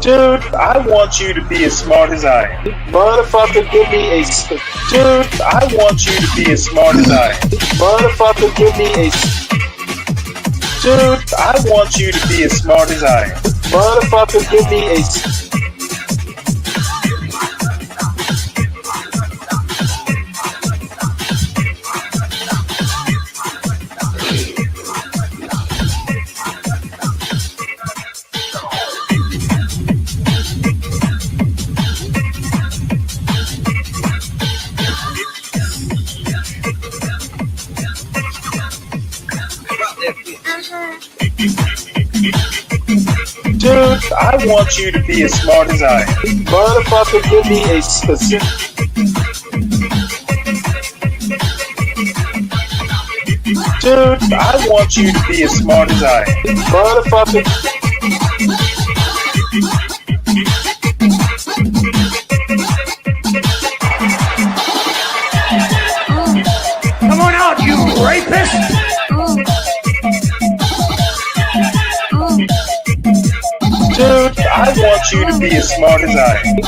Dude, I want you to be as smart as I am. Motherfucker, give me a... Dude, I want you to be as smart as I am. Motherfucker, give me a... Dude, I want you to be as smart as I am. Motherfucker, give me a... Dude, I want you to be as smart as I am. Motherfucker, give me a specific... Dude, I want you to be as smart as I am. Motherfucker... Come on out, you rapist! Dude, I want you to be as smart as I am.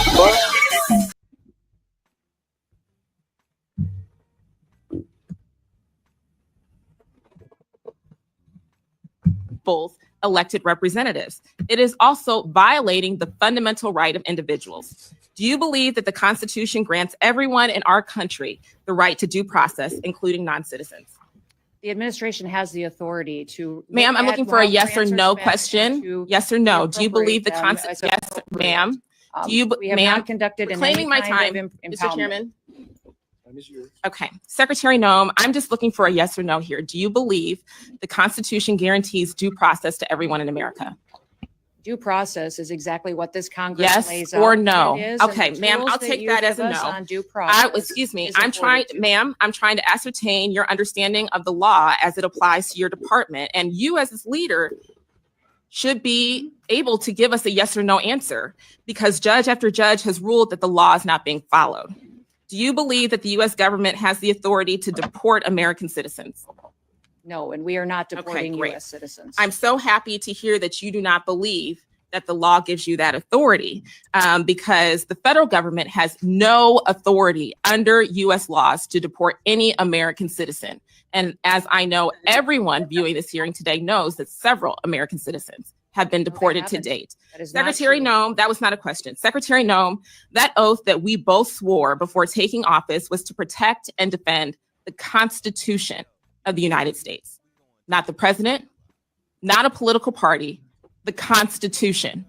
Both elected representatives. It is also violating the fundamental right of individuals. Do you believe that the Constitution grants everyone in our country the right to due process, including non-citizens? The administration has the authority to... Ma'am, I'm looking for a yes or no question. Yes or no. Do you believe the Constitution? Yes, ma'am. Do you, we have not conducted in claiming my time, Mr. Chairman? Okay. Secretary Noem, I'm just looking for a yes or no here. Do you believe the Constitution guarantees due process to everyone in America? Due process is exactly what this Congress lays out. Yes or no? Okay, ma'am, I'll take that as a no. On due process excuse me, I'm trying to ascertain your understanding of the law as it applies to your department. And you as its leader should be able to give us a yes or no answer, because judge after judge has ruled that the law is not being followed. Do you believe that the U.S. government has the authority to deport American citizens? No, and we are not deporting U.S. citizens. I'm so happy to hear that you do not believe that the law gives you that authority, because the federal government has no authority under U.S. laws to deport any American citizen. And as I know, everyone viewing this hearing today knows that several American citizens have been deported to date. Secretary Noem, that was not a question. Secretary Noem, that oath that we both swore before taking office was to protect and defend the Constitution of the United States, not the president, not a political party, the Constitution.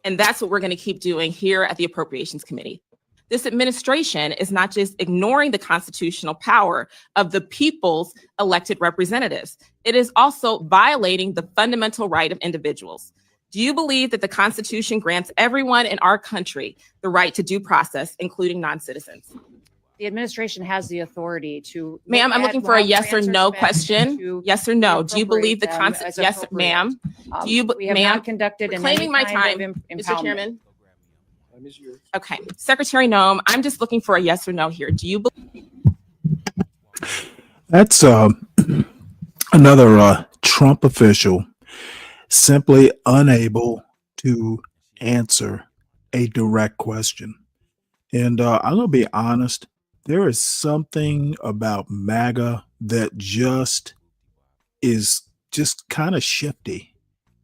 And that's what we're going to keep doing here at the Appropriations Committee. This administration is not just ignoring the constitutional power of the people's elected representatives. It is also violating the fundamental right of individuals. Do you believe that the Constitution grants everyone in our country the right to due process, including non-citizens? The administration has the authority to... Ma'am, I'm looking for a yes or no question. Yes or no. Do you believe the Constitution? Yes, ma'am. Do you, we have not conducted in claiming my time, Mr. Chairman? Okay. Secretary Noem, I'm just looking for a yes or no here. Do you believe? That's another Trump official simply unable to answer a direct question. And I'm going to be honest, there is something about MAGA that just is just kind of shifty.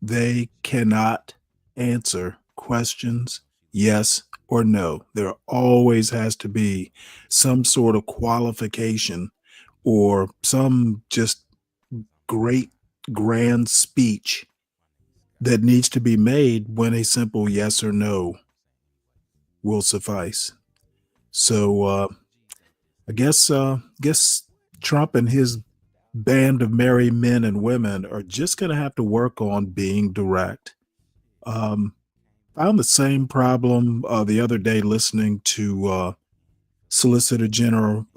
They cannot answer questions, yes or no. There always has to be some sort of qualification or some just great grand speech that needs to be made when a simple yes or no will suffice. So I guess Trump and his band of merry men and women are just going to have to work on being direct. Found the same problem the other day listening to Solicitor General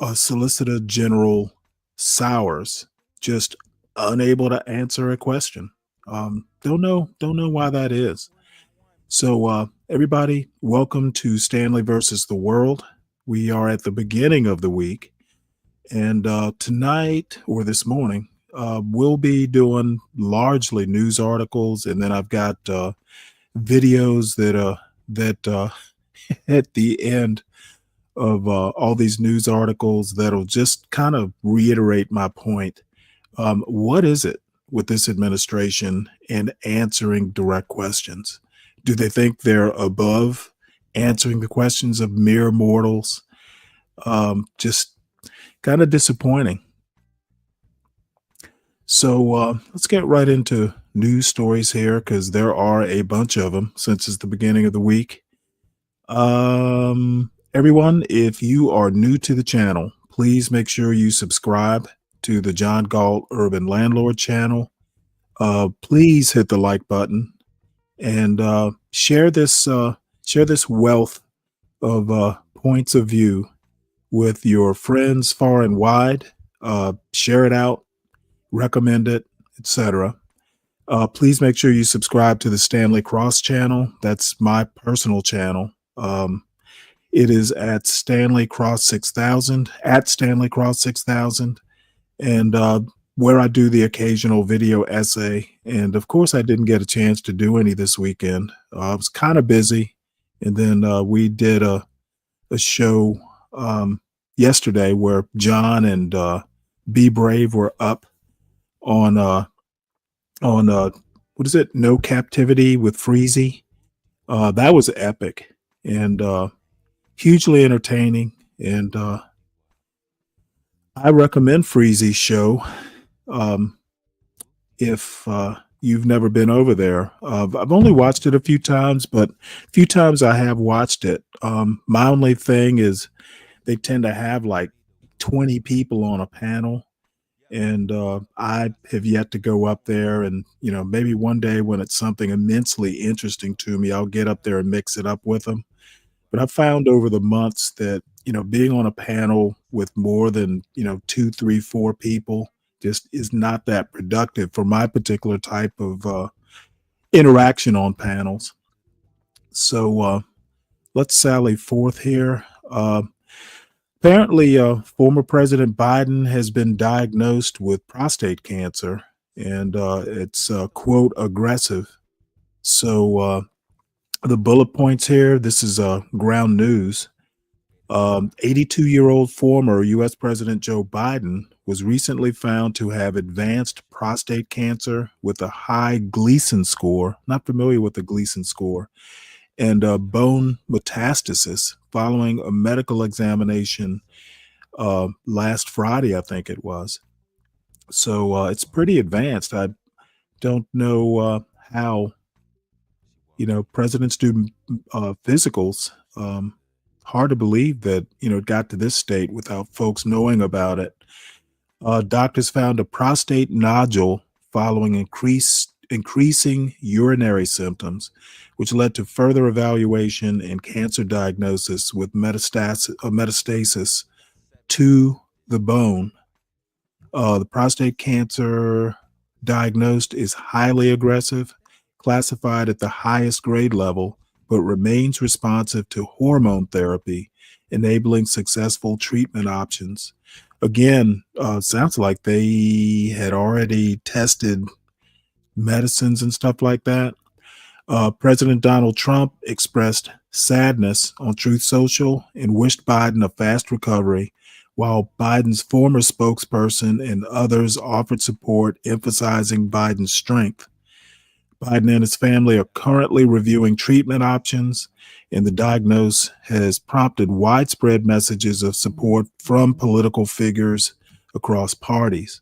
Sowers, just unable to answer a question. Don't know why that is. So everybody, welcome to Stanley versus the World. We are at the beginning of the week, and tonight or this morning, we'll be doing largely news articles, and then I've got videos that at the end of all these news articles that'll just kind of reiterate my point. What is it with this administration and answering direct questions? Do they think they're above answering the questions of mere mortals? Just kind of disappointing. So let's get right into news stories here because there are a bunch of them since it's the beginning of the week. Everyone, if you are new to the channel, please make sure you subscribe to the John Galt Urban Landlord channel. Please hit the like button and share this wealth of points of view with your friends far and wide. Share it out, recommend it, etc. Please make sure you subscribe to the Stanley Cross channel. That's my personal channel. It is at Stanley Cross 6000, at Stanley Cross 6000, and where I do the occasional video essay. And of course, I didn't get a chance to do any this weekend. I was kind of busy. And then we did a show yesterday where John and Be Brave were up on what is it? No Captivity with Freezy. That was epic and hugely entertaining. And I recommend Freezy's show if you've never been over there. I've only watched it a few times, but a few times I have watched it. My only thing is they tend to have like 20 people on a panel. And I have yet to go up there, and maybe one day when it's something immensely interesting to me, I'll get up there and mix it up with them. But I've found over the months that being on a panel with more than 2, 3, 4 people just is not that productive for my particular type of interaction on panels. So let's sally forth here. Apparently, former President Biden has been diagnosed with prostate cancer, and it's, quote, aggressive. So the bullet points here, this is ground news. 82-year-old former U.S. President Joe Biden was recently found to have advanced prostate cancer with a high Gleason score. Not familiar with the Gleason score. And bone metastasis following a medical examination last Friday, I think it was. So it's pretty advanced. I don't know how, presidents do physicals. Hard to believe that, it got to this state without folks knowing about it. Doctors found a prostate nodule following increasing urinary symptoms, which led to further evaluation and cancer diagnosis with metastasis to the bone. The prostate cancer diagnosed is highly aggressive, classified at the highest grade level, but remains responsive to hormone therapy, enabling successful treatment options. Again, sounds like they had already tested medicines and stuff like that. President Donald Trump expressed sadness on Truth Social and wished Biden a fast recovery, while Biden's former spokesperson and others offered support, emphasizing Biden's strength. Biden and his family are currently reviewing treatment options, and the diagnosis has prompted widespread messages of support from political figures across parties.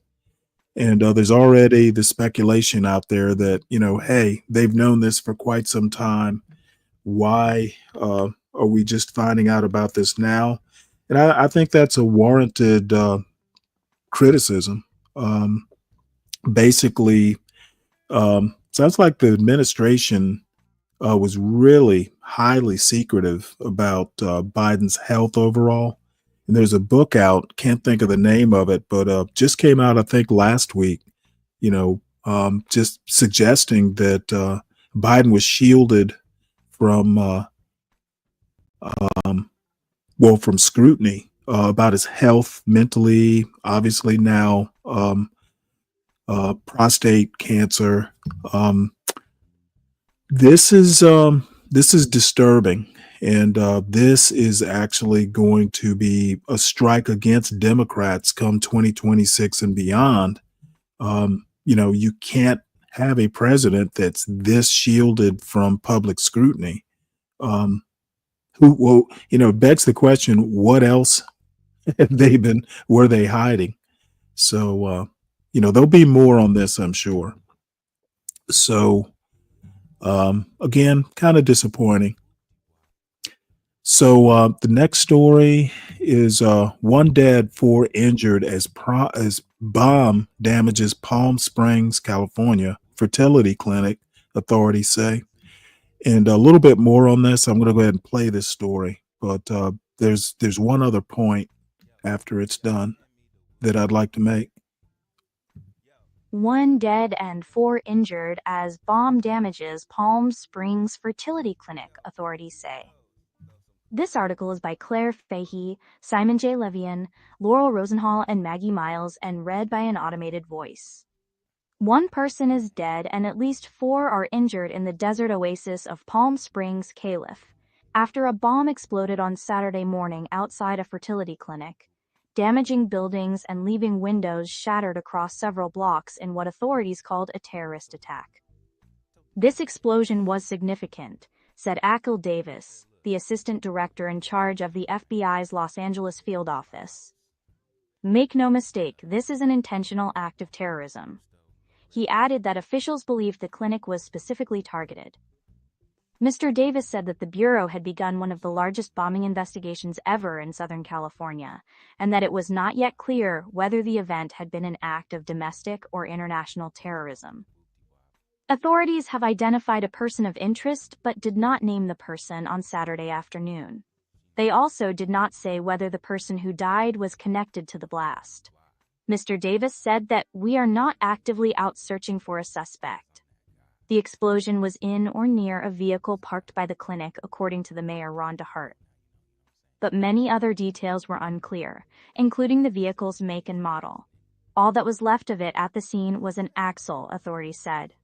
And there's already the speculation out there that, hey, they've known this for quite some time. Why are we just finding out about this now? And I think that's a warranted criticism. Basically, sounds like the administration was really highly secretive about Biden's health overall. And there's a book out, can't think of the name of it, but just came out, I think, last week, just suggesting that Biden was shielded from, from scrutiny about his health mentally, obviously now prostate cancer. this is disturbing, and this is actually going to be a strike against Democrats come 2026 and beyond. You can't have a president that's this shielded from public scrutiny. Begs the question, what else were they hiding? So, there'll be more on this, I'm sure. So, again, kind of disappointing. So, the next story is one dead, four injured as bomb damages Palm Springs, California fertility clinic, authorities say. And a little bit more on this. I'm going to go ahead and play this story, but there's one other point after it's done that I'd like to make. One dead and four injured as bomb damages Palm Springs fertility clinic, authorities say. This article is by Claire Fahey, Simon J. Levian, Laurel Rosenhall, and Maggie Miles, and read by an automated voice. One person is dead and at least four are injured in the desert oasis of Palm Springs, Caliph, after a bomb exploded on Saturday morning outside a fertility clinic, damaging buildings and leaving windows shattered across several blocks in what authorities called a terrorist attack. This explosion was significant, said Akil Davis, the assistant director in charge of the FBI's Los Angeles field office. Make no mistake, this is an intentional act of terrorism. He added that officials believed the clinic was specifically targeted. Mr. Davis said that the Bureau had begun one of the largest bombing investigations ever in Southern California, and that it was not yet clear whether the event had been an act of domestic or international terrorism. Authorities have identified a person of interest but did not name the person on Saturday afternoon. They also did not say whether the person who died was connected to the blast. Mr. Davis said that we are not actively out searching for a suspect. The explosion was in or near a vehicle parked by the clinic, according to the mayor, Ron DeHart. But many other details were unclear, including the vehicle's make and model. All that was left of it at the scene was an axle, authorities said.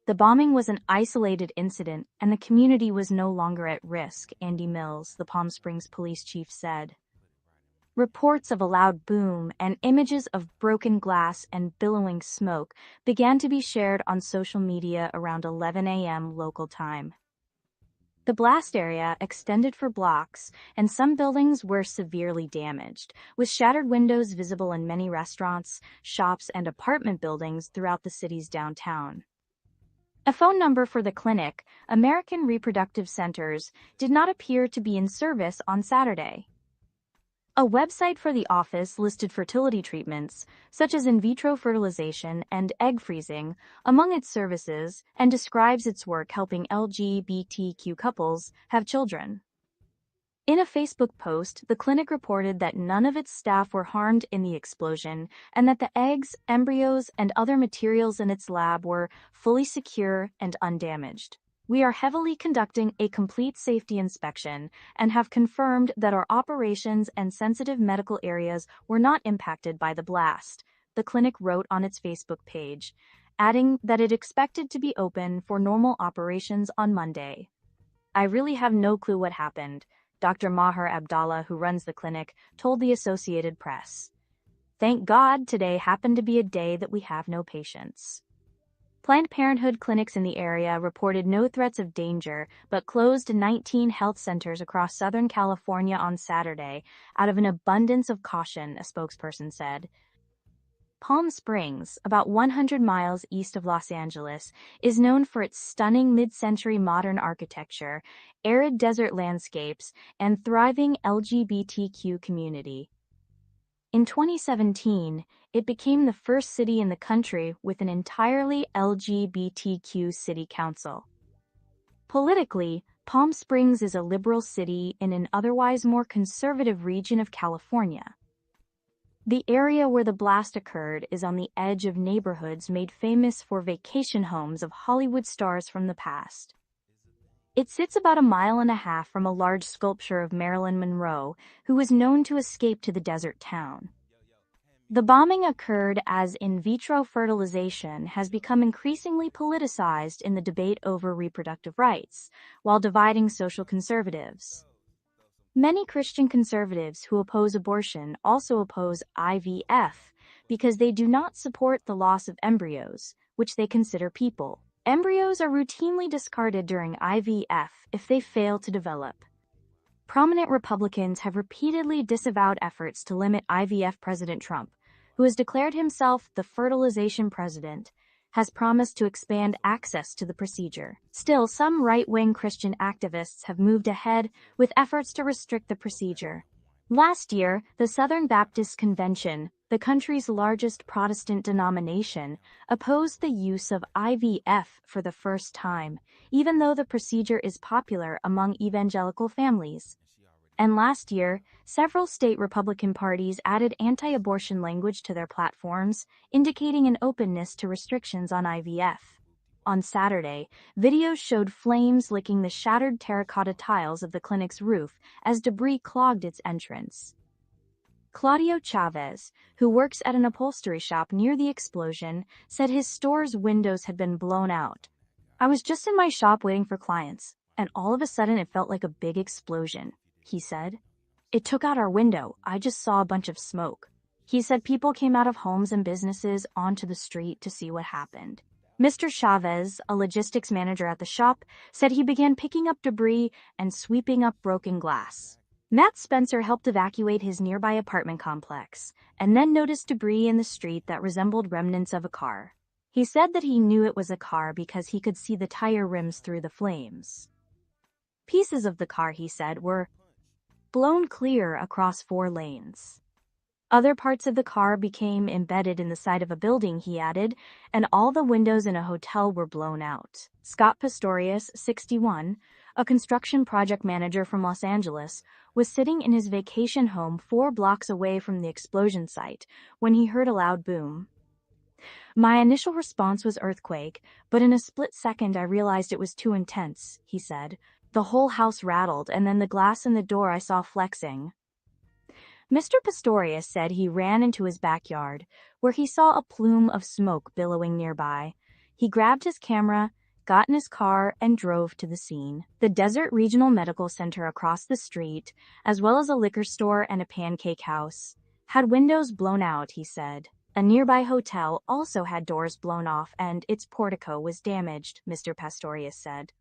The bombing was an isolated incident, and the community was no longer at risk, Andy Mills, the Palm Springs police chief, said. Reports of a loud boom and images of broken glass and billowing smoke began to be shared on social media around 11 a.m. local time. The blast area extended for blocks, and some buildings were severely damaged, with shattered windows visible in many restaurants, shops, and apartment buildings throughout the city's downtown. A phone number for the clinic, American Reproductive Centers, did not appear to be in service on Saturday. A website for the office listed fertility treatments, such as in vitro fertilization and egg freezing, among its services, and describes its work helping LGBTQ couples have children. In a Facebook post, the clinic reported that none of its staff were harmed in the explosion and that the eggs, embryos, and other materials in its lab were fully secure and undamaged. We are heavily conducting a complete safety inspection and have confirmed that our operations and sensitive medical areas were not impacted by the blast, the clinic wrote on its Facebook page, adding that it expected to be open for normal operations on Monday. I really have no clue what happened, Dr. Maher Abdallah, who runs the clinic, told the Associated Press. Thank God today happened to be a day that we have no patients. Planned Parenthood clinics in the area reported no threats of danger, but closed 19 health centers across Southern California on Saturday out of an abundance of caution, a spokesperson said. Palm Springs, about 100 miles east of Los Angeles, is known for its stunning mid-century modern architecture, arid desert landscapes, and thriving LGBTQ community. In 2017, it became the first city in the country with an entirely LGBTQ city council. Politically, Palm Springs is a liberal city in an otherwise more conservative region of California. The area where the blast occurred is on the edge of neighborhoods made famous for vacation homes of Hollywood stars from the past. It sits about 1.5 miles from a large sculpture of Marilyn Monroe, who was known to escape to the desert town. The bombing occurred as in vitro fertilization has become increasingly politicized in the debate over reproductive rights, while dividing social conservatives. Many Christian conservatives who oppose abortion also oppose IVF because they do not support the loss of embryos, which they consider people. Embryos are routinely discarded during IVF if they fail to develop. Prominent Republicans have repeatedly disavowed efforts to limit IVF. President Trump, who has declared himself the fertilization president, has promised to expand access to the procedure. Still, some right-wing Christian activists have moved ahead with efforts to restrict the procedure. Last year, the Southern Baptist Convention, the country's largest Protestant denomination, opposed the use of IVF for the first time, even though the procedure is popular among evangelical families. And last year, several state Republican parties added anti-abortion language to their platforms, indicating an openness to restrictions on IVF. On Saturday, videos showed flames licking the shattered terracotta tiles of the clinic's roof as debris clogged its entrance. Claudio Chavez, who works at an upholstery shop near the explosion, said his store's windows had been blown out. "I was just in my shop waiting for clients, and all of a sudden it felt like a big explosion," he said. "It took out our window. I just saw a bunch of smoke." He said people came out of homes and businesses onto the street to see what happened. Mr. Chavez, a logistics manager at the shop, said he began picking up debris and sweeping up broken glass. Matt Spencer helped evacuate his nearby apartment complex and then noticed debris in the street that resembled remnants of a car. He said that he knew it was a car because he could see the tire rims through the flames. Pieces of the car, he said, were blown clear across 4 lanes. Other parts of the car became embedded in the side of a building, he added, and all the windows in a hotel were blown out. Scott Pistorius, 61, a construction project manager from Los Angeles, was sitting in his vacation home 4 blocks away from the explosion site when he heard a loud boom. "My initial response was earthquake, but in a split second I realized it was too intense," he said. "The whole house rattled, and then the glass in the door I saw flexing." Mr. Pistorius said he ran into his backyard, where he saw a plume of smoke billowing nearby. He grabbed his camera, got in his car, and drove to the scene. The Desert Regional Medical Center across the street, as well as a liquor store and a pancake house, had windows blown out, he said. A nearby hotel also had doors blown off and its portico was damaged, Mr. Pastorius said.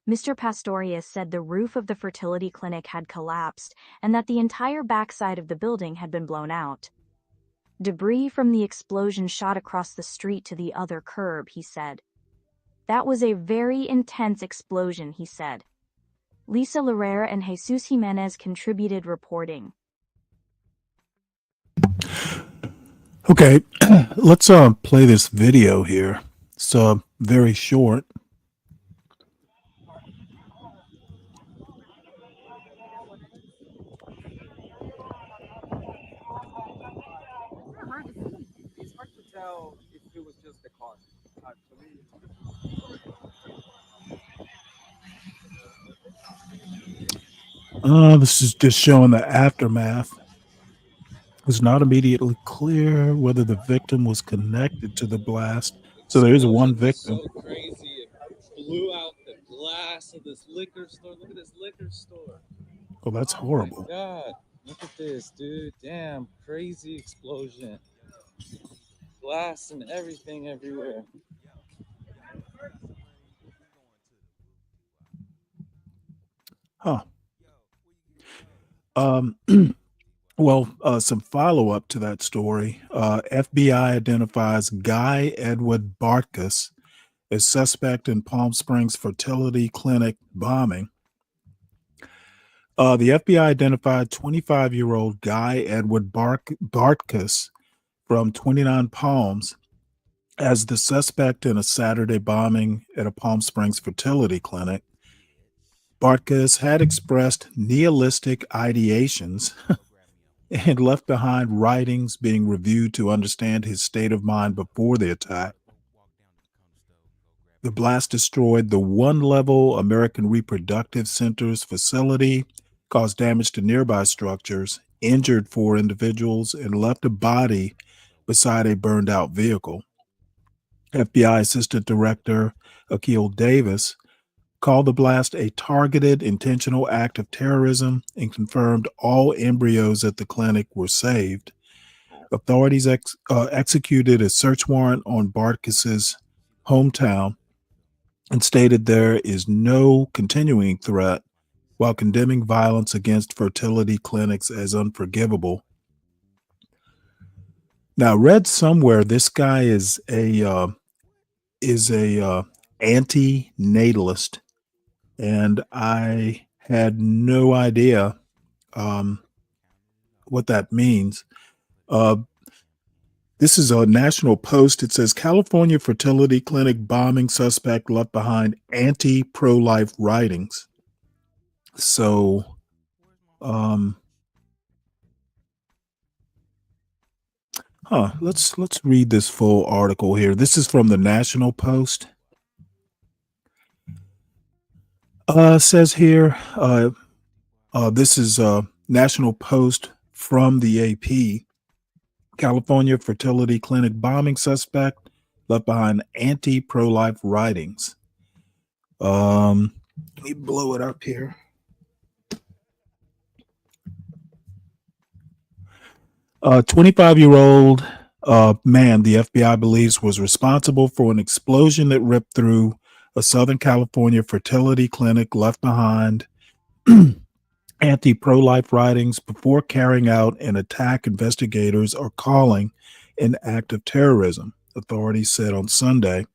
Mr. Pastorius said the roof of the fertility clinic had collapsed and that the entire backside of the building had been blown out. Debris from the explosion shot across the street to the other curb, he said. "That was a very intense explosion," he said. Lisa Larrea and Jesus Jimenez contributed reporting. Okay, let's play this video here. It's very short. It's hard to tell if it was just the car. This is just showing the aftermath. It's not immediately clear whether the victim was connected to the blast. So there is one victim. So crazy. It blew out the glass of this liquor store. Look at this liquor store. Oh, that's horrible. Oh my God. Look at this, dude. Damn, crazy explosion. Glass and everything everywhere. Huh. Well, some follow-up to that story. FBI identifies Guy Edward Bartkus as suspect in Palm Springs fertility clinic bombing. The FBI identified 25-year-old Guy Edward Bartkus from 29 Palms as the suspect in a Saturday bombing at a Palm Springs fertility clinic. Bartkus had expressed nihilistic ideations and left behind writings being reviewed to understand his state of mind before the attack. The blast destroyed the one-level American Reproductive Center's facility, caused damage to nearby structures, injured 4 individuals, and left a body beside a burned out vehicle. FBI Assistant Director Akil Davis called the blast a targeted, intentional act of terrorism and confirmed all embryos at the clinic were saved. Authorities executed a search warrant on Bartkus's hometown and stated there is no continuing threat, while condemning violence against fertility clinics as unforgivable. Now, I read somewhere this guy is a anti-natalist, and I had no idea what that means. This is a National Post. It says California fertility clinic bombing suspect left behind anti-pro-life writings. So, let's read this full article here. This is from the National Post. Says here, this is National Post from the AP. California fertility clinic bombing suspect left behind anti-pro-life writings. Let me blow it up here. 25-year-old man the FBI believes was responsible for an explosion that ripped through a Southern California fertility clinic left behind anti-pro-life writings before carrying out an attack investigators are calling an act of terrorism, authorities said on Sunday.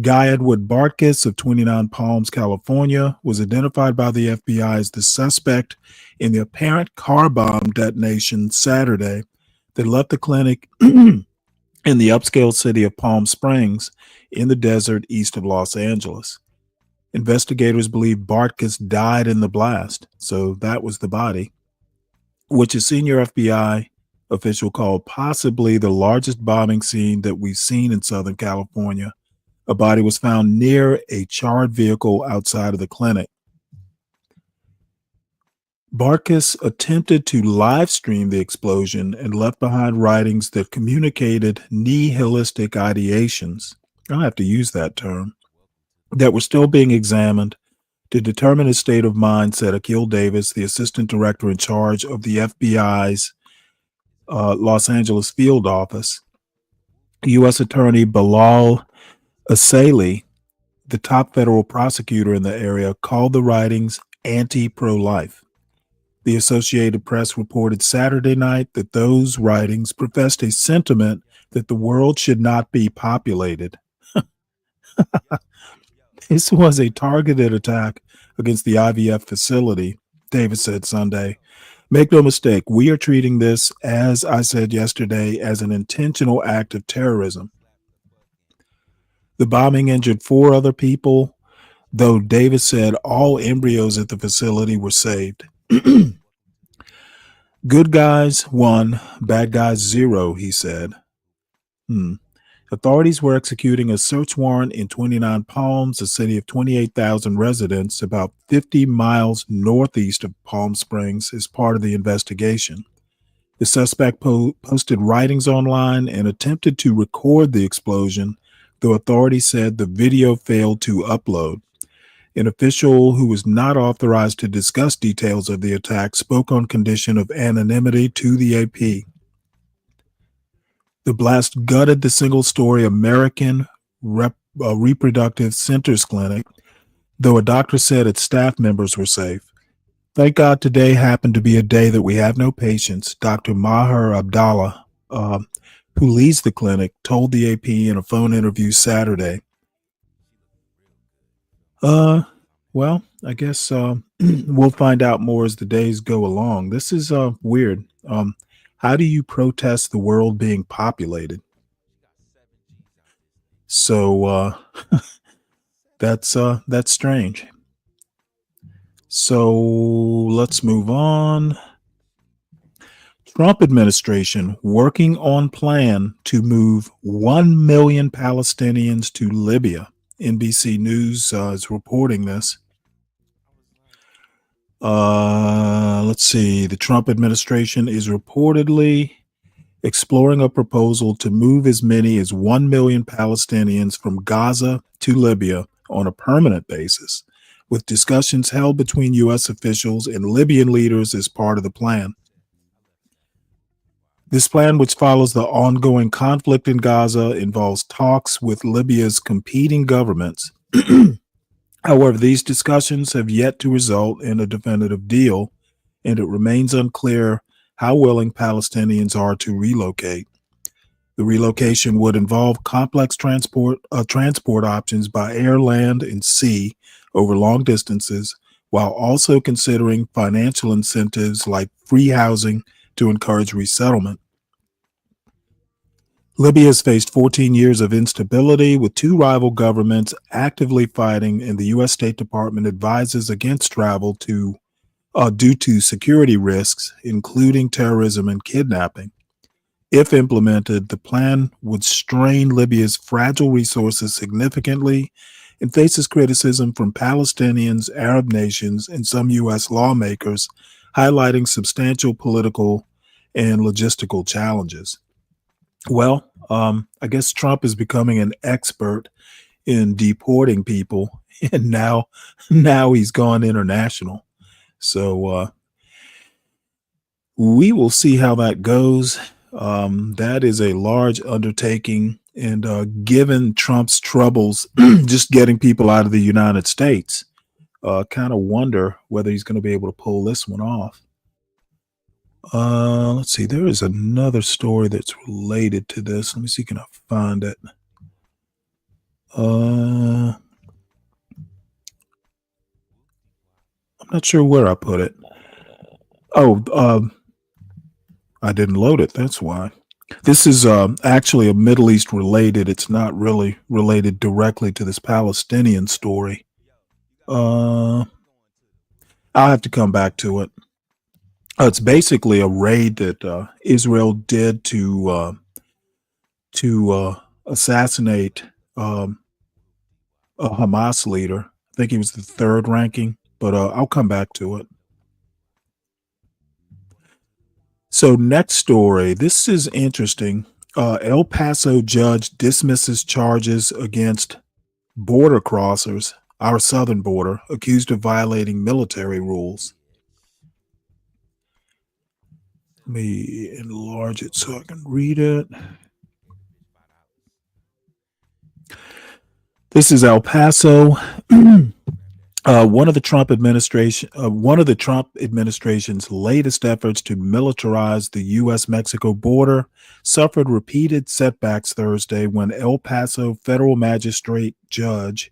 Guy Edward Bartkus of 29 Palms, California, was identified by the FBI as the suspect in the apparent car bomb detonation Saturday that left the clinic in the upscale city of Palm Springs in the desert east of Los Angeles. Investigators believe Bartkus died in the blast, so that was the body, which a senior FBI official called possibly the largest bombing scene that we've seen in Southern California. A body was found near a charred vehicle outside of the clinic. Bartkus attempted to live stream the explosion and left behind writings that communicated nihilistic ideations. I'll have to use that term. That were still being examined to determine his state of mind, said Akil Davis, the assistant director in charge of the FBI's Los Angeles field office. U.S. Attorney Bilal Asali, the top federal prosecutor in the area, called the writings anti-pro-life. The Associated Press reported Saturday night that those writings professed a sentiment that the world should not be populated. This was a targeted attack against the IVF facility, Davis said Sunday. Make no mistake, we are treating this, as I said yesterday, as an intentional act of terrorism. The bombing injured 4 other people, though Davis said all embryos at the facility were saved. Good guys 1, bad guys 0, he said. Authorities were executing a search warrant in 29 Palms, a city of 28,000 residents, about 50 miles northeast of Palm Springs, as part of the investigation. The suspect posted writings online and attempted to record the explosion, though authorities said the video failed to upload. An official who was not authorized to discuss details of the attack spoke on condition of anonymity to the AP. The blast gutted the single-story American Reproductive Centers clinic, though a doctor said its staff members were safe. Thank God today happened to be a day that we have no patients, Dr. Maher Abdallah, who leads the clinic, told the AP in a phone interview Saturday. Well, I guess we'll find out more as the days go along. This is weird. How do you protest the world being populated? So that's strange. So let's move on. Trump administration working on plan to move 1 million Palestinians to Libya. NBC News is reporting this. Let's see. The Trump administration is reportedly exploring a proposal to move as many as 1 million Palestinians from Gaza to Libya on a permanent basis, with discussions held between U.S. officials and Libyan leaders as part of the plan. This plan, which follows the ongoing conflict in Gaza, involves talks with Libya's competing governments. However, these discussions have yet to result in a definitive deal, and it remains unclear how willing Palestinians are to relocate. The relocation would involve complex transport options by air, land, and sea over long distances, while also considering financial incentives like free housing to encourage resettlement. Libya has faced 14 years of instability, with two rival governments actively fighting, and the U.S. State Department advises against travel due to security risks, including terrorism and kidnapping. If implemented, the plan would strain Libya's fragile resources significantly and faces criticism from Palestinians, Arab nations, and some U.S. lawmakers, highlighting substantial political and logistical challenges. Well, I guess Trump is becoming an expert in deporting people, and now he's gone international. So we will see how that goes. That is a large undertaking, and given Trump's troubles just getting people out of the United States, kind of wonder whether he's going to be able to pull this one off. Let's see. There is another story that's related to this. Let me see. Can I find it? I'm not sure where I put it. Oh, I didn't load it. That's why. This is actually a Middle East related. It's not really related directly to this Palestinian story. I'll have to come back to it. It's basically a raid that Israel did to assassinate a Hamas leader. I think he was the third ranking, but I'll come back to it. So next story. This is interesting. El Paso judge dismisses charges against border crossers, our southern border, accused of violating military rules. Let me enlarge it so I can read it. This is El Paso. One of the Trump administration's latest efforts to militarize the U.S.-Mexico border suffered repeated setbacks Thursday when El Paso federal magistrate judge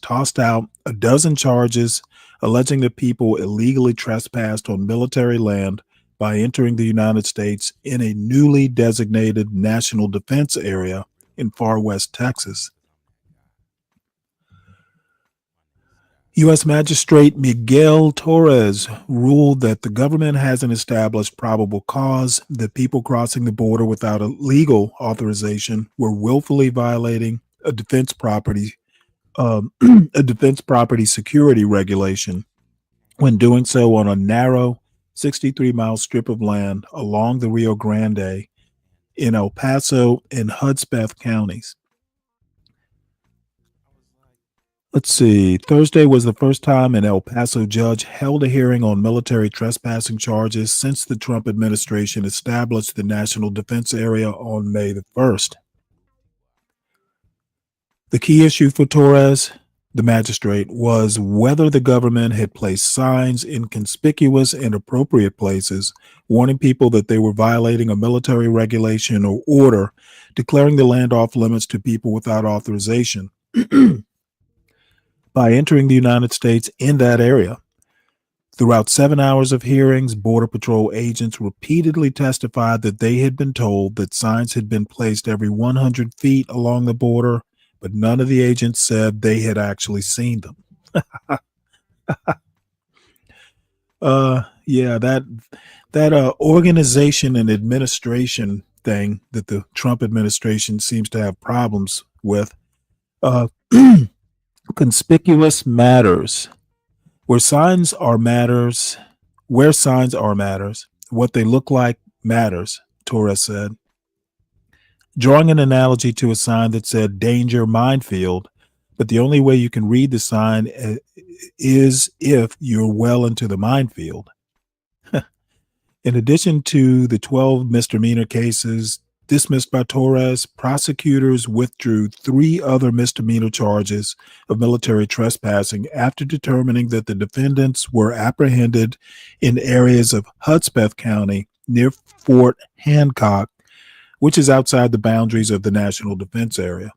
tossed out a dozen charges alleging that people illegally trespassed on military land by entering the United States in a newly designated national defense area in far west Texas. U.S. Magistrate Miguel Torres ruled that the government hasn't established probable cause that people crossing the border without a legal authorization were willfully violating a defense property security regulation when doing so on a narrow 63-mile strip of land along the Rio Grande in El Paso and Hudspeth counties. Let's see. Thursday was the first time an El Paso judge held a hearing on military trespassing charges since the Trump administration established the National Defense Area on May the 1st. The key issue for Torres, the magistrate, was whether the government had placed signs in conspicuous and appropriate places warning people that they were violating a military regulation or order declaring the land off limits to people without authorization by entering the United States in that area. Throughout 7 hours of hearings, Border Patrol agents repeatedly testified that they had been told that signs had been placed every 100 feet along the border, but none of the agents said they had actually seen them. Yeah, that organization and administration thing that the Trump administration seems to have problems with. Conspicuous matters. Where signs are matters Where signs are matters. What they look like matters, Torres said. Drawing an analogy to a sign that said danger minefield, but the only way you can read the sign is if you're well into the minefield. In addition to the 12 misdemeanor cases dismissed by Torres, prosecutors withdrew 3 other misdemeanor charges of military trespassing after determining that the defendants were apprehended in areas of Hudspeth County near Fort Hancock, which is outside the boundaries of the National Defense Area.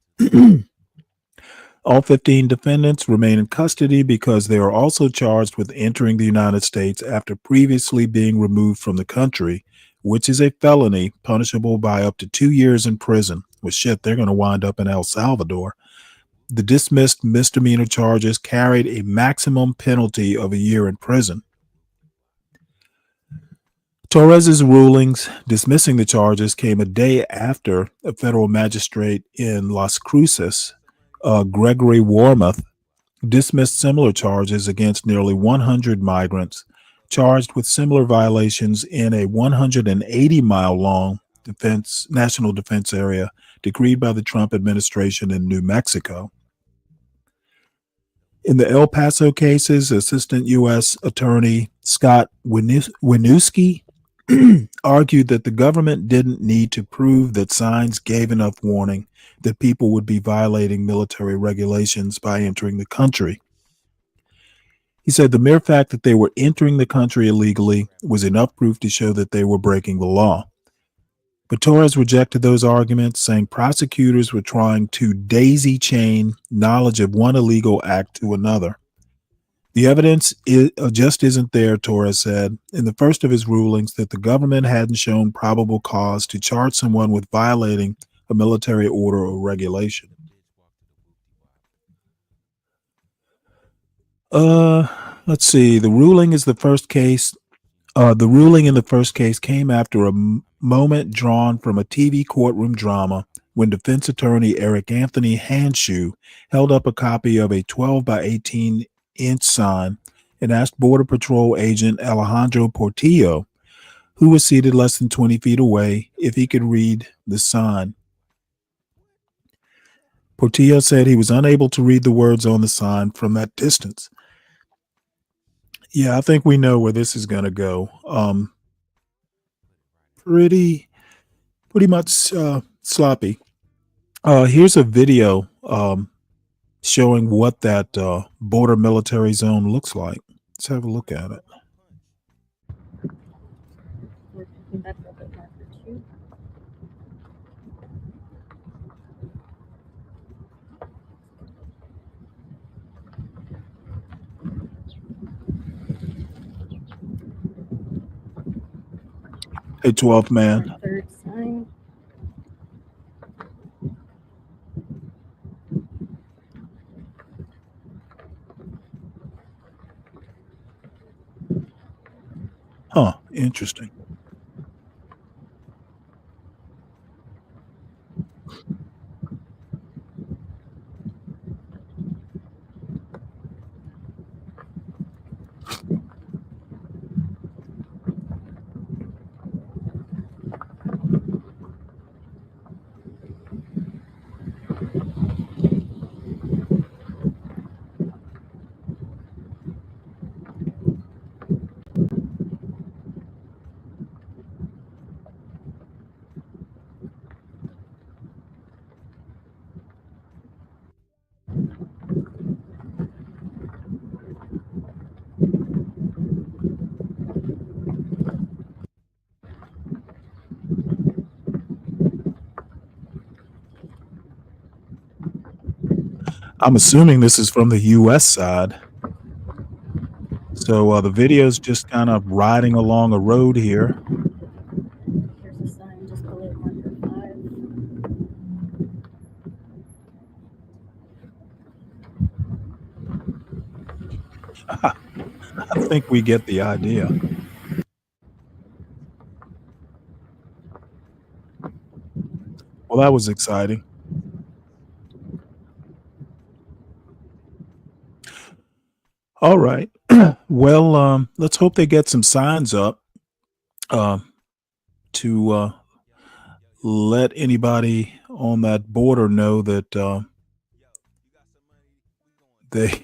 All 15 defendants remain in custody because they are also charged with entering the United States after previously being removed from the country, which is a felony punishable by up to 2 years in prison. Well, shit, they're going to wind up in El Salvador. The dismissed misdemeanor charges carried a maximum penalty of a year in prison. Torres's rulings dismissing the charges came a day after a federal magistrate in Las Cruces, Gregory Wormuth, dismissed similar charges against nearly 100 migrants charged with similar violations in a 180-mile-long national defense area decreed by the Trump administration in New Mexico. In the El Paso cases, Assistant U.S. Attorney Scott Winooski argued that the government didn't need to prove that signs gave enough warning that people would be violating military regulations by entering the country. He said the mere fact that they were entering the country illegally was enough proof to show that they were breaking the law. But Torres rejected those arguments, saying prosecutors were trying to daisy chain knowledge of one illegal act to another. The evidence just isn't there, Torres said, in the first of his rulings that the government hadn't shown probable cause to charge someone with violating a military order or regulation. Let's see. The ruling in the first case came after a moment drawn from a TV courtroom drama when defense attorney Eric Anthony Hanshoe held up a copy of a 12 by 18-inch sign and asked Border Patrol agent Alejandro Portillo, who was seated less than 20 feet away, if he could read the sign. Portillo said he was unable to read the words on the sign from that distance. Yeah, I think we know where this is going to go. Pretty much sloppy. Here's a video showing what that border military zone looks like. Let's have a look at it. Hey, 12th man. Third sign. Huh, interesting. I'm assuming this is from the U.S. side. So the video is just kind of riding along a road here. Here's a sign just below marker 5. I think we get the idea. Well, that was exciting. All right. Well, let's hope they get some signs up to let anybody on that border know that they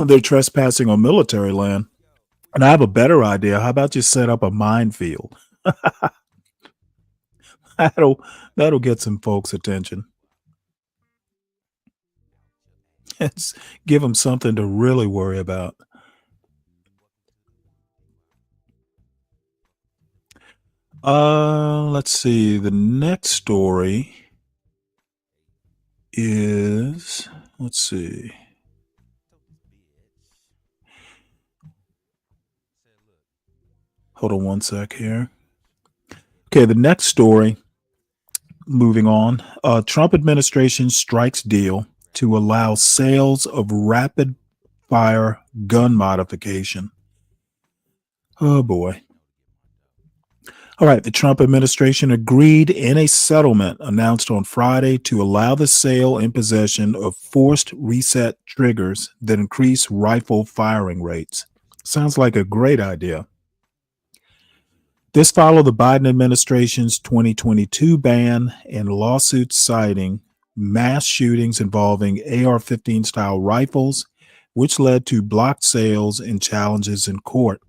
they're trespassing on military land. And I have a better idea. How about you set up a minefield? that'll get some folks' attention. It's give them something to really worry about. Let's see. The next story is, let's see. Hold on one sec here. Okay, the next story, moving on. Trump administration strikes deal to allow sales of rapid fire gun modification. Oh boy. All right, the Trump administration agreed in a settlement announced on Friday to allow the sale and possession of forced reset triggers that increase rifle firing rates. Sounds like a great idea. This followed the Biden administration's 2022 ban and lawsuits citing mass shootings involving AR-15 style rifles, which led to blocked sales and challenges in court.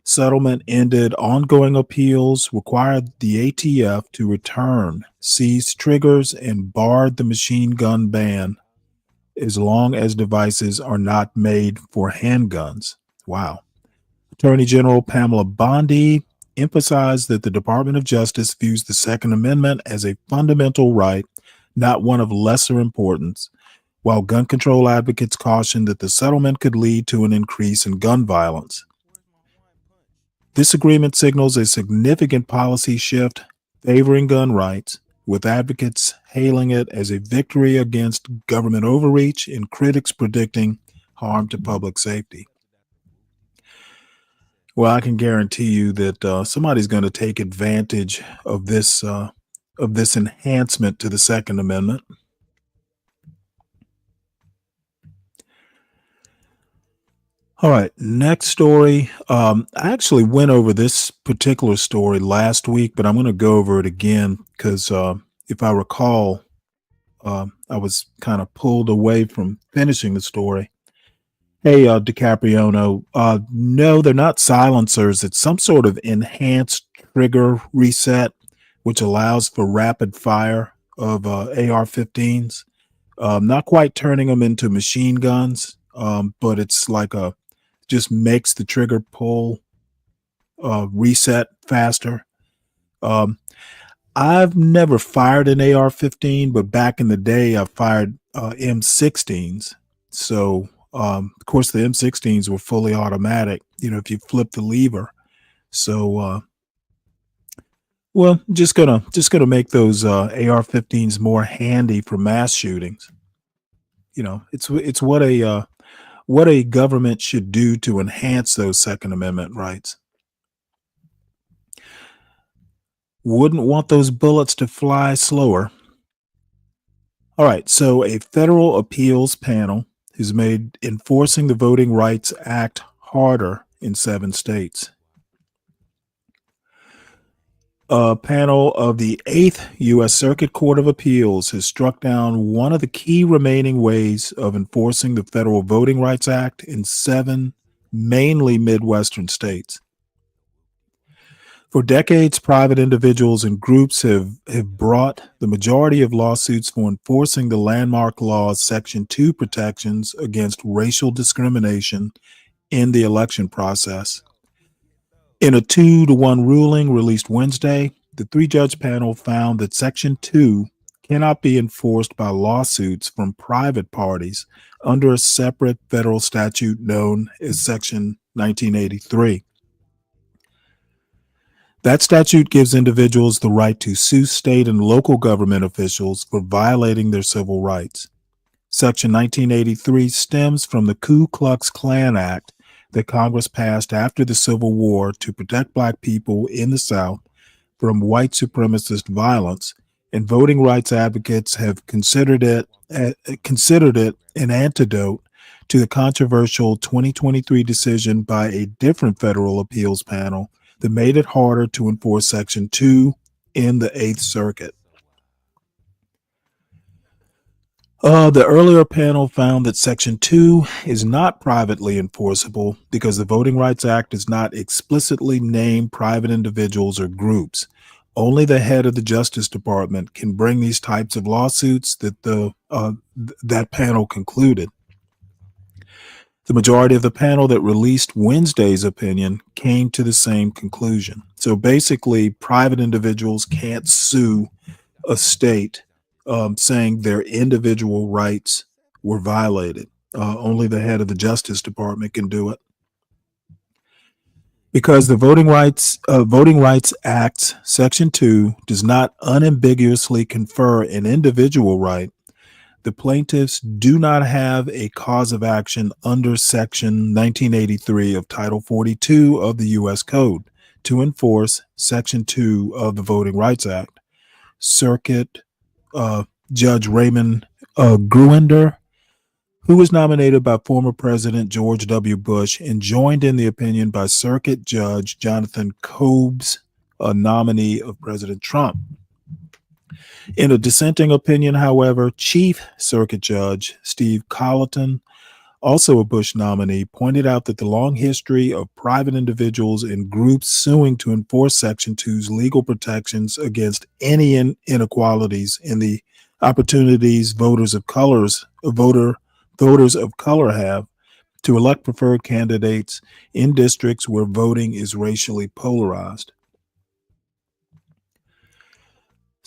Settlement ended ongoing appeals, required the ATF to return seized triggers, and barred the machine gun ban as long as devices are not made for handguns. Wow. Attorney General Pamela Bondi emphasized that the Department of Justice views the Second Amendment as a fundamental right, not one of lesser importance, while gun control advocates cautioned that the settlement could lead to an increase in gun violence. This agreement signals a significant policy shift favoring gun rights, with advocates hailing it as a victory against government overreach and critics predicting harm to public safety. Well, I can guarantee you that somebody's going to take advantage of this enhancement to the Second Amendment. All right, next story. I actually went over this particular story last week, but I'm going to go over it again because if I recall, I was kind of pulled away from finishing the story. Hey, DiCapriono, no, they're not silencers. It's some sort of enhanced trigger reset, which allows for rapid fire of AR-15s. Not quite turning them into machine guns, but it's like just makes the trigger pull reset faster. I've never fired an AR-15, but back in the day, I fired M16s. So, of course, the M16s were fully automatic, if you flip the lever. So, well, just gonna make those AR-15s more handy for mass shootings. It's what a government should do to enhance those Second Amendment rights. Wouldn't want those bullets to fly slower. All right, so a federal appeals panel has made enforcing the Voting Rights Act harder in 7 states. A panel of the 8th U.S. Circuit Court of Appeals has struck down one of the key remaining ways of enforcing the Federal Voting Rights Act in 7 mainly Midwestern states. For decades, private individuals and groups have brought the majority of lawsuits for enforcing the landmark law's Section 2 protections against racial discrimination in the election process. In a 2-1 ruling released Wednesday, the 3-judge panel found that Section 2 cannot be enforced by lawsuits from private parties under a separate federal statute known as Section 1983. That statute gives individuals the right to sue state and local government officials for violating their civil rights. Section 1983 stems from the Ku Klux Klan Act that Congress passed after the Civil War to protect Black people in the South from white supremacist violence, and voting rights advocates have considered it an antidote to the controversial 2023 decision by a different federal appeals panel that made it harder to enforce Section 2 in the Eighth Circuit. The earlier panel found that Section 2 is not privately enforceable because the Voting Rights Act does not explicitly name private individuals or groups. Only the head of the Justice Department can bring these types of lawsuits, that panel concluded. The majority of the panel that released Wednesday's opinion came to the same conclusion. So basically, private individuals can't sue a state saying their individual rights were violated. Only the head of the Justice Department can do it. Because the Voting Rights Act, Section 2, does not unambiguously confer an individual right, the plaintiffs do not have a cause of action under Section 1983 of Title 42 of the U.S. Code to enforce Section 2 of the Voting Rights Act. Circuit Judge Raymond Gruender, who was nominated by former President George W. Bush and joined in the opinion by Circuit Judge Jonathan Kobes, a nominee of President Trump. In a dissenting opinion, however, Chief Circuit Judge Steve Colleton, also a Bush nominee, pointed out that the long history of private individuals and groups suing to enforce Section 2's legal protections against any inequalities in the opportunities voters of color have to elect preferred candidates in districts where voting is racially polarized.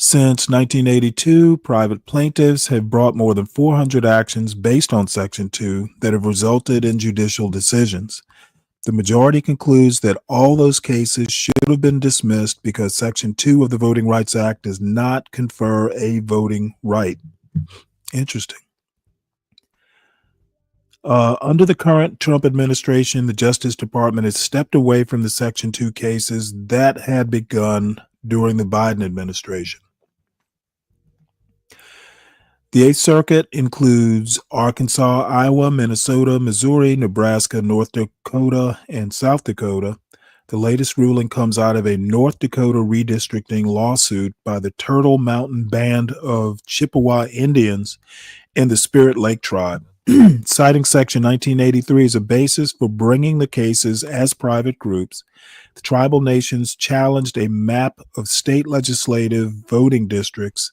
Since 1982, private plaintiffs have brought more than 400 actions based on Section 2 that have resulted in judicial decisions. The majority concludes that all those cases should have been dismissed because Section 2 of the Voting Rights Act does not confer a voting right. Interesting. Under the current Trump administration, the Justice Department has stepped away from the Section 2 cases that had begun during the Biden administration. The Eighth Circuit includes Arkansas, Iowa, Minnesota, Missouri, Nebraska, North Dakota, and South Dakota. The latest ruling comes out of a North Dakota redistricting lawsuit by the Turtle Mountain Band of Chippewa Indians and the Spirit Lake Tribe, citing Section 1983 as a basis for bringing the cases as private groups. The tribal nations challenged a map of state legislative voting districts,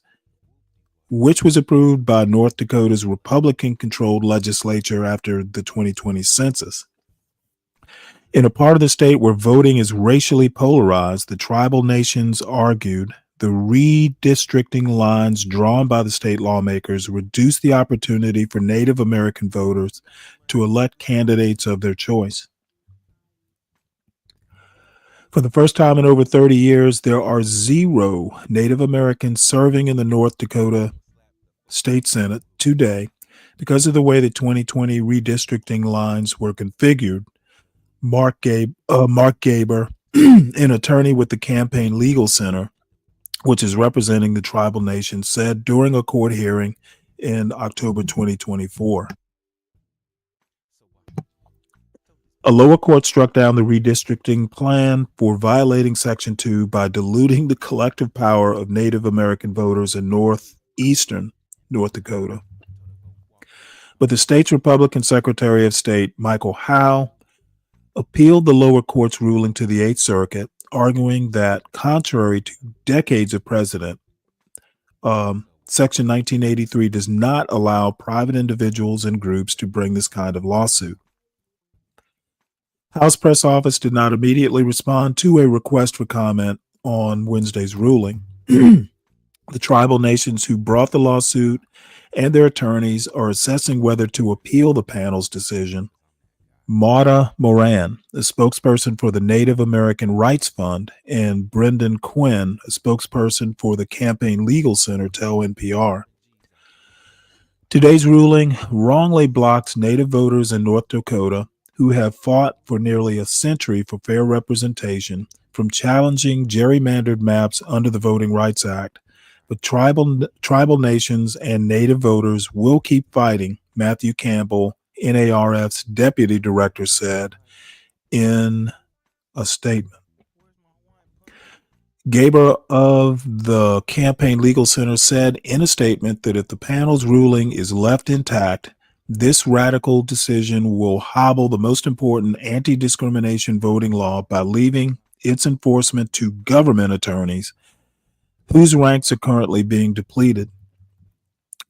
which was approved by North Dakota's Republican-controlled legislature after the 2020 census. In a part of the state where voting is racially polarized, the tribal nations argued the redistricting lines drawn by the state lawmakers reduce the opportunity for Native American voters to elect candidates of their choice. For the first time in over 30 years, there are 0 Native Americans serving in the North Dakota State Senate today because of the way the 2020 redistricting lines were configured. Mark Gaber, an attorney with the Campaign Legal Center, which is representing the tribal nation, said during a court hearing in October 2024. A lower court struck down the redistricting plan for violating Section 2 by diluting the collective power of Native American voters in northeastern North Dakota. But the state's Republican Secretary of State, Michael Howe, appealed the lower court's ruling to the Eighth Circuit, arguing that, contrary to decades of precedent, Section 1983 does not allow private individuals and groups to bring this kind of lawsuit. House Press Office did not immediately respond to a request for comment on Wednesday's ruling. The tribal nations who brought the lawsuit and their attorneys are assessing whether to appeal the panel's decision. Mauda Moran, a spokesperson for the Native American Rights Fund, and Brendan Quinn, a spokesperson for the Campaign Legal Center, tell NPR. Today's ruling wrongly blocks Native voters in North Dakota who have fought for nearly a century for fair representation from challenging gerrymandered maps under the Voting Rights Act. But tribal nations and Native voters will keep fighting, Matthew Campbell, NARF's deputy director said in a statement. Gaber of the Campaign Legal Center said in a statement that if the panel's ruling is left intact, this radical decision will hobble the most important anti-discrimination voting law by leaving its enforcement to government attorneys whose ranks are currently being depleted.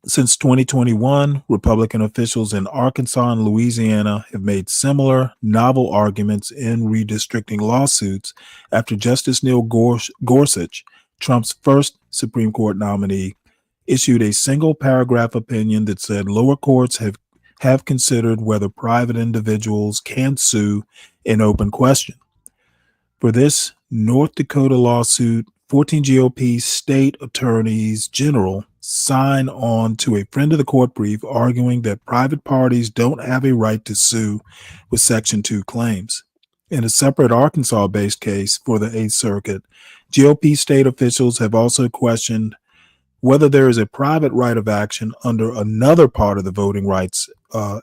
Since 2021, Republican officials in Arkansas and Louisiana have made similar novel arguments in redistricting lawsuits after Justice Neil Gorsuch, Trump's first Supreme Court nominee, issued a single paragraph opinion that said lower courts have considered whether private individuals can sue an open question. For this North Dakota lawsuit, 14 GOP state attorneys general sign on to a friend of the court brief arguing that private parties don't have a right to sue with Section 2 claims. In a separate Arkansas-based case for the 8th Circuit, GOP state officials have also questioned whether there is a private right of action under another part of the Voting Rights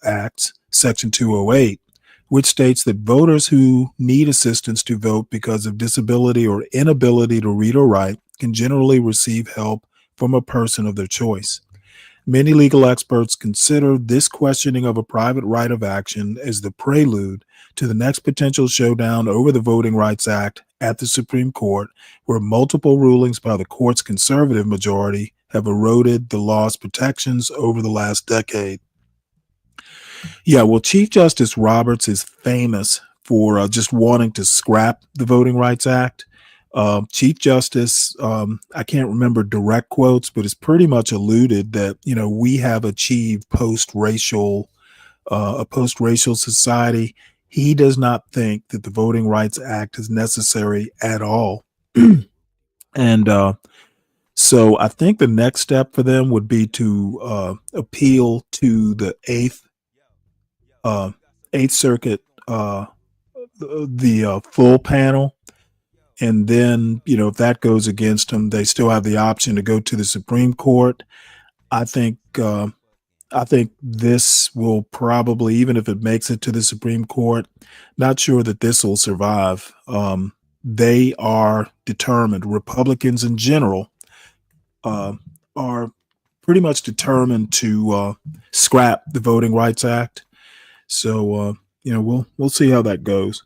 Act, Section 208, which states that voters who need assistance to vote because of disability or inability to read or write can generally receive help from a person of their choice. Many legal experts consider this questioning of a private right of action as the prelude to the next potential showdown over the Voting Rights Act at the Supreme Court, where multiple rulings by the court's conservative majority have eroded the law's protections over the last decade. Yeah, well, Chief Justice Roberts is famous for just wanting to scrap the Voting Rights Act. Chief Justice, I can't remember direct quotes, but it's pretty much alluded that, we have achieved a post-racial society. He does not think that the Voting Rights Act is necessary at all. And so I think the next step for them would be to appeal to the Eighth Circuit, the full panel. And then, if that goes against them, they still have the option to go to the Supreme Court. I think this will probably, even if it makes it to the Supreme Court, not sure that this will survive. They are determined. Republicans in general are pretty much determined to scrap the Voting Rights Act. So, we'll see how that goes.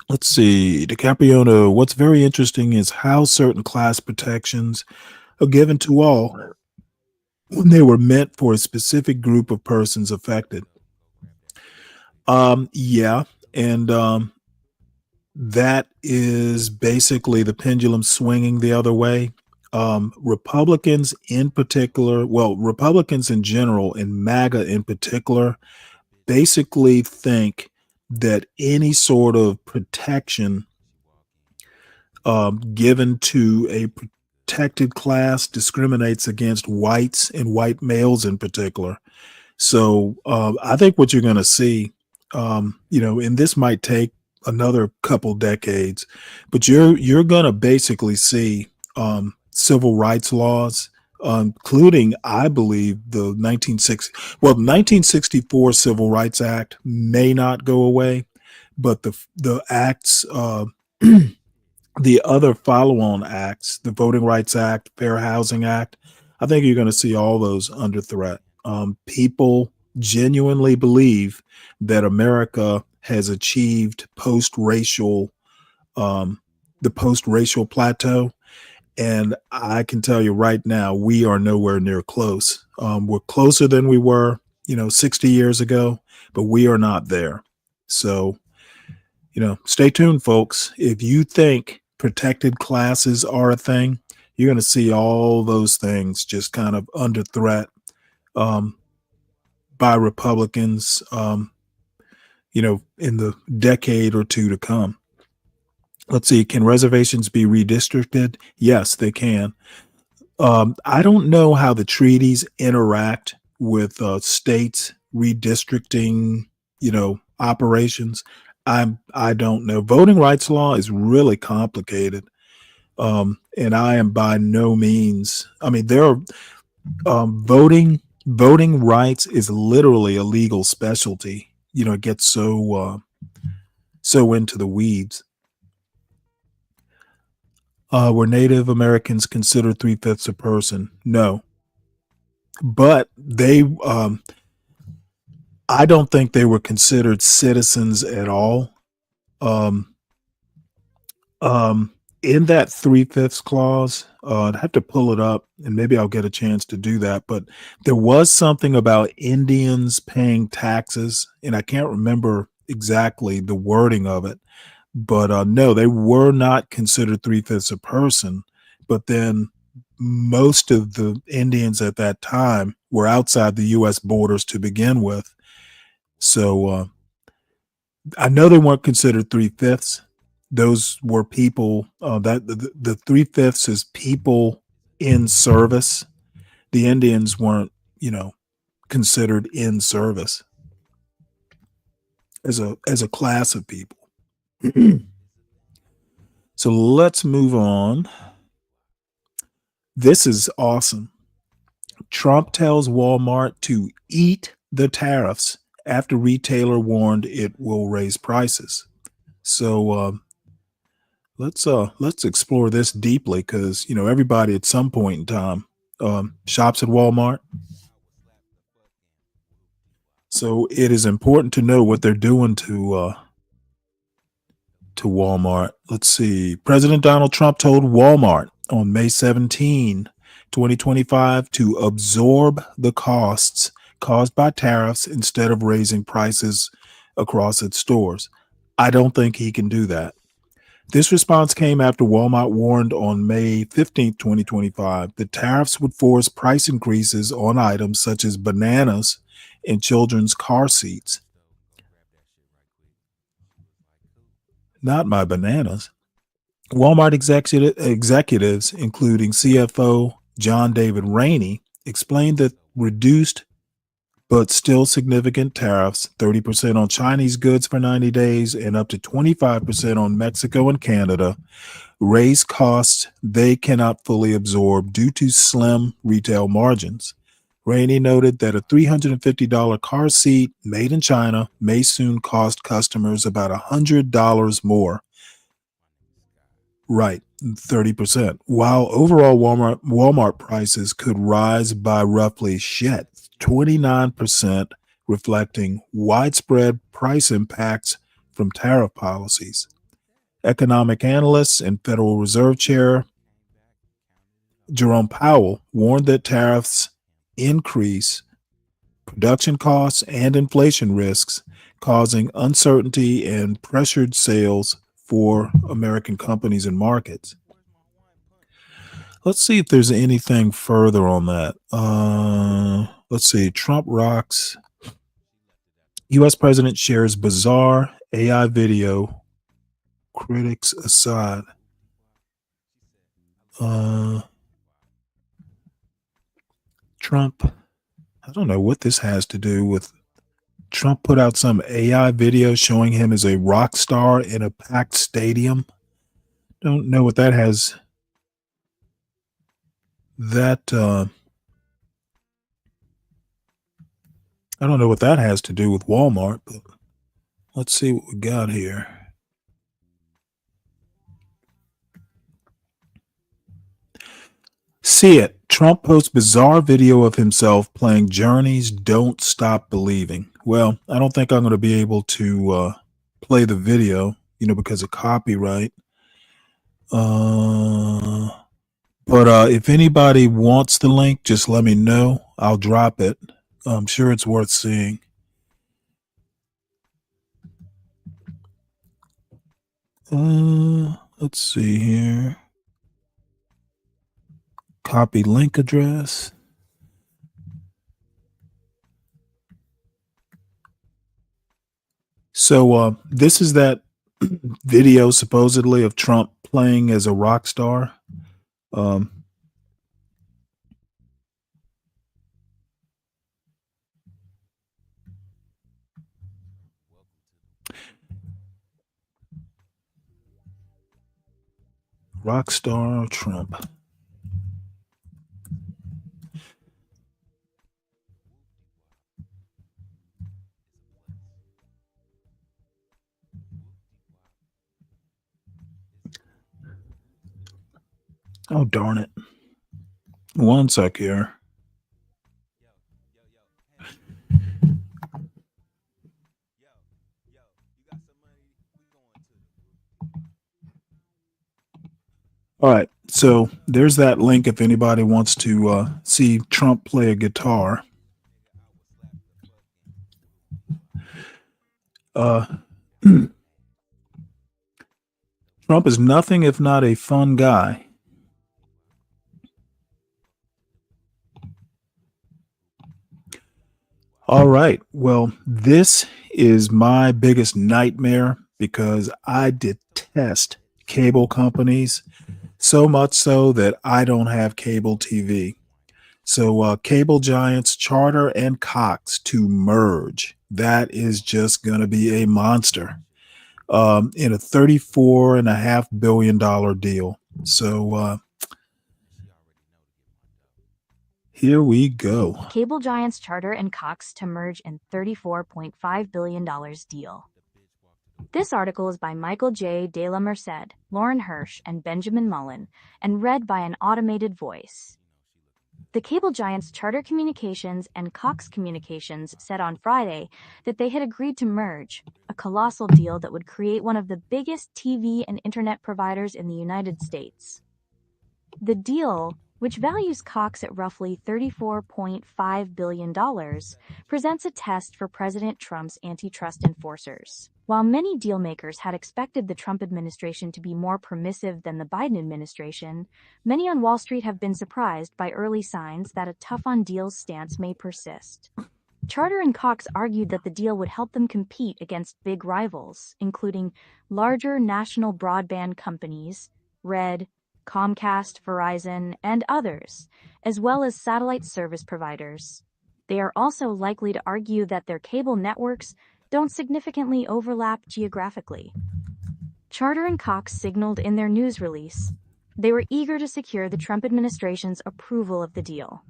Let's see, DiCapriano, what's very interesting is how certain class protections are given to all when they were meant for a specific group of persons affected. Yeah, and that is basically the pendulum swinging the other way. Republicans in particular, Republicans in general and MAGA in particular, basically think that any sort of protection given to a protected class discriminates against whites and white males in particular. So I think what you're going to see, and this might take another couple decades, but you're going to basically see civil rights laws, including, I believe, the 1964 Civil Rights Act may not go away, but the acts, the other follow-on acts, the Voting Rights Act, Fair Housing Act, I think you're going to see all those under threat. People genuinely believe that America has achieved the post-racial plateau. And I can tell you right now, we are nowhere near close. We're closer than we were, 60 years ago, but we are not there. So, stay tuned, folks. If you think protected classes are a thing, you're going to see all those things just kind of under threat by Republicans, in the decade or two to come. Let's see, can reservations be redistricted? Yes, they can. I don't know how the treaties interact with states redistricting, operations. I don't know. Voting rights law is really complicated. And I am by no means, there are voting Voting rights is literally a legal specialty. It gets so into the weeds. Were Native Americans considered 3/5 a person? No, but I don't think they were considered citizens at all. Um, in that 3/5 clause, I'd have to pull it up and maybe I'll get a chance to do that. But there was something about Indians paying taxes, and I can't remember exactly the wording of it. But no, they were not considered 3/5 a person. But then most of the Indians at that time were outside the U.S. borders to begin with. So I know they weren't considered 3/5. Those were people that the 3/5 is people in service. The Indians weren't, considered in service as a class of people. So let's move on. This is awesome. Trump tells Walmart to eat the tariffs after retailer warned it will raise prices. So let's explore this deeply because everybody at some point in time shops at Walmart. So it is important to know what they're doing to Walmart. Let's see. President Donald Trump told Walmart on May 17, 2025 to absorb the costs caused by tariffs instead of raising prices across its stores. I don't think he can do that. This response came after Walmart warned on May 15, 2025 that tariffs would force price increases on items such as bananas and children's car seats. Not my bananas. Walmart executives, including CFO John David Rainey, explained that reduced but still significant tariffs, 30% on Chinese goods for 90 days and up to 25% on Mexico and Canada, raise costs they cannot fully absorb due to slim retail margins. Rainey noted that a $350 car seat made in China may soon cost customers about $100 more. Right, 30%. While overall Walmart prices could rise by roughly 29%, reflecting widespread price impacts from tariff policies. Economic analysts and Federal Reserve Chair Jerome Powell warned that tariffs increase production costs and inflation risks, causing uncertainty and pressured sales for American companies and markets. Let's see if there's anything further on that. Let's see. Trump rocks. U.S. President shares bizarre AI video. Critics aside. Trump. I don't know what this has to do with. Trump put out some AI video showing him as a rock star in a packed stadium. Don't know what that has. I don't know what that has to do with Walmart, but let's see what we got here. See it. Trump posts bizarre video of himself playing Journey's Don't Stop Believing. Well, I don't think I'm going to be able to play the video, because of copyright. But if anybody wants the link, just let me know. I'll drop it. I'm sure it's worth seeing. Let's see here. Copy link address. So this is that video supposedly of Trump playing as a rock star. Rockstar Trump. Oh, darn it. One sec here. All right. So there's that link if anybody wants to see Trump play a guitar. Trump is nothing if not a fun guy. All right. Well, this is my biggest nightmare because I detest cable companies so much so that I don't have cable TV. So cable giants Charter and Cox to merge. That is just going to be a monster in a $34.5 billion deal. So here we go. Cable giants Charter and Cox to merge in $34.5 billion deal. This article is by Michael J. De La Merced, Lauren Hirsch, and Benjamin Mullen, and read by an automated voice. The cable giants Charter Communications and Cox Communications said on Friday that they had agreed to merge, a colossal deal that would create one of the biggest TV and internet providers in the United States. The deal, which values Cox at roughly $34.5 billion, presents a test for President Trump's antitrust enforcers. While many dealmakers had expected the Trump administration to be more permissive than the Biden administration, many on Wall Street have been surprised by early signs that a tough-on-deals stance may persist. Charter and Cox argued that the deal would help them compete against big rivals, including larger national broadband companies, Red, Comcast, Verizon, and others, as well as satellite service providers. They are also likely to argue that their cable networks don't significantly overlap geographically. Charter and Cox signaled in their news release they were eager to secure the Trump administration's approval of the deal.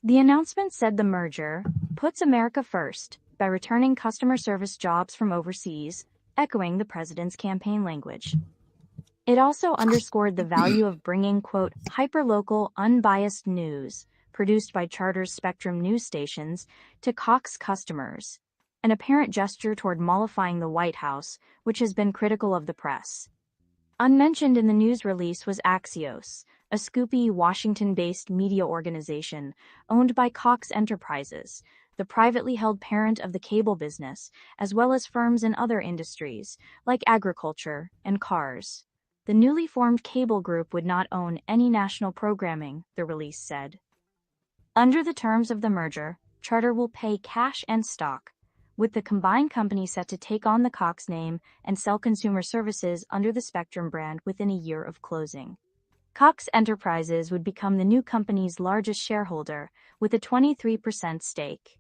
The announcement said the merger puts America first by returning customer service jobs from overseas, echoing the president's campaign language. It also underscored the value of bringing, quote, hyperlocal, unbiased news produced by Charter's Spectrum news stations to Cox customers, an apparent gesture toward mollifying the White House, which has been critical of the press. Unmentioned in the news release was Axios, a scoopy Washington-based media organization owned by Cox Enterprises, the privately held parent of the cable business, as well as firms in other industries, like agriculture and cars. The newly formed cable group would not own any national programming, the release said. Under the terms of the merger, Charter will pay cash and stock, with the combined company set to take on the Cox name and sell consumer services under the Spectrum brand within a year of closing. Cox Enterprises would become the new company's largest shareholder, with a 23% stake.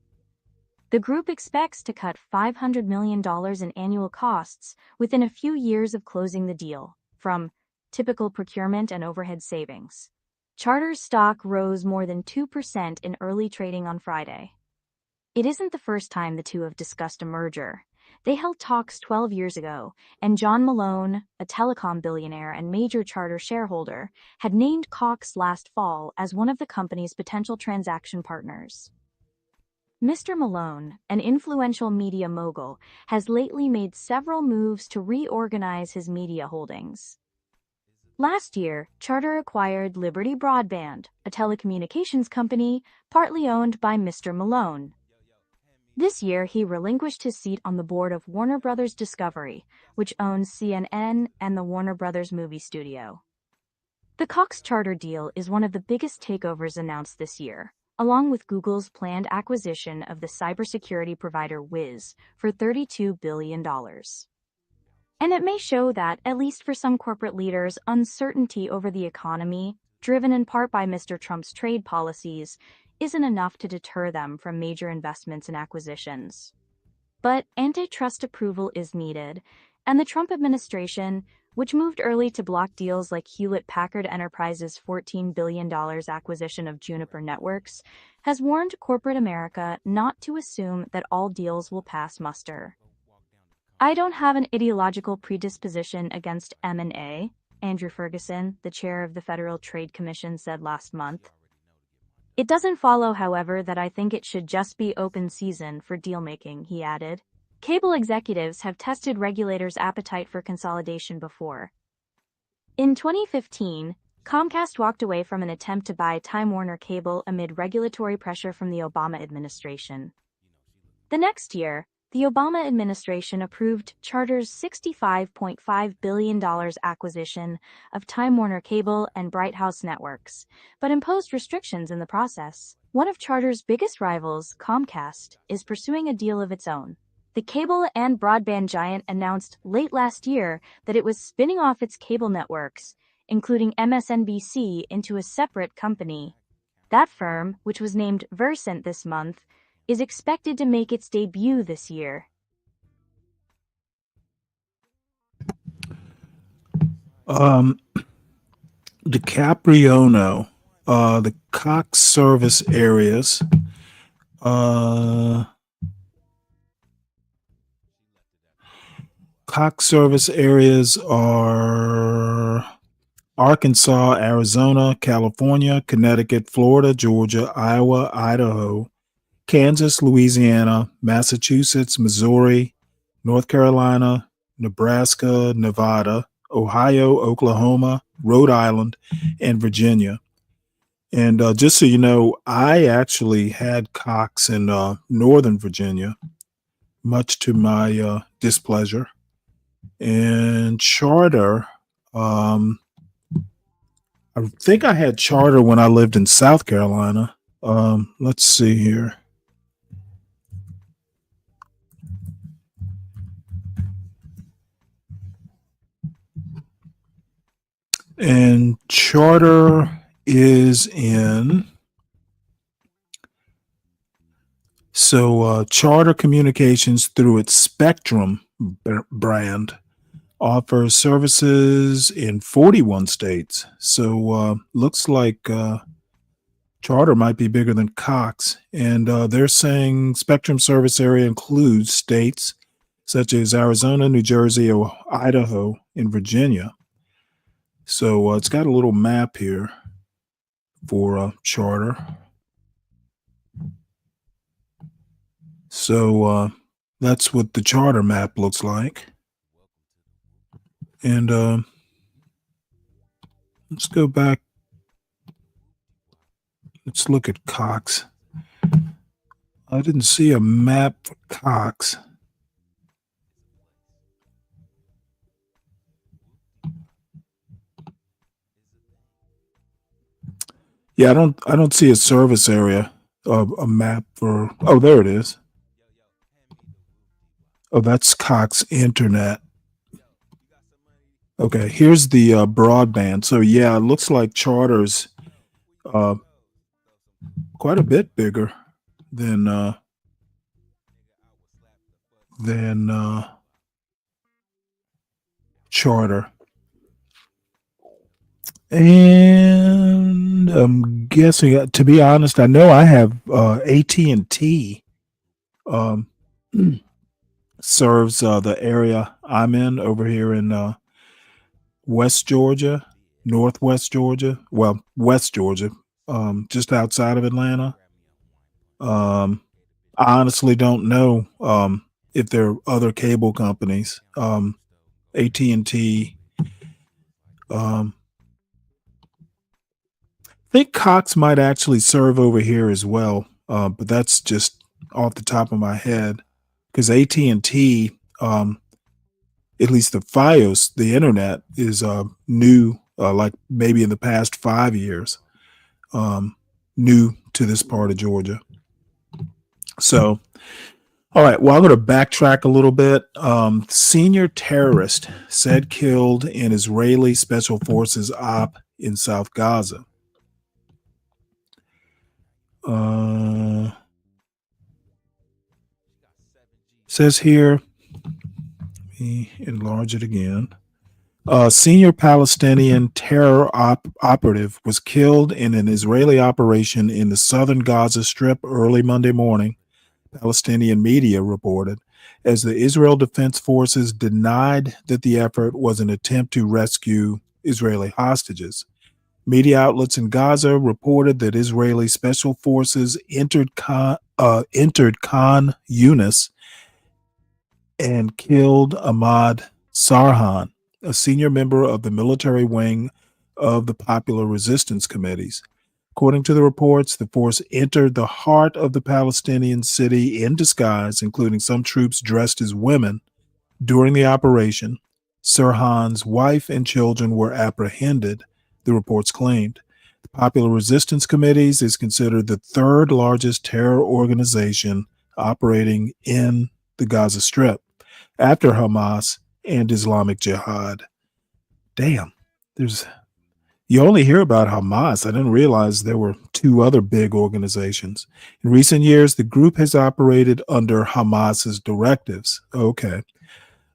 The group expects to cut $500 million in annual costs within a few years of closing the deal, from typical procurement and overhead savings. Charter's stock rose more than 2% in early trading on Friday. It isn't the first time the two have discussed a merger. They held talks 12 years ago, and John Malone, a telecom billionaire and major Charter shareholder, had named Cox last fall as one of the company's potential transaction partners. Mr. Malone, an influential media mogul, has lately made several moves to reorganize his media holdings. Last year, Charter acquired Liberty Broadband, a telecommunications company partly owned by Mr. Malone. This year, he relinquished his seat on the board of Warner Bros. Discovery, which owns CNN and the Warner Bros. Movie studio. The Cox-Charter deal is one of the biggest takeovers announced this year, along with Google's planned acquisition of the cybersecurity provider Wiz for $32 billion. And it may show that, at least for some corporate leaders, uncertainty over the economy, driven in part by Mr. Trump's trade policies, isn't enough to deter them from major investments and acquisitions. But antitrust approval is needed, and the Trump administration, which moved early to block deals like Hewlett-Packard Enterprise's $14 billion acquisition of Juniper Networks, has warned corporate America not to assume that all deals will pass muster. I don't have an ideological predisposition against M&A, Andrew Ferguson, the chair of the Federal Trade Commission, said last month. It doesn't follow, however, that I think it should just be open season for deal-making, he added. Cable executives have tested regulators' appetite for consolidation before. In 2015, Comcast walked away from an attempt to buy Time Warner Cable amid regulatory pressure from the Obama administration. The next year, the Obama administration approved Charter's $65.5 billion acquisition of Time Warner Cable and Bright House Networks, but imposed restrictions in the process. One of Charter's biggest rivals, Comcast, is pursuing a deal of its own. The cable and broadband giant announced late last year that it was spinning off its cable networks, including MSNBC, into a separate company. That firm, which was named Versant this month, is expected to make its debut this year. DiCapriono, the Cox service areas, Cox service areas are Arkansas, Arizona, California, Connecticut, Florida, Georgia, Iowa, Idaho, Kansas, Louisiana, Massachusetts, Missouri, North Carolina, Nebraska, Nevada, Ohio, Oklahoma, Rhode Island, and Virginia. And just so you know, I actually had Cox in Northern Virginia, much to my displeasure. And Charter, I think I had Charter when I lived in South Carolina. Let's see here. And Charter is in. So Charter Communications, through its Spectrum brand, offers services in 41 states. So looks like Charter might be bigger than Cox. And they're saying Spectrum service area includes states such as Arizona, New Jersey, Idaho, and Virginia. So it's got a little map here for Charter. So that's what the Charter map looks like. And let's go back. Let's look at Cox. I didn't see a map for Cox. Yeah, I don't see a service area, a map for. Oh, there it is. Oh, that's Cox Internet. Okay, here's the broadband. So yeah, it looks like Charter's quite a bit bigger than Charter. And I'm guessing, to be honest, I know I have AT&T serves the area I'm in over here in West Georgia, Northwest Georgia, well, West Georgia, just outside of Atlanta. I honestly don't know if there are other cable companies. AT&T. I think Cox might actually serve over here as well, but that's just off the top of my head. Because AT&T, at least the FiOS, the internet, is new, like maybe in the past 5 years, new to this part of Georgia. So, all right, well, I'm going to backtrack a little bit. Senior terrorist said killed in Israeli Special Forces op in South Gaza. Says here, let me enlarge it again. Senior Palestinian terror operative was killed in an Israeli operation in the southern Gaza Strip early Monday morning, Palestinian media reported, as the Israel Defense Forces denied that the effort was an attempt to rescue Israeli hostages. Media outlets in Gaza reported that Israeli special forces entered Khan Yunis and killed Ahmad Sarhan, a senior member of the military wing of the Popular Resistance Committees. According to the reports, the force entered the heart of the Palestinian city in disguise, including some troops dressed as women. During the operation, Sirhan's wife and children were apprehended, the reports claimed. The Popular Resistance Committees is considered the third largest terror organization operating in the Gaza Strip, after Hamas and Islamic Jihad. Damn, you only hear about Hamas. I didn't realize there were two other big organizations. In recent years, the group has operated under Hamas's directives. Okay.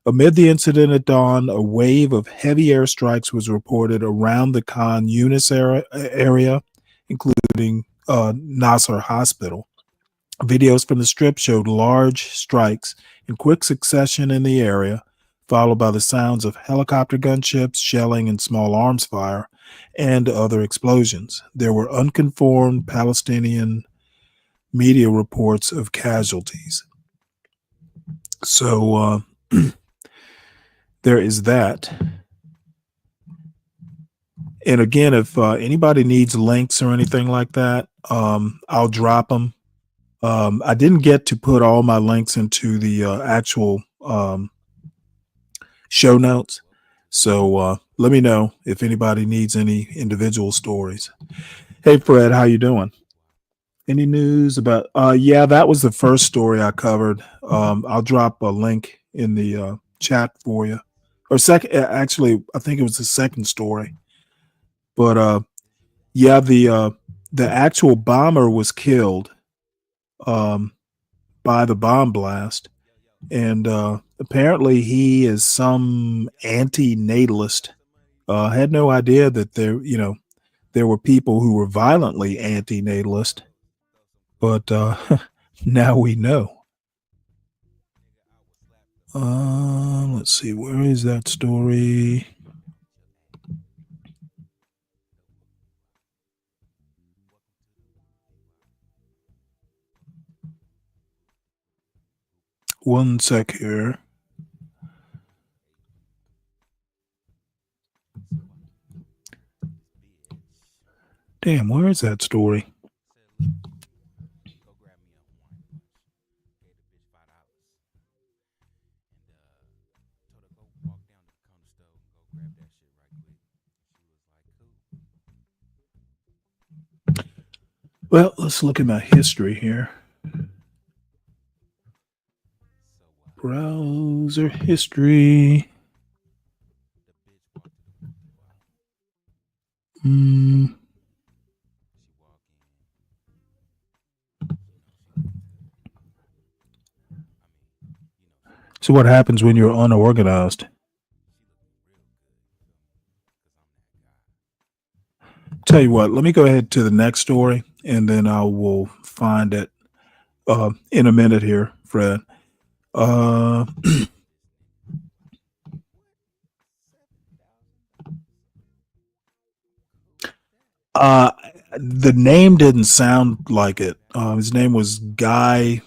Amid the incident at dawn, a wave of heavy airstrikes was reported around the Khan Yunis area, including Nasser Hospital. Videos from the strip showed large strikes in quick succession in the area, followed by the sounds of helicopter gunships, shelling, and small arms fire, and other explosions. There were unconfirmed Palestinian media reports of casualties. So there is that. And again, if anybody needs links or anything like that, I'll drop them. I didn't get to put all my links into the actual show notes. So let me know if anybody needs any individual stories. Hey, Fred, how you doing? Any news about? Yeah, that was the first story I covered. I'll drop a link in the chat for you. Or second, actually, I think it was the second story. But yeah, the actual bomber was killed by the bomb blast, and apparently he is some anti-natalist. Had no idea that there were people who were violently anti-natalist, but now we know. Let's see, where is that story? One sec here. Damn, where is that story? Well, let's look at my history here. Browser history. So what happens when you're unorganized? Tell you what, let me go ahead to the next story, and then I will find it in a minute here, Fred. The name didn't sound like it. His name was Guy.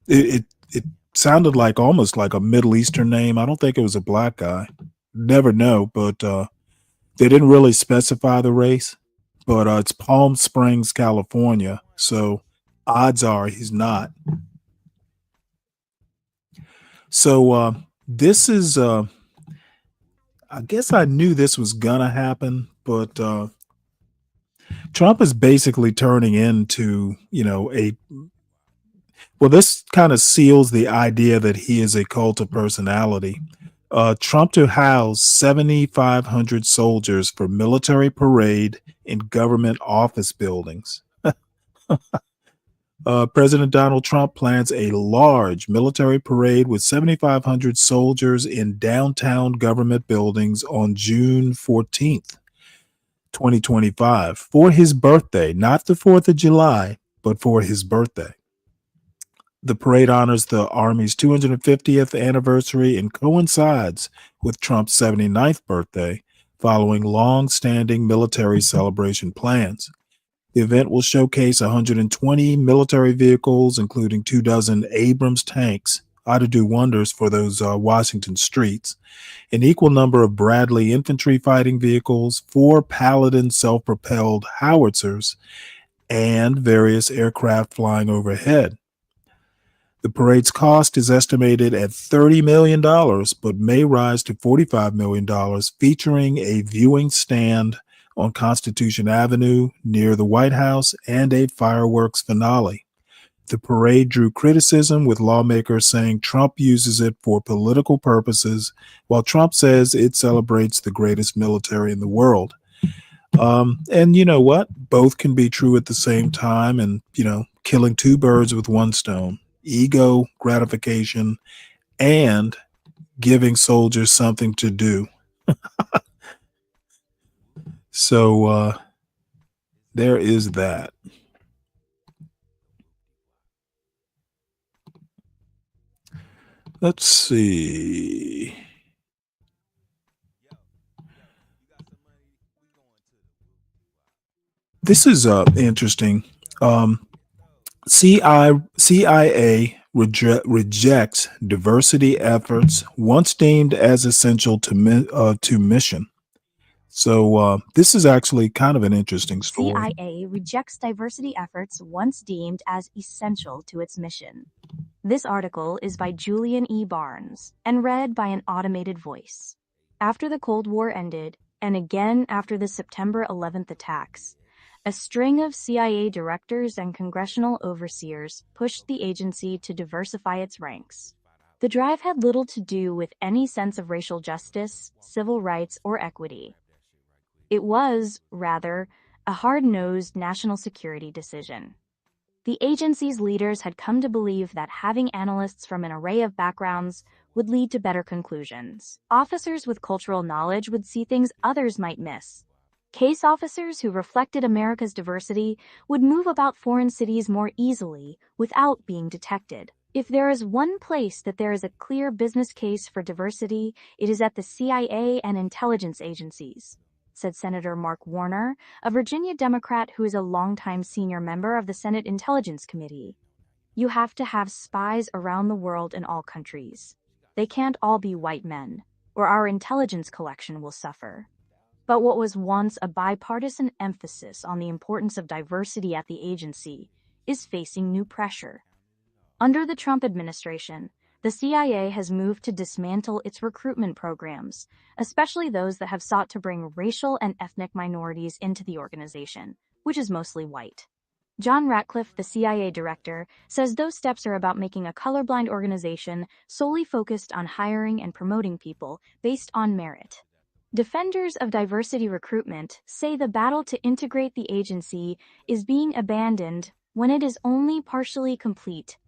It sounded like almost like a Middle Eastern name. I don't think it was a black guy. Never know, but they didn't really specify the race. But it's Palm Springs, California. So odds are he's not. So this is, I guess I knew this was going to happen, but Trump is basically turning into, well, this kind of seals the idea that he is a cult of personality. Trump to house 7,500 soldiers for military parade in government office buildings. President Donald Trump plans a large military parade with 7,500 soldiers in downtown government buildings on June 14th, 2025, for his birthday, not the 4th of July, but for his birthday. The parade honors the Army's 250th anniversary and coincides with Trump's 79th birthday, following long-standing military celebration plans. The event will showcase 120 military vehicles, including 24 Abrams tanks, ought to do wonders for those Washington streets, an equal number of Bradley infantry fighting vehicles, 4 Paladin self-propelled howitzers, and various aircraft flying overhead. The parade's cost is estimated at $30 million, but may rise to $45 million, featuring a viewing stand on Constitution Avenue near the White House and a fireworks finale. The parade drew criticism, with lawmakers saying Trump uses it for political purposes, while Trump says it celebrates the greatest military in the world. And you know what? Both can be true at the same time, and, killing 2 birds with 1 stone. Ego gratification and giving soldiers something to do. So there is that. Let's see. This is interesting. CIA rejects diversity efforts once deemed as essential to mission. So this is actually kind of an interesting story. CIA rejects diversity efforts once deemed as essential to its mission. This article is by Julian E. Barnes and read by an automated voice. After the Cold War ended, and again after the September 11th attacks, a string of CIA directors and congressional overseers pushed the agency to diversify its ranks. The drive had little to do with any sense of racial justice, civil rights, or equity. It was, rather, a hard-nosed national security decision. The agency's leaders had come to believe that having analysts from an array of backgrounds would lead to better conclusions. Officers with cultural knowledge would see things others might miss. Case officers who reflected America's diversity would move about foreign cities more easily without being detected. If there is one place that there is a clear business case for diversity, it is at the CIA and intelligence agencies, said Senator Mark Warner, a Virginia Democrat who is a longtime senior member of the Senate Intelligence Committee. You have to have spies around the world in all countries. They can't all be white men, or our intelligence collection will suffer. But what was once a bipartisan emphasis on the importance of diversity at the agency is facing new pressure. Under the Trump administration, the CIA has moved to dismantle its recruitment programs, especially those that have sought to bring racial and ethnic minorities into the organization, which is mostly white. John Ratcliffe, the CIA director, says those steps are about making a colorblind organization solely focused on hiring and promoting people based on merit. Defenders of diversity recruitment say the battle to integrate the agency is being abandoned when it is only partially complete.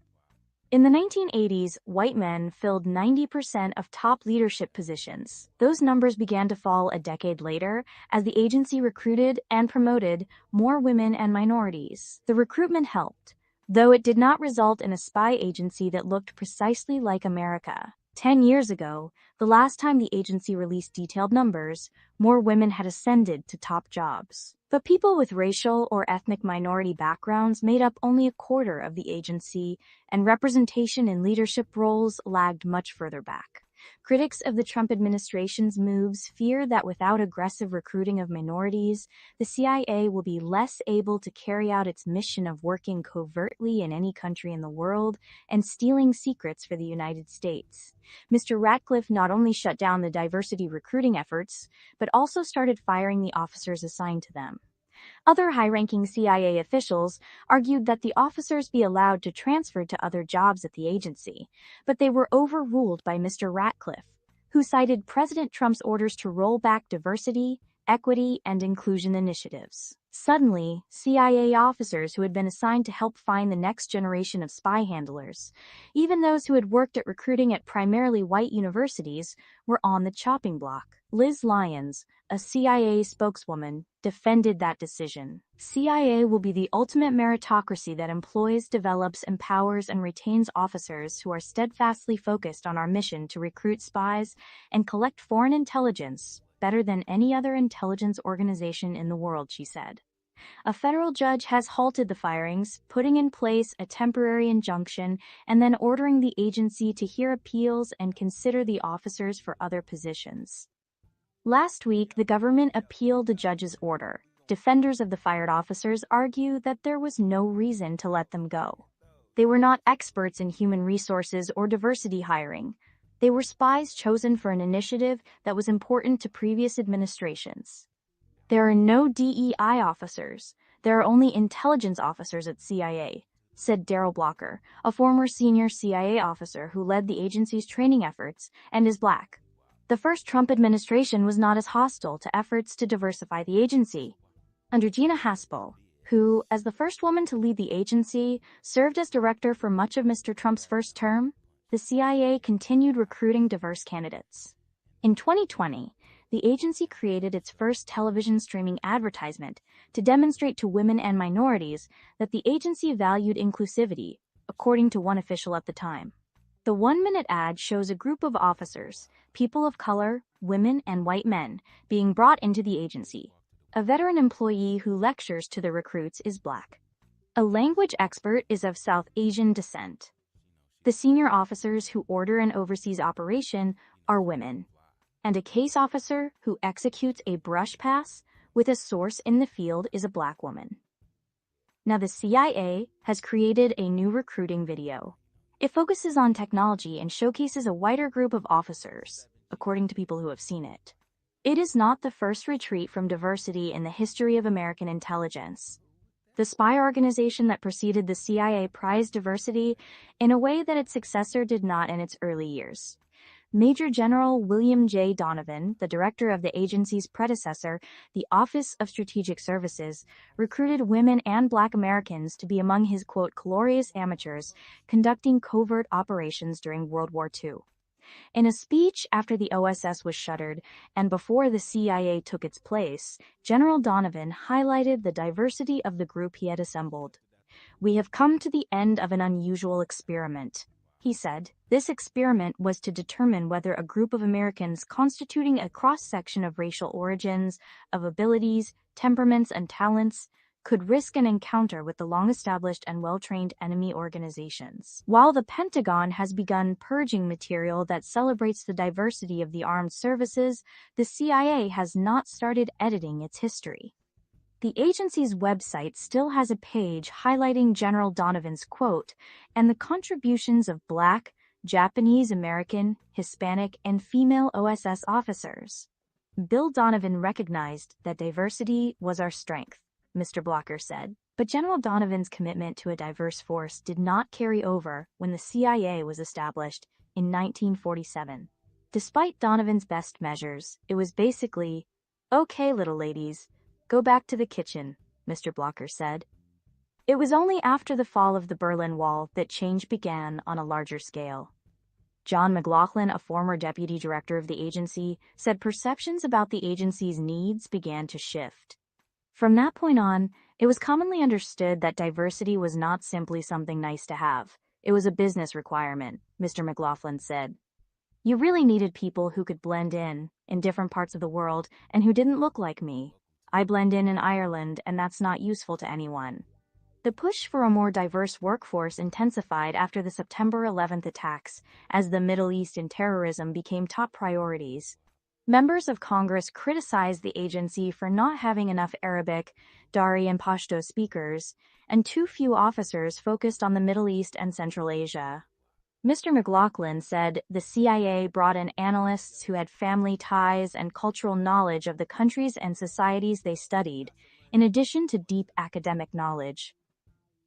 In the 1980s, white men filled 90% of top leadership positions. Those numbers began to fall a decade later as the agency recruited and promoted more women and minorities. The recruitment helped, though it did not result in a spy agency that looked precisely like America. 10 years ago, the last time the agency released detailed numbers, more women had ascended to top jobs. But people with racial or ethnic minority backgrounds made up only a quarter of the agency, and representation in leadership roles lagged much further back. Critics of the Trump administration's moves fear that without aggressive recruiting of minorities, the CIA will be less able to carry out its mission of working covertly in any country in the world and stealing secrets for the United States. Mr. Ratcliffe not only shut down the diversity recruiting efforts, but also started firing the officers assigned to them. Other high-ranking CIA officials argued that the officers be allowed to transfer to other jobs at the agency, but they were overruled by Mr. Ratcliffe, who cited President Trump's orders to roll back diversity, equity, and inclusion initiatives. Suddenly, CIA officers who had been assigned to help find the next generation of spy handlers, even those who had worked at recruiting at primarily white universities, were on the chopping block. Liz Lyons, a CIA spokeswoman, defended that decision. CIA will be the ultimate meritocracy that employs, develops, empowers, and retains officers who are steadfastly focused on our mission to recruit spies and collect foreign intelligence, better than any other intelligence organization in the world, she said. A federal judge has halted the firings, putting in place a temporary injunction and then ordering the agency to hear appeals and consider the officers for other positions. Last week, the government appealed the judge's order. Defenders of the fired officers argue that there was no reason to let them go. They were not experts in human resources or diversity hiring. They were spies chosen for an initiative that was important to previous administrations. There are no DEI officers. There are only intelligence officers at CIA, said Daryl Blocker, a former senior CIA officer who led the agency's training efforts and is Black. The first Trump administration was not as hostile to efforts to diversify the agency. Under Gina Haspel, who, as the first woman to lead the agency, served as director for much of Mr. Trump's first term, the CIA continued recruiting diverse candidates. In 2020, the agency created its first television streaming advertisement to demonstrate to women and minorities that the agency valued inclusivity, according to one official at the time. The 1-minute ad shows a group of officers, people of color, women, and white men, being brought into the agency. A veteran employee who lectures to the recruits is Black. A language expert is of South Asian descent. The senior officers who order and oversees operation are women. And a case officer who executes a brush pass with a source in the field is a Black woman. Now, the CIA has created a new recruiting video. It focuses on technology and showcases a wider group of officers, according to people who have seen it. It is not the first retreat from diversity in the history of American intelligence. The spy organization that preceded the CIA prized diversity in a way that its successor did not in its early years. Major General William J. Donovan, the director of the agency's predecessor, the Office of Strategic Services, recruited women and Black Americans to be among his, quote, glorious amateurs conducting covert operations during World War II. In a speech after the OSS was shuttered and before the CIA took its place, General Donovan highlighted the diversity of the group he had assembled. "We have come to the end of an unusual experiment," he said. This experiment was to determine whether a group of Americans constituting a cross-section of racial origins, of abilities, temperaments, and talents could risk an encounter with the long-established and well-trained enemy organizations. While the Pentagon has begun purging material that celebrates the diversity of the armed services, the CIA has not started editing its history. The agency's website still has a page highlighting General Donovan's quote and the contributions of Black, Japanese American, Hispanic, and female OSS officers. Bill Donovan recognized that diversity was our strength, Mr. Blocker said, but General Donovan's commitment to a diverse force did not carry over when the CIA was established in 1947. Despite Donovan's best measures, it was basically, "Okay, little ladies, go back to the kitchen," Mr. Blocker said. It was only after the fall of the Berlin Wall that change began on a larger scale. John McLaughlin, a former deputy director of the agency, said perceptions about the agency's needs began to shift. From that point on, it was commonly understood that diversity was not simply something nice to have. It was a business requirement, Mr. McLaughlin said. You really needed people who could blend in different parts of the world and who didn't look like me. I blend in Ireland, and that's not useful to anyone. The push for a more diverse workforce intensified after the September 11th attacks, as the Middle East and terrorism became top priorities. Members of Congress criticized the agency for not having enough Arabic, Dari, and Pashto speakers, and too few officers focused on the Middle East and Central Asia. Mr. McLaughlin said the CIA brought in analysts who had family ties and cultural knowledge of the countries and societies they studied, in addition to deep academic knowledge.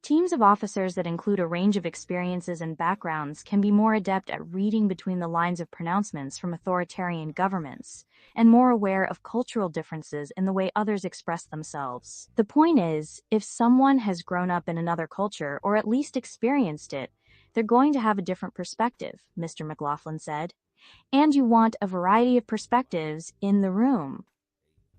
Teams of officers that include a range of experiences and backgrounds can be more adept at reading between the lines of pronouncements from authoritarian governments, and more aware of cultural differences in the way others express themselves. The point is, if someone has grown up in another culture or at least experienced it, they're going to have a different perspective, Mr. McLaughlin said. And you want a variety of perspectives in the room.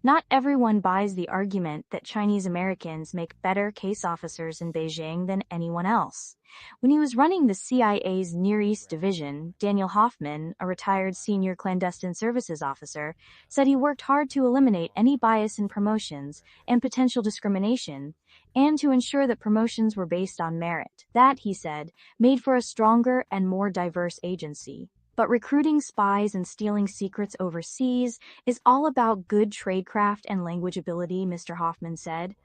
Not everyone buys the argument that Chinese Americans make better case officers in Beijing than anyone else. When he was running the CIA's Near East Division, Daniel Hoffman, a retired senior clandestine services officer, said he worked hard to eliminate any bias in promotions and potential discrimination, and to ensure that promotions were based on merit. That, he said, made for a stronger and more diverse agency. But recruiting spies and stealing secrets overseas is all about good tradecraft and language ability, Mr. Hoffman said.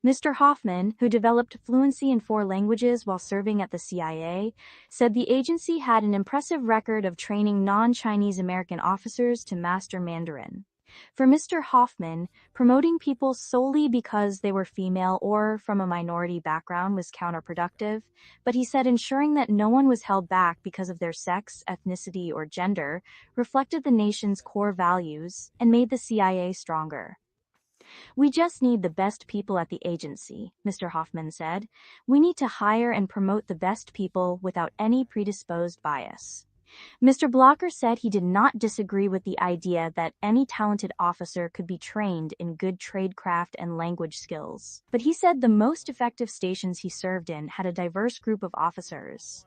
Mr. Hoffman, who developed fluency in 4 languages while serving at the CIA, said the agency had an impressive record of training non-Chinese American officers to master Mandarin. For Mr. Hoffman, promoting people solely because they were female or from a minority background was counterproductive, but he said ensuring that no one was held back because of their sex, ethnicity, or gender reflected the nation's core values and made the CIA stronger. We just need the best people at the agency, Mr. Hoffman said. We need to hire and promote the best people without any predisposed bias. Mr. Blocker said he did not disagree with the idea that any talented officer could be trained in good tradecraft and language skills, but he said the most effective stations he served in had a diverse group of officers.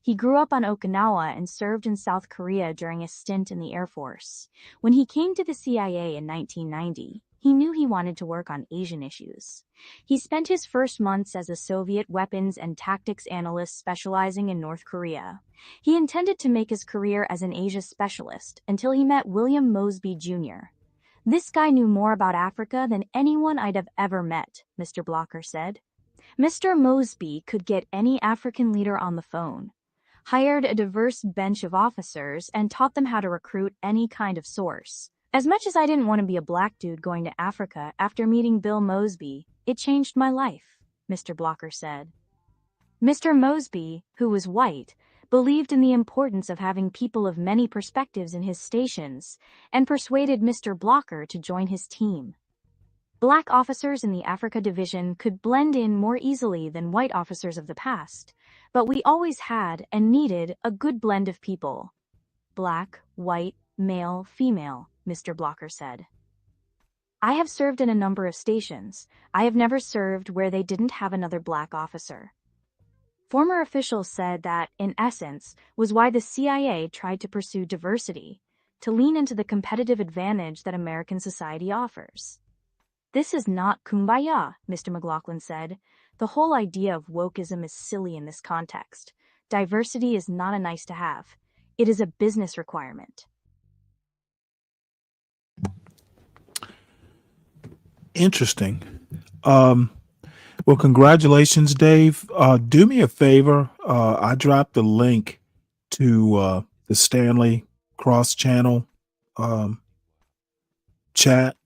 He grew up on Okinawa and served in South Korea during a stint in the Air Force. When he came to the CIA in 1990, he knew he wanted to work on Asian issues. He spent his first months as a Soviet weapons and tactics analyst specializing in North Korea. He intended to make his career as an Asia specialist until he met William Mosby Jr. This guy knew more about Africa than anyone I'd have ever met, Mr. Blocker said. Mr. Mosby could get any African leader on the phone, hired a diverse bench of officers, and taught them how to recruit any kind of source. As much as I didn't want to be a black dude going to Africa after meeting Bill Mosby, it changed my life, Mr. Blocker said. Mr. Mosby, who was white, believed in the importance of having people of many perspectives in his stations, and persuaded Mr. Blocker to join his team. Black officers in the Africa Division could blend in more easily than white officers of the past, but we always had and needed a good blend of people. Black, white, male, female, Mr. Blocker said. I have served in a number of stations. I have never served where they didn't have another black officer. Former officials said that, in essence, was why the CIA tried to pursue diversity, to lean into the competitive advantage that American society offers. This is not kumbaya, Mr. McLaughlin said. The whole idea of wokeism is silly in this context. Diversity is not a nice to have. It is a business requirement. Interesting. Well, congratulations, Dave. Do me a favor. I dropped the link to the Stanley cross-channel chat.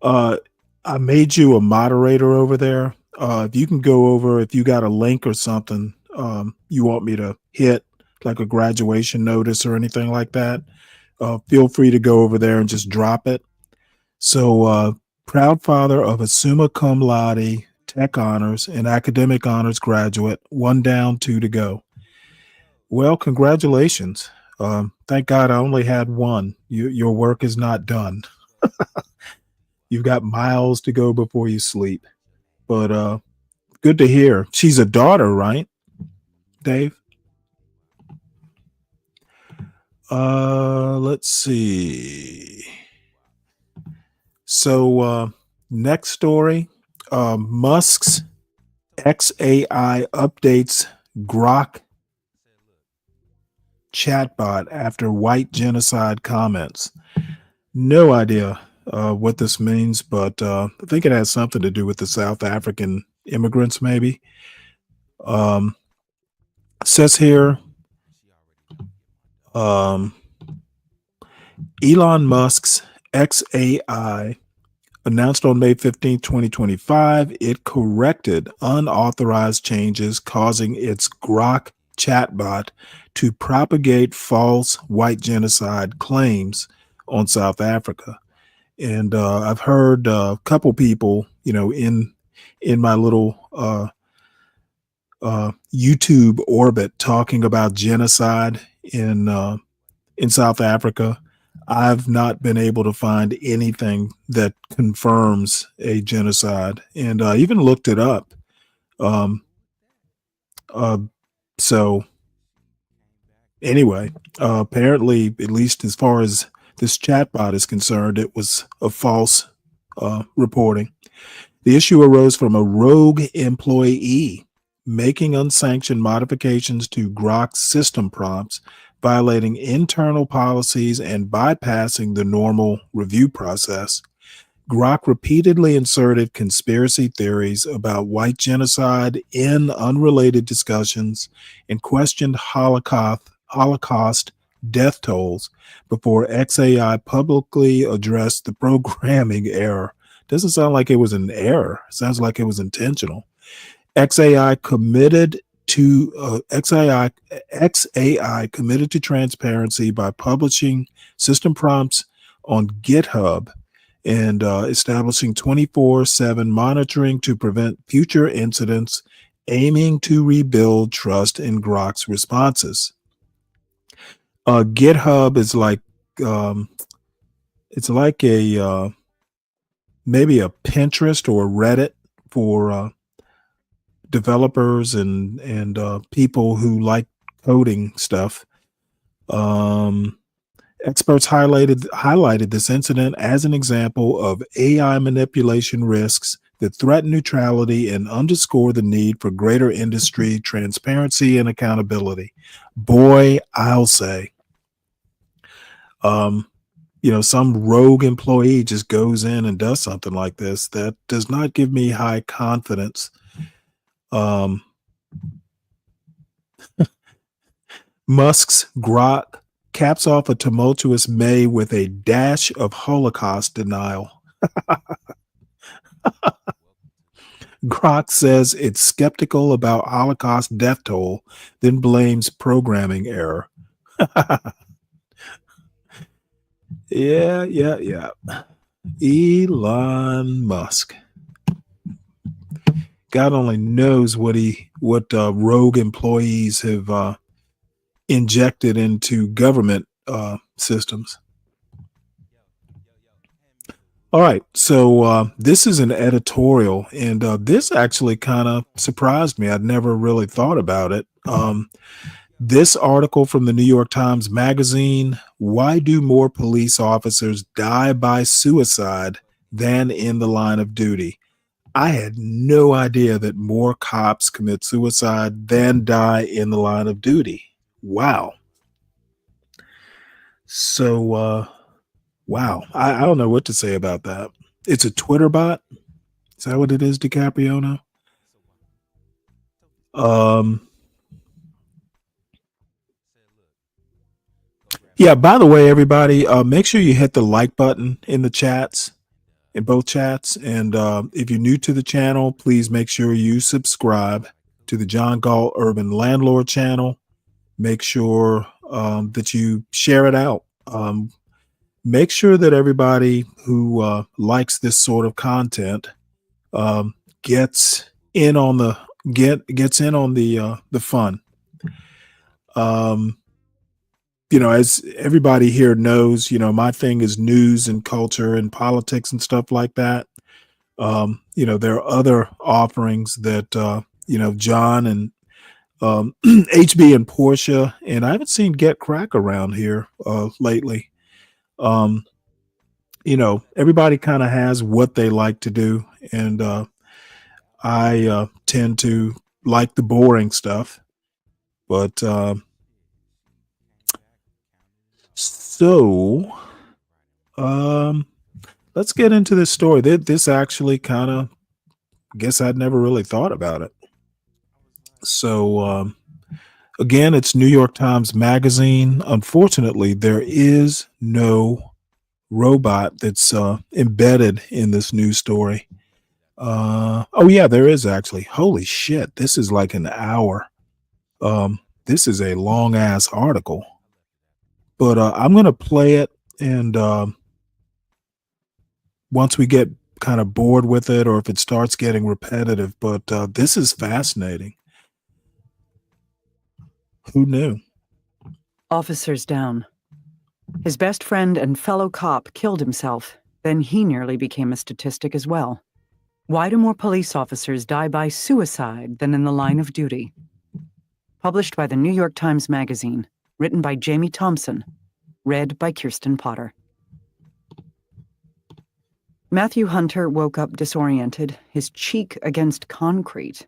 I made you a moderator over there. If you can go over, if you got a link or something you want me to hit, like a graduation notice or anything like that, feel free to go over there and just drop it. So, proud father of a summa cum laude, tech honors, and academic honors graduate, 1 down, 2 to go. Well, congratulations. Thank God I only had 1. Your work is not done. You've got miles to go before you sleep. But good to hear. She's a daughter, right, Dave? Let's see. So next story, Musk's XAI updates Grok chatbot after white genocide comments. No idea what this means, but I think it has something to do with the South African immigrants, maybe. Says here, Elon Musk's XAI announced on May 15, 2025, it corrected unauthorized changes causing its Grok chatbot to propagate false white genocide claims on South Africa. And I've heard a couple people, in my little YouTube orbit talking about genocide in South Africa. I've not been able to find anything that confirms a genocide, and I even looked it up. Um, uh, so anyway, apparently, at least as far as this chatbot is concerned, it was a false reporting. The issue arose from a rogue employee making unsanctioned modifications to Grok's system prompts, violating internal policies and bypassing the normal review process. Grok repeatedly inserted conspiracy theories about white genocide in unrelated discussions and questioned Holocaust death tolls before XAI publicly addressed the programming error. Doesn't sound like it was an error. Sounds like it was intentional. XAI committed to transparency by publishing system prompts on GitHub and establishing 24/7 monitoring to prevent future incidents, aiming to rebuild trust in Grok's responses. GitHub is like it's like a maybe a Pinterest or a Reddit for developers and people who like coding stuff. Experts highlighted this incident as an example of AI manipulation risks that threaten neutrality and underscore the need for greater industry transparency and accountability. Boy, I'll say. Some rogue employee just goes in and does something like this. That does not give me high confidence. Musk's Grok caps off a tumultuous May with a dash of Holocaust denial. Grok says it's skeptical about Holocaust death toll, then blames programming error. Yeah. Elon Musk. God only knows what rogue employees have injected into government systems. All right, so this is an editorial, and this actually kind of surprised me. I'd never really thought about it. This article from the New York Times Magazine: Why do more police officers die by suicide than in the line of duty? I had no idea that more cops commit suicide than die in the line of duty. Wow. So, wow. I don't know what to say about that. It's a Twitter bot. Is that what it is, DiCaprio? Yeah, by the way, everybody, make sure you hit the like button in the chats, in both chats. And if you're new to the channel, please make sure you subscribe to the John Gall Urban Landlord channel. Make sure that you share it out. Make sure that everybody who likes this sort of content gets in on the fun. As everybody here knows, my thing is news and culture and politics and stuff like that. There are other offerings that John and HB and Portia, and I haven't seen Get Crack around here lately. Everybody kind of has what they like to do, and I tend to like the boring stuff. But let's get into this story. This actually kind of, I guess I'd never really thought about it. So again, it's New York Times Magazine. Unfortunately, there is no robot that's embedded in this news story. Oh yeah, there is actually. Holy shit, this is like an hour. This is a long ass article, but I'm gonna play it, and once we get kind of bored with it, or if it starts getting repetitive, but this is fascinating. Who knew? Officers down. His best friend and fellow cop killed himself. Then he nearly became a statistic as well. Why do more police officers die by suicide than in the line of duty? Published by the New York Times Magazine. Written by Jamie Thompson. Read by Kirsten Potter. Matthew Hunter woke up disoriented, his cheek against concrete.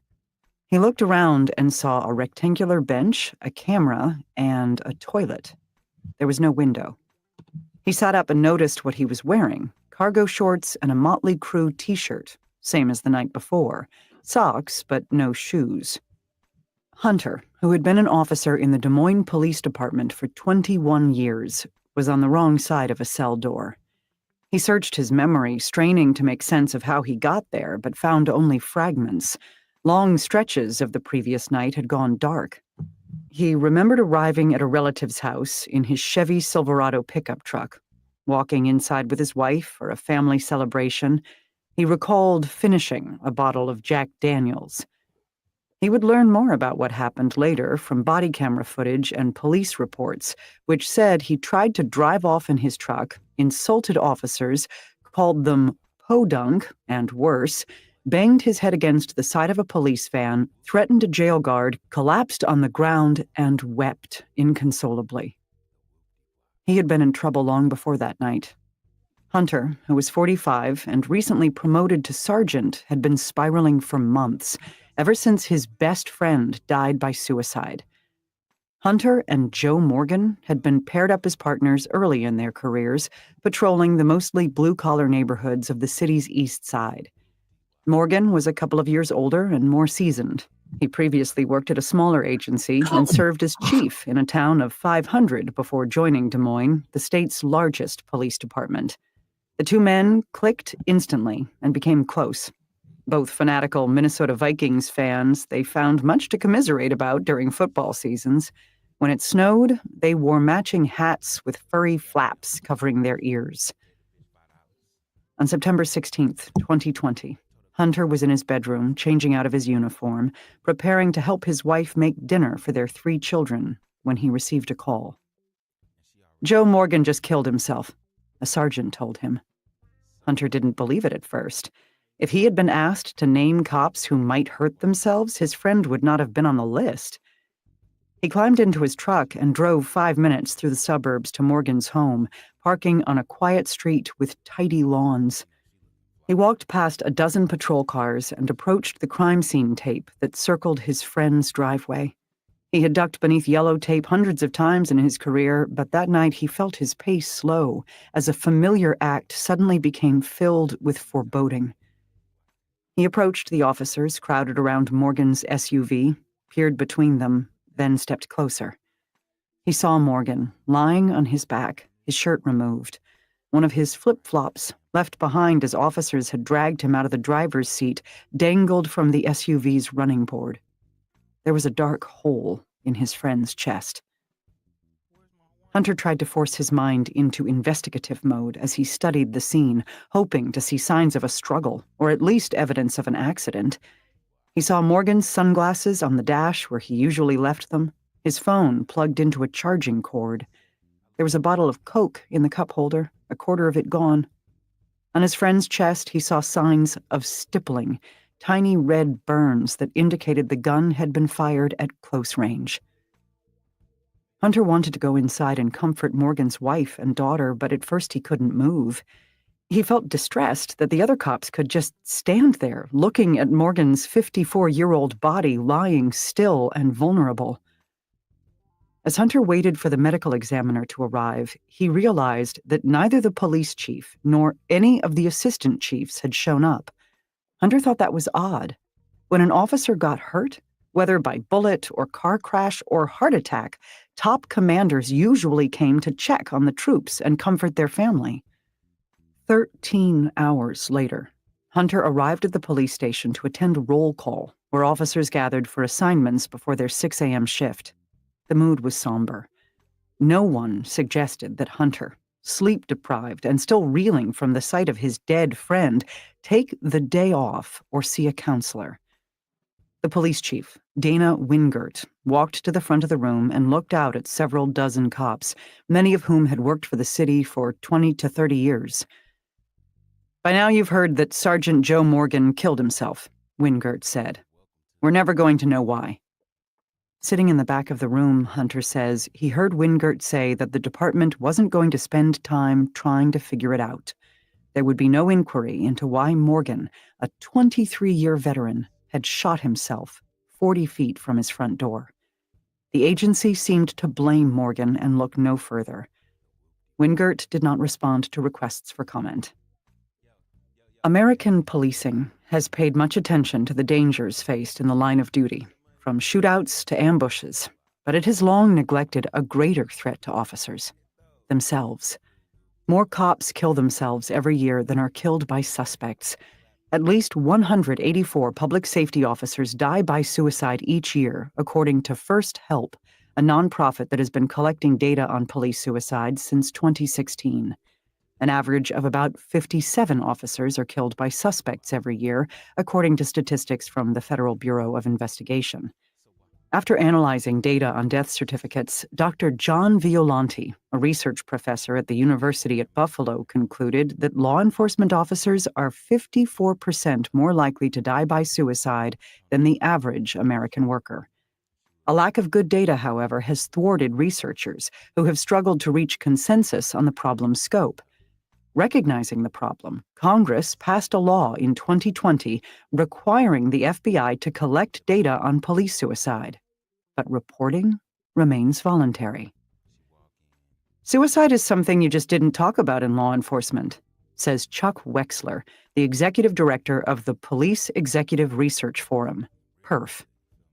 He looked around and saw a rectangular bench, a camera, and a toilet. There was no window. He sat up and noticed what he was wearing: cargo shorts and a Motley Crue t-shirt, same as the night before, socks, but no shoes. Hunter, who had been an officer in the Des Moines Police Department for 21 years, was on the wrong side of a cell door. He searched his memory, straining to make sense of how he got there, but found only fragments. Long stretches of the previous night had gone dark. He remembered arriving at a relative's house in his Chevy Silverado pickup truck, walking inside with his wife for a family celebration. He recalled finishing a bottle of Jack Daniels. He would learn more about what happened later from body camera footage and police reports, which said he tried to drive off in his truck, insulted officers, called them podunk, and worse, banged his head against the side of a police van, threatened a jail guard, collapsed on the ground, and wept inconsolably. He had been in trouble long before that night. Hunter, who was 45 and recently promoted to sergeant, had been spiraling for months, ever since his best friend died by suicide. Hunter and Joe Morgan had been paired up as partners early in their careers, patrolling the mostly blue-collar neighborhoods of the city's east side. Morgan was a couple of years older and more seasoned. He previously worked at a smaller agency and served as chief in a town of 500 before joining Des Moines, the state's largest police department. The two men clicked instantly and became close. Both fanatical Minnesota Vikings fans, they found much to commiserate about during football seasons. When it snowed, they wore matching hats with furry flaps covering their ears. On September 16th, 2020, Hunter was in his bedroom, changing out of his uniform, preparing to help his wife make dinner for their 3 children, when he received a call. Joe Morgan just killed himself, a sergeant told him. Hunter didn't believe it at first. If he had been asked to name cops who might hurt themselves, his friend would not have been on the list. He climbed into his truck and drove 5 minutes through the suburbs to Morgan's home, parking on a quiet street with tidy lawns. He walked past a dozen patrol cars and approached the crime scene tape that circled his friend's driveway. He had ducked beneath yellow tape hundreds of times in his career, but that night he felt his pace slow as a familiar act suddenly became filled with foreboding. He approached the officers crowded around Morgan's SUV, peered between them, then stepped closer. He saw Morgan, lying on his back, his shirt removed. One of his flip-flops, left behind as officers had dragged him out of the driver's seat, dangled from the SUV's running board. There was a dark hole in his friend's chest. Hunter tried to force his mind into investigative mode as he studied the scene, hoping to see signs of a struggle, or at least evidence of an accident. He saw Morgan's sunglasses on the dash where he usually left them, his phone plugged into a charging cord. There was a bottle of Coke in the cup holder, a quarter of it gone. On his friend's chest, he saw signs of stippling, tiny red burns that indicated the gun had been fired at close range. Hunter wanted to go inside and comfort Morgan's wife and daughter, but at first he couldn't move. He felt distressed that the other cops could just stand there, looking at Morgan's 54-year-old body lying still and vulnerable. As Hunter waited for the medical examiner to arrive, he realized that neither the police chief nor any of the assistant chiefs had shown up. Hunter thought that was odd. When an officer got hurt, whether by bullet or car crash or heart attack, top commanders usually came to check on the troops and comfort their family. 13 hours later, Hunter arrived at the police station to attend roll call, where officers gathered for assignments before their 6 a.m. shift. The mood was somber. No one suggested that Hunter, sleep-deprived and still reeling from the sight of his dead friend, take the day off or see a counselor. The police chief, Dana Wingert, walked to the front of the room and looked out at several dozen cops, many of whom had worked for the city for 20 to 30 years. "By now you've heard that Sergeant Joe Morgan killed himself," Wingert said. "We're never going to know why." Sitting in the back of the room, Hunter says he heard Wingert say that the department wasn't going to spend time trying to figure it out. There would be no inquiry into why Morgan, a 23-year veteran, had shot himself 40 feet from his front door. The agency seemed to blame Morgan and look no further. Wingert did not respond to requests for comment. American policing has paid much attention to the dangers faced in the line of duty, from shootouts to ambushes, but it has long neglected a greater threat to officers: themselves. More cops kill themselves every year than are killed by suspects. At least 184 public safety officers die by suicide each year, according to First Help, a nonprofit that has been collecting data on police suicide since 2016. An average of about 57 officers are killed by suspects every year, according to statistics from the Federal Bureau of Investigation. After analyzing data on death certificates, Dr. John Violanti, a research professor at the University at Buffalo, concluded that law enforcement officers are 54% more likely to die by suicide than the average American worker. A lack of good data, however, has thwarted researchers who have struggled to reach consensus on the problem's scope. Recognizing the problem, Congress passed a law in 2020 requiring the FBI to collect data on police suicide, but reporting remains voluntary. "Suicide is something you just didn't talk about in law enforcement," says Chuck Wexler, the executive director of the Police Executive Research Forum, PERF.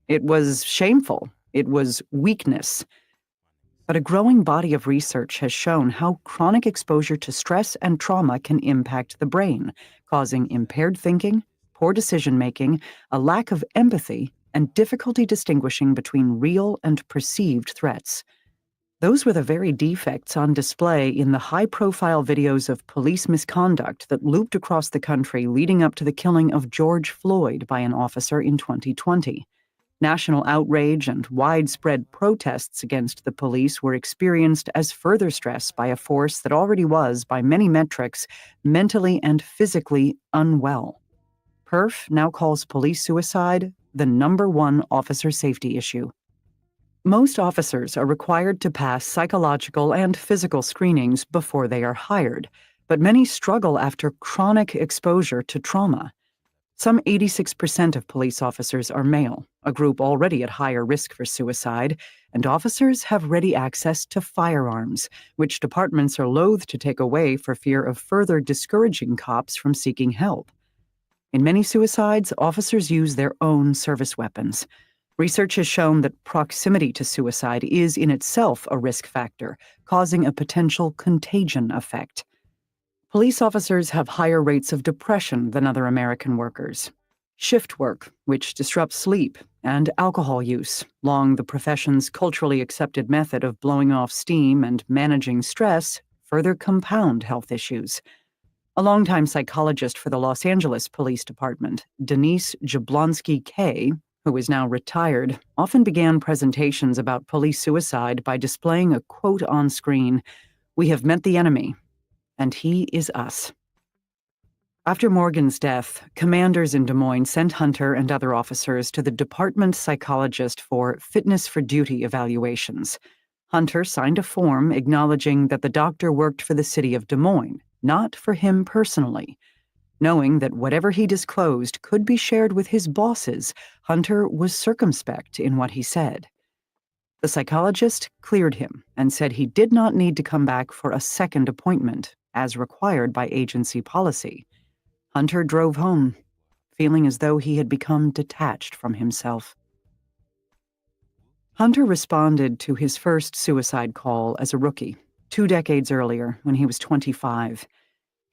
"It was shameful. It was weakness." But a growing body of research has shown how chronic exposure to stress and trauma can impact the brain, causing impaired thinking, poor decision-making, a lack of empathy, and difficulty distinguishing between real and perceived threats. Those were the very defects on display in the high-profile videos of police misconduct that looped across the country leading up to the killing of George Floyd by an officer in 2020. National outrage and widespread protests against the police were experienced as further stress by a force that already was, by many metrics, mentally and physically unwell. PERF now calls police suicide the #1 officer safety issue. Most officers are required to pass psychological and physical screenings before they are hired, but many struggle after chronic exposure to trauma. Some 86% of police officers are male, a group already at higher risk for suicide, and officers have ready access to firearms, which departments are loath to take away for fear of further discouraging cops from seeking help. In many suicides, officers use their own service weapons. Research has shown that proximity to suicide is in itself a risk factor, causing a potential contagion effect. Police officers have higher rates of depression than other American workers. Shift work, which disrupts sleep, and alcohol use, long the profession's culturally accepted method of blowing off steam and managing stress, further compound health issues. A longtime psychologist for the Los Angeles Police Department, Denise Jablonski-Kay, who is now retired, often began presentations about police suicide by displaying a quote on screen: "We have met the enemy, and he is us." After Morgan's death, commanders in Des Moines sent Hunter and other officers to the department psychologist for fitness for duty evaluations. Hunter signed a form acknowledging that the doctor worked for the city of Des Moines, not for him personally. Knowing that whatever he disclosed could be shared with his bosses, Hunter was circumspect in what he said. The psychologist cleared him and said he did not need to come back for a second appointment, as required by agency policy. Hunter drove home, feeling as though he had become detached from himself. Hunter responded to his first suicide call as a rookie, 2 decades earlier when he was 25.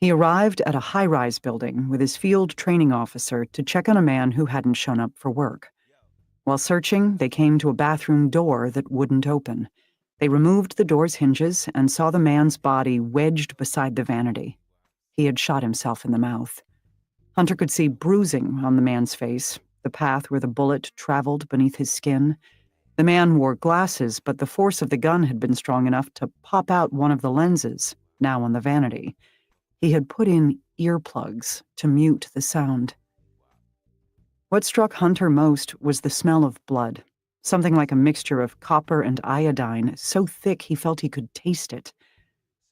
He arrived at a high-rise building with his field training officer to check on a man who hadn't shown up for work. While searching, they came to a bathroom door that wouldn't open. They removed the door's hinges and saw the man's body wedged beside the vanity. He had shot himself in the mouth. Hunter could see bruising on the man's face, the path where the bullet traveled beneath his skin. The man wore glasses, but the force of the gun had been strong enough to pop out one of the lenses, now on the vanity. He had put in earplugs to mute the sound. What struck Hunter most was the smell of blood, something like a mixture of copper and iodine, so thick he felt he could taste it.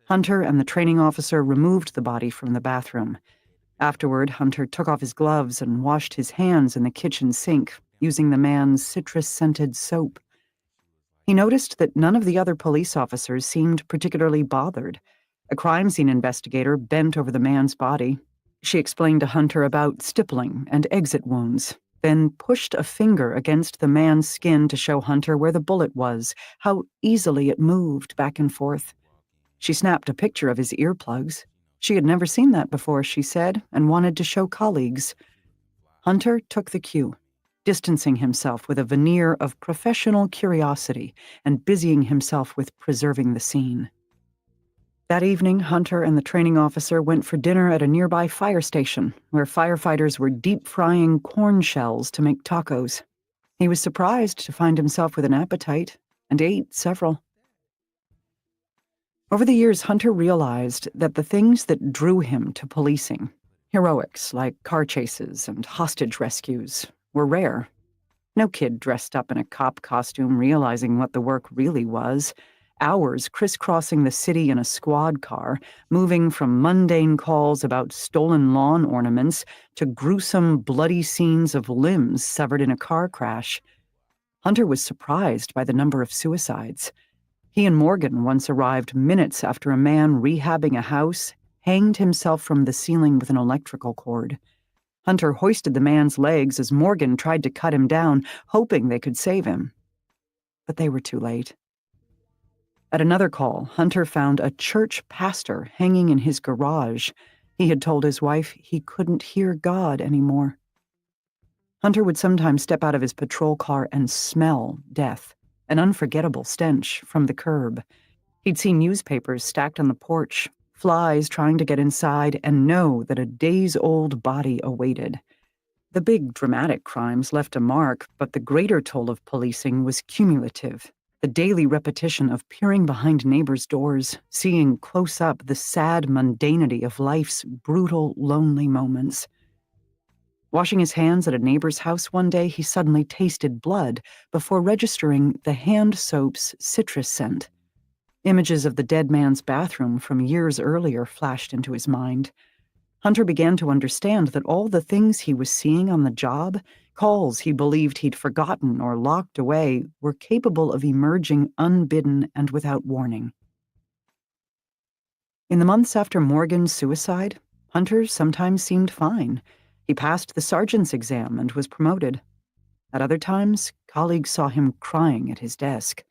Hunter and the training officer removed the body from the bathroom. Afterward, Hunter took off his gloves and washed his hands in the kitchen sink, using the man's citrus-scented soap. He noticed that none of the other police officers seemed particularly bothered. A crime scene investigator bent over the man's body. She explained to Hunter about stippling and exit wounds, then pushed a finger against the man's skin to show Hunter where the bullet was, how easily it moved back and forth. She snapped a picture of his earplugs. She had never seen that before, she said, and wanted to show colleagues. Hunter took the cue, distancing himself with a veneer of professional curiosity and busying himself with preserving the scene. That evening, Hunter and the training officer went for dinner at a nearby fire station, where firefighters were deep-frying corn shells to make tacos. He was surprised to find himself with an appetite, and ate several. Over the years, Hunter realized that the things that drew him to policing, heroics like car chases and hostage rescues, were rare. No kid dressed up in a cop costume realizing what the work really was. Hours crisscrossing the city in a squad car, moving from mundane calls about stolen lawn ornaments to gruesome, bloody scenes of limbs severed in a car crash. Hunter was surprised by the number of suicides. He and Morgan once arrived minutes after a man rehabbing a house hanged himself from the ceiling with an electrical cord. Hunter hoisted the man's legs as Morgan tried to cut him down, hoping they could save him. But they were too late. At another call, Hunter found a church pastor hanging in his garage. He had told his wife he couldn't hear God anymore. Hunter would sometimes step out of his patrol car and smell death, an unforgettable stench from the curb. He'd seen newspapers stacked on the porch, flies trying to get inside, and know that a days-old body awaited. The big, dramatic crimes left a mark, but the greater toll of policing was cumulative. The daily repetition of peering behind neighbors' doors, seeing close up the sad mundanity of life's brutal, lonely moments. Washing his hands at a neighbor's house one day, he suddenly tasted blood before registering the hand soap's citrus scent. Images of the dead man's bathroom from years earlier flashed into his mind. Hunter began to understand that all the things he was seeing on the job, calls he believed he'd forgotten or locked away, were capable of emerging unbidden and without warning. In the months after Morgan's suicide, Hunter sometimes seemed fine. He passed the sergeant's exam and was promoted. At other times, colleagues saw him crying at his desk.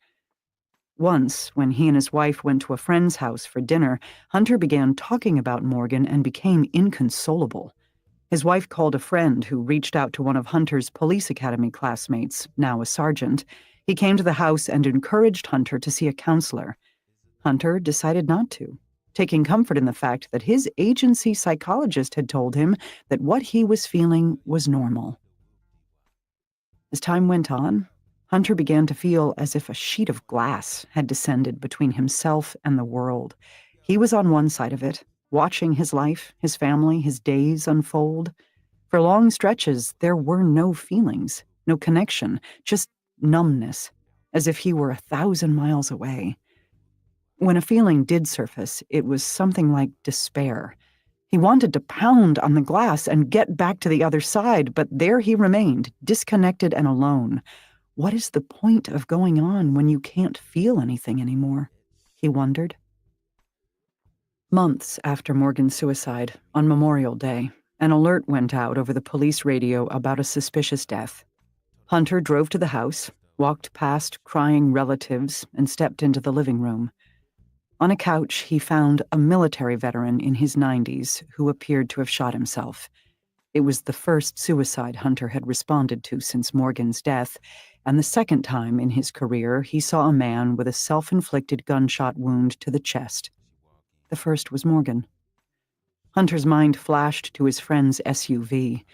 Once, when he and his wife went to a friend's house for dinner, Hunter began talking about Morgan and became inconsolable. His wife called a friend who reached out to one of Hunter's police academy classmates, now a sergeant. He came to the house and encouraged Hunter to see a counselor. Hunter decided not to, taking comfort in the fact that his agency psychologist had told him that what he was feeling was normal. As time went on, Hunter began to feel as if a sheet of glass had descended between himself and the world. He was on one side of it, watching his life, his family, his days unfold. For long stretches, there were no feelings, no connection, just numbness, as if he were 1,000 miles away. When a feeling did surface, it was something like despair. He wanted to pound on the glass and get back to the other side, but there he remained, disconnected and alone. What is the point of going on when you can't feel anything anymore? He wondered. Months after Morgan's suicide, on Memorial Day, an alert went out over the police radio about a suspicious death. Hunter drove to the house, walked past crying relatives, and stepped into the living room. On a couch, he found a military veteran in his 90s who appeared to have shot himself. It was the first suicide Hunter had responded to since Morgan's death, and the second time in his career he saw a man with a self-inflicted gunshot wound to the chest. The first was Morgan. Hunter's mind flashed to his friend's SUV.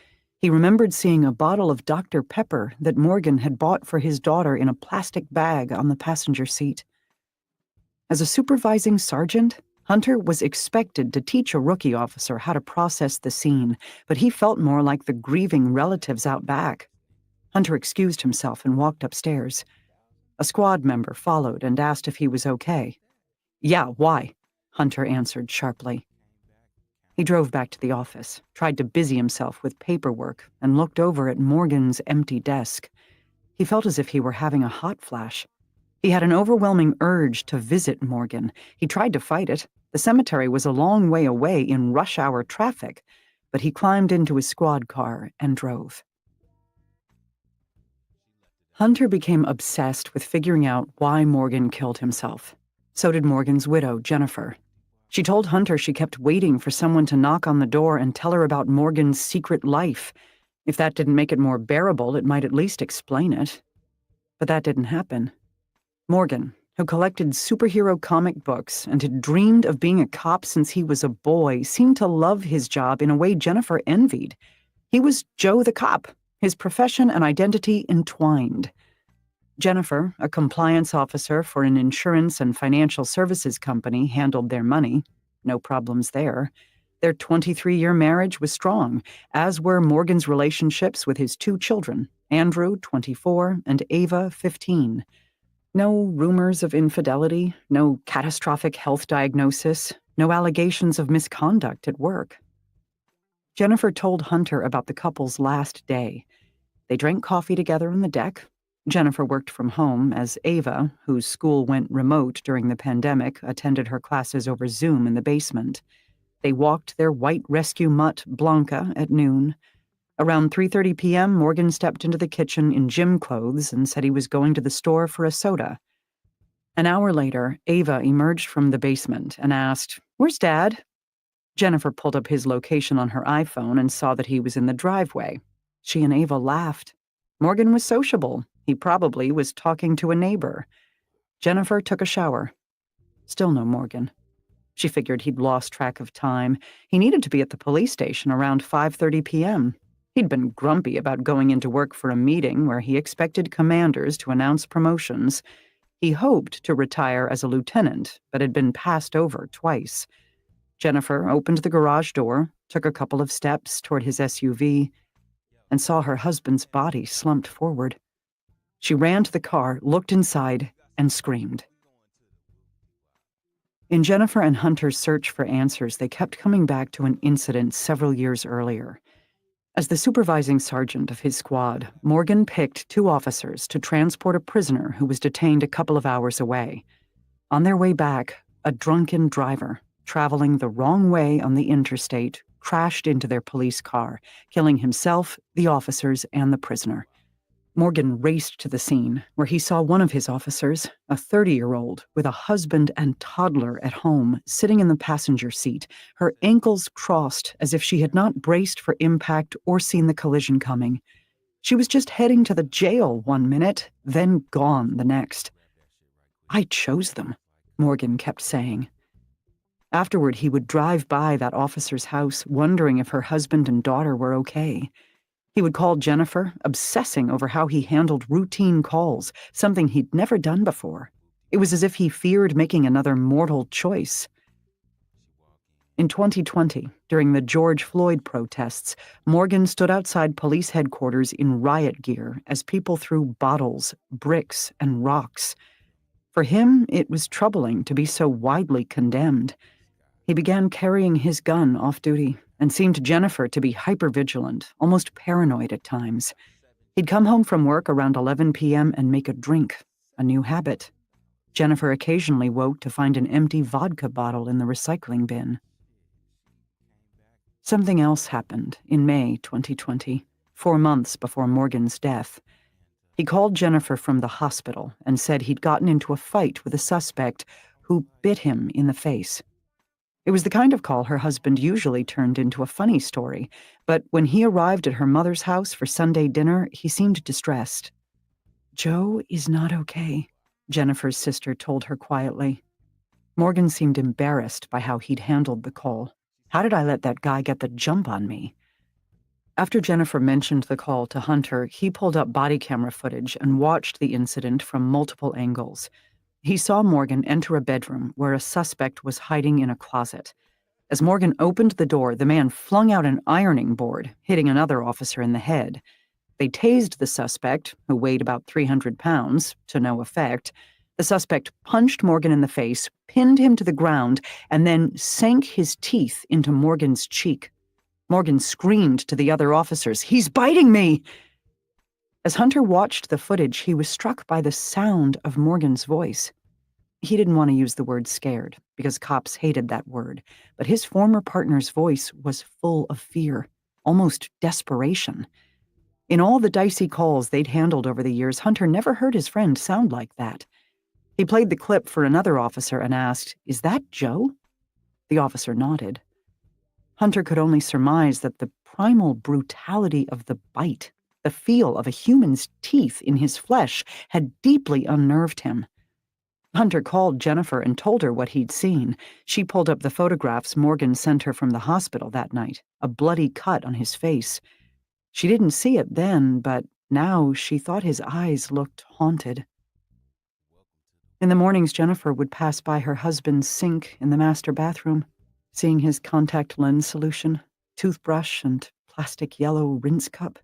He remembered seeing a bottle of Dr. Pepper that Morgan had bought for his daughter in a plastic bag on the passenger seat. As a supervising sergeant, Hunter was expected to teach a rookie officer how to process the scene, but he felt more like the grieving relatives out back. Hunter excused himself and walked upstairs. A squad member followed and asked if he was okay. "Yeah, why?" Hunter answered sharply. He drove back to the office, tried to busy himself with paperwork, and looked over at Morgan's empty desk. He felt as if he were having a hot flash. He had an overwhelming urge to visit Morgan. He tried to fight it. The cemetery was a long way away in rush hour traffic, but he climbed into his squad car and drove. Hunter became obsessed with figuring out why Morgan killed himself. So did Morgan's widow, Jennifer. She told Hunter she kept waiting for someone to knock on the door and tell her about Morgan's secret life. If that didn't make it more bearable, it might at least explain it. But that didn't happen. Morgan, who collected superhero comic books and had dreamed of being a cop since he was a boy, seemed to love his job in a way Jennifer envied. He was Joe the cop, his profession and identity entwined. Jennifer, a compliance officer for an insurance and financial services company, handled their money. No problems there. Their 23-year marriage was strong, as were Morgan's relationships with his 2 children, Andrew, 24, and Ava, 15. No rumors of infidelity, no catastrophic health diagnosis, no allegations of misconduct at work. Jennifer told Hunter about the couple's last day. They drank coffee together on the deck. Jennifer worked from home as Ava, whose school went remote during the pandemic, attended her classes over Zoom in the basement. They walked their white rescue mutt, Blanca, at noon. Around 3:30 p.m., Morgan stepped into the kitchen in gym clothes and said he was going to the store for a soda. An hour later, Ava emerged from the basement and asked, "Where's Dad?" Jennifer pulled up his location on her iPhone and saw that he was in the driveway. She and Ava laughed. Morgan was sociable. He probably was talking to a neighbor. Jennifer took a shower. Still no Morgan. She figured he'd lost track of time. He needed to be at the police station around 5:30 p.m. He'd been grumpy about going into work for a meeting where he expected commanders to announce promotions. He hoped to retire as a lieutenant, but had been passed over twice. Jennifer opened the garage door, took a couple of steps toward his SUV, and saw her husband's body slumped forward. She ran to the car, looked inside, and screamed. In Jennifer and Hunter's search for answers, they kept coming back to an incident several years earlier. As the supervising sergeant of his squad, Morgan picked 2 officers to transport a prisoner who was detained a couple of hours away. On their way back, a drunken driver, traveling the wrong way on the interstate, crashed into their police car, killing himself, the officers, and the prisoner. Morgan raced to the scene, where he saw one of his officers, a 30-year-old, with a husband and toddler at home, sitting in the passenger seat, her ankles crossed as if she had not braced for impact or seen the collision coming. She was just heading to the jail one minute, then gone the next. "I chose them," Morgan kept saying. Afterward, he would drive by that officer's house, wondering if her husband and daughter were okay. He would call Jennifer, obsessing over how he handled routine calls, something he'd never done before. It was as if he feared making another mortal choice. In 2020, during the George Floyd protests, Morgan stood outside police headquarters in riot gear as people threw bottles, bricks, and rocks. For him, it was troubling to be so widely condemned. He began carrying his gun off-duty and seemed to Jennifer to be hypervigilant, almost paranoid at times. He'd come home from work around 11 p.m. and make a drink, a new habit. Jennifer occasionally woke to find an empty vodka bottle in the recycling bin. Something else happened in May 2020, 4 months before Morgan's death. He called Jennifer from the hospital and said he'd gotten into a fight with a suspect who bit him in the face. It was the kind of call her husband usually turned into a funny story, but when he arrived at her mother's house for Sunday dinner, he seemed distressed. "Joe is not okay," Jennifer's sister told her quietly. Morgan seemed embarrassed by how he'd handled the call. "How did I let that guy get the jump on me?" After Jennifer mentioned the call to Hunter, he pulled up body camera footage and watched the incident from multiple angles. He saw Morgan enter a bedroom where a suspect was hiding in a closet. As Morgan opened the door, the man flung out an ironing board, hitting another officer in the head. They tased the suspect, who weighed about 300 pounds, to no effect. The suspect punched Morgan in the face, pinned him to the ground, and then sank his teeth into Morgan's cheek. Morgan screamed to the other officers, "He's biting me!" As Hunter watched the footage, he was struck by the sound of Morgan's voice. He didn't want to use the word scared, because cops hated that word, but his former partner's voice was full of fear, almost desperation. In all the dicey calls they'd handled over the years, Hunter never heard his friend sound like that. He played the clip for another officer and asked, "Is that Joe?" The officer nodded. Hunter could only surmise that the primal brutality of the bite, the feel of a human's teeth in his flesh, had deeply unnerved him. Hunter called Jennifer and told her what he'd seen. She pulled up the photographs Morgan sent her from the hospital that night, a bloody cut on his face. She didn't see it then, but now she thought his eyes looked haunted. In the mornings, Jennifer would pass by her husband's sink in the master bathroom, seeing his contact lens solution, toothbrush, and plastic yellow rinse cup.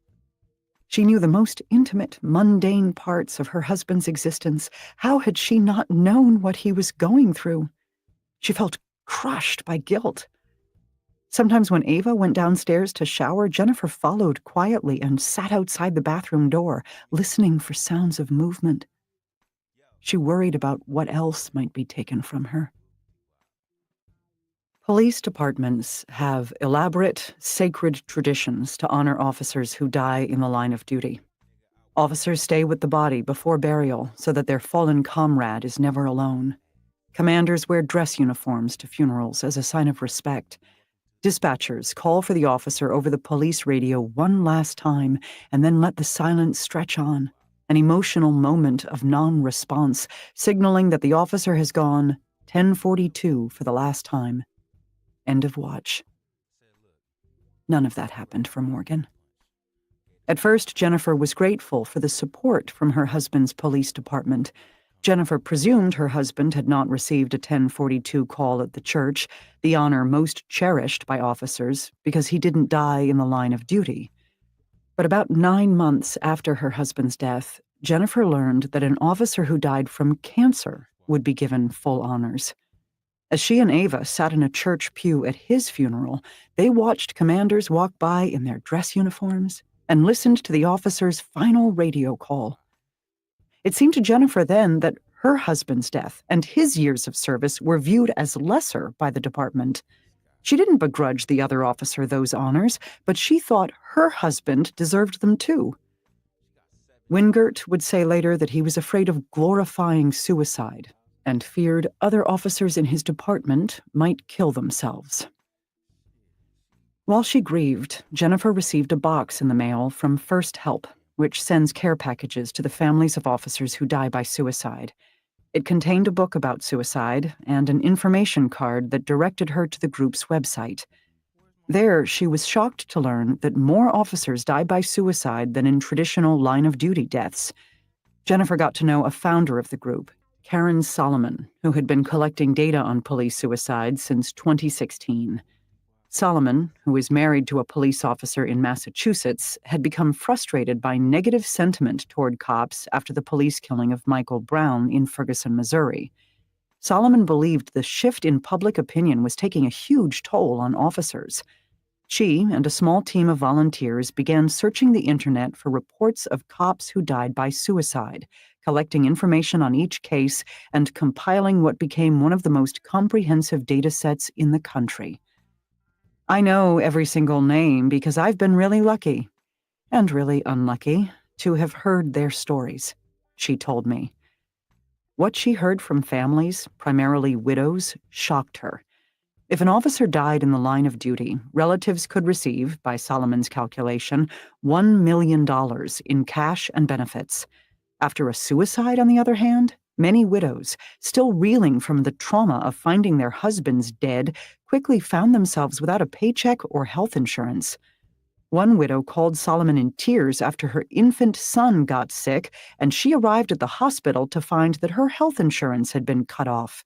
She knew the most intimate, mundane parts of her husband's existence. How had she not known what he was going through? She felt crushed by guilt. Sometimes when Ava went downstairs to shower, Jennifer followed quietly and sat outside the bathroom door, listening for sounds of movement. She worried about what else might be taken from her. Police departments have elaborate, sacred traditions to honor officers who die in the line of duty. Officers stay with the body before burial so that their fallen comrade is never alone. Commanders wear dress uniforms to funerals as a sign of respect. Dispatchers call for the officer over the police radio one last time and then let the silence stretch on, an emotional moment of non-response, signaling that the officer has gone 10:42 for the last time. End of watch. None of that happened for Morgan. At first, Jennifer was grateful for the support from her husband's police department. Jennifer presumed her husband had not received a 10:42 call at the church, the honor most cherished by officers, because he didn't die in the line of duty. But about 9 months after her husband's death, Jennifer learned that an officer who died from cancer would be given full honors. As she and Ava sat in a church pew at his funeral, they watched commanders walk by in their dress uniforms and listened to the officer's final radio call. It seemed to Jennifer then that her husband's death and his years of service were viewed as lesser by the department. She didn't begrudge the other officer those honors, but she thought her husband deserved them too. Wingert would say later that he was afraid of glorifying suicide and feared other officers in his department might kill themselves. While she grieved, Jennifer received a box in the mail from First Help, which sends care packages to the families of officers who die by suicide. It contained a book about suicide and an information card that directed her to the group's website. There, she was shocked to learn that more officers die by suicide than in traditional line-of-duty deaths. Jennifer got to know a founder of the group, Karen Solomon, who had been collecting data on police suicides since 2016. Solomon, who is married to a police officer in Massachusetts, had become frustrated by negative sentiment toward cops after the police killing of Michael Brown in Ferguson, Missouri. Solomon believed the shift in public opinion was taking a huge toll on officers. She and a small team of volunteers began searching the internet for reports of cops who died by suicide, collecting information on each case and compiling what became one of the most comprehensive data sets in the country. I know every single name because I've been really lucky, and really unlucky, to have heard their stories, she told me. What she heard from families, primarily widows, shocked her. If an officer died in the line of duty, relatives could receive, by Solomon's calculation, $1 million in cash and benefits. After a suicide, on the other hand, many widows, still reeling from the trauma of finding their husbands dead, quickly found themselves without a paycheck or health insurance. One widow called Solomon in tears after her infant son got sick, and she arrived at the hospital to find that her health insurance had been cut off.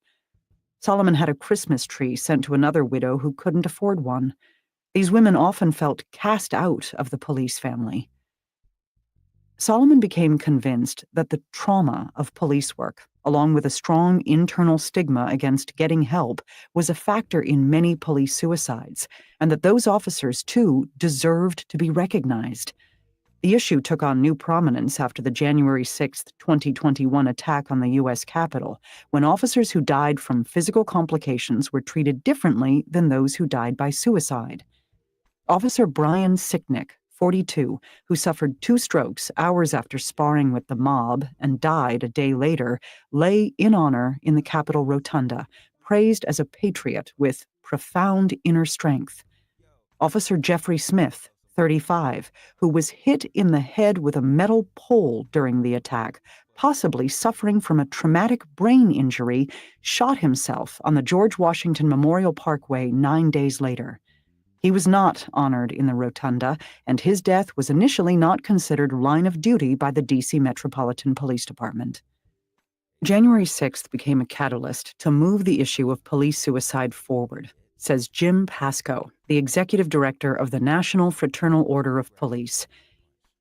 Solomon had a Christmas tree sent to another widow who couldn't afford one. These women often felt cast out of the police family. Solomon became convinced that the trauma of police work, along with a strong internal stigma against getting help, was a factor in many police suicides, and that those officers, too, deserved to be recognized. The issue took on new prominence after the January 6, 2021 attack on the U.S. Capitol, when officers who died from physical complications were treated differently than those who died by suicide. Officer Brian Sicknick, 42, who suffered 2 strokes hours after sparring with the mob and died a day later, lay in honor in the Capitol Rotunda, praised as a patriot with profound inner strength. Officer Jeffrey Smith, 35, who was hit in the head with a metal pole during the attack, possibly suffering from a traumatic brain injury, shot himself on the George Washington Memorial Parkway 9 days later. He was not honored in the Rotunda, and his death was initially not considered line of duty by the D.C. Metropolitan Police Department. January 6th became a catalyst to move the issue of police suicide forward, says Jim Pascoe, the executive director of the National Fraternal Order of Police.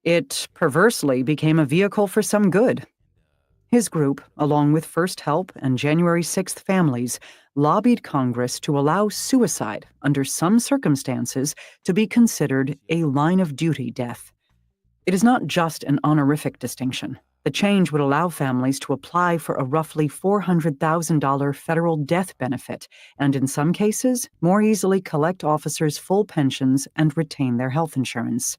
It perversely became a vehicle for some good. His group, along with First Help and January 6th families, lobbied Congress to allow suicide, under some circumstances, to be considered a line-of-duty death. It is not just an honorific distinction. The change would allow families to apply for a roughly $400,000 federal death benefit, and in some cases, more easily collect officers' full pensions and retain their health insurance.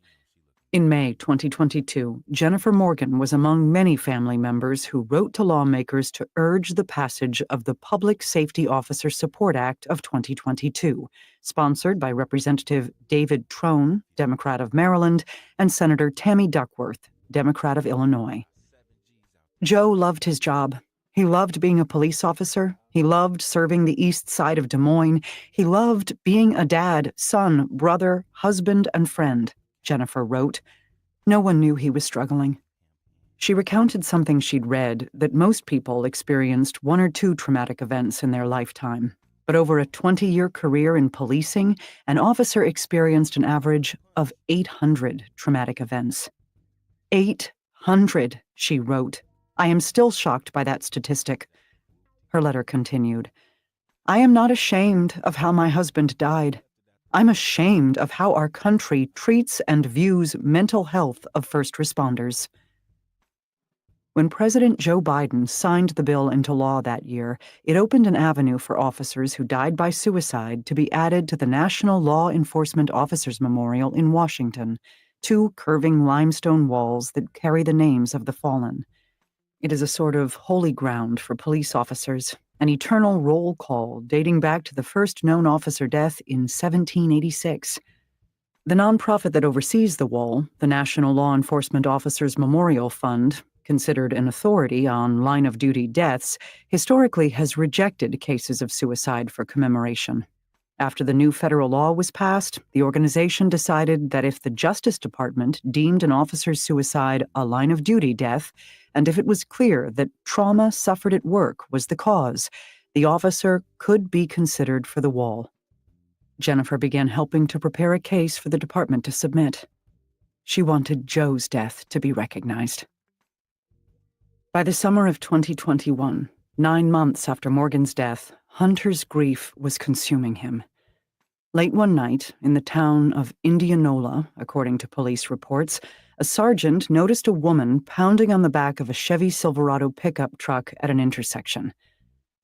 In May 2022, Jennifer Morgan was among many family members who wrote to lawmakers to urge the passage of the Public Safety Officer Support Act of 2022, sponsored by Representative David Trone, Democrat of Maryland, and Senator Tammy Duckworth, Democrat of Illinois. Joe loved his job. He loved being a police officer. He loved serving the east side of Des Moines. He loved being a dad, son, brother, husband, and friend, Jennifer wrote. No one knew he was struggling. She recounted something she'd read, that most people experienced 1 or 2 traumatic events in their lifetime. But over a 20-year career in policing, an officer experienced an average of 800 traumatic events. 800, she wrote. I am still shocked by that statistic. Her letter continued. I am not ashamed of how my husband died. I'm ashamed of how our country treats and views mental health of first responders. When President Joe Biden signed the bill into law that year, it opened an avenue for officers who died by suicide to be added to the National Law Enforcement Officers Memorial in Washington, 2 curving limestone walls that carry the names of the fallen. It is a sort of holy ground for police officers, an eternal roll call dating back to the first known officer death in 1786. The nonprofit that oversees the wall, the National Law Enforcement Officers Memorial Fund, considered an authority on line-of-duty deaths, historically has rejected cases of suicide for commemoration. After the new federal law was passed, the organization decided that if the Justice Department deemed an officer's suicide a line-of-duty death, and if it was clear that trauma suffered at work was the cause, the officer could be considered for the wall. Jennifer began helping to prepare a case for the department to submit. She wanted Joe's death to be recognized. By the summer of 2021, 9 months after Morgan's death, Hunter's grief was consuming him. Late one night, in the town of Indianola, according to police reports, a sergeant noticed a woman pounding on the back of a Chevy Silverado pickup truck at an intersection.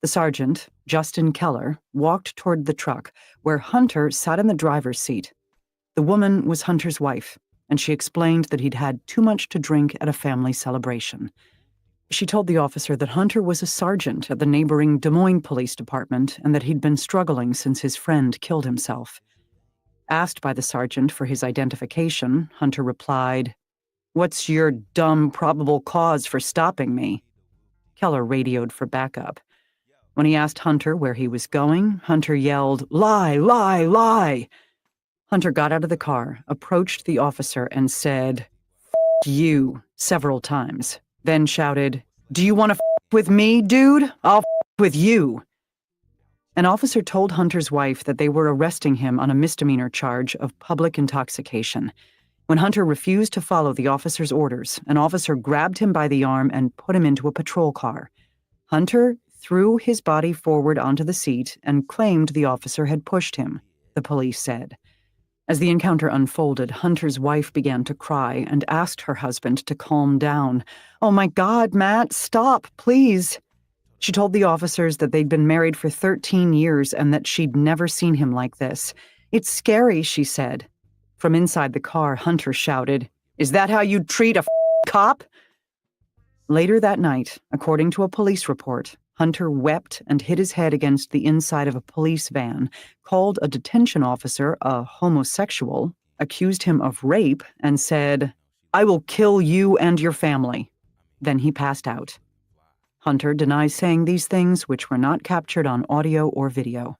The sergeant, Justin Keller, walked toward the truck, where Hunter sat in the driver's seat. The woman was Hunter's wife, and she explained that he'd had too much to drink at a family celebration. She told the officer that Hunter was a sergeant at the neighboring Des Moines Police Department and that he'd been struggling since his friend killed himself. Asked by the sergeant for his identification, Hunter replied, "What's your dumb probable cause for stopping me?" Keller radioed for backup. When he asked Hunter where he was going, Hunter yelled, "Lie, lie, lie!" Hunter got out of the car, approached the officer, and said, "F you," several times, then shouted, "Do you want to f with me, dude? I'll f with you." An officer told Hunter's wife that they were arresting him on a misdemeanor charge of public intoxication. When Hunter refused to follow the officer's orders, an officer grabbed him by the arm and put him into a patrol car. Hunter threw his body forward onto the seat and claimed the officer had pushed him, the police said. As the encounter unfolded, Hunter's wife began to cry and asked her husband to calm down. "Oh my God, Matt, stop, please." She told the officers that they'd been married for 13 years and that she'd never seen him like this. "It's scary," she said. From inside the car, Hunter shouted, "Is that how you treat a cop?" Later that night, according to a police report, Hunter wept and hit his head against the inside of a police van, called a detention officer a homosexual, accused him of rape, and said, "I will kill you and your family." Then he passed out. Hunter denies saying these things, which were not captured on audio or video.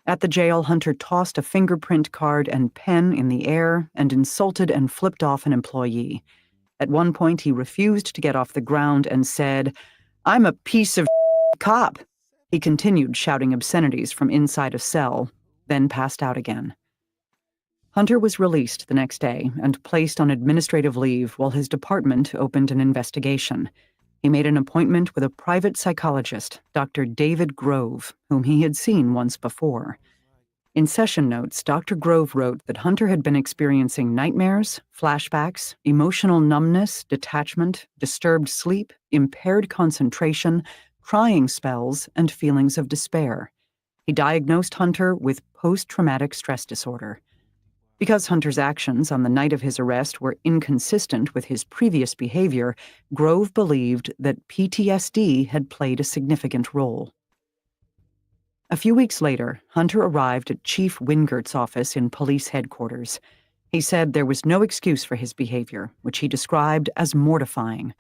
At the jail, Hunter tossed a fingerprint card and pen in the air and insulted and flipped off an employee. At one point, he refused to get off the ground and said, "I'm a piece of cop." He continued shouting obscenities from inside a cell, then passed out again. Hunter was released the next day and placed on administrative leave while his department opened an investigation. He made an appointment with a private psychologist, Dr. David Grove, whom he had seen once before. In session notes, Dr. Grove wrote that Hunter had been experiencing nightmares, flashbacks, emotional numbness, detachment, disturbed sleep, impaired concentration, crying spells, and feelings of despair. He diagnosed Hunter with post-traumatic stress disorder. Because Hunter's actions on the night of his arrest were inconsistent with his previous behavior, Grove believed that PTSD had played a significant role. A few weeks later, Hunter arrived at Chief Wingert's office in police headquarters. He said there was no excuse for his behavior, which he described as mortifying.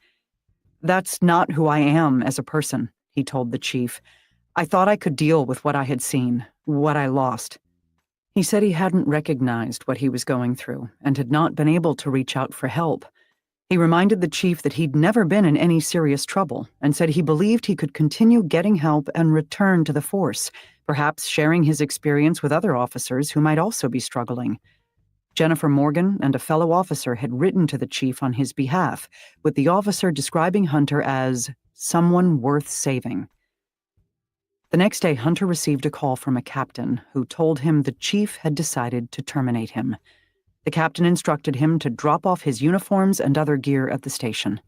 "That's not who I am as a person," he told the chief. "I thought I could deal with what I had seen, what I lost." He said he hadn't recognized what he was going through and had not been able to reach out for help. He reminded the chief that he'd never been in any serious trouble and said he believed he could continue getting help and return to the force, perhaps sharing his experience with other officers who might also be struggling. Jennifer Morgan and a fellow officer had written to the chief on his behalf, with the officer describing Hunter as someone worth saving. The next day, Hunter received a call from a captain who told him the chief had decided to terminate him. The captain instructed him to drop off his uniforms and other gear at the station.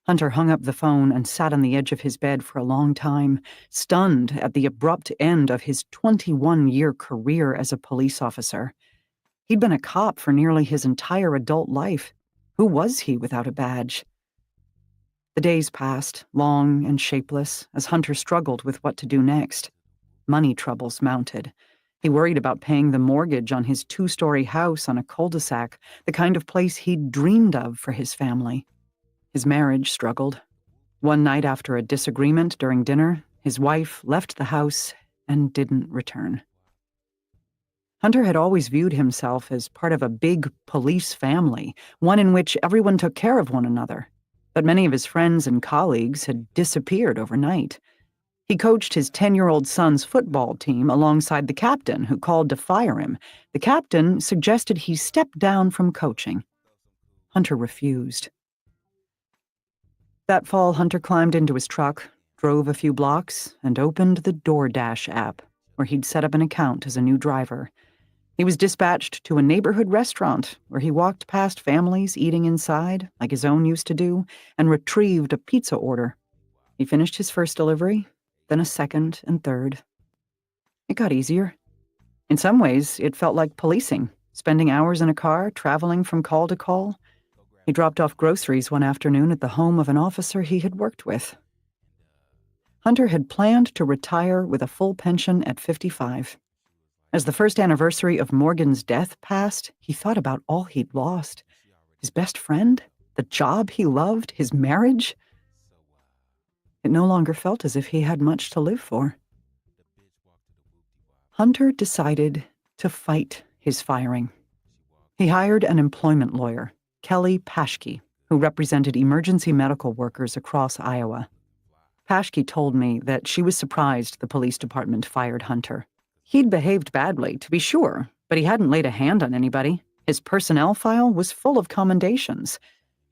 Hunter hung up the phone and sat on the edge of his bed for a long time, stunned at the abrupt end of his 21-year career as a police officer. He'd been a cop for nearly his entire adult life. Who was he without a badge? The days passed, long and shapeless, as Hunter struggled with what to do next. Money troubles mounted. He worried about paying the mortgage on his 2-story house on a cul-de-sac, the kind of place he'd dreamed of for his family. His marriage struggled. One night after a disagreement during dinner, his wife left the house and didn't return. Hunter had always viewed himself as part of a big police family, one in which everyone took care of one another. But many of his friends and colleagues had disappeared overnight. He coached his 10-year-old son's football team alongside the captain, who called to fire him. The captain suggested he step down from coaching. Hunter refused. That fall, Hunter climbed into his truck, drove a few blocks, and opened the DoorDash app, where he'd set up an account as a new driver. He was dispatched to a neighborhood restaurant where he walked past families eating inside, like his own used to do, and retrieved a pizza order. He finished his first delivery, then a second and third. It got easier. In some ways, it felt like policing, spending hours in a car, traveling from call to call. He dropped off groceries one afternoon at the home of an officer he had worked with. Hunter had planned to retire with a full pension at 55. As the first anniversary of Morgan's death passed, he thought about all he'd lost. His best friend, the job he loved, his marriage. It no longer felt as if he had much to live for. Hunter decided to fight his firing. He hired an employment lawyer, Kelly Paschke, who represented emergency medical workers across Iowa. Paschke told me that she was surprised the police department fired Hunter. He'd behaved badly, to be sure, but he hadn't laid a hand on anybody. His personnel file was full of commendations.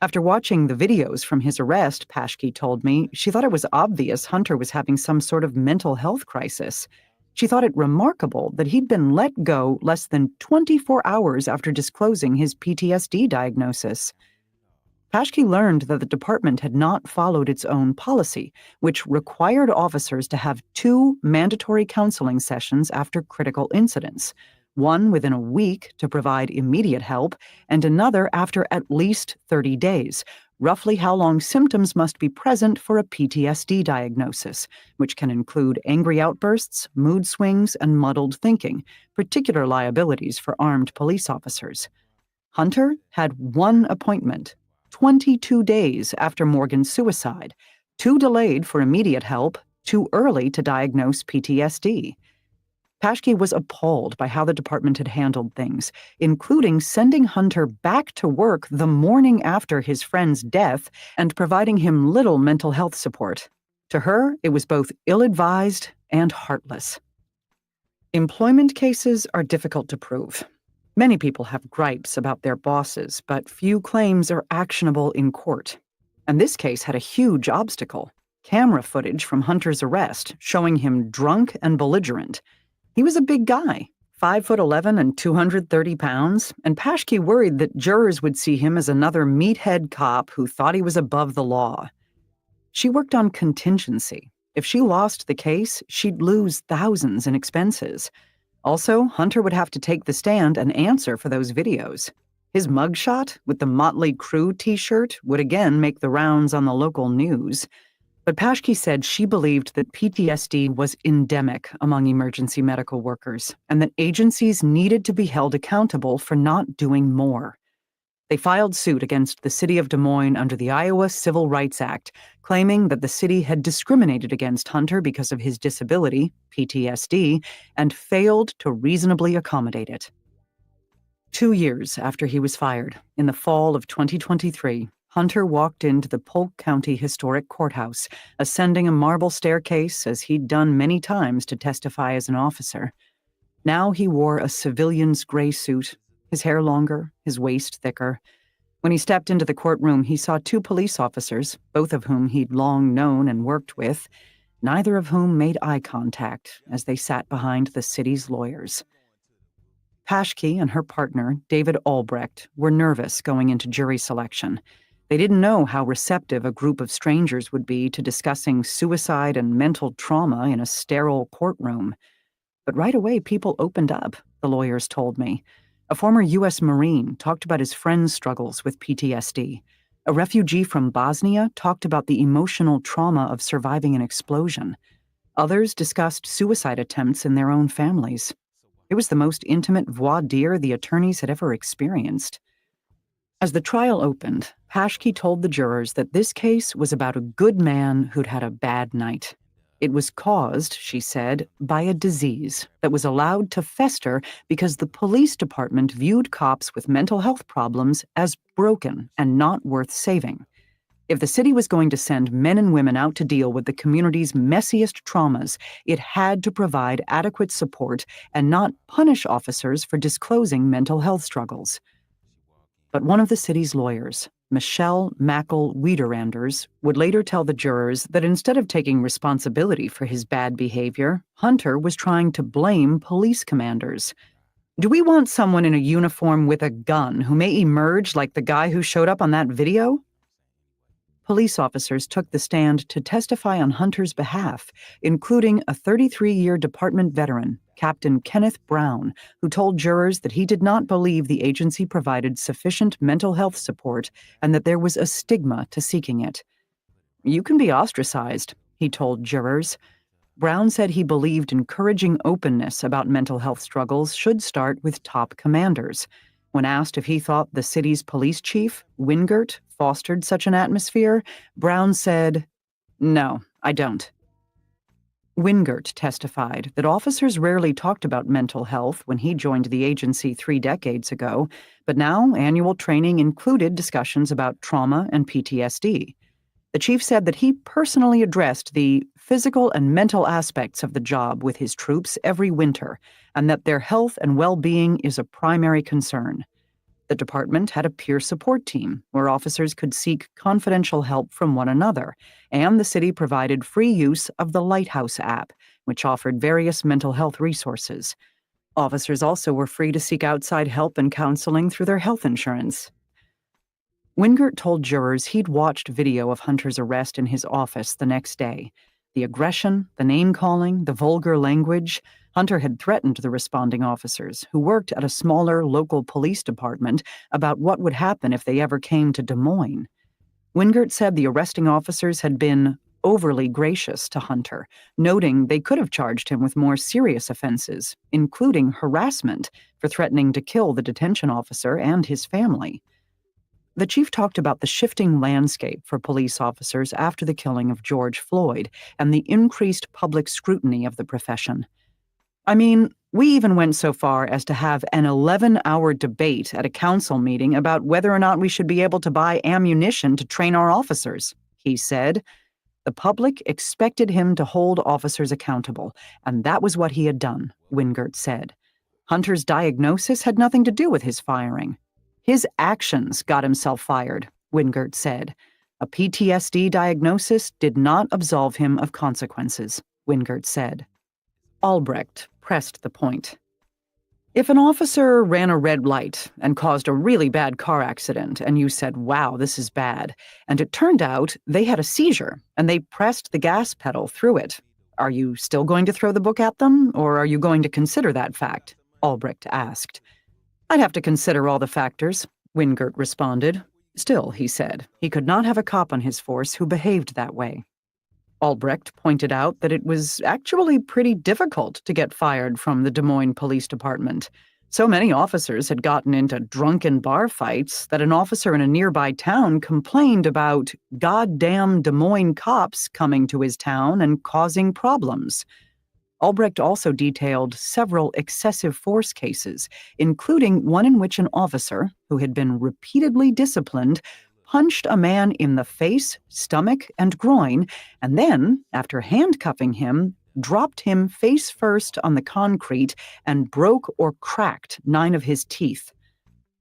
After watching the videos from his arrest, Paschke told me, she thought it was obvious Hunter was having some sort of mental health crisis. She thought it remarkable that he'd been let go less than 24 hours after disclosing his PTSD diagnosis. Paschke learned that the department had not followed its own policy, which required officers to have 2 mandatory counseling sessions after critical incidents, one within a week to provide immediate help, and another after at least 30 days, roughly how long symptoms must be present for a PTSD diagnosis, which can include angry outbursts, mood swings, and muddled thinking, particular liabilities for armed police officers. Hunter had 1 appointment, 22 days after Morgan's suicide, too delayed for immediate help, too early to diagnose PTSD. Paschke was appalled by how the department had handled things, including sending Hunter back to work the morning after his friend's death and providing him little mental health support. To her, it was both ill-advised and heartless. Employment cases are difficult to prove. Many people have gripes about their bosses, but few claims are actionable in court. And this case had a huge obstacle: camera footage from Hunter's arrest showing him drunk and belligerent. He was a big guy, 5'11" and 230 pounds, and Paschke worried that jurors would see him as another meathead cop who thought he was above the law. She worked on contingency. If she lost the case, she'd lose thousands in expenses. Also, Hunter would have to take the stand and answer for those videos. His mugshot, with the Motley Crue t-shirt, would again make the rounds on the local news. But Paschke said she believed that PTSD was endemic among emergency medical workers and that agencies needed to be held accountable for not doing more. They filed suit against the city of Des Moines under the Iowa Civil Rights Act, claiming that the city had discriminated against Hunter because of his disability, PTSD, and failed to reasonably accommodate it. 2 years after he was fired, in the fall of 2023, Hunter walked into the Polk County Historic Courthouse, ascending a marble staircase as he'd done many times to testify as an officer. Now he wore a civilian's gray suit, his hair longer, his waist thicker. When he stepped into the courtroom, he saw 2 police officers, both of whom he'd long known and worked with, neither of whom made eye contact as they sat behind the city's lawyers. Paschke and her partner, David Albrecht, were nervous going into jury selection. They didn't know how receptive a group of strangers would be to discussing suicide and mental trauma in a sterile courtroom. But right away, people opened up, the lawyers told me. A former U.S. Marine talked about his friend's struggles with PTSD. A refugee from Bosnia talked about the emotional trauma of surviving an explosion. Others discussed suicide attempts in their own families. It was the most intimate voir dire the attorneys had ever experienced. As the trial opened, Paschke told the jurors that this case was about a good man who'd had a bad night. It was caused, she said, by a disease that was allowed to fester because the police department viewed cops with mental health problems as broken and not worth saving. If the city was going to send men and women out to deal with the community's messiest traumas, it had to provide adequate support and not punish officers for disclosing mental health struggles. But one of the city's lawyers, Michelle Mackel-Wiederanders, would later tell the jurors that instead of taking responsibility for his bad behavior, Hunter was trying to blame police commanders. Do we want someone in a uniform with a gun who may emerge like the guy who showed up on that video? Police officers took the stand to testify on Hunter's behalf, including a 33-year department veteran, Captain Kenneth Brown, who told jurors that he did not believe the agency provided sufficient mental health support and that there was a stigma to seeking it. You can be ostracized, he told jurors. Brown said he believed encouraging openness about mental health struggles should start with top commanders. When asked if he thought the city's police chief, Wingert, fostered such an atmosphere, Brown said, "No, I don't." Wingert testified that officers rarely talked about mental health when he joined the agency 3 decades ago, but now annual training included discussions about trauma and PTSD. The chief said that he personally addressed the physical and mental aspects of the job with his troops every winter, and that their health and well-being is a primary concern. The department had a peer support team where officers could seek confidential help from one another, and the city provided free use of the Lighthouse app, which offered various mental health resources. Officers also were free to seek outside help and counseling through their health insurance. Wingert told jurors he'd watched video of Hunter's arrest in his office the next day. The aggression, the name-calling, the vulgar language. Hunter had threatened the responding officers, who worked at a smaller local police department, about what would happen if they ever came to Des Moines. Wingert said the arresting officers had been overly gracious to Hunter, noting they could have charged him with more serious offenses, including harassment for threatening to kill the detention officer and his family. The chief talked about the shifting landscape for police officers after the killing of George Floyd and the increased public scrutiny of the profession. I mean, we even went so far as to have an 11-hour debate at a council meeting about whether or not we should be able to buy ammunition to train our officers, he said. The public expected him to hold officers accountable, and that was what he had done, Wingert said. Hunter's diagnosis had nothing to do with his firing. His actions got himself fired, Wingert said. A PTSD diagnosis did not absolve him of consequences, Wingert said. Albrecht pressed the point. If an officer ran a red light and caused a really bad car accident and you said, wow, this is bad, and it turned out they had a seizure and they pressed the gas pedal through it, are you still going to throw the book at them, or are you going to consider that fact? Albrecht asked. I'd have to consider all the factors, Wingert responded. Still, he said, he could not have a cop on his force who behaved that way. Albrecht pointed out that it was actually pretty difficult to get fired from the Des Moines Police Department. So many officers had gotten into drunken bar fights that an officer in a nearby town complained about goddamn Des Moines cops coming to his town and causing problems. Albrecht also detailed several excessive force cases, including one in which an officer, who had been repeatedly disciplined, punched a man in the face, stomach, and groin, and then, after handcuffing him, dropped him face first on the concrete and broke or cracked 9 of his teeth.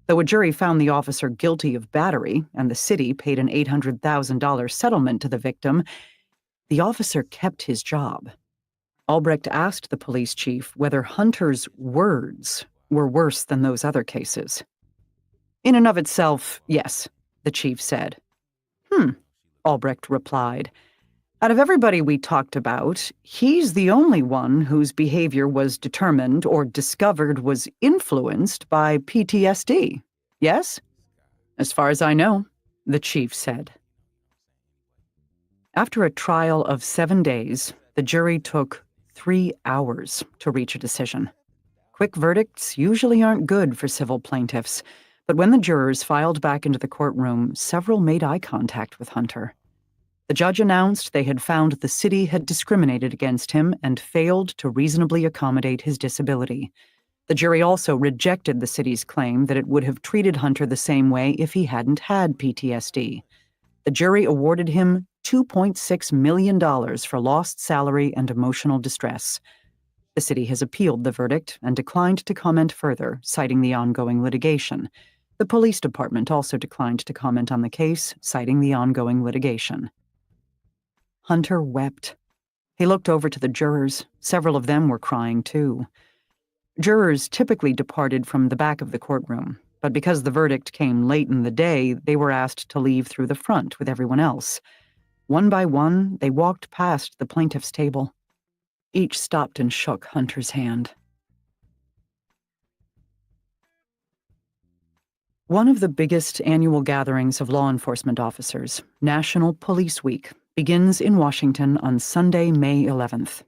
Though a jury found the officer guilty of battery and the city paid an $800,000 settlement to the victim, the officer kept his job. Albrecht asked the police chief whether Hunter's words were worse than those other cases. In and of itself, yes, the chief said. Albrecht replied. Out of everybody we talked about, he's the only one whose behavior was determined or discovered was influenced by PTSD. Yes? As far as I know, the chief said. After a trial of 7 days, the jury took 3 hours to reach a decision. Quick verdicts usually aren't good for civil plaintiffs, but when the jurors filed back into the courtroom, several made eye contact with Hunter. The judge announced they had found the city had discriminated against him and failed to reasonably accommodate his disability. The jury also rejected the city's claim that it would have treated Hunter the same way if he hadn't had PTSD. The jury awarded him $2.6 million for lost salary and emotional distress. The city has appealed the verdict and declined to comment further, citing the ongoing litigation. The police department also declined to comment on the case, citing the ongoing litigation. Hunter wept. He looked over to the jurors. Several of them were crying, too. Jurors typically departed from the back of the courtroom, but because the verdict came late in the day, they were asked to leave through the front with everyone else. One by one, they walked past the plaintiff's table. Each stopped and shook Hunter's hand. One of the biggest annual gatherings of law enforcement officers, National Police Week, begins in Washington on Sunday, May 11th.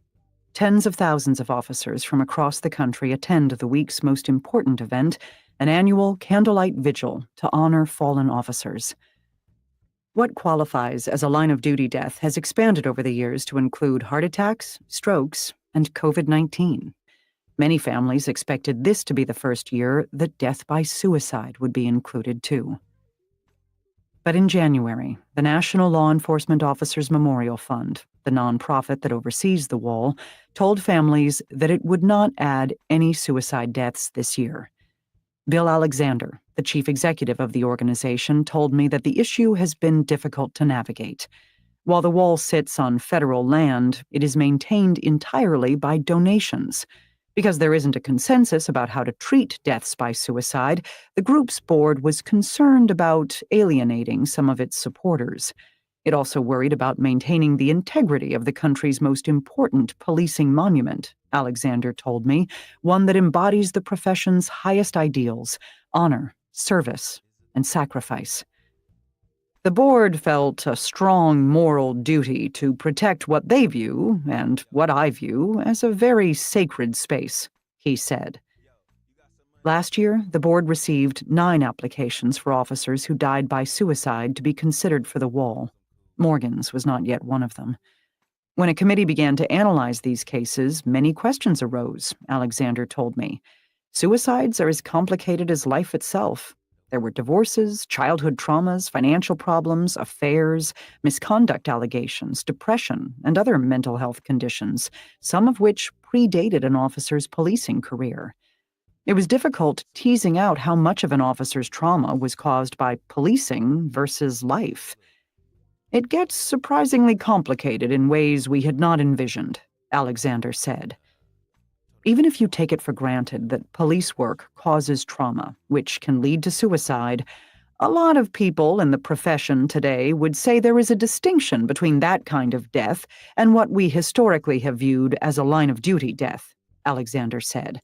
Tens of thousands of officers from across the country attend the week's most important event, an annual candlelight vigil to honor fallen officers. What qualifies as a line-of-duty death has expanded over the years to include heart attacks, strokes, and COVID-19. Many families expected this to be the first year that death by suicide would be included too. But in January, the National Law Enforcement Officers Memorial Fund, the nonprofit that oversees the wall, told families that it would not add any suicide deaths this year. Bill Alexander, the chief executive of the organization, told me that the issue has been difficult to navigate. While the wall sits on federal land, it is maintained entirely by donations. Because there isn't a consensus about how to treat deaths by suicide, the group's board was concerned about alienating some of its supporters. It also worried about maintaining the integrity of the country's most important policing monument, Alexander told me, one that embodies the profession's highest ideals: honor, service, and sacrifice. The board felt a strong moral duty to protect what they view, and what I view, as a very sacred space, he said. Last year, the board received 9 applications for officers who died by suicide to be considered for the wall. Morgan's was not yet one of them. When a committee began to analyze these cases, many questions arose, Alexander told me. Suicides are as complicated as life itself. There were divorces, childhood traumas, financial problems, affairs, misconduct allegations, depression, and other mental health conditions, some of which predated an officer's policing career. It was difficult teasing out how much of an officer's trauma was caused by policing versus life. It gets surprisingly complicated in ways we had not envisioned, Alexander said. Even if you take it for granted that police work causes trauma, which can lead to suicide, a lot of people in the profession today would say there is a distinction between that kind of death and what we historically have viewed as a line-of-duty death, Alexander said.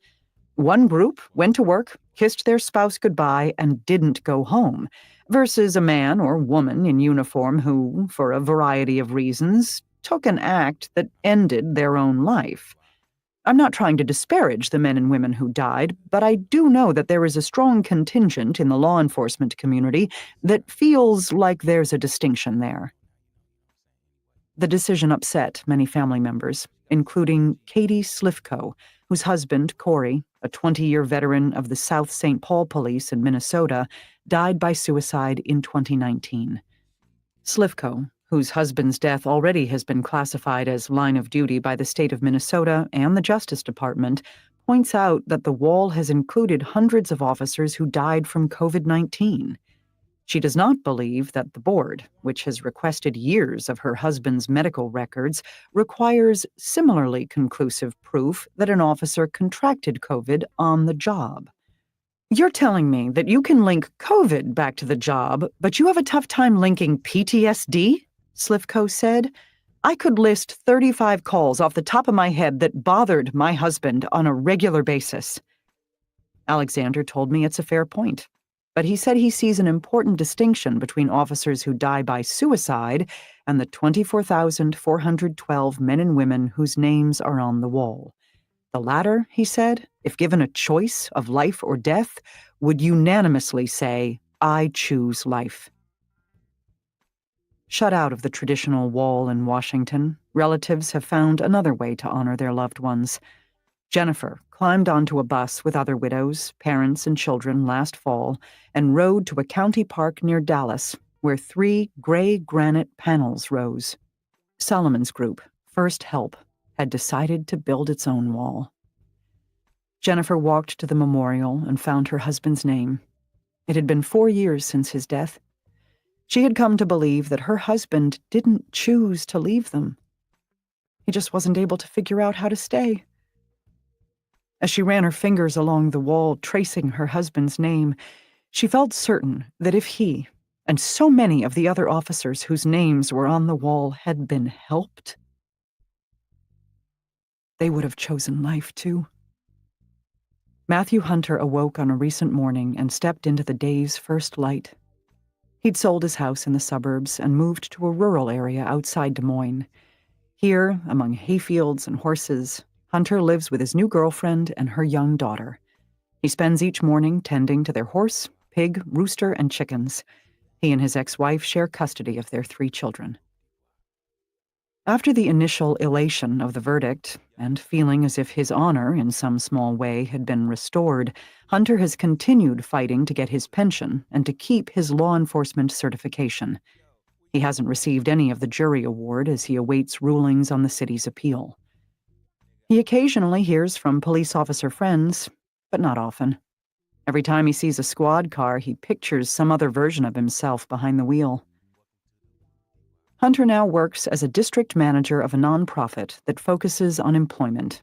One group went to work, kissed their spouse goodbye, and didn't go home, versus a man or woman in uniform who, for a variety of reasons, took an act that ended their own life. I'm not trying to disparage the men and women who died, but I do know that there is a strong contingent in the law enforcement community that feels like there's a distinction there. The decision upset many family members, including Katie Slifko, whose husband, Corey, a 20-year veteran of the South St. Paul Police in Minnesota, died by suicide in 2019. Slifko, whose husband's death already has been classified as line of duty by the state of Minnesota and the Justice Department, points out that the wall has included hundreds of officers who died from COVID-19. She does not believe that the board, which has requested years of her husband's medical records, requires similarly conclusive proof that an officer contracted COVID on the job. You're telling me that you can link COVID back to the job, but you have a tough time linking PTSD? Slifko said. I could list 35 calls off the top of my head that bothered my husband on a regular basis. Alexander told me it's a fair point, but he said he sees an important distinction between officers who die by suicide and the 24,412 men and women whose names are on the wall. The latter, he said, if given a choice of life or death, would unanimously say, I choose life. Shut out of the traditional wall in Washington, relatives have found another way to honor their loved ones. Jennifer climbed onto a bus with other widows, parents, and children last fall and rode to a county park near Dallas, where 3 gray granite panels rose. Solomon's group, First Help, had decided to build its own wall. Jennifer walked to the memorial and found her husband's name. It had been 4 years since his death. She had come to believe that her husband didn't choose to leave them. He just wasn't able to figure out how to stay. As she ran her fingers along the wall, tracing her husband's name, she felt certain that if he, and so many of the other officers whose names were on the wall, had been helped, they would have chosen life too. Matthew Hunter awoke on a recent morning and stepped into the day's first light. He'd sold his house in the suburbs and moved to a rural area outside Des Moines. Here, among hayfields and horses, Hunter lives with his new girlfriend and her young daughter. He spends each morning tending to their horse, pig, rooster, and chickens. He and his ex-wife share custody of their 3 children. After the initial elation of the verdict, and feeling as if his honor, in some small way, had been restored, Hunter has continued fighting to get his pension and to keep his law enforcement certification. He hasn't received any of the jury award as he awaits rulings on the city's appeal. He occasionally hears from police officer friends, but not often. Every time he sees a squad car, he pictures some other version of himself behind the wheel. Hunter now works as a district manager of a nonprofit that focuses on employment.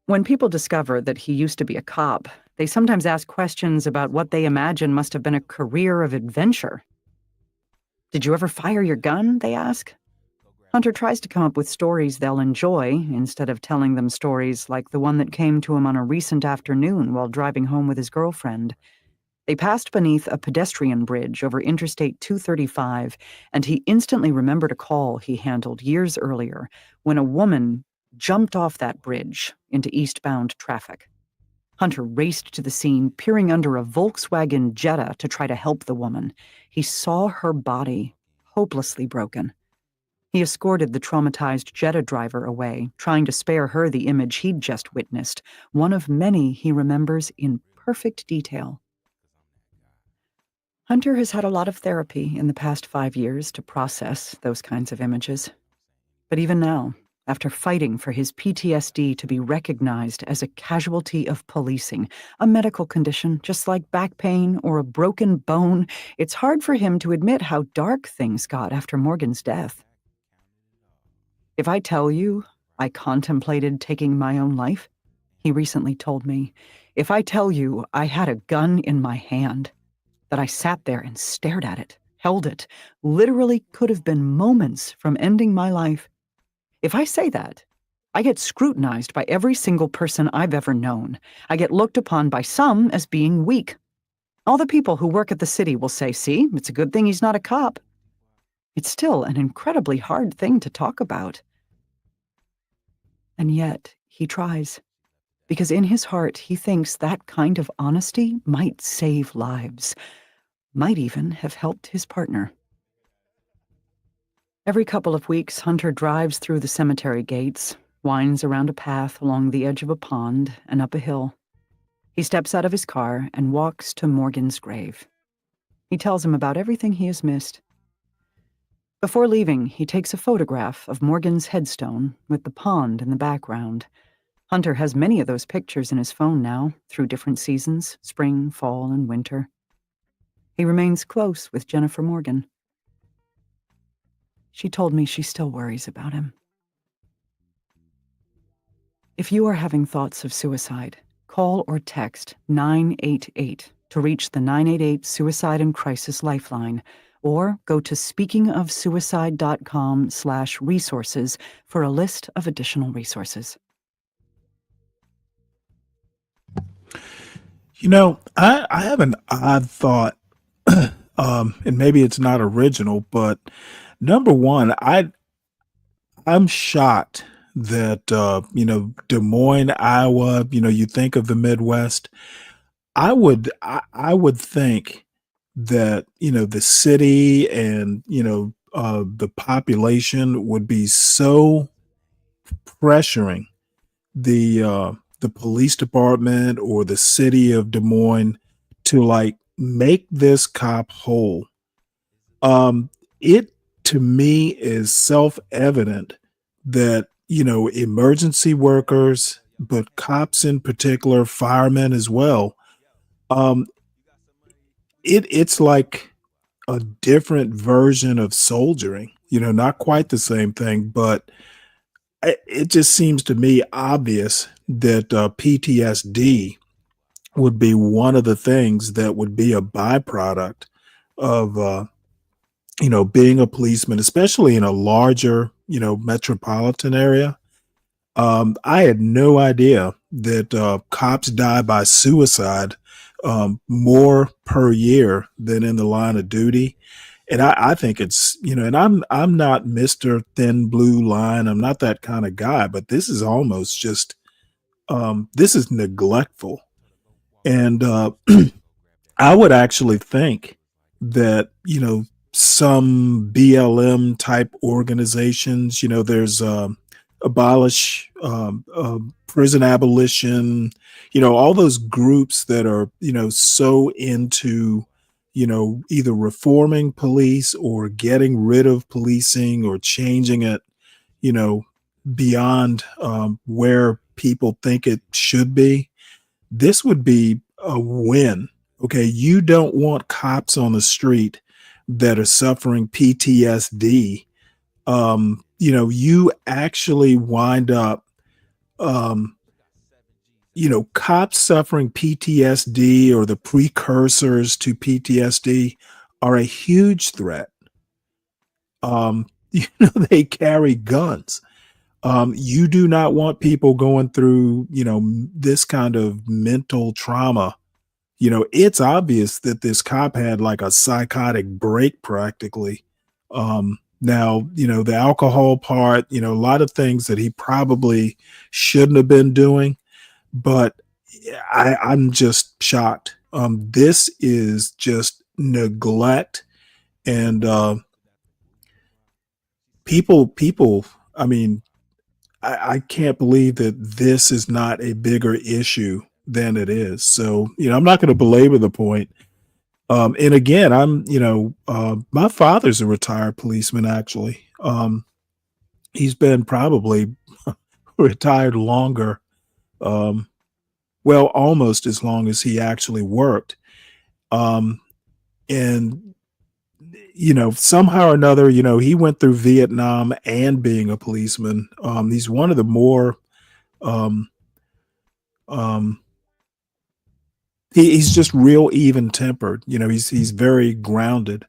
When people discover that he used to be a cop, they sometimes ask questions about what they imagine must have been a career of adventure. Did you ever fire your gun? They ask. Hunter tries to come up with stories they'll enjoy instead of telling them stories like the one that came to him on a recent afternoon while driving home with his girlfriend. They passed beneath a pedestrian bridge over Interstate 235, and he instantly remembered a call he handled years earlier when a woman jumped off that bridge into eastbound traffic. Hunter raced to the scene, peering under a Volkswagen Jetta to try to help the woman. He saw her body, hopelessly broken. He escorted the traumatized Jetta driver away, trying to spare her the image he'd just witnessed, one of many he remembers in perfect detail. Hunter has had a lot of therapy in the past 5 years to process those kinds of images. But even now, after fighting for his PTSD to be recognized as a casualty of policing, a medical condition just like back pain or a broken bone, it's hard for him to admit how dark things got after Morgan's death. If I tell you I contemplated taking my own life, he recently told me, if I tell you I had a gun in my hand, that I sat there and stared at it, held it, literally could have been moments from ending my life. If I say that, I get scrutinized by every single person I've ever known. I get looked upon by some as being weak. All the people who work at the city will say, see, it's a good thing he's not a cop. It's still an incredibly hard thing to talk about. And yet, he tries. Because in his heart, he thinks that kind of honesty might save lives, might even have helped his partner. Every couple of weeks, Hunter drives through the cemetery gates, winds around a path along the edge of a pond and up a hill. He steps out of his car and walks to Morgan's grave. He tells him about everything he has missed. Before leaving, he takes a photograph of Morgan's headstone with the pond in the background. Hunter has many of those pictures in his phone now, through different seasons, spring, fall, and winter. He remains close with Jennifer Morgan. She told me she still worries about him. If you are having thoughts of suicide, call or text 988 to reach the 988 Suicide and Crisis Lifeline, or go to speakingofsuicide.com/resources for a list of additional resources. You know, I have an odd thought, and maybe it's not original, but number one, I'm shocked that Des Moines, Iowa. You think of the Midwest. I would think that the city and the population would be so pressuring the police department or the city of Des Moines to like make this cop whole. It to me is self-evident that emergency workers, but cops in particular, firemen as well, it's like a different version of soldiering, not quite the same thing, but it just seems to me obvious that PTSD would be one of the things that would be a byproduct of, being a policeman, especially in a larger, metropolitan area. I had no idea that cops die by suicide more per year than in the line of duty. And I think it's, and I'm not Mr. Thin Blue Line. I'm not that kind of guy, but this is almost just, this is neglectful. And I would actually think that, some BLM type organizations, there's abolish prison abolition, all those groups that are, so into, either reforming police or getting rid of policing or changing it, beyond where people think it should be. This would be a win. Okay. You don't want cops on the street that are suffering PTSD. You actually wind up, cops suffering PTSD or the precursors to PTSD are a huge threat. They carry guns. You do not want people going through, this kind of mental trauma. It's obvious that this cop had like a psychotic break practically. Now, the alcohol part, a lot of things that he probably shouldn't have been doing, but I'm just shocked. This is just neglect and people, I mean, I can't believe that this is not a bigger issue than it is. So, I'm not going to belabor the point. And again, my father's a retired policeman, actually. He's been probably retired longer, well, almost as long as he actually worked. And, somehow or another, he went through Vietnam and being a policeman. He's one of the more, he's just real even tempered. He's very grounded.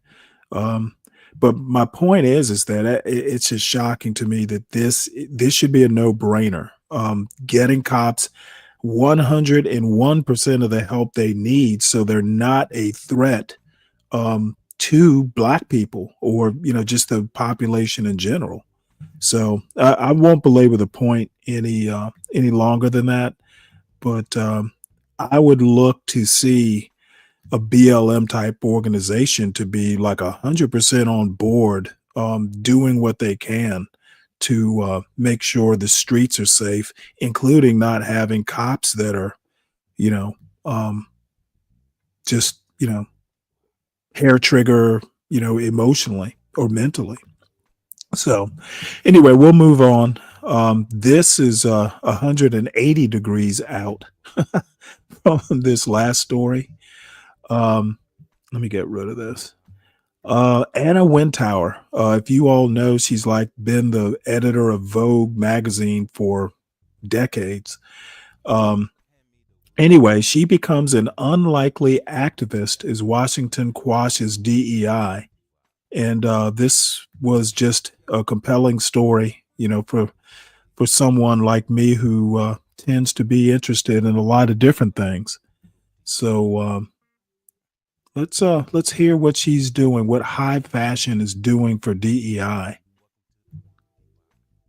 But my point is that it's just shocking to me that this should be a no brainer. Getting cops 101% of the help they need, so they're not a threat to Black people or just the population in general. So I won't belabor the point any longer than that. But I would look to see a BLM type organization to be like 100% on board, doing what they can to make sure the streets are safe, including not having cops that are, just, hair trigger, emotionally or mentally. So anyway, we'll move on. This is 180 degrees out from this last story. Let me get rid of this. Anna Wintour, if you all know, she's like been the editor of Vogue magazine for decades. Anyway, she becomes an unlikely activist as Washington quashes DEI. And this was just a compelling story, for someone like me who tends to be interested in a lot of different things. So let's hear what she's doing, what high fashion is doing for DEI.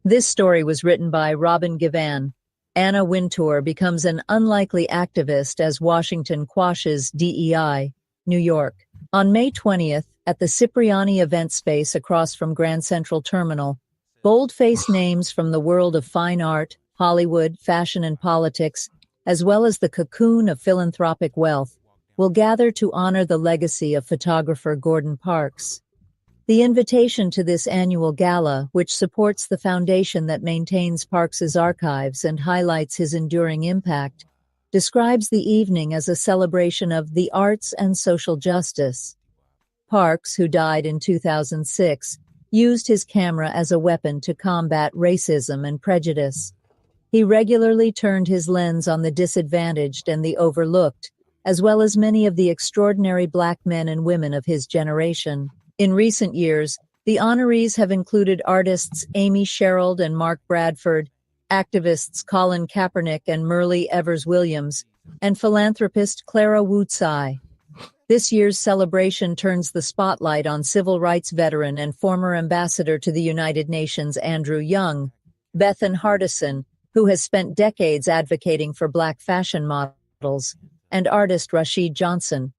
This story was written by Robin Givan. Anna Wintour becomes an unlikely activist as Washington quashes DEI, New York. On May 20th, at the Cipriani event space across from Grand Central Terminal, bold-faced names from the world of fine art, Hollywood, fashion, and politics, as well as the cocoon of philanthropic wealth, will gather to honor the legacy of photographer Gordon Parks. The invitation to this annual gala, which supports the foundation that maintains Parks's archives and highlights his enduring impact, describes the evening as a celebration of the arts and social justice. Parks, who died in 2006, used his camera as a weapon to combat racism and prejudice. He regularly turned his lens on the disadvantaged and the overlooked, as well as many of the extraordinary Black men and women of his generation. In recent years, the honorees have included artists Amy Sherald and Mark Bradford, activists Colin Kaepernick and Merle Evers-Williams, and philanthropist Clara Wu Tsai. This year's celebration turns the spotlight on civil rights veteran and former ambassador to the United Nations Andrew Young, Bethan Hardison, who has spent decades advocating for Black fashion models, and artist Rashid Johnson.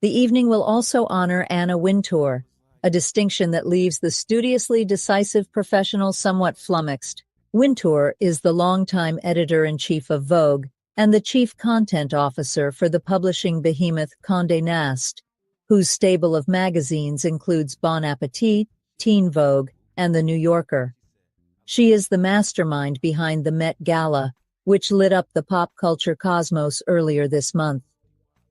The evening will also honor Anna Wintour, a distinction that leaves the studiously decisive professional somewhat flummoxed. Wintour is the longtime editor-in-chief of Vogue and the chief content officer for the publishing behemoth Condé Nast, whose stable of magazines includes Bon Appetit, Teen Vogue, and The New Yorker. She is the mastermind behind the Met Gala, which lit up the pop culture cosmos earlier this month.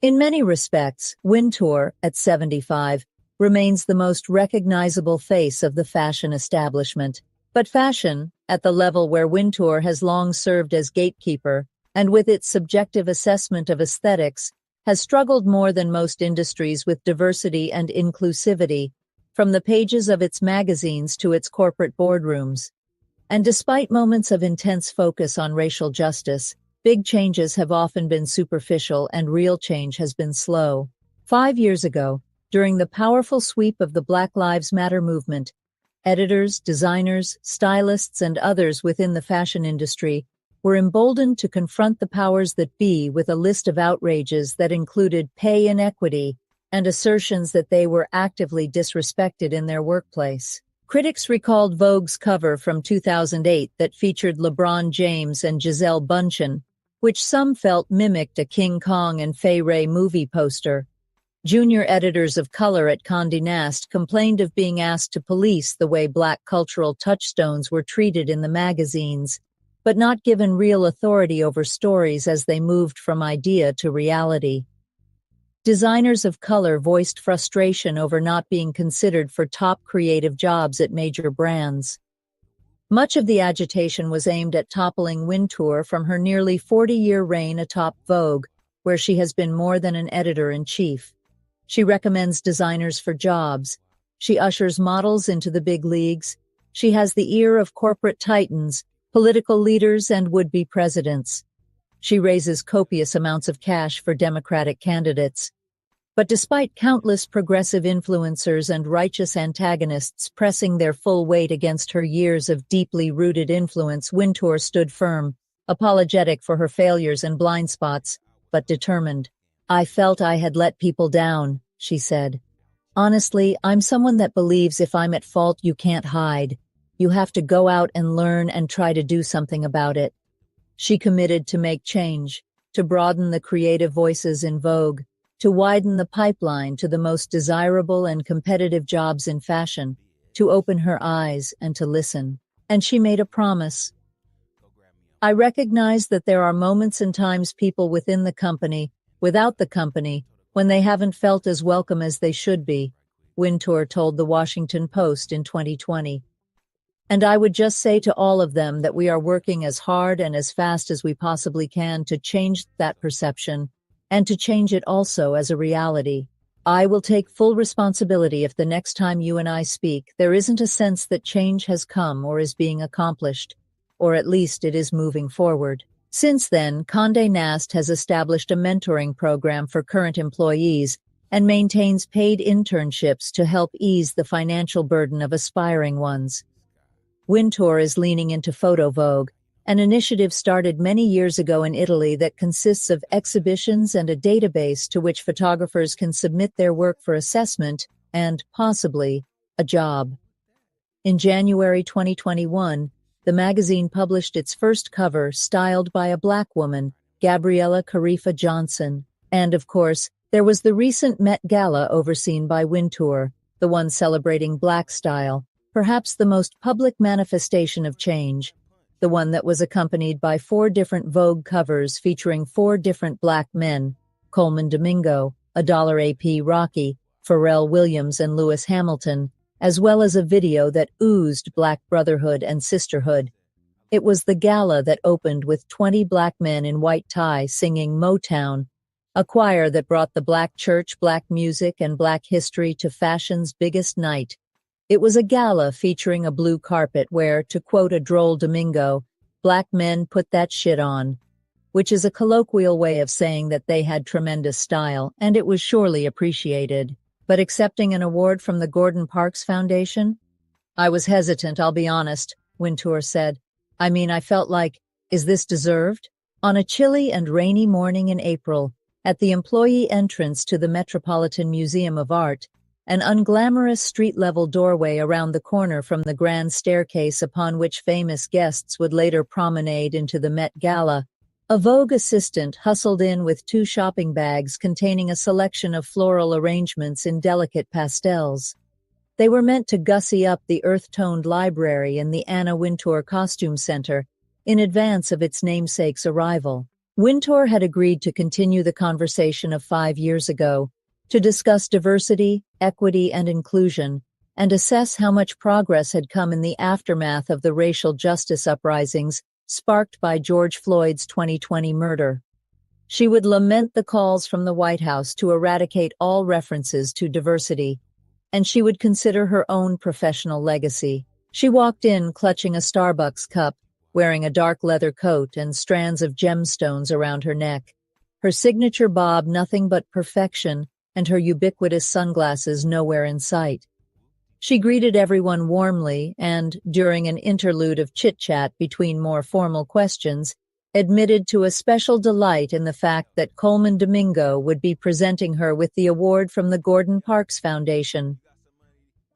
In many respects, Wintour, at 75, remains the most recognizable face of the fashion establishment. But fashion, at the level where Wintour has long served as gatekeeper, and with its subjective assessment of aesthetics, has struggled more than most industries with diversity and inclusivity, from the pages of its magazines to its corporate boardrooms. And despite moments of intense focus on racial justice, big changes have often been superficial and real change has been slow. 5 years ago, during the powerful sweep of the Black Lives Matter movement, editors, designers, stylists, and others within the fashion industry were emboldened to confront the powers that be with a list of outrages that included pay inequity and assertions that they were actively disrespected in their workplace. Critics recalled Vogue's cover from 2008 that featured LeBron James and Gisele Bündchen, which some felt mimicked a King Kong and Fay Wray movie poster. Junior editors of color at Condé Nast complained of being asked to police the way Black cultural touchstones were treated in the magazines, but not given real authority over stories as they moved from idea to reality. Designers of color voiced frustration over not being considered for top creative jobs at major brands. Much of the agitation was aimed at toppling Wintour from her nearly 40-year reign atop Vogue, where she has been more than an editor-in-chief. She recommends designers for jobs. She ushers models into the big leagues. She has the ear of corporate titans, political leaders, and would-be presidents. She raises copious amounts of cash for Democratic candidates. But despite countless progressive influencers and righteous antagonists pressing their full weight against her years of deeply rooted influence, Wintour stood firm, apologetic for her failures and blind spots, but determined. "I felt I had let people down," she said. "Honestly, I'm someone that believes if I'm at fault, you can't hide. You have to go out and learn and try to do something about it." She committed to make change, to broaden the creative voices in Vogue, to widen the pipeline to the most desirable and competitive jobs in fashion, to open her eyes and to listen. And she made a promise. "I recognize that there are moments and times people within the company, without the company, when they haven't felt as welcome as they should be," Wintour told the Washington Post in 2020. "And I would just say to all of them that we are working as hard and as fast as we possibly can to change that perception, and to change it also as a reality. I will take full responsibility if the next time you and I speak, there isn't a sense that change has come or is being accomplished, or at least it is moving forward." Since then, Condé Nast has established a mentoring program for current employees and maintains paid internships to help ease the financial burden of aspiring ones. Wintour is leaning into Photo Vogue, an initiative started many years ago in Italy that consists of exhibitions and a database to which photographers can submit their work for assessment and, possibly, a job. In January 2021, the magazine published its first cover styled by a Black woman, Gabriella Carifa Johnson. And, of course, there was the recent Met Gala overseen by Wintour, the one celebrating Black style, perhaps the most public manifestation of change, the one that was accompanied by 4 different Vogue covers featuring 4 different Black men, Coleman Domingo, $AP Rocky, Pharrell Williams, and Lewis Hamilton, as well as a video that oozed Black brotherhood and sisterhood. It was the gala that opened with 20 Black men in white tie singing Motown, a choir that brought the Black church, Black music, and Black history to fashion's biggest night. It was a gala featuring a blue carpet where, to quote a droll Domingo, "Black men put that shit on," which is a colloquial way of saying that they had tremendous style, and it was surely appreciated. But accepting an award from the Gordon Parks Foundation? "I was hesitant, I'll be honest," Wintour said. "I mean, I felt like, is this deserved?" On a chilly and rainy morning in April, At the employee entrance to the Metropolitan Museum of Art, an unglamorous street-level doorway around the corner from the grand staircase upon which famous guests would later promenade into the Met Gala, a Vogue assistant hustled in with 2 shopping bags containing a selection of floral arrangements in delicate pastels. They were meant to gussy up the earth-toned library in the Anna Wintour Costume Center in advance of its namesake's arrival. Wintour had agreed to continue the conversation of 5 years ago, to discuss diversity, equity, and inclusion, and assess how much progress had come in the aftermath of the racial justice uprisings sparked by George Floyd's 2020 murder. She would lament the calls from the White House to eradicate all references to diversity, and she would consider her own professional legacy. She walked in clutching a Starbucks cup, wearing a dark leather coat and strands of gemstones around her neck. Her signature bob nothing but perfection, and her ubiquitous sunglasses nowhere in sight. She greeted everyone warmly and, during an interlude of chit-chat between more formal questions, admitted to a special delight in the fact that Coleman Domingo would be presenting her with the award from the Gordon Parks Foundation.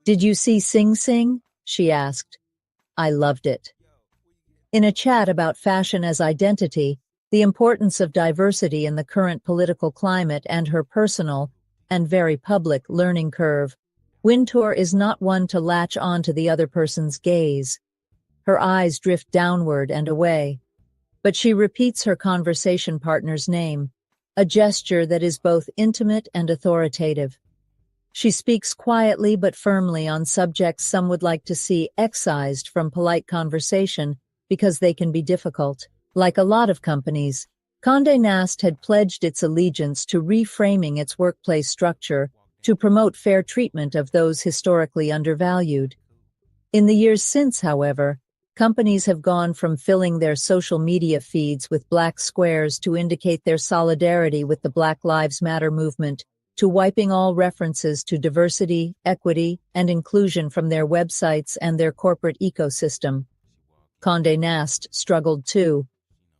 "Did you see Sing Sing?" she asked. "I loved it." In a chat about fashion as identity, the importance of diversity in the current political climate, and her personal, and very public, learning curve, Wintour is not one to latch on to the other person's gaze. Her eyes drift downward and away. But she repeats her conversation partner's name, a gesture that is both intimate and authoritative. She speaks quietly but firmly on subjects some would like to see excised from polite conversation because they can be difficult. Like a lot of companies, Condé Nast had pledged its allegiance to reframing its workplace structure to promote fair treatment of those historically undervalued. In the years since, however, companies have gone from filling their social media feeds with black squares to indicate their solidarity with the Black Lives Matter movement, to wiping all references to diversity, equity, and inclusion from their websites and their corporate ecosystem. Condé Nast struggled too.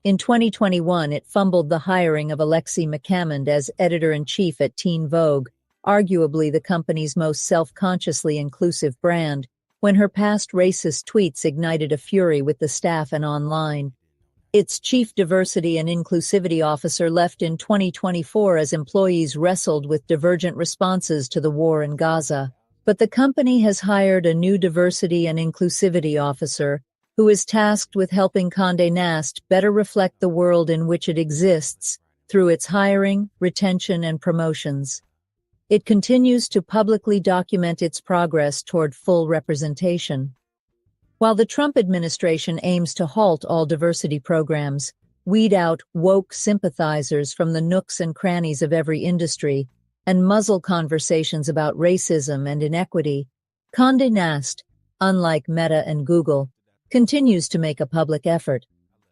In 2021, it fumbled the hiring of Alexi McCammond as editor-in-chief at Teen Vogue, arguably the company's most self-consciously inclusive brand, when her past racist tweets ignited a fury with the staff and online. Its chief diversity and inclusivity officer left in 2024 as employees wrestled with divergent responses to the war in Gaza. But the company has hired a new diversity and inclusivity officer, who is tasked with helping Condé Nast better reflect the world in which it exists through its hiring, retention, and promotions. It continues to publicly document its progress toward full representation. While the Trump administration aims to halt all diversity programs, weed out woke sympathizers from the nooks and crannies of every industry, and muzzle conversations about racism and inequity, Condé Nast, unlike Meta and Google, continues to make a public effort.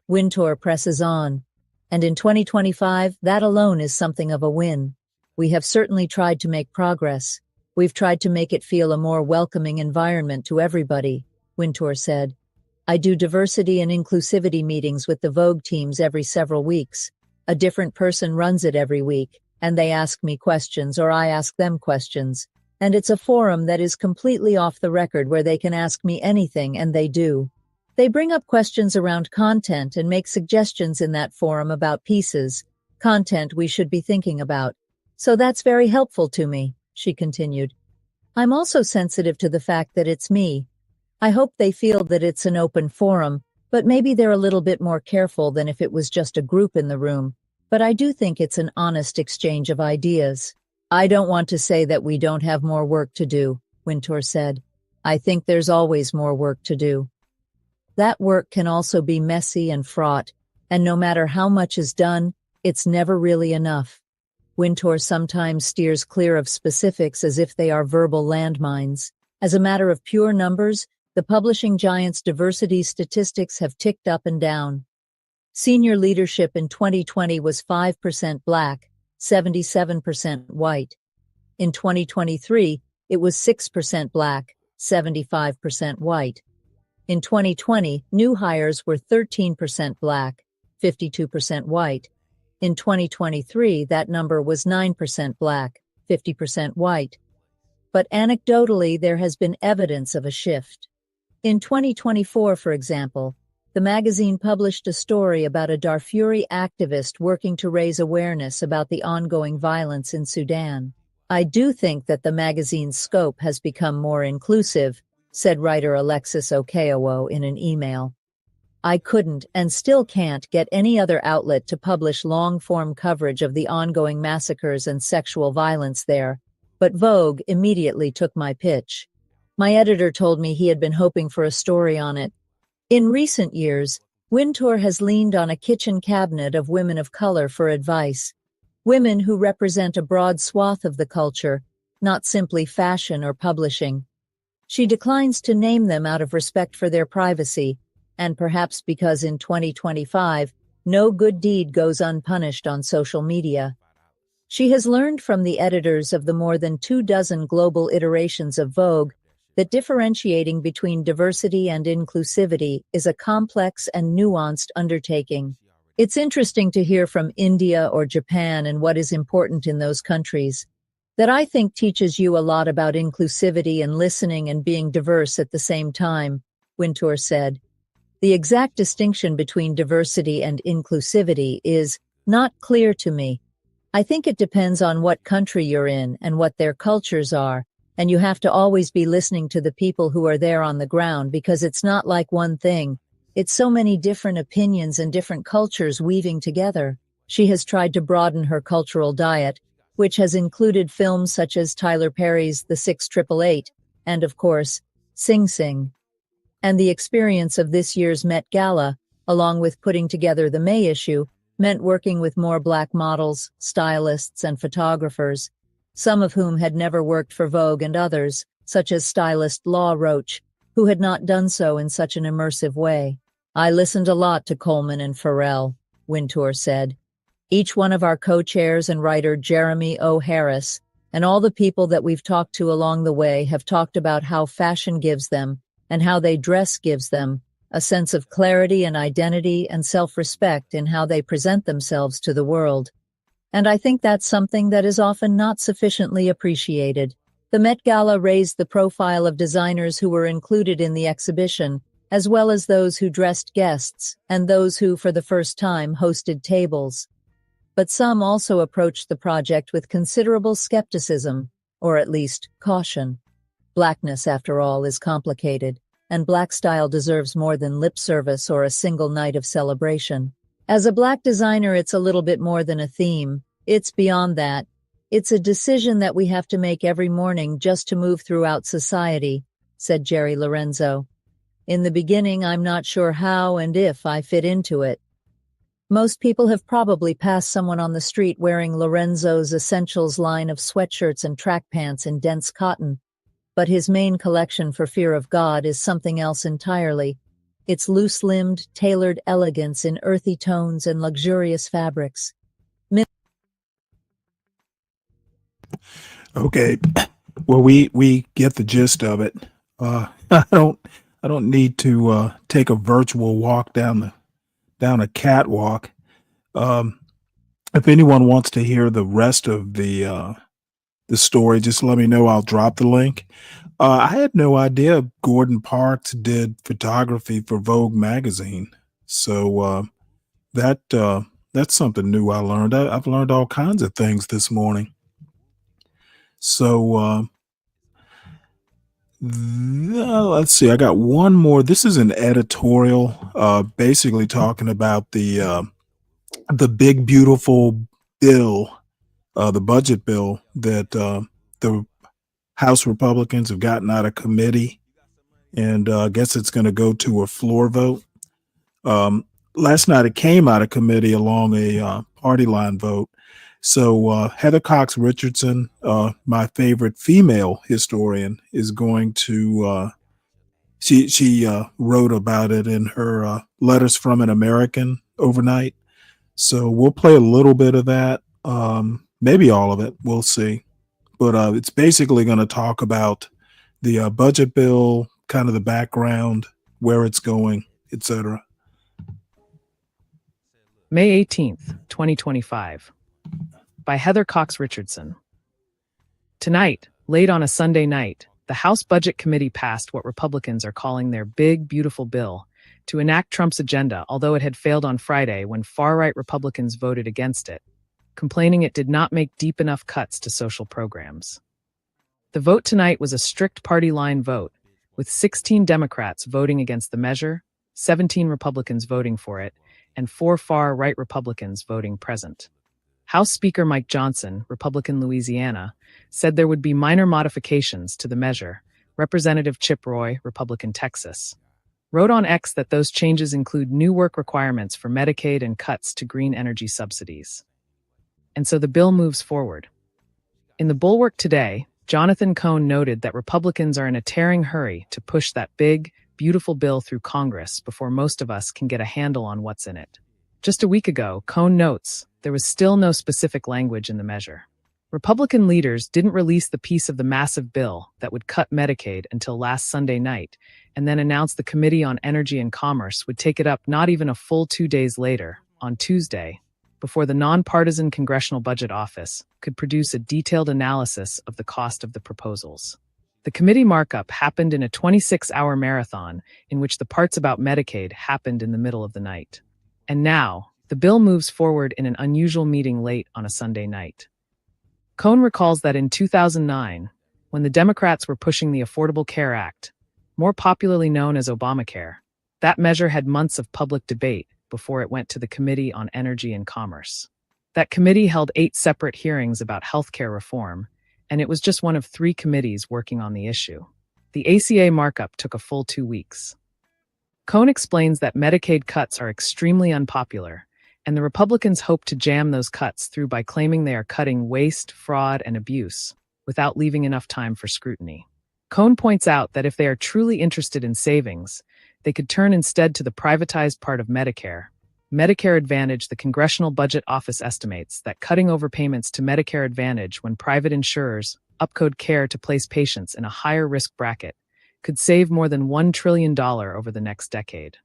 Wintour presses on, and in 2025, that alone is something of a win. We have certainly tried to make progress. We've tried to make it feel a more welcoming environment to everybody, Wintour said. I do diversity and inclusivity meetings with the Vogue teams every several weeks. A different person runs it every week, and they ask me questions or I ask them questions. And it's a forum that is completely off the record where they can ask me anything, and they do. They bring up questions around content and make suggestions in that forum about pieces, content we should be thinking about. So that's very helpful to me, she continued. I'm also sensitive to the fact that it's me. I hope they feel that it's an open forum, but maybe they're a little bit more careful than if it was just a group in the room. But I do think it's an honest exchange of ideas. I don't want to say that we don't have more work to do, Wintour said. I think there's always more work to do. That work can also be messy and fraught, and no matter how much is done, it's never really enough. Wintour sometimes steers clear of specifics as if they are verbal landmines. As a matter of pure numbers, the publishing giant's diversity statistics have ticked up and down. Senior leadership in 2020 was 5% Black, 77% white. In 2023, it was 6% Black, 75% white. In 2020, new hires were 13% Black, 52% white. In 2023, that number was 9% Black, 50% white. But anecdotally, there has been evidence of a shift. In 2024, for example, the magazine published a story about a Darfuri activist working to raise awareness about the ongoing violence in Sudan. I do think that the magazine's scope has become more inclusive, said writer Alexis Okeowo in an email. I couldn't and still can't get any other outlet to publish long-form coverage of the ongoing massacres and sexual violence there, but Vogue immediately took my pitch. My editor told me he had been hoping for a story on it. In recent years, Wintour has leaned on a kitchen cabinet of women of color for advice, women who represent a broad swath of the culture, not simply fashion or publishing. She declines to name them out of respect for their privacy, and perhaps because in 2025, no good deed goes unpunished on social media. She has learned from the editors of the more than 24 global iterations of Vogue that differentiating between diversity and inclusivity is a complex and nuanced undertaking. It's interesting to hear from India or Japan and what is important in those countries. That I think teaches you a lot about inclusivity and listening and being diverse at the same time, Wintour said. The exact distinction between diversity and inclusivity is not clear to me. I think it depends on what country you're in and what their cultures are, and you have to always be listening to the people who are there on the ground because it's not like one thing. It's so many different opinions and different cultures weaving together. She has tried to broaden her cultural diet, which has included films such as Tyler Perry's The 688 and, of course, Sing Sing. And the experience of this year's Met Gala, along with putting together the May issue, meant working with more Black models, stylists, and photographers, some of whom had never worked for Vogue and others, such as stylist Law Roach, who had not done so in such an immersive way. I listened a lot to Coleman and Farrell, Wintour said. Each one of our co-chairs and writer Jeremy O. Harris, and all the people that we've talked to along the way have talked about how fashion gives them, and how they dress gives them, a sense of clarity and identity and self-respect in how they present themselves to the world. And I think that's something that is often not sufficiently appreciated. The Met Gala raised the profile of designers who were included in the exhibition, as well as those who dressed guests, and those who, for the first time, hosted tables. But some also approached the project with considerable skepticism, or at least caution. Blackness, after all, is complicated, and Black style deserves more than lip service or a single night of celebration. As a Black designer, it's a little bit more than a theme. It's beyond that. It's a decision that we have to make every morning just to move throughout society, said Jerry Lorenzo. In the beginning, I'm not sure how and if I fit into it. Most people have probably passed someone on the street wearing Lorenzo's Essentials line of sweatshirts and track pants in dense cotton. But his main collection, For Fear of God, is something else entirely. It's loose-limbed, tailored elegance in earthy tones and luxurious fabrics. Okay, well, we get the gist of it. I don't need to take a virtual walk down a catwalk. If anyone wants to hear the rest of the story, just let me know. I'll drop the link. I had no idea Gordon Parks did photography for Vogue magazine. So that's something new I learned. I've learned all kinds of things this morning. So let's see. I got one more. This is an editorial, basically talking about the big beautiful bill, the budget bill that the House Republicans have gotten out of committee, and I guess it's going to go to a floor vote. Last night it came out of committee along a party line vote. So Heather Cox Richardson, my favorite female historian, is going to. She wrote about it in her Letters from an American overnight. So we'll play a little bit of that, maybe all of it. We'll see. But it's basically going to talk about the budget bill, kind of the background, where it's going, etc. May 18th, 2025. By Heather Cox Richardson. Tonight, late on a Sunday night, the House Budget Committee passed what Republicans are calling their big, beautiful bill to enact Trump's agenda, although it had failed on Friday when far-right Republicans voted against it, complaining it did not make deep enough cuts to social programs. The vote tonight was a strict party line vote, with 16 Democrats voting against the measure, 17 Republicans voting for it, and 4 far-right Republicans voting present. House Speaker Mike Johnson, Republican Louisiana, said there would be minor modifications to the measure. Representative Chip Roy, Republican Texas, wrote on X that those changes include new work requirements for Medicaid and cuts to green energy subsidies. And so the bill moves forward. In the Bulwark today, Jonathan Cohn noted that Republicans are in a tearing hurry to push that big, beautiful bill through Congress before most of us can get a handle on what's in it. Just a week ago, Cohn notes, there was still no specific language in the measure. Republican leaders didn't release the piece of the massive bill that would cut Medicaid until last Sunday night, and then announced the Committee on Energy and Commerce would take it up not even a full 2 days later, on Tuesday, before the nonpartisan Congressional Budget Office could produce a detailed analysis of the cost of the proposals. The committee markup happened in a 26-hour marathon in which the parts about Medicaid happened in the middle of the night. And now, the bill moves forward in an unusual meeting late on a Sunday night. Cohn recalls that in 2009, when the Democrats were pushing the Affordable Care Act, more popularly known as Obamacare, that measure had months of public debate before it went to the Committee on Energy and Commerce. That committee held 8 separate hearings about health care reform, and it was just one of 3 committees working on the issue. The ACA markup took a full 2 weeks. Cohn explains that Medicaid cuts are extremely unpopular, and the Republicans hope to jam those cuts through by claiming they are cutting waste, fraud, and abuse, without leaving enough time for scrutiny. Cohn points out that if they are truly interested in savings, they could turn instead to the privatized part of Medicare, Medicare Advantage. The Congressional Budget Office estimates that cutting overpayments to Medicare Advantage when private insurers upcode care to place patients in a higher risk bracket could save more than $1 trillion over the next decade.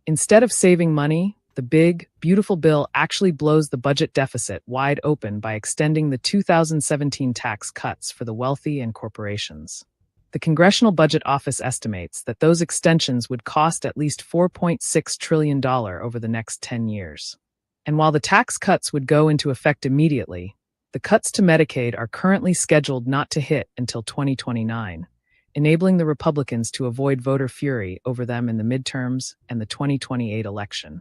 Instead of saving money, the big, beautiful bill actually blows the budget deficit wide open by extending the 2017 tax cuts for the wealthy and corporations. The Congressional Budget Office estimates that those extensions would cost at least $4.6 trillion over the next 10 years. And while the tax cuts would go into effect immediately, the cuts to Medicaid are currently scheduled not to hit until 2029, enabling the Republicans to avoid voter fury over them in the midterms and the 2028 election.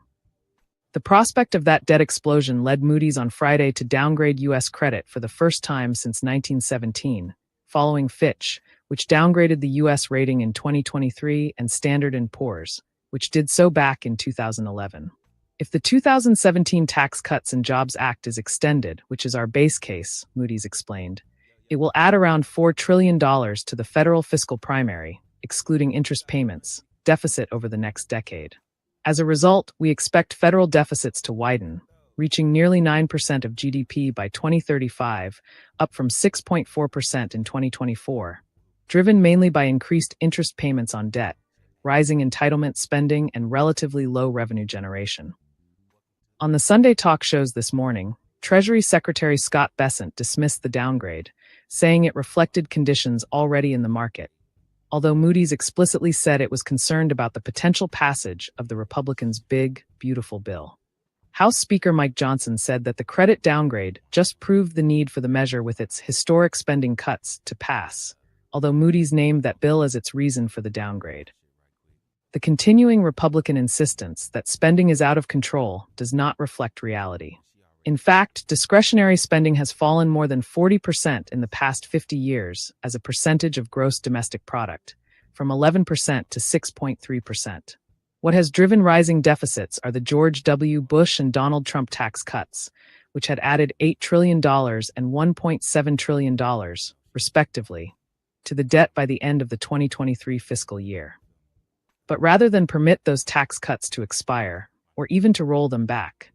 The prospect of that debt explosion led Moody's on Friday to downgrade U.S. credit for the first time since 1917, following Fitch, which downgraded the U.S. rating in 2023, and Standard & Poor's, which did so back in 2011. If the 2017 Tax Cuts and Jobs Act is extended, which is our base case, Moody's explained, it will add around $4 trillion to the federal fiscal primary, excluding interest payments, deficit over the next decade. As a result, we expect federal deficits to widen, reaching nearly 9% of GDP by 2035, up from 6.4% in 2024, driven mainly by increased interest payments on debt, rising entitlement spending, and relatively low revenue generation. On the Sunday talk shows this morning, Treasury Secretary Scott Bessent dismissed the downgrade, saying it reflected conditions already in the market, although Moody's explicitly said it was concerned about the potential passage of the Republicans' big, beautiful bill. House Speaker Mike Johnson said that the credit downgrade just proved the need for the measure with its historic spending cuts to pass, although Moody's named that bill as its reason for the downgrade. The continuing Republican insistence that spending is out of control does not reflect reality. In fact, discretionary spending has fallen more than 40% in the past 50 years as a percentage of gross domestic product, from 11% to 6.3%. What has driven rising deficits are the George W. Bush and Donald Trump tax cuts, which had added $8 trillion and $1.7 trillion, respectively, to the debt by the end of the 2023 fiscal year. But rather than permit those tax cuts to expire, or even to roll them back,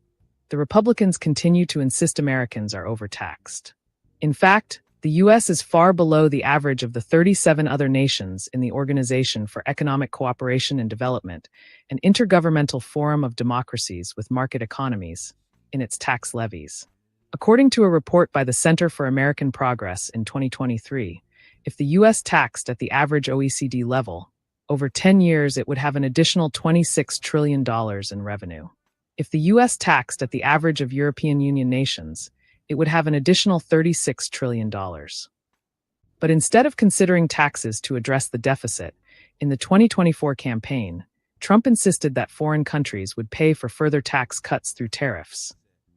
the Republicans continue to insist Americans are overtaxed. In fact, The U.S. is far below the average of the 37 other nations in the Organization for Economic Cooperation and Development, an intergovernmental forum of democracies with market economies, in its tax levies. According to a report by the Center for American Progress in 2023, if the U.S. taxed at the average OECD level, over 10 years it would have an additional $26 trillion in revenue. If the U.S. taxed at the average of European Union nations, it would have an additional $36 trillion. But instead of considering taxes to address the deficit, in the 2024 campaign, Trump insisted that foreign countries would pay for further tax cuts through tariffs,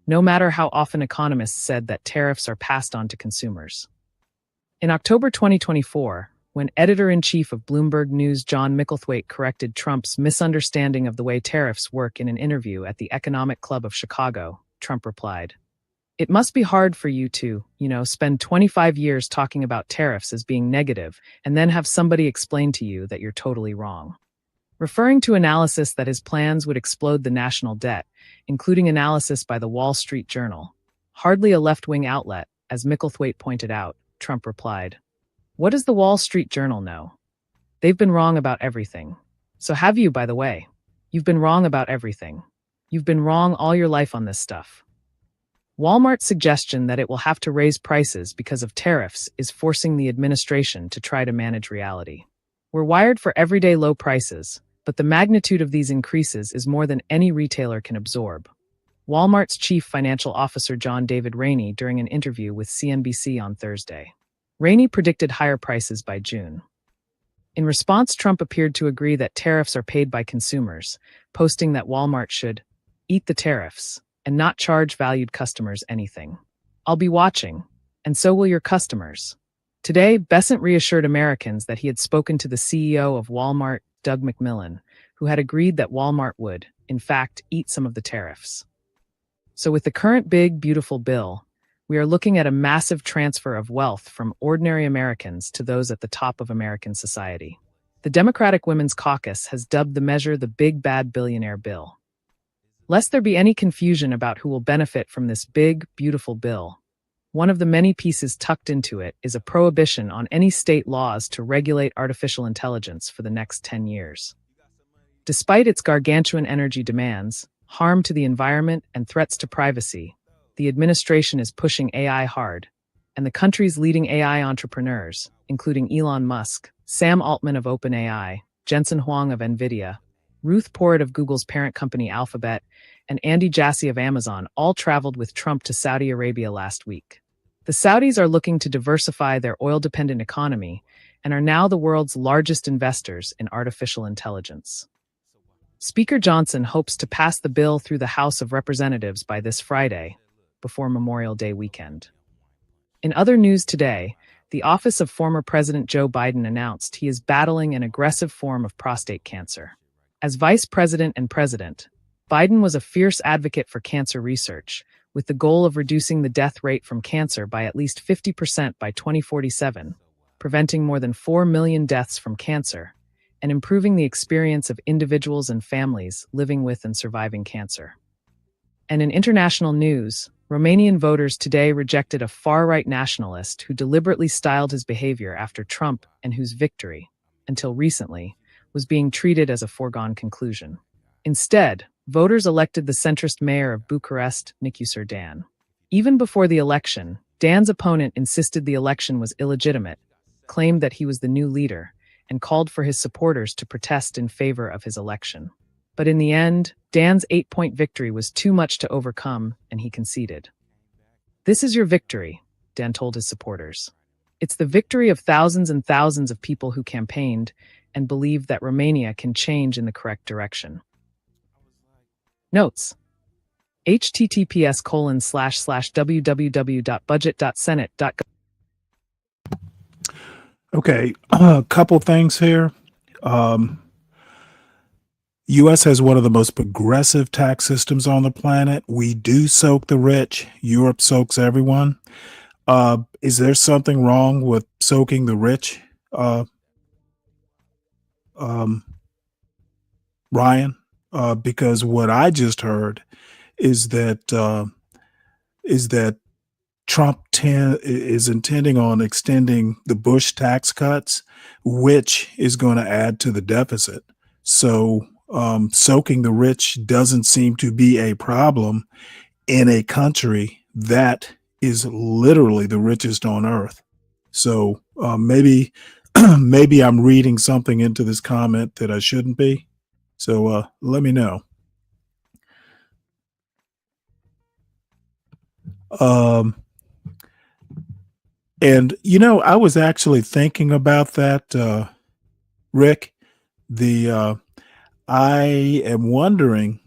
no matter how often economists said that tariffs are passed on to consumers. In October 2024, when editor-in-chief of Bloomberg News John Micklethwait corrected Trump's misunderstanding of the way tariffs work in an interview at the Economic Club of Chicago, Trump replied, "It must be hard for you to, spend 25 years talking about tariffs as being negative and then have somebody explain to you that you're totally wrong." Referring to analysis that his plans would explode the national debt, including analysis by the Wall Street Journal, hardly a left-wing outlet, as Micklethwait pointed out, Trump replied, "What does the Wall Street Journal know? They've been wrong about everything. So have you, by the way. You've been wrong about everything. You've been wrong all your life on this stuff." Walmart's suggestion that it will have to raise prices because of tariffs is forcing the administration to try to manage reality. We're wired for everyday low prices, but the magnitude of these increases is more than any retailer can absorb. Walmart's chief financial officer John David Rainey during an interview with CNBC on Thursday. Rainey predicted higher prices by June. In response, Trump appeared to agree that tariffs are paid by consumers, posting that Walmart should eat the tariffs and not charge valued customers anything. "I'll be watching, and so will your customers." Today, Bessent reassured Americans that he had spoken to the CEO of Walmart, Doug McMillon, who had agreed that Walmart would, in fact, eat some of the tariffs. So with the current big, beautiful bill, we are looking at a massive transfer of wealth from ordinary Americans to those at the top of American society. The Democratic Women's Caucus has dubbed the measure the Big Bad Billionaire Bill. Lest there be any confusion about who will benefit from this big, beautiful bill, one of the many pieces tucked into it is a prohibition on any state laws to regulate artificial intelligence for the next 10 years. Despite its gargantuan energy demands, harm to the environment, and threats to privacy, the administration is pushing AI hard, and the country's leading AI entrepreneurs, including Elon Musk, Sam Altman of OpenAI, Jensen Huang of NVIDIA, Ruth Porat of Google's parent company Alphabet, and Andy Jassy of Amazon all traveled with Trump to Saudi Arabia last week. The Saudis are looking to diversify their oil-dependent economy and are now the world's largest investors in artificial intelligence. Speaker Johnson hopes to pass the bill through the House of Representatives by this Friday, before Memorial Day weekend. In other news today, the office of former President Joe Biden announced he is battling an aggressive form of prostate cancer. As vice president and president, Biden was a fierce advocate for cancer research, with the goal of reducing the death rate from cancer by at least 50% by 2047, preventing more than 4 million deaths from cancer, and improving the experience of individuals and families living with and surviving cancer. And in international news, Romanian voters today rejected a far-right nationalist who deliberately styled his behavior after Trump and whose victory, until recently, was being treated as a foregone conclusion. Instead, voters elected the centrist mayor of Bucharest, Nicu Dan. Even before the election, Dan's opponent insisted the election was illegitimate, claimed that he was the new leader, and called for his supporters to protest in favor of his election. But in the end, Dan's 8-point victory was too much to overcome, and he conceded. "This is your victory," Dan told his supporters. "It's the victory of thousands and thousands of people who campaigned and believed that Romania can change in the correct direction." Notes: https://www.budget.senate.gov. Okay, a couple things here. U.S. has one of the most progressive tax systems on the planet. We do soak the rich. Europe soaks everyone. Is there something wrong with soaking the rich, Ryan? Because what I just heard is that Trump is intending on extending the Bush tax cuts, which is going to add to the deficit. So soaking the rich doesn't seem to be a problem in a country that is literally the richest on earth. So maybe maybe I'm reading something into this comment that I shouldn't be. So let me know. And you know, I was actually thinking about that, Rick. I am wondering,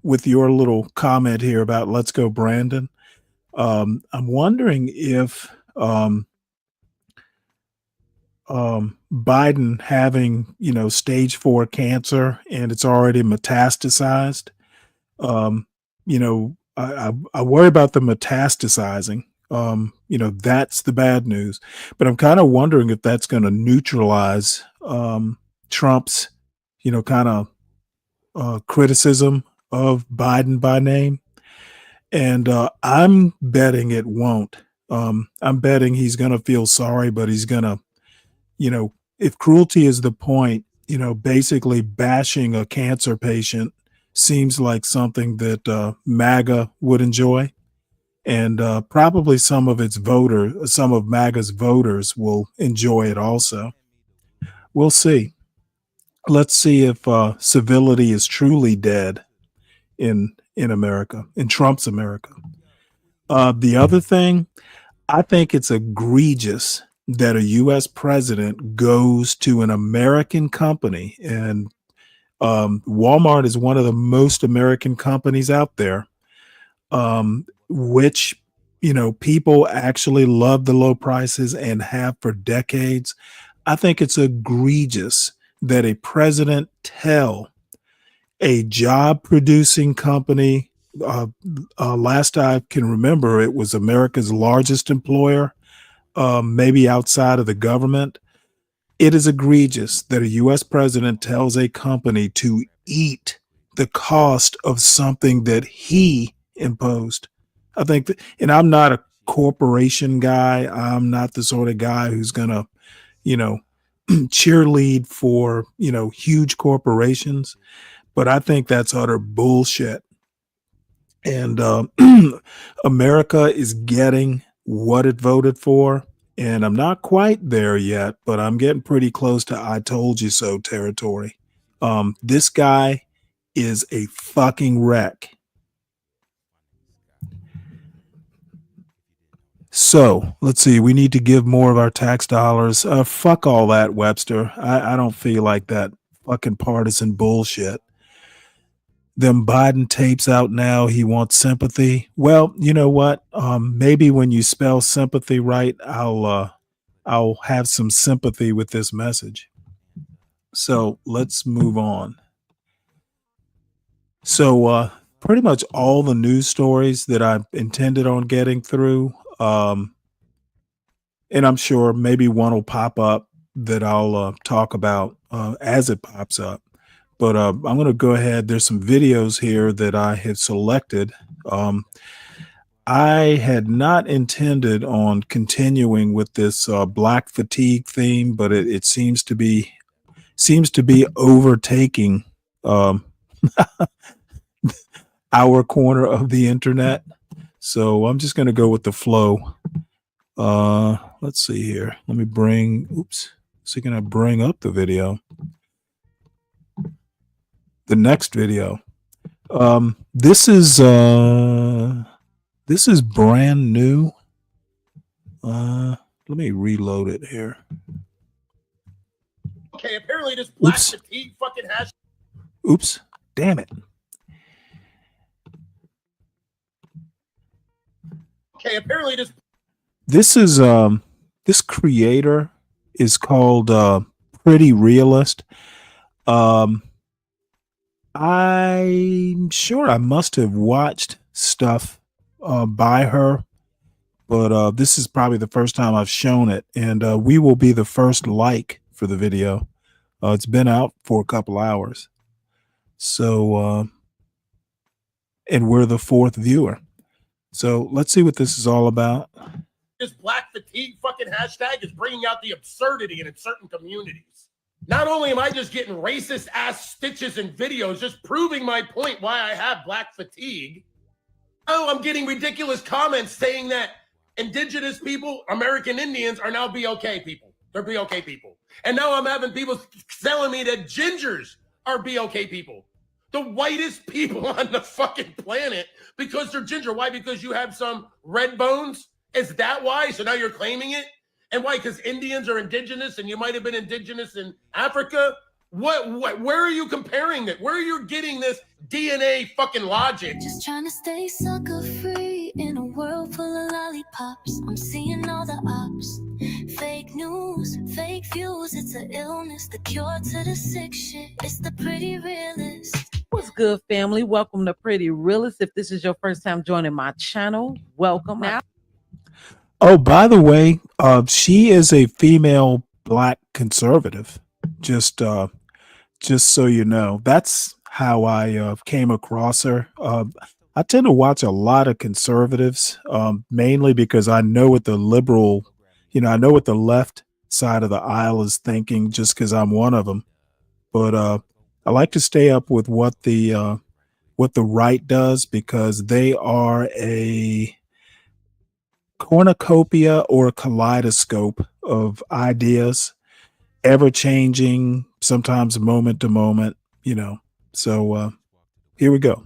with your little comment here about let's go, Brandon. I'm wondering if Biden having, stage 4 cancer and it's already metastasized. I worry about the metastasizing. That's the bad news. But I'm kind of wondering if that's going to neutralize Trump's, kind of criticism of Biden by name. And I'm betting it won't. I'm betting he's going to feel sorry, but he's going to, if cruelty is the point, basically bashing a cancer patient seems like something that MAGA would enjoy. And probably some of MAGA's voters will enjoy it also. We'll see. Let's see if civility is truly dead in America, in Trump's America. The other thing, I think it's egregious that a U.S. president goes to an American company, and Walmart is one of the most American companies out there, which, people actually love the low prices and have for decades. I think it's egregious that a president tell a job producing company, last I can remember, it was America's largest employer, maybe outside of the government. It is egregious that a U.S. president tells a company to eat the cost of something that he imposed. I think and I'm not a corporation guy. I'm not the sort of guy who's going to, cheerlead for, huge corporations. But I think that's utter bullshit. And America is getting what it voted for. And I'm not quite there yet, but I'm getting pretty close to I told you so territory. This guy is a fucking wreck. So let's see. We need to give more of our tax dollars. Fuck all that, Webster. I don't feel like that fucking partisan bullshit. Them Biden tapes out now. He wants sympathy. Well, you know what? Maybe when you spell sympathy right, I'll have some sympathy with this message. So let's move on. So pretty much all the news stories that I intended on getting through, and I'm sure maybe one will pop up that I'll talk about as it pops up. But I'm going to go ahead. There's some videos here that I have selected. I had not intended on continuing with this black fatigue theme, but it seems to be overtaking our corner of the internet. So I'm just going to go with the flow. Let's see here. Let me can I bring up the video? The next video. This is brand new. Let me reload it here. Okay, apparently this black fatigue fucking has. Oops. Damn it. Okay, apparently This is this creator is called Pretty Realist. I'm sure I must have watched stuff by her, but this is probably the first time I've shown it, and we will be the first like for the video. It's been out for a couple hours, so and we're the fourth viewer. So let's see what this is all about. This black fatigue fucking hashtag is bringing out the absurdity in certain communities. Not only am I just getting racist ass stitches and videos, just proving my point why I have black fatigue. Oh, I'm getting ridiculous comments saying that indigenous people, American Indians, are now BOK people. They're BOK people. And now I'm having people telling me that gingers are BOK people. The whitest people on the fucking planet because they're ginger. Why? Because you have some red bones? Is that why? So now you're claiming it? And why? Because Indians are indigenous and you might have been indigenous in Africa? What? Where are you comparing it? Where are you getting this DNA fucking logic? Just trying to stay sucker free in a world full of lollipops. I'm seeing all the ops. Fake news, fake views. It's an illness, the cure to the sick shit. It's the pretty realist. What's good, family? Welcome to Pretty Realist. If this is your first time joining my channel, welcome. Now, Oh, by the way, she is a female black conservative. Just so you know, that's how I came across her. I tend to watch a lot of conservatives, mainly because I know what the liberal, I know what the left side of the aisle is thinking, just because I'm one of them. But I like to stay up with what the right does, because they are a cornucopia or a kaleidoscope of ideas, ever changing, sometimes moment to moment, So here we go.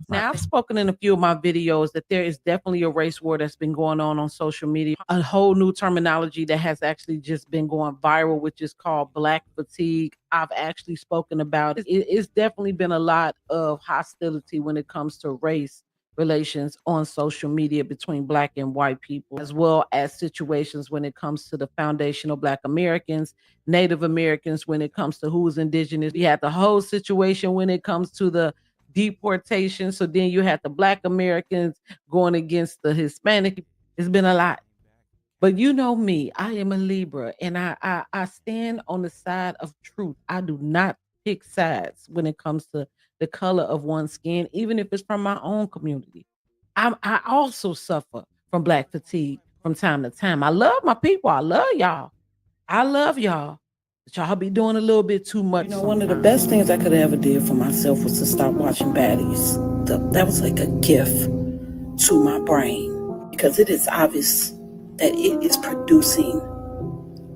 Now, I've spoken in a few of my videos that there is definitely a race war that's been going on social media. A whole new terminology that has actually just been going viral, which is called black fatigue. I've actually spoken about it. It's definitely been a lot of hostility when it comes to race relations on social media between black and white people, as well as situations when it comes to the foundational black Americans, Native Americans, when it comes to who's indigenous. You had the whole situation when it comes to the deportation. So then you had the black Americans going against the Hispanic. It's been a lot. But you know me, I am a Libra, and I stand on the side of truth. I do not pick sides when it comes to the color of one's skin, even if it's from my own community. I also suffer from black fatigue from time to time. I love my people. I love y'all. I love y'all. But y'all be doing a little bit too much. One of the best things I could ever did for myself was to stop watching baddies. That was like a gift to my brain, because it is obvious that it is producing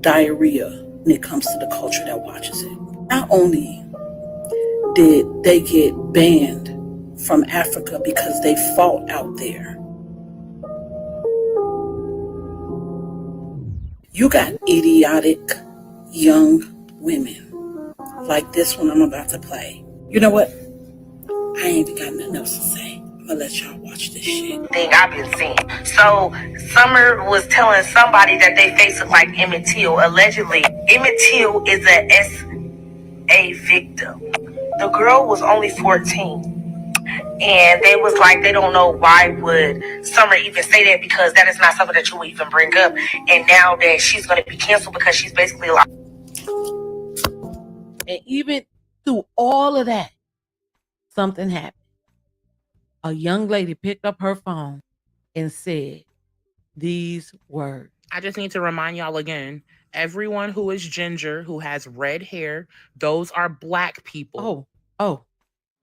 diarrhea when it comes to the culture that watches it. Not only did they get banned from Africa because they fought out there, you got idiotic young women like this one I'm about to play. You know what? I ain't even got nothing else to say. I'm gonna let y'all watch this shit. Thing I've been seeing. So Summer was telling somebody that they face look like Emmett Till. Allegedly, Emmett Till is a SA victim. The girl was only 14. And they was like, they don't know why would Summer even say that, because that is not something that you would even bring up. And now that she's going to be canceled because she's basically like. And even through all of that, something happened. A young lady picked up her phone and said these words. I just need to remind y'all again, everyone who is ginger, who has red hair, those are black people. Oh.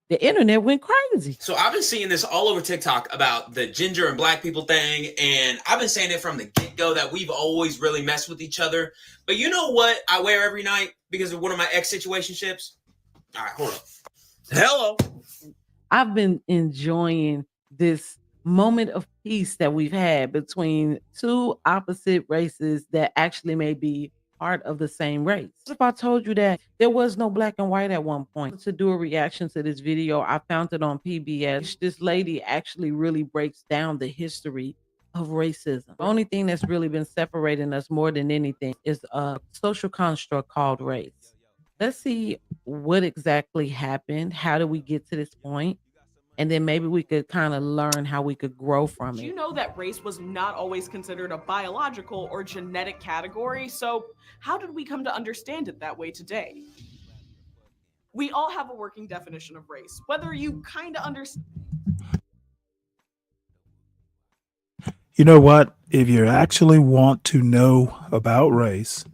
The internet went crazy. So I've been seeing this all over TikTok about the ginger and black people thing. And I've been saying it from the get-go that we've always really messed with each other. But you know what I wear every night because of one of my ex-situationships? All right, hold up. Hello. I've been enjoying this moment of peace that we've had between two opposite races that actually may be part of the same race. If I told you that there was no black and white at one point, to do a reaction to this video, I found it on PBS. This lady actually really breaks down the history of racism. The only thing that's really been separating us more than anything is a social construct called race. Let's see what exactly happened. How did we get to this point? And then maybe we could kind of learn how we could grow from it. Do you know that race was not always considered a biological or genetic category? So how did we come to understand it that way today? We all have a working definition of race, whether you kind of understand. You know what? If you actually want to know about race,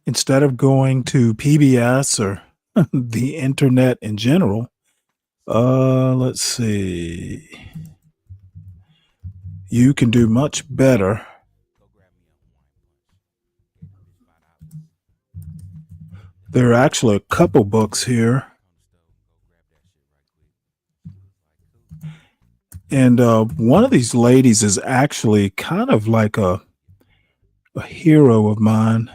instead of going to PBS or the internet in general, let's see. You can do much better. There are actually a couple books here. And one of these ladies is actually kind of like a hero of mine.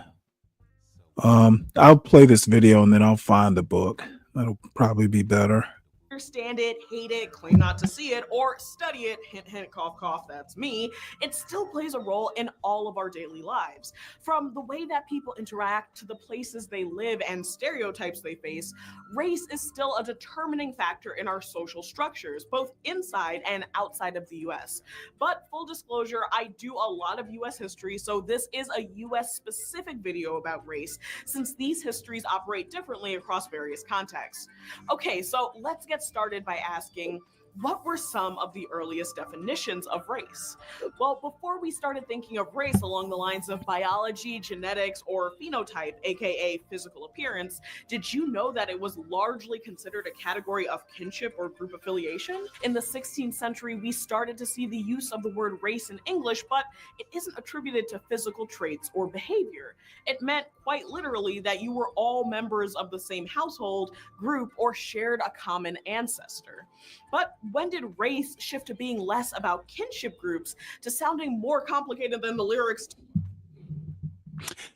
I'll play this video and then I'll find the book. That'll probably be better. Understand it, hate it, claim not to see it, or study it, hint, hint, cough, cough, that's me, it still plays a role in all of our daily lives. From the way that people interact to the places they live and stereotypes they face, race is still a determining factor in our social structures, both inside and outside of the US. But full disclosure, I do a lot of US history, so this is a US specific video about race, since these histories operate differently across various contexts. Okay, so let's get started by asking, what were some of the earliest definitions of race? Well, before we started thinking of race along the lines of biology, genetics, or phenotype, aka physical appearance, did you know that it was largely considered a category of kinship or group affiliation? In the 16th century, we started to see the use of the word race in English, but it isn't attributed to physical traits or behavior. It meant quite literally that you were all members of the same household, group, or shared a common ancestor. But when did race shift to being less about kinship groups to sounding more complicated than the lyrics?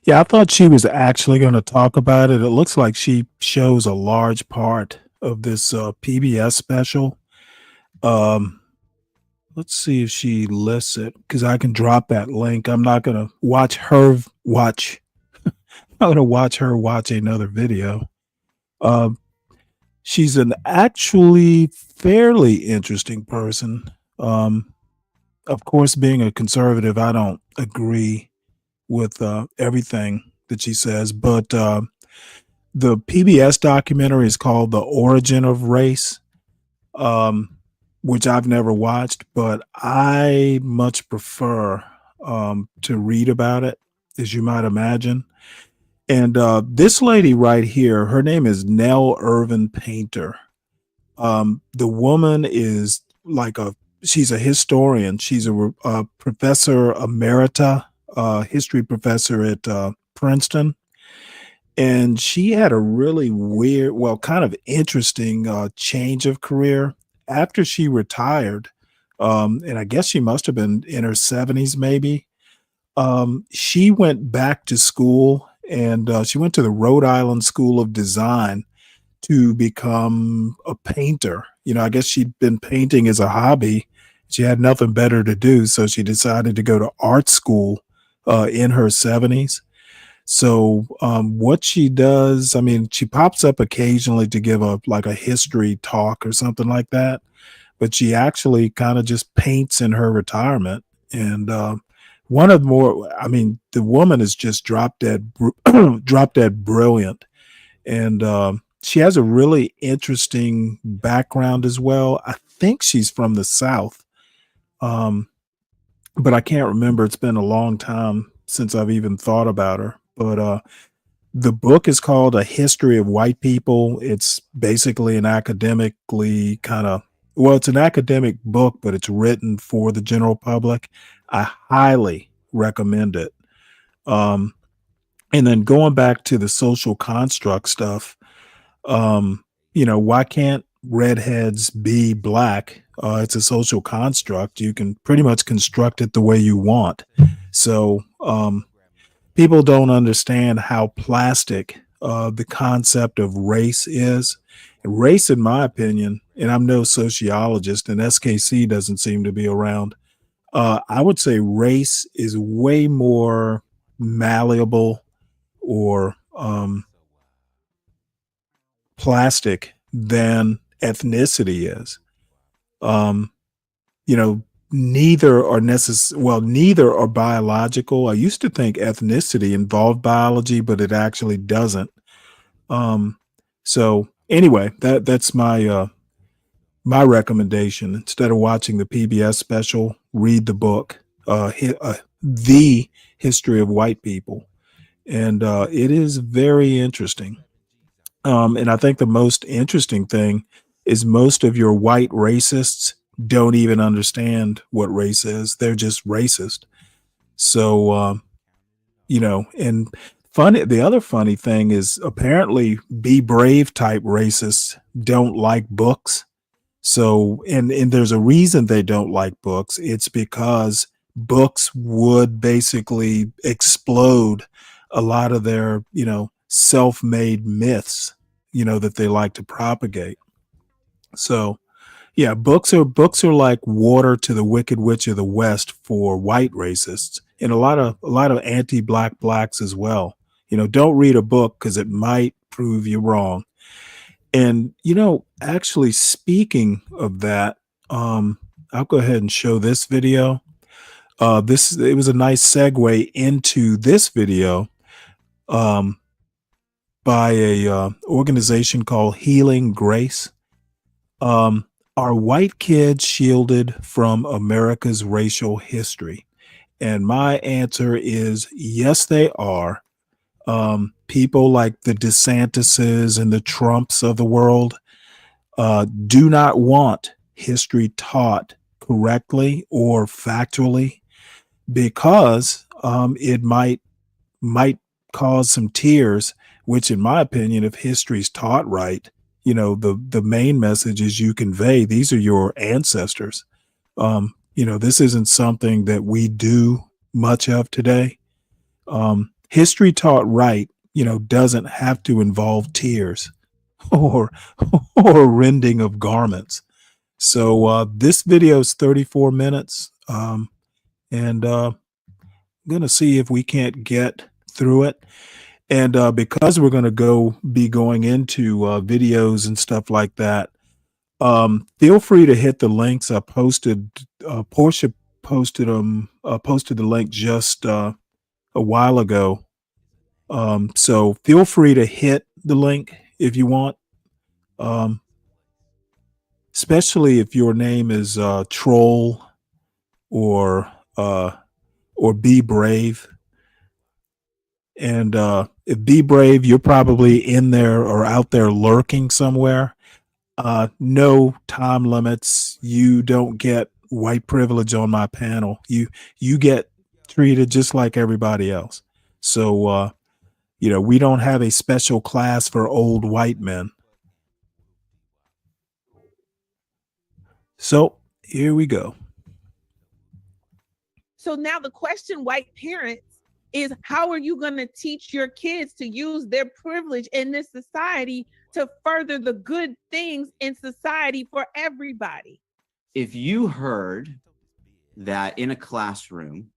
Yeah, I thought she was actually going to talk about it. It looks like she shows a large part of this PBS special. Let's see if she lists it, because I can drop that link. I'm not going to watch her watch. I'm going to watch her watch another video. She's an actually fairly interesting person. Of course, being a conservative, I don't agree with everything that she says, but the PBS documentary is called The Origin of Race, which I've never watched, but I much prefer to read about it, as you might imagine. And this lady right here, her name is Nell Irvin Painter. The woman is she's a historian. She's a professor emerita, history professor at Princeton. And she had a really weird, kind of interesting change of career. After she retired, and I guess she must have been in her 70s maybe, she went back to school, and she went to the Rhode Island School of Design to become a painter. I guess she'd been painting as a hobby. She had nothing better to do, so she decided to go to art school in her 70s. So what she does, she pops up occasionally to give a history talk or something like that, but she actually kind of just paints in her retirement. And the woman is just drop dead brilliant. And she has a really interesting background as well. I think she's from the South, but I can't remember. It's been a long time since I've even thought about her. But the book is called A History of White People. It's basically an academically it's an academic book, but it's written for the general public. I highly recommend it. And then going back to the social construct stuff, why can't redheads be black? It's a social construct. You can pretty much construct it the way you want. So people don't understand how plastic the concept of race is. And race, in my opinion, and I'm no sociologist, and SKC doesn't seem to be around, I would say race is way more malleable or plastic than ethnicity is. Neither are biological. I used to think ethnicity involved biology, but it actually doesn't. So anyway, that's my my recommendation, instead of watching the PBS special, read the book, The History of White People. And it is very interesting. And I think the most interesting thing is most of your white racists don't even understand what race is. They're just racist. So, and the other funny thing is apparently be brave type racists don't like books. So, and there's a reason they don't like books. It's because books would basically explode a lot of their, self-made myths, that they like to propagate. So, yeah, books are like water to the Wicked Witch of the West for white racists, and a lot of anti-black blacks as well. Don't read a book because it might prove you wrong. And actually, speaking of that, I'll go ahead and show this video. It was a nice segue into this video by a organization called Healing Grace. Are white kids shielded from America's racial history? And my answer is yes, they are. People like the DeSantises and the Trumps of the world do not want history taught correctly or factually because it might cause some tears, which in my opinion, if history's taught right, the main message is you convey, these are your ancestors. This isn't something that we do much of today. History taught right, doesn't have to involve tears or rending of garments. So this video is 34 minutes. And I'm going to see if we can't get through it. And because we're going to be going into videos and stuff like that, feel free to hit the links I posted. Portia posted the link just a while ago. So feel free to hit the link if you want, especially if your name is Troll or Be Brave. And if Be Brave, you're probably in there or out there lurking somewhere. No time limits. You don't get white privilege on my panel. You get treated just like everybody else. So, we don't have a special class for old white men. So here we go. So now the question, white parents, is how are you going to teach your kids to use their privilege in this society to further the good things in society for everybody? If you heard that in a classroom,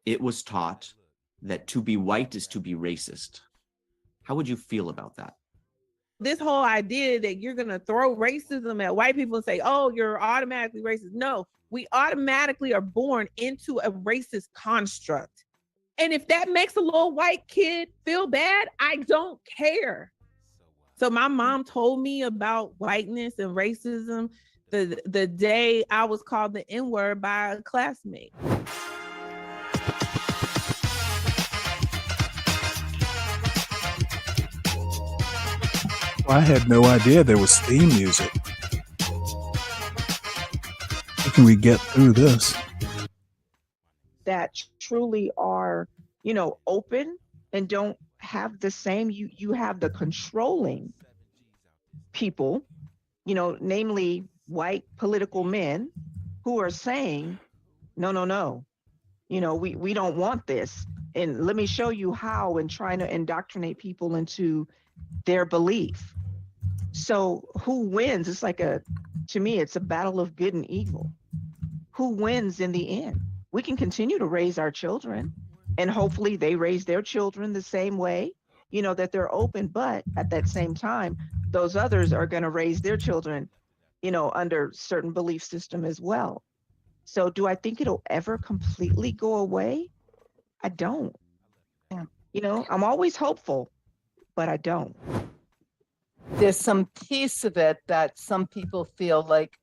it was taught that to be white is to be racist, how would you feel about that? This whole idea that you're going to throw racism at white people and say, oh, you're automatically racist. No, we automatically are born into a racist construct. And if that makes a little white kid feel bad, I don't care. So my mom told me about whiteness and racism the day I was called the N-word by a classmate. I had no idea there was theme music. How can we get through this? That truly are, open and don't have the same, you have the controlling people, namely white political men who are saying, no, we don't want this. And let me show you how, and trying to indoctrinate people into their belief. So who wins? It's like to me, it's a battle of good and evil. Who wins in the end? We can continue to raise our children, and hopefully they raise their children the same way, that they're open. But at that same time, those others are going to raise their children, under certain belief system as well. So do I think it'll ever completely go away? I don't. I'm always hopeful, but I don't. There's some piece of it that some people feel like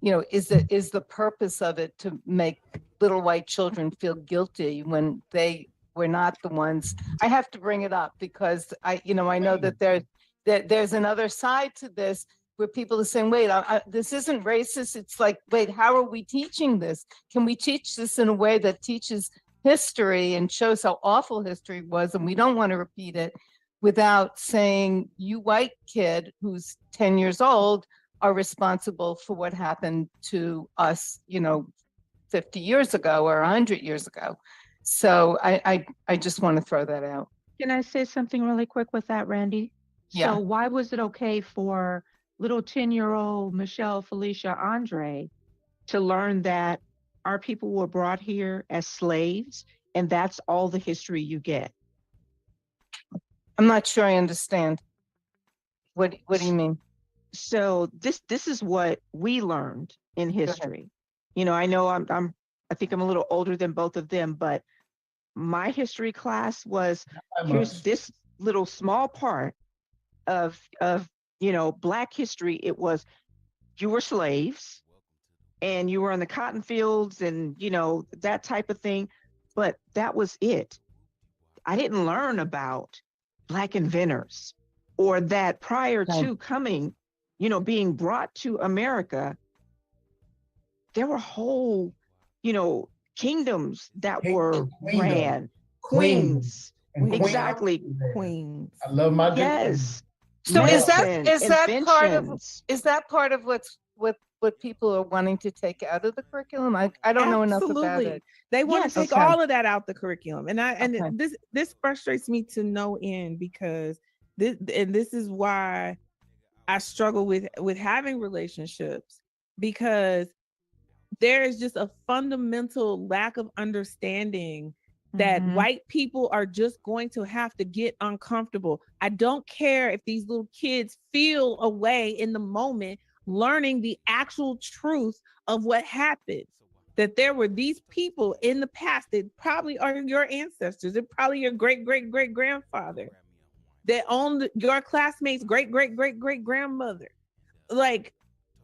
is the purpose of it to make little white children feel guilty when they were not the ones? I have to bring it up because I know that there's another side to this where people are saying, wait, this isn't racist. It's like, wait, how are we teaching this? Can we teach this in a way that teaches history and shows how awful history was, and we don't want to repeat it, without saying, you white kid who's 10 years old are responsible for what happened to us, 50 years ago or 100 years ago. So I just want to throw that out. Can I say something really quick with that, Randy? Yeah. So why was it okay for little 10-year-old Michelle, Felicia, Andre to learn that our people were brought here as slaves and that's all the history you get? I'm not sure I understand. What do you mean? So this is what we learned in history. I know I think I'm a little older than both of them, but my history class was, here's this little small part of Black history. It was, you were slaves and you were in the cotton fields and that type of thing, but that was it. I didn't learn about Black inventors, or that prior to coming, being brought to America, there were whole, kingdoms that were ran, queens. Exactly, queens. I love my yes. So is that part of what people are wanting to take out of the curriculum? I don't know enough about it. They want to take all of that out the curriculum, and this frustrates me to no end, because this is why I struggle with having relationships, because there is just a fundamental lack of understanding that white people are just going to have to get uncomfortable. I don't care if these little kids feel a way in the moment learning the actual truth of what happened, that there were these people in the past that probably are your ancestors, they're probably your great-great-great-grandfather, that owned your classmates' great-great-great-great-grandmother. Like,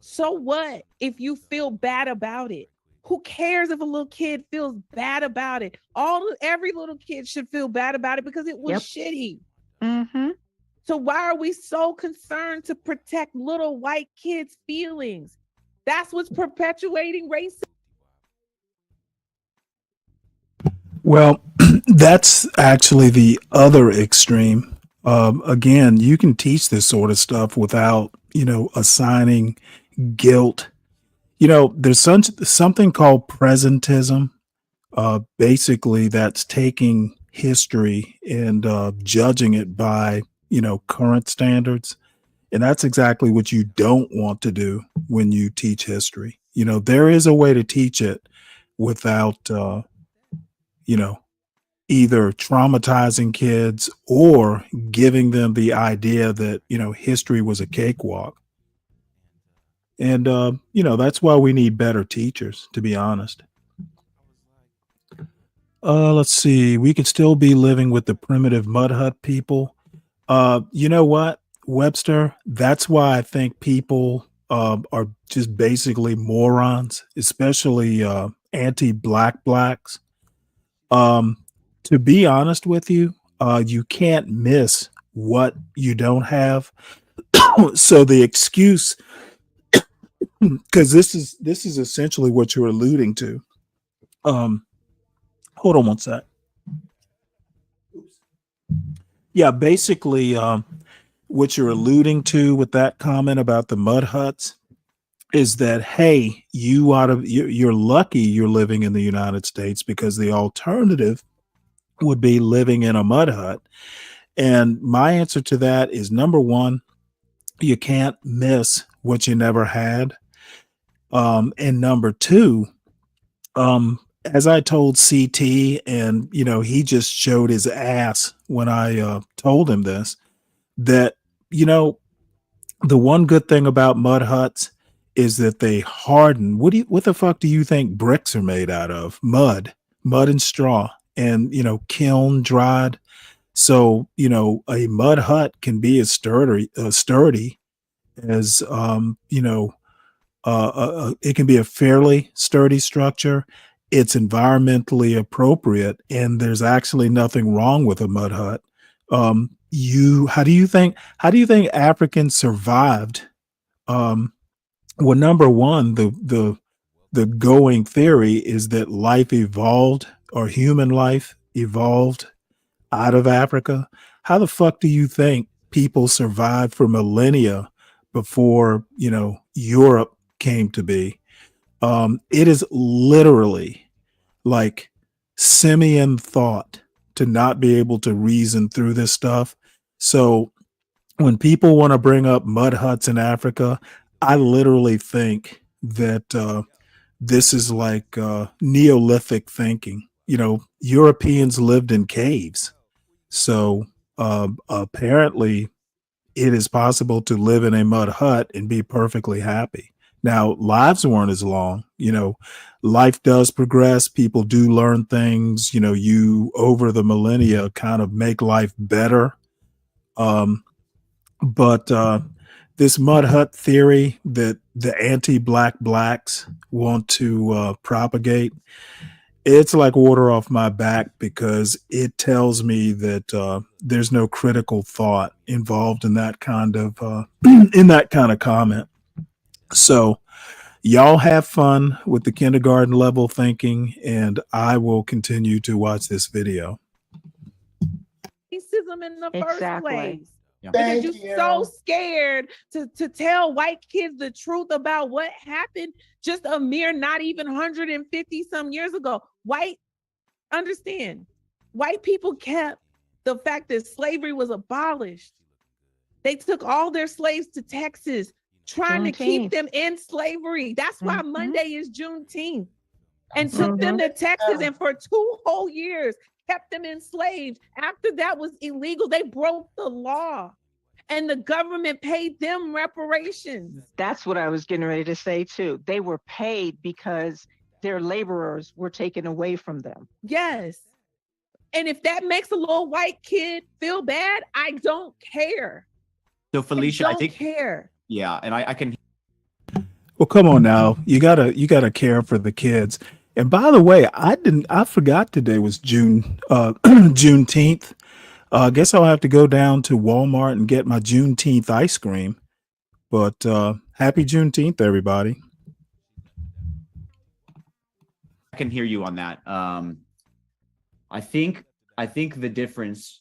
so what if you feel bad about it? Who cares if a little kid feels bad about it? Every little kid should feel bad about it because it was shitty. So why are we so concerned to protect little white kids' feelings? That's what's perpetuating racism. Well, that's actually the other extreme. Again, you can teach this sort of stuff without, assigning guilt. There's something called presentism. Basically, that's taking history and judging it by, current standards. And that's exactly what you don't want to do when you teach history. There is a way to teach it without, either traumatizing kids or giving them the idea that, history was a cakewalk. And, that's why we need better teachers, to be honest. Let's see. We could still be living with the primitive mud hut people. You know what, Webster? That's why I think people are just basically morons, especially anti-black blacks. To be honest with you, you can't miss what you don't have. So the excuse, because this is essentially what you're alluding to. Hold on one sec. Yeah, basically, what you're alluding to with that comment about the mud huts is that, hey, you're lucky you're living in the United States, because the alternative would be living in a mud hut. And my answer to that is, number one, you can't miss what you never had. And number two, as I told CT, and he just showed his ass when I told him this, that the one good thing about mud huts is that they harden. What the fuck do you think bricks are made out of? Mud and straw, and kiln dried. So a mud hut can be as sturdy as it can be a fairly sturdy structure. It's environmentally appropriate, and there's actually nothing wrong with a mud hut. How do you think Africans survived? Well, number one, the going theory is that life evolved, or human life evolved out of Africa. How the fuck do you think people survived for millennia before, Europe came to be? It is literally like simian thought to not be able to reason through this stuff. So when people want to bring up mud huts in Africa, I literally think that this is like Neolithic thinking. Europeans lived in caves. So apparently it is possible to live in a mud hut and be perfectly happy. Now, lives weren't as long. Life does progress. People do learn things. You over the millennia kind of make life better. But this mud hut theory that the anti-black blacks want to propagate, it's like water off my back, because it tells me that there's no critical thought involved in that kind of comment. So y'all have fun with the kindergarten level thinking, and I will continue to watch this video. Racism in the first place. Yeah. Because you're so scared to tell white kids the truth about what happened just a mere not even 150 some years ago. Understand, white people kept the fact that slavery was abolished. They took all their slaves to Texas, trying to keep them in slavery. That's why Monday is Juneteenth. And took them to Texas, and for 2 whole years kept them enslaved. After that was illegal, they broke the law, and the government paid them reparations. That's what I was getting ready to say too. They were paid because their laborers were taken away from them. Yes. And if that makes a little white kid feel bad, I don't care. So Felicia, I don't think care. Yeah, and I can. Well, come on now. You gotta care for the kids. And by the way, I forgot today was Juneteenth. I guess I'll have to go down to Walmart and get my Juneteenth ice cream. But happy Juneteenth, everybody. I can hear you on that. I think the difference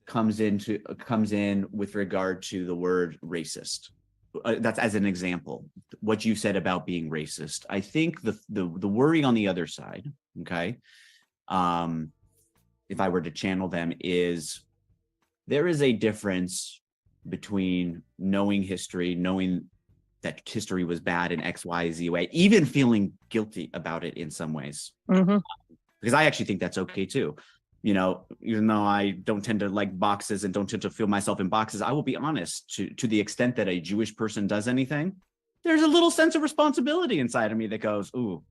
comes in with regard to the word racist. That's as an example, what you said about being racist. I think the worry on the other side, okay, if I were to channel them, is there is a difference between knowing history, knowing that history was bad in X, Y, Z way, even feeling guilty about it in some ways. Because I actually think that's okay too. Even though I don't tend to like boxes and don't tend to feel myself in boxes, I will be honest, to the extent that a Jewish person does anything, there's a little sense of responsibility inside of me that goes, ooh,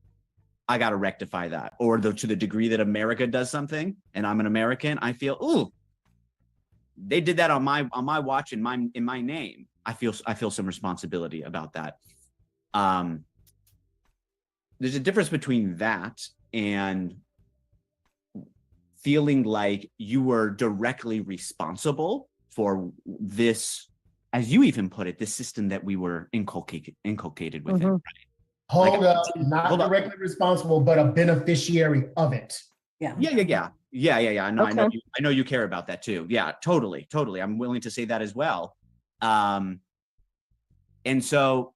I got to rectify that. Or to the degree that America does something and I'm an American, I feel, ooh, they did that on my watch in my name. I feel some responsibility about that. There's a difference between that and feeling like you were directly responsible for this, as you even put it, this system that we were inculcated within. Right? Hold up, not directly responsible, but a beneficiary of it. Yeah. I know you care about that too. Yeah, totally. I'm willing to say that as well. And so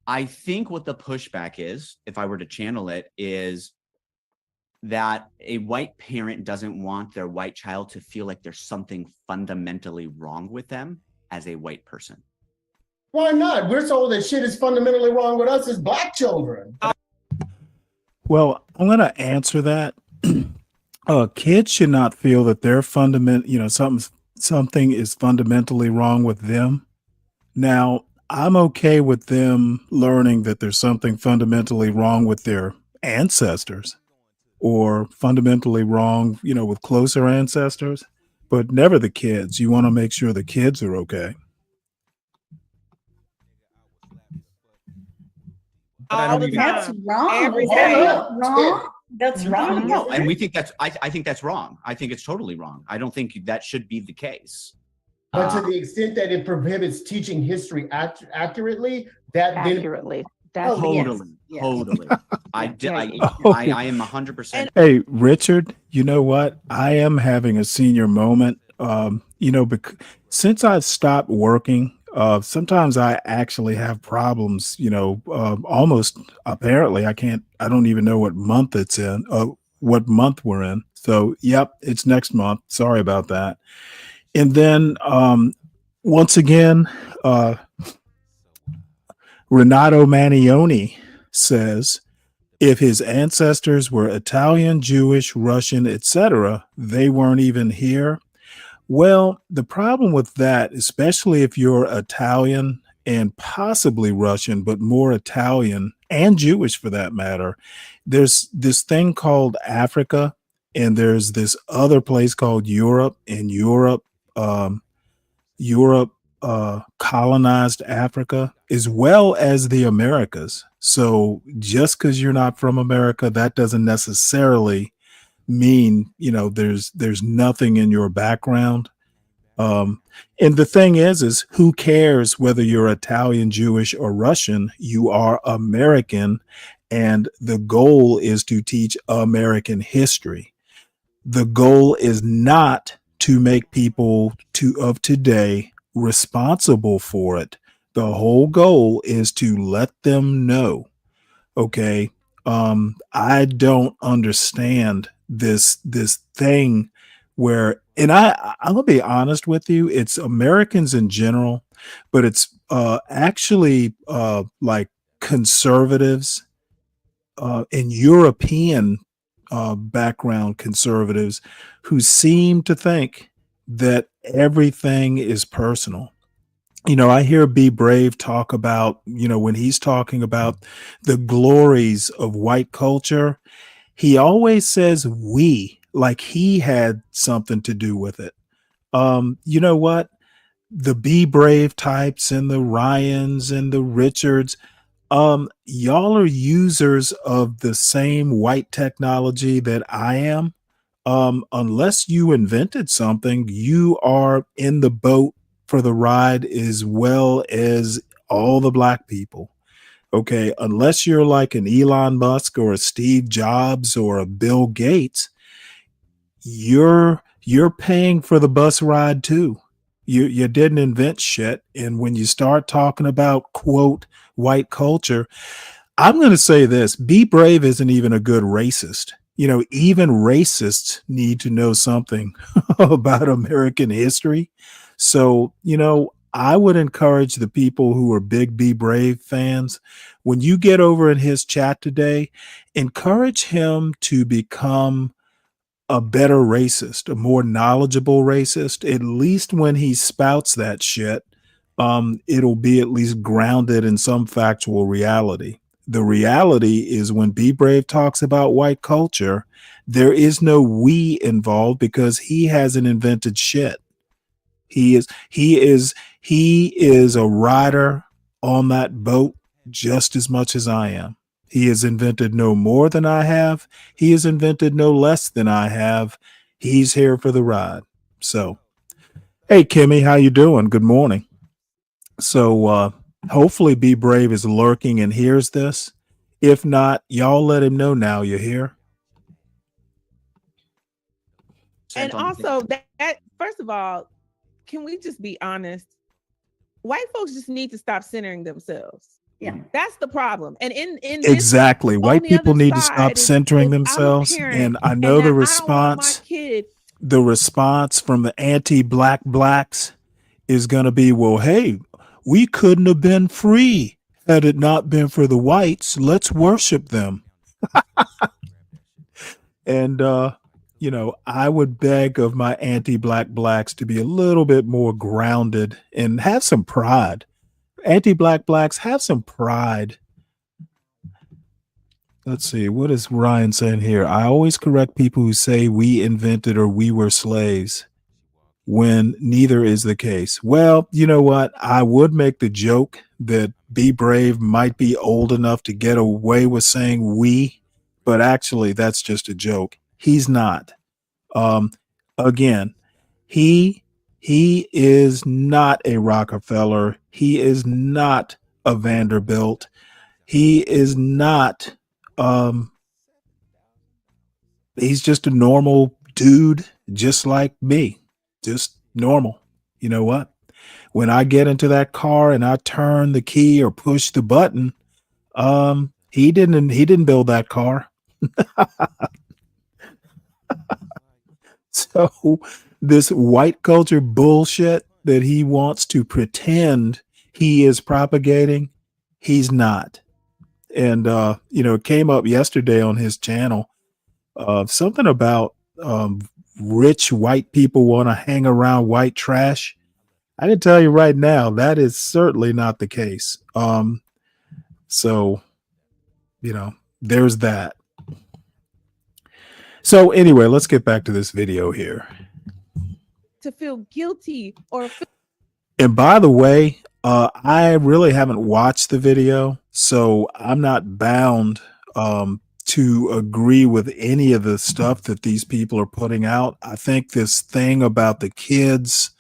I think what the pushback is, if I were to channel it, is that a white parent doesn't want their white child to feel like there's something fundamentally wrong with them as a white person. Why not? We're told that shit is fundamentally wrong with us as Black children. Well, I'm going to answer that. Kids should not feel that they're something is fundamentally wrong with them. Now, I'm okay with them learning that there's something fundamentally wrong with their ancestors, or fundamentally wrong, with closer ancestors, but never the kids. You want to make sure the kids are okay. But I All don't the even. time. That's wrong. Every Is that day. wrong? That's wrong. No, isn't and it? we think that's. I think that's wrong. I think it's totally wrong. I don't think that should be the case. But to the extent that it prohibits teaching history accurately, that Accurately. Then That's totally, yes. totally. I am 100%. Hey, Richard, you know what? I am having a senior moment. Since I've stopped working, sometimes I actually have problems, almost apparently I don't even know what month it's in, what month we're in. So, yep, it's next month. Sorry about that. And then, once again, Renato Manioni says, if his ancestors were Italian, Jewish, Russian, etc., they weren't even here. Well, the problem with that, especially if you're Italian and possibly Russian, but more Italian and Jewish for that matter, there's this thing called Africa, and there's this other place called Europe, and Europe colonized Africa as well as the Americas. So just because you're not from America, that doesn't necessarily mean, there's nothing in your background. And the thing is who cares whether you're Italian, Jewish, or Russian? You are American, and the goal is to teach American history. The goal is not to make people of today responsible for it. The whole goal is to let them know, okay, I don't understand this thing where, and I'm gonna be honest with you, it's Americans in general, but it's actually like conservatives and European background conservatives who seem to think that everything is personal. I hear Be Brave talk about, when he's talking about the glories of white culture, he always says we, like he had something to do with it. You know what? The Be Brave types and the Ryans and the Richards, y'all are users of the same white technology that I am. Unless you invented something, you are in the boat for the ride as well as all the black people. Okay, unless you're like an Elon Musk or a Steve Jobs or a Bill Gates, you're paying for the bus ride too. You didn't invent shit. And when you start talking about, quote, white culture, I'm going to say this: Be Brave isn't even a good racist. Even racists need to know something about American history. So, I would encourage the people who are big Be Brave fans, when you get over in his chat today, encourage him to become a better racist, a more knowledgeable racist. At least when he spouts that shit, it'll be at least grounded in some factual reality. The reality is when Be Brave talks about white culture, there is no we involved because he hasn't invented shit. He is a rider on that boat just as much as I am. He has invented no more than I have. He has invented no less than I have. He's here for the ride. So, hey, Kimmy, how you doing? Good morning. So, hopefully Be Brave is lurking and hears this. If not, y'all let him know now you're here. And also that first of all, can we just be honest? White folks just need to stop centering themselves. Yeah, that's the problem. And in exactly, white people need to stop centering is themselves. parent, And I know the I response, kid, the response from the anti-black blacks is going to be, well, hey, we couldn't have been free had it not been for the whites. Let's worship them. And I would beg of my anti-black blacks to be a little bit more grounded and have some pride. Anti-black blacks, have some pride. Let's see, what is Ryan saying here? I always correct people who say we invented or we were slaves when neither is the case. Well, you know what? I would make the joke that Be Brave might be old enough to get away with saying we, but actually that's just a joke. He's not. Um, again, he is not a Rockefeller. He is not a Vanderbilt. He is not. He's just a normal dude, just like me, just normal. You know what? When I get into that car and I turn the key or push the button, he didn't build that car. So this white culture bullshit that he wants to pretend he is propagating, he's not. And it came up yesterday on his channel, something about rich white people want to hang around white trash. I can tell you right now, that is certainly not the case. So, there's that. So anyway, let's get back to this video here. To feel guilty or And by the way, I really haven't watched the video, so I'm not bound to agree with any of the stuff that these people are putting out. I think this thing about the kids,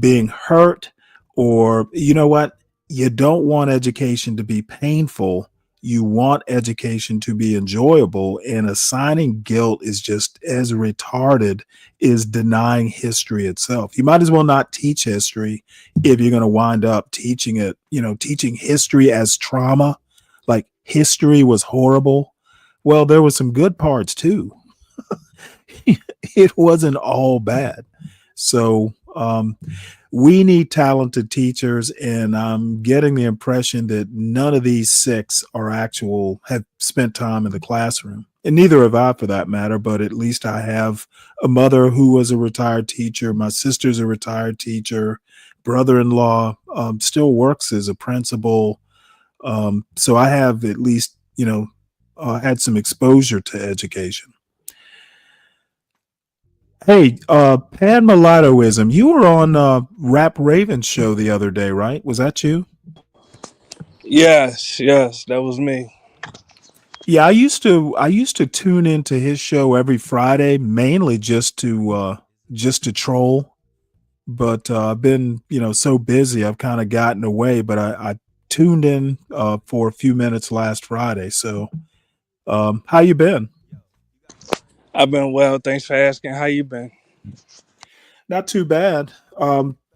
being hurt, or you know what? You don't want education to be painful. You want education to be enjoyable, and assigning guilt is just as retarded as denying history itself. You might as well not teach history if you're going to wind up teaching it, teaching history as trauma, like history was horrible. Well, there were some good parts too. It wasn't all bad. So, we need talented teachers, and I'm getting the impression that none of these six have spent time in the classroom, and neither have I for that matter, but at least I have a mother who was a retired teacher. My sister's a retired teacher. Brother-in-law still works as a principal. So I have at least, had some exposure to education. Hey, Pan Mulattoism, you were on Rap Raven's show the other day, right? Was that you? Yes, that was me. Yeah, I used to tune into his show every Friday, mainly just to troll. But I've been, so busy, I've kind of gotten away. But I tuned in for a few minutes last Friday. So, how you been? I've been well. Thanks for asking. How you been? Not too bad.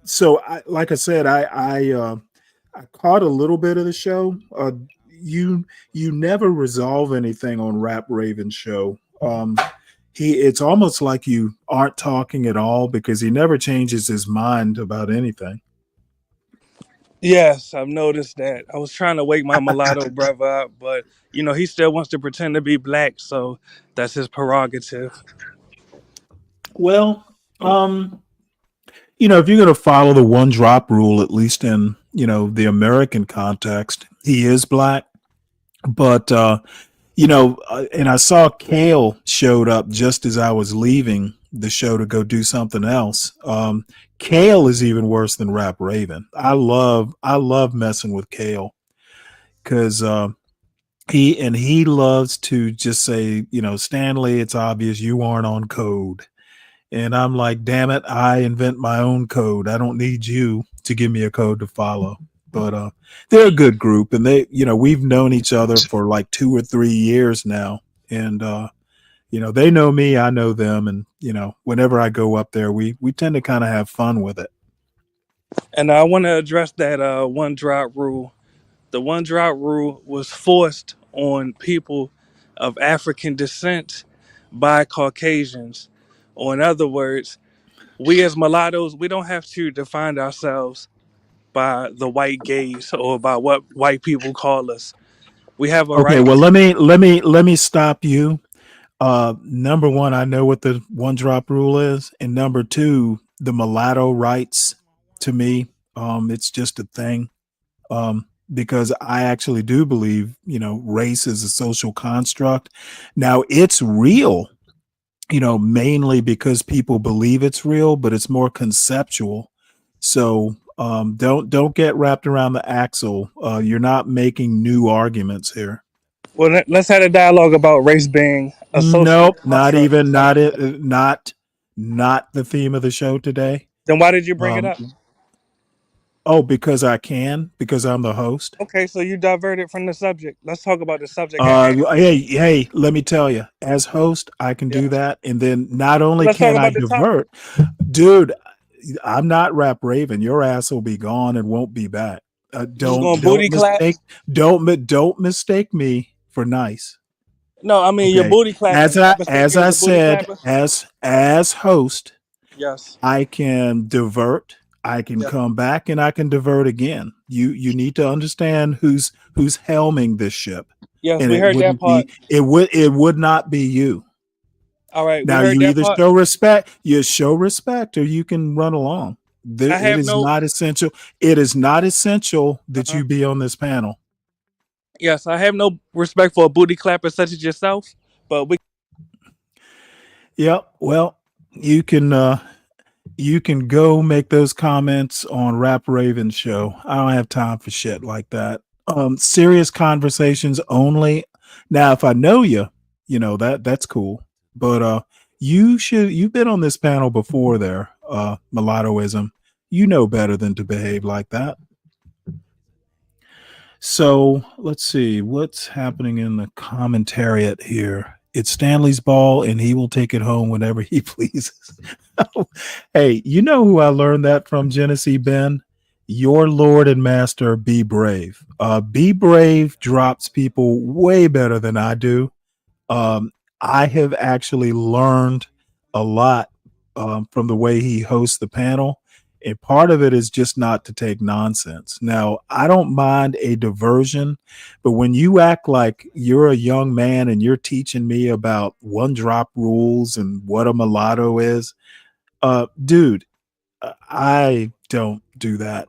So like I said, I caught a little bit of the show. You never resolve anything on Rap Raven's show. It's almost like you aren't talking at all because he never changes his mind about anything. Yes, I've noticed that. I was trying to wake my mulatto brother up, but he still wants to pretend to be black, so that's his prerogative. Well, if you're going to follow the one drop rule, at least in, the American context, he is black. But, and I saw Kale showed up just as I was leaving the show to go do something else. Kale is even worse than Rap Raven. I love messing with Kale because he loves to just say, Stanley, it's obvious you aren't on code. And I'm like, damn it, I invent my own code. I don't need you to give me a code to follow. But they're a good group, and we've known each other for like 2 or 3 years now. And they know me, I know them, and whenever I go up there, we tend to kind of have fun with it. And I want to address that one drop rule. The one drop rule was forced on people of African descent by Caucasians. Or in other words, we as mulattoes, we don't have to define ourselves by the white gaze or by what white people call us. We have a right. Okay, well, let me stop you. Number one, I know what the one drop rule is, and number two, the mulatto rights to me, it's just a thing. Because I actually do believe, race is a social construct. Now it's real, mainly because people believe it's real, but it's more conceptual. So Don't get wrapped around the axle. You're not making new arguments here. Well, let's have a dialogue about race being a social Nope, not construct. even not the theme of the show today. Then why did you bring it up? Because because I'm the host. Okay, so you diverted from the subject. Let's talk about the subject. At hand. Hey, let me tell you, as host, I can do that. And then not only Let's can talk I about the divert, dude, I'm not Rap Raven. Your ass will be gone and won't be back. Don't mistake me for nice. No, I mean your booty clapping. As I said, as host, yes, I can divert. I can come back and I can divert again. You need to understand who's helming this ship. Yes, and we heard that part. It would not be you. All right. Now you either show respect, or you can run along. It is not essential. It is not essential that you be on this panel. Yes, I have no respect for a booty clapper such as yourself, but we. Yep. Well, you can go make those comments on Rap Raven's show. I don't have time for shit like that. Serious conversations only. Now, if I know you, that's cool. But you've been on this panel before there, Mulattoism. You know better than to behave like that. So let's see what's happening in the commentariat here. It's Stanley's ball and he will take it home whenever he pleases. Hey, you know who I learned that from, Genesee Ben? Your Lord and Master, Be Brave. Be Brave drops people way better than I do. I have actually learned a lot from the way he hosts the panel. And part of it is just not to take nonsense. Now, I don't mind a diversion, but when you act like you're a young man and you're teaching me about one drop rules and what a mulatto is, dude, I don't do that.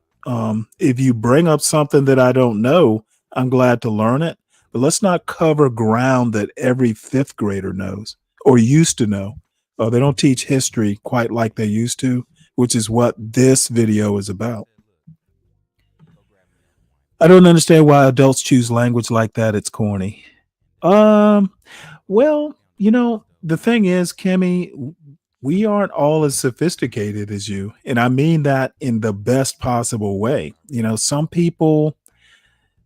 If you bring up something that I don't know, I'm glad to learn it, but let's not cover ground that every fifth grader knows or used to know. They don't teach history quite like they used to, which is what this video is about. I don't understand why adults choose language like that. It's corny. Well, the thing is, Kimmy, we aren't all as sophisticated as you. And I mean that in the best possible way. Some people,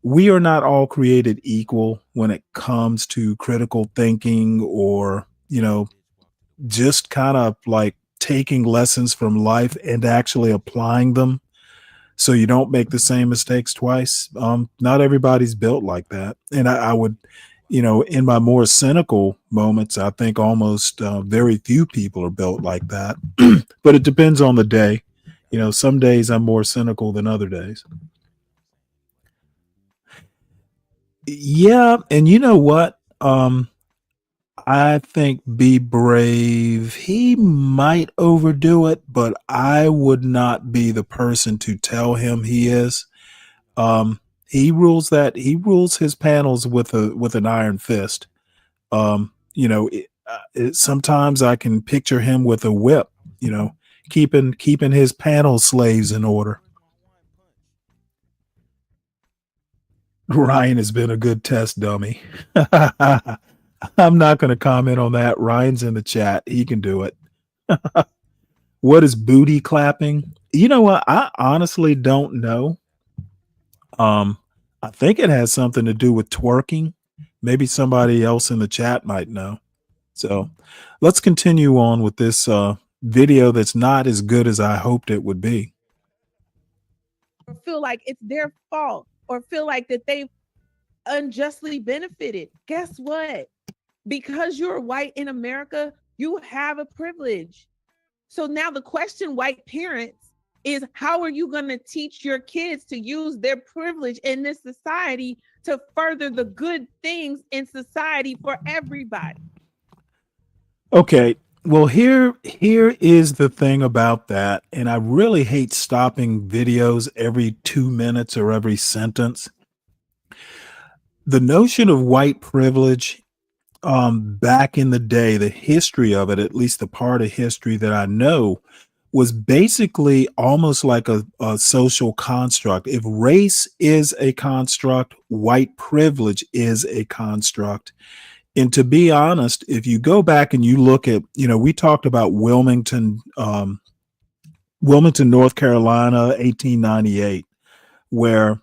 we are not all created equal when it comes to critical thinking or, just kind of like taking lessons from life and actually applying them so you don't make the same mistakes twice. Not everybody's built like that. And I would, in my more cynical moments, I think almost very few people are built like that. But it depends on the day. Some days I'm more cynical than other days. Yeah. And you know what? I think Be Brave, he might overdo it, but I would not be the person to tell him he is. He rules his panels with an iron fist. Sometimes I can picture him with a whip, keeping his panel slaves in order. Ryan has been a good test dummy. I'm not going to comment on that. Ryan's in the chat. He can do it. What is booty clapping? You know what? I honestly don't know. I think it has something to do with twerking. Maybe somebody else in the chat might know. So let's continue on with this video that's not as good as I hoped it would be. Or feel like it's their fault or feel like that they've unjustly benefited. Guess what? Because you're white in America, you have a privilege. So now the question, white parents, is how are you going to teach your kids to use their privilege in this society to further the good things in society for everybody? Okay, well, here is the thing about that, and I really hate stopping videos every 2 minutes or every sentence. The notion of white privilege, back in the day, the history of it, at least the part of history that I know, was basically almost like a social construct. If race is a construct, white privilege is a construct. And to be honest, if you go back and you look at, we talked about Wilmington, North Carolina, 1898, where,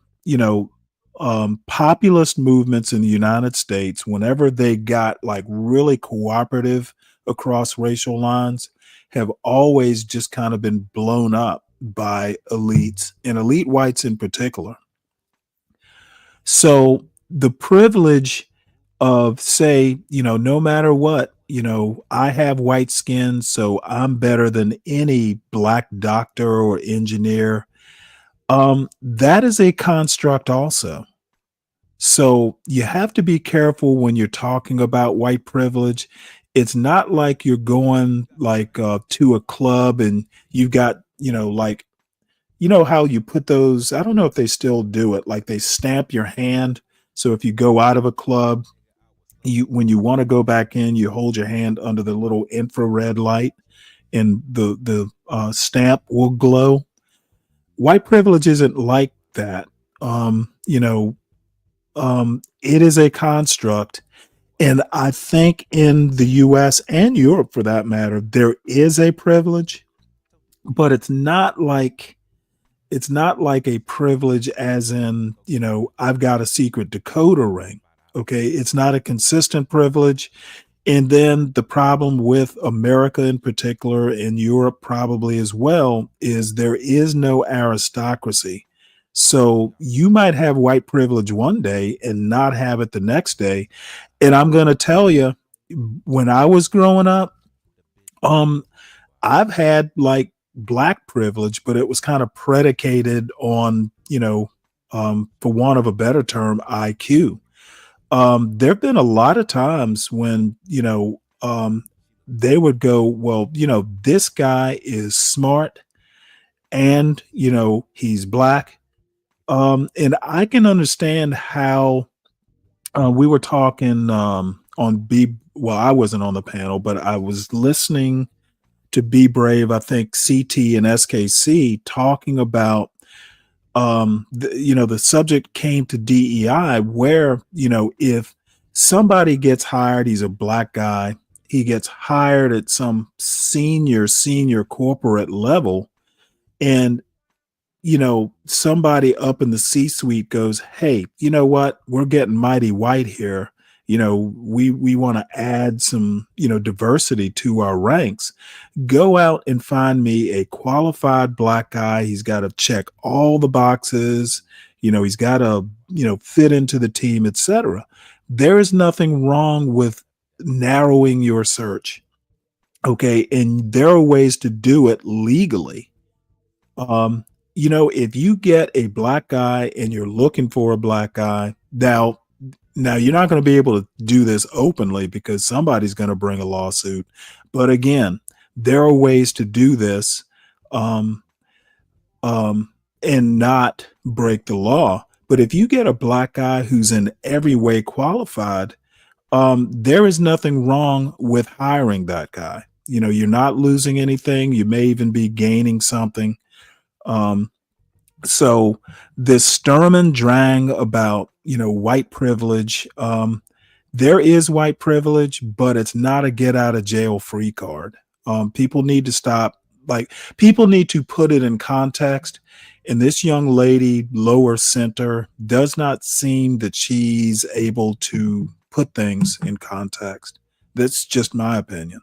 populist movements in the United States, whenever they got like really cooperative across racial lines, have always just kind of been blown up by elites and elite whites in particular. So the privilege of, say, no matter what, I have white skin, so I'm better than any black doctor or engineer. That is a construct also. So you have to be careful when you're talking about white privilege. It's not like you're going like to a club and you've got, like, how you put those, I don't know if they still do it, like they stamp your hand. So if you go out of a club, when you want to go back in, you hold your hand under the little infrared light and the stamp will glow. White privilege isn't like that. It is a construct. And I think in the US and Europe, for that matter, there is a privilege, but it's not like a privilege as in, I've got a secret decoder ring. Okay. It's not a consistent privilege. And then the problem with America in particular, and Europe probably as well, is there is no aristocracy. So you might have white privilege one day and not have it the next day. And I'm going to tell you, when I was growing up, I've had like black privilege, but it was kind of predicated on, for want of a better term, IQ. There've been a lot of times when, they would go, well, this guy is smart and, he's black. And I can understand how we were talking on well, I wasn't on the panel, but I was listening to Be Brave, I think CT and SKC talking about the subject came to DEI where, if somebody gets hired, he's a black guy, he gets hired at some senior corporate level, and somebody up in the C-suite goes, hey, you know what, we're getting mighty white here, we want to add some diversity to our ranks. Go out and find me a qualified black guy. He's got to check all the boxes. He's got to, fit into the team, etc. There is nothing wrong with narrowing your search. Okay. And there are ways to do it legally. If you get a black guy and you're looking for a black guy, now you're not going to be able to do this openly because somebody's going to bring a lawsuit. But again, there are ways to do this and not break the law. But if you get a black guy who's in every way qualified, there is nothing wrong with hiring that guy. You're not losing anything. You may even be gaining something. So this Sturm and Drang about, white privilege, there is white privilege, but it's not a get out of jail free card. People need to stop, people need to put it in context. And this young lady, lower center, does not seem that she's able to put things in context. That's just my opinion.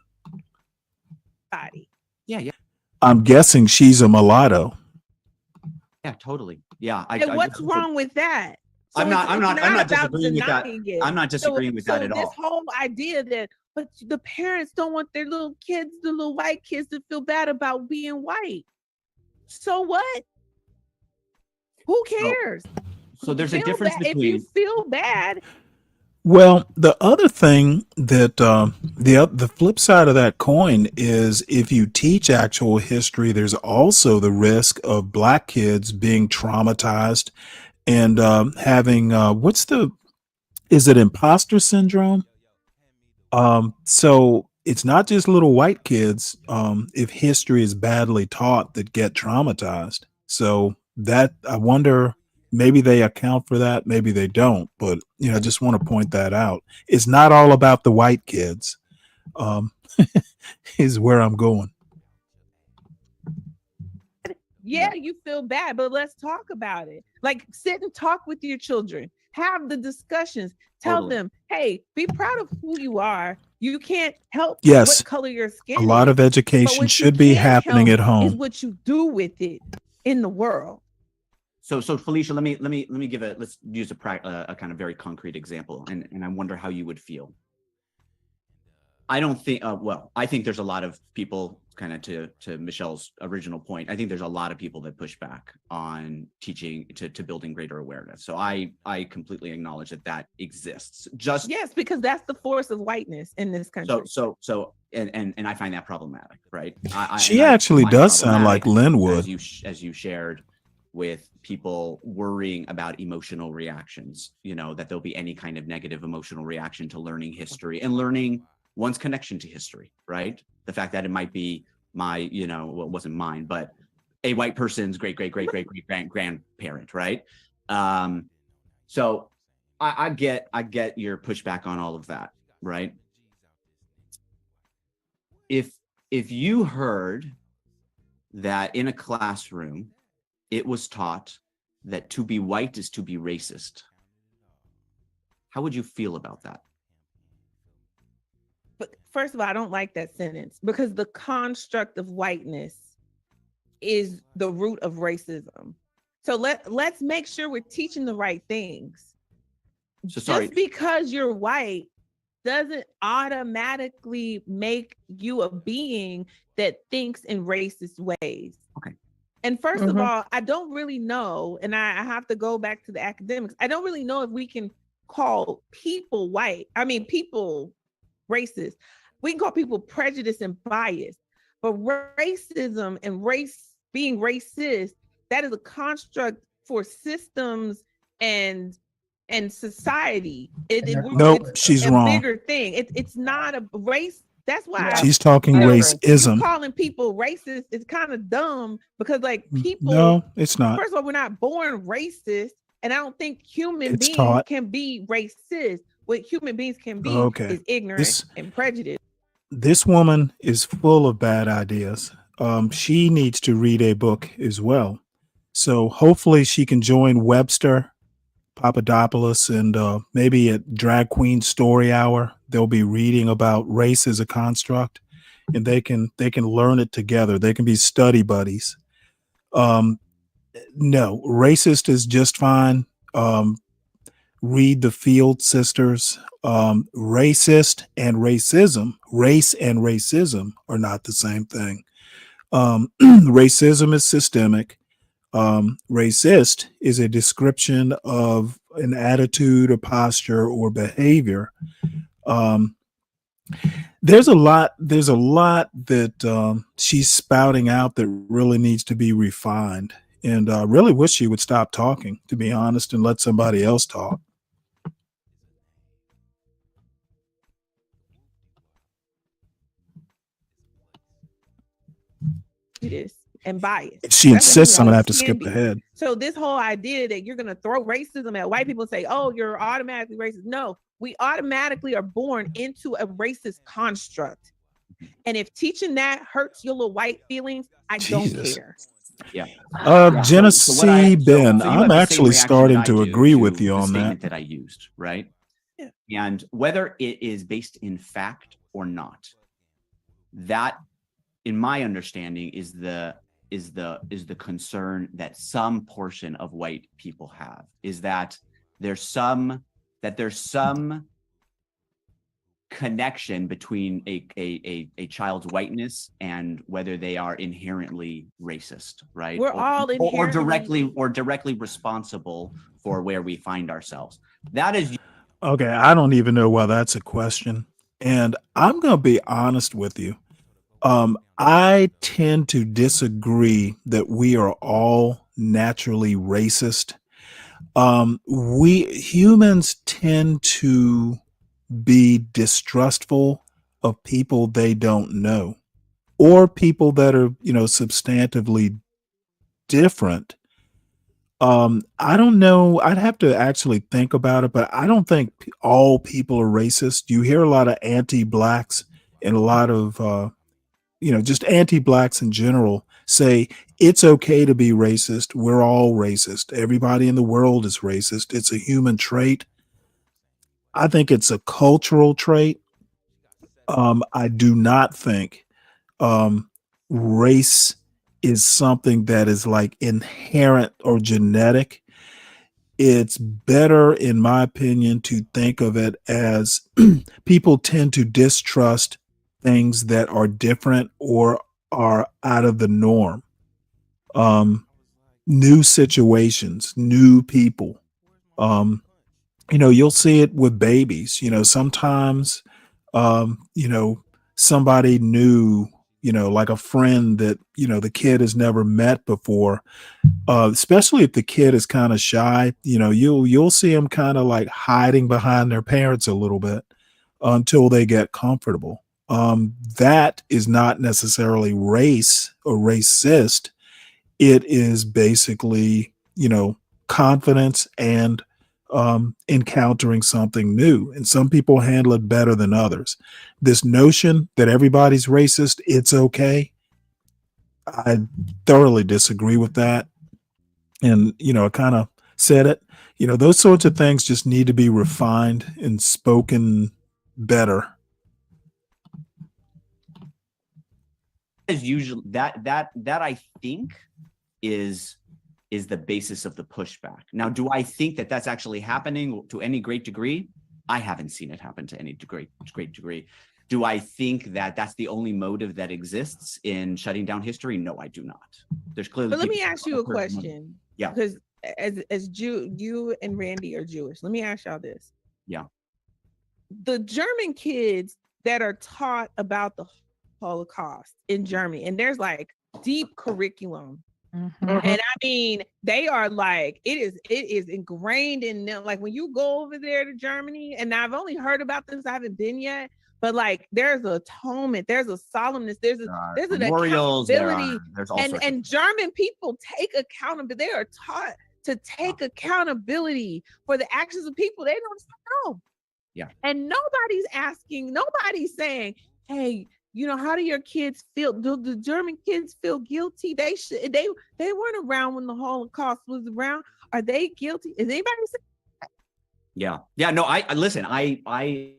Yeah. I'm guessing she's a mulatto. Yeah, totally. Yeah. What's wrong with that? So I'm not disagreeing with that. I'm not disagreeing with that at all. This whole idea that, but the parents don't want their little kids, the little white kids, to feel bad about being white. So what? Who cares? So there's a difference between. If you feel bad. Well, the other thing that the flip side of that coin is if you teach actual history, there's also the risk of black kids being traumatized and having is it imposter syndrome? So it's not just little white kids, if history is badly taught, that get traumatized. So that, I wonder, maybe they account for that, maybe they don't. But I just want to point that out. It's not all about the white kids. Is where I'm going. Yeah, you feel bad, but let's talk about it. Like, sit and talk with your children, have the discussions, tell them, hey, be proud of who you are. You can't help Yes, what color your skin a lot is, of but education what you should be can happening help at home. is what you do with it in the world. So Felicia, let me give let's use a kind of very concrete example, and I wonder how you would feel. I don't think, I think there's a lot of people, kind of to Michelle's original point, I think there's a lot of people that push back on teaching to building greater awareness. So I completely acknowledge that exists. Just yes, because that's the force of whiteness in this country. And I find that problematic, right? She actually does sound like Lynn would. As you shared, with people worrying about emotional reactions, that there'll be any kind of negative emotional reaction to learning history and learning one's connection to history, right? The fact that it might be my, well, it wasn't mine, but a white person's great grandparent, right? So I get your pushback on all of that, right? If you heard that in a classroom, it was taught that to be white is to be racist, how would you feel about that? But first of all, I don't like that sentence, because the construct of whiteness is the root of racism. So let's make sure we're teaching the right things. So sorry. Just because you're white doesn't automatically make you a being that thinks in racist ways. Okay. And first of all, I don't really know, and I have to go back to the academics. I don't really know if we can call people people racist. We can call people prejudiced and biased, but racism and being racist, that is a construct for systems and society. She's a wrong. Bigger thing. It's not a race. That's why She's talking racism. You calling people racist is kind of dumb, because people. No, it's not. First of all, we're not born racist, and I don't think human It's beings taught. can be racist. What human beings can be Okay. is ignorant and prejudice. This woman is full of bad ideas. She needs to read a book as well. So hopefully she can join Webster, Papadopoulos, and maybe at Drag Queen Story Hour, they'll be reading about race as a construct, and they can learn it together. They can be study buddies. No, racist is just fine. Read the Field Sisters. Racist and racism, race and racism are not the same thing. Racism is systemic. Racist is a description of an attitude, a posture, or behavior. There's a lot that she's spouting out that really needs to be refined. And I really wish she would stop talking, to be honest, and let somebody else talk. And bias. If she insists, I'm gonna have to skip ahead. So this whole idea that you're gonna throw racism at white people and say, "Oh, you're automatically racist." No, we automatically are born into a racist construct. And if teaching that hurts your little white feelings, I don't care. Yeah. Genesee Ben, I'm actually starting to agree with you on statement that. that I used, right? Yeah. And whether it is based in fact or not, that, in my understanding, is the concern that some portion of white people have, is that there's some connection between a child's whiteness and whether they are inherently racist, right? We're all inherently or directly responsible for where we find ourselves. That is Okay, I don't even know why that's a question. And I'm going to be honest with you. I tend to disagree that we are all naturally racist. We humans tend to be distrustful of people they don't know or people that are, substantively different. I don't know. I'd have to actually think about it, but I don't think all people are racist. You hear a lot of anti-blacks and a lot of, just anti-blacks in general say it's okay to be racist. We're all racist. Everybody in the world is racist. It's a human trait. I think it's a cultural trait. I do not think race is something that is like inherent or genetic. It's better, in my opinion, to think of it as people tend to distrust things that are different or are out of the norm. New situations, new people. You'll see it with babies. Sometimes, somebody new, like a friend that, the kid has never met before, especially if the kid is kind of shy, you'll see them kind of like hiding behind their parents a little bit until they get comfortable. That is not necessarily race or racist. It is basically, confidence and encountering something new. And some people handle it better than others. This notion that everybody's racist, it's okay. I thoroughly disagree with that. And, I kind of said it, those sorts of things just need to be refined and spoken better. Is usually that I think is the basis of the pushback. Now, do I think that that's actually happening to any great degree? I haven't seen it happen to any great degree. Do I think that that's the only motive that exists in shutting down history? No, I do not. There's clearly. But let me ask you a question. Yeah. Because as you and Randy are Jewish, let me ask y'all this. Yeah. The German kids that are taught about the Holocaust in Germany, and there's like deep curriculum. Mm-hmm. And I mean, they are like, it is ingrained in them. Like when you go over there to Germany, and I've only heard about this, I haven't been yet, but like there's atonement, there's a solemnness, there's an accountability, and German people take accountability. They are taught to take accountability for the actions of people they don't know. Yeah. And nobody's saying, hey, how do your kids feel? Do the German kids feel guilty? They weren't around when the Holocaust was around. Are they guilty? Is anybody saying that? Yeah. No, I listen. I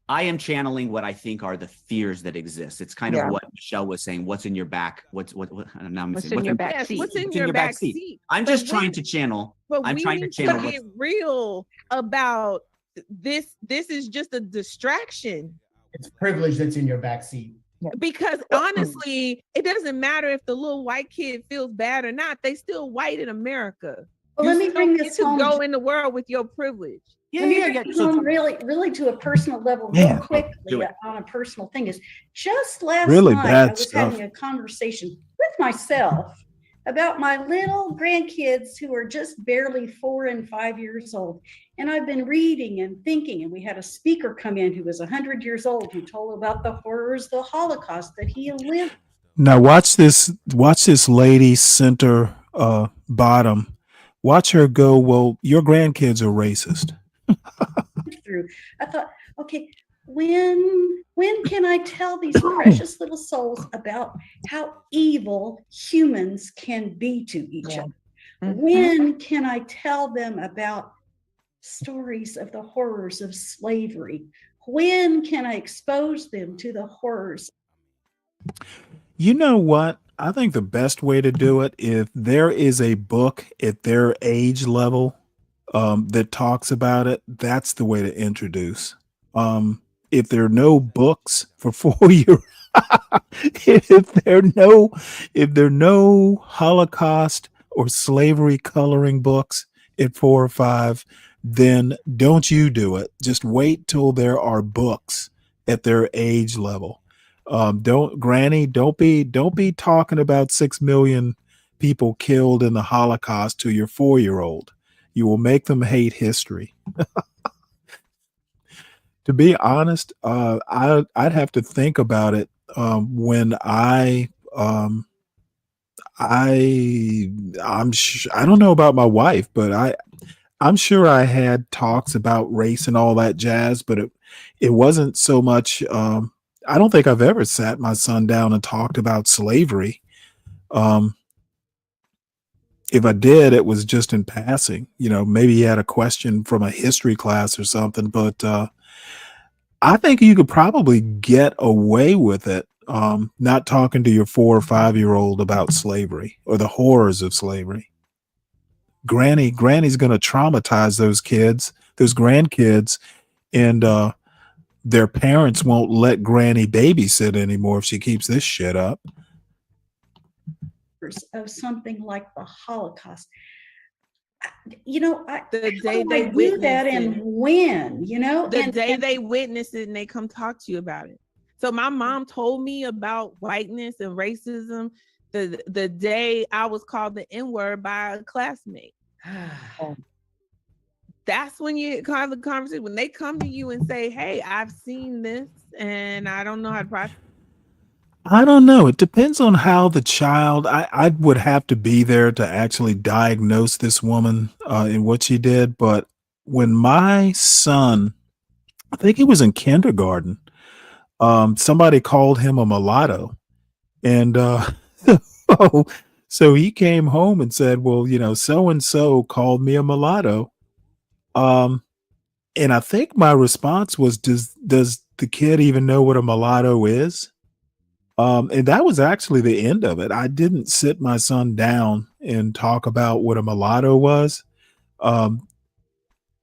am channeling what I think are the fears that exist. It's kind of what Michelle was saying. What's in your back? What's in your back seat? What's in your back seat? I'm just trying to channel. I'm trying to channel. Get real about this. This is just a distraction. It's privilege that's in your backseat. Because honestly, it doesn't matter if the little white kid feels bad or not. They still white in America. Well, let me bring this home. Go in the world with your privilege. Really to a personal level, real quickly on a personal thing is just last really night I was having a conversation with myself about my little grandkids who are just barely 4 and 5 years old. And I've been reading and thinking, and we had a speaker come in who was 100 years old who told about the horrors of the Holocaust that he lived. Now watch this lady center bottom. Watch her go, well, your grandkids are racist. Through. I thought, okay, when can I tell these precious little souls about how evil humans can be to each other? Mm-hmm. When can I tell them about stories of the horrors of slavery? When can I expose them to the horrors? You know what? I think the best way to do it, if there is a book at their age level that talks about it, that's the way to introduce. If there are no books for 4 years, if there are no Holocaust or slavery coloring books at 4 or 5, then don't you do it. Just wait till there are books at their age level. Don't be talking about 6 million people killed in the Holocaust to your 4-year-old. You will make them hate history. To be honest, I'd have to think about it when I don't know about my wife, but I'm sure I had talks about race and all that jazz, but it wasn't so much. I don't think I've ever sat my son down and talked about slavery. Um, if I did, it was just in passing. You know, maybe he had a question from a history class or something, but I think you could probably get away with it, not talking to your 4 or 5 year old about slavery or the horrors of slavery. Granny's going to traumatize those kids, those grandkids, and their parents won't let Granny babysit anymore if she keeps this shit up. Of something like the Holocaust. You know, The day how do they I do that witness and it. when, you know? The and, day and they witness it and they come talk to you about it. So my mom told me about whiteness and racism the day I was called the N-word by a classmate. That's when you have the conversation. When they come to you and say, hey, I've seen this and I don't know how to process. I don't know. It depends on how the child. I would have to be there to actually diagnose this woman in what she did. But when my son, I think he was in kindergarten, somebody called him a mulatto, and so so he came home and said, "Well, you know, so and so called me a mulatto." And I think my response was, "Does the kid even know what a mulatto is?" And that was actually the end of it. I didn't sit my son down and talk about what a mulatto was. Um,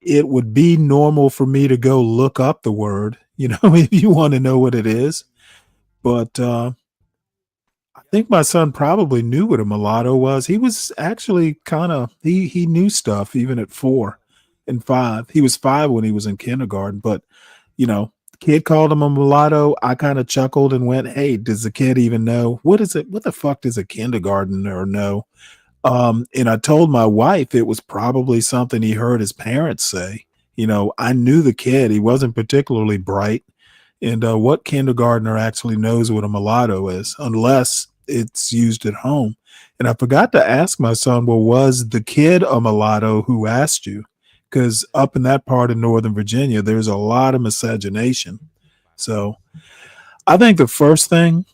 it would be normal for me to go look up the word, you know, if you want to know what it is. But I think my son probably knew what a mulatto was. He was actually kind of he knew stuff even at 4 and 5. He was 5 when he was in kindergarten, but you know, kid called him a mulatto. I kind of chuckled and went, "Hey, does the kid even know what is it? What the fuck does a kindergartner know?" And I told my wife it was probably something he heard his parents say. You know, I knew the kid; he wasn't particularly bright. And what kindergartner actually knows what a mulatto is, unless it's used at home? And I forgot to ask my son, well, was the kid a mulatto who asked you? Because up in that part of Northern Virginia, there's a lot of miscegenation. So I think the first thing,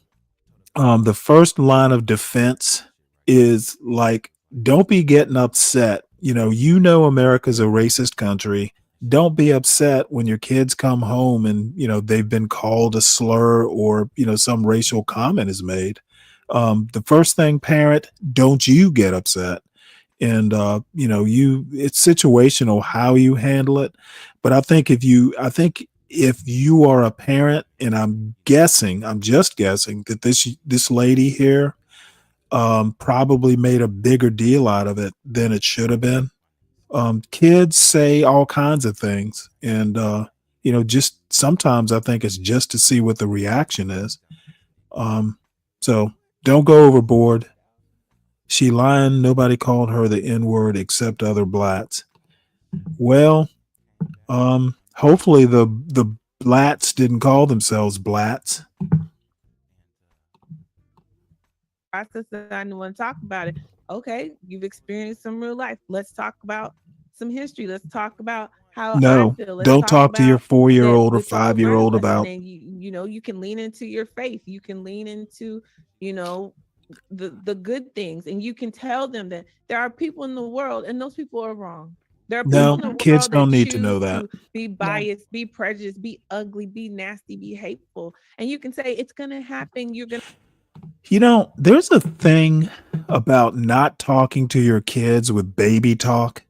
the first line of defense is like, don't be getting upset. You know, America's a racist country. Don't be upset when your kids come home and, they've been called a slur or, some racial comment is made. The first thing, parent, don't you get upset. And, it's situational how you handle it. But I think if you are a parent, and I'm just guessing that this lady here probably made a bigger deal out of it than it should have been. Kids say all kinds of things, and just sometimes I think it's just to see what the reaction is. So don't go overboard. She lying. Nobody called her the N-word except other blats. Well, hopefully the blats didn't call themselves blats. Process that I want to talk about it. Okay, you've experienced some real life. Let's talk about some history. Let's talk about how No, I feel. Let's don't talk to your about 4-year-old or with your 5-year-old awareness, about. and you can lean into your faith. You can lean into the good things, and you can tell them that there are people in the world, and those people are wrong. There are people No, in the kids world don't that need to know choose that. to be biased, be prejudiced, be ugly, be nasty, be hateful, and you can say it's gonna happen. You're gonna. There's a thing about not talking to your kids with baby talk,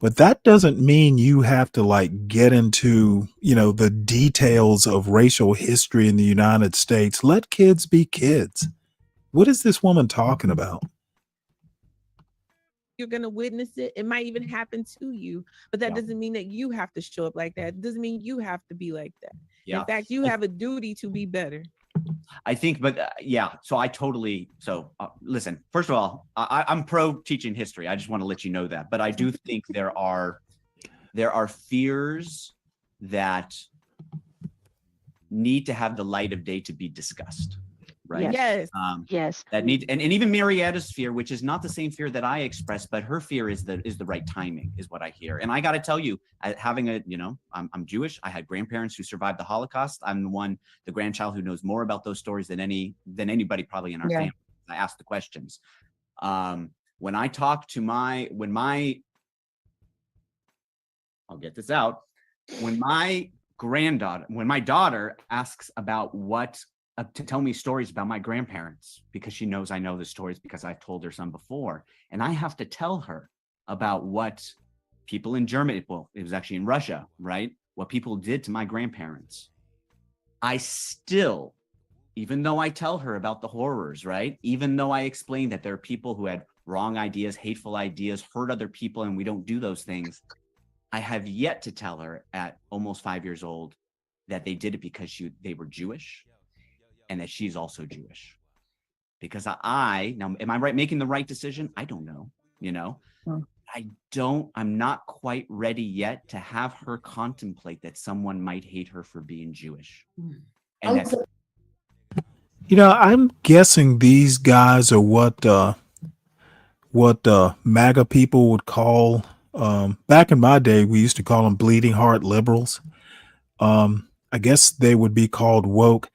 but that doesn't mean you have to like get into, the details of racial history in the United States. Let kids be kids. What is this woman talking about? You're going to witness it. It might even happen to you, but that doesn't mean that you have to show up like that. It doesn't mean you have to be like that. Yeah. In fact, you have a duty to be better. I think, but so I totally, listen, first of all, I'm pro teaching history. I just want to let you know that, but I do think there are fears that need to have the light of day to be discussed, right? Yes. Yes. That needs, and even Marietta's fear, which is not the same fear that I express, but her fear is the right timing, is what I hear. And I got to tell you, having I'm Jewish. I had grandparents who survived the Holocaust. I'm the grandchild who knows more about those stories than anybody probably in our family. I ask the questions. When I talk to I'll get this out. When my daughter asks about to tell me stories about my grandparents, because she knows I know the stories because I've told her some before, and I have to tell her about what people in Germany, well, it was actually in Russia, right? What people did to my grandparents. I still, even though I tell her about the horrors, right? Even though I explain that there are people who had wrong ideas, hateful ideas, hurt other people, and we don't do those things, I have yet to tell her at almost 5 years old that they did it because they were Jewish, and that she's also Jewish. Because now, am I right making the right decision? I don't know, I'm not quite ready yet to have her contemplate that someone might hate her for being Jewish. And I'm guessing these guys are what MAGA people would call, back in my day, we used to call them bleeding heart liberals. I guess they would be called woke.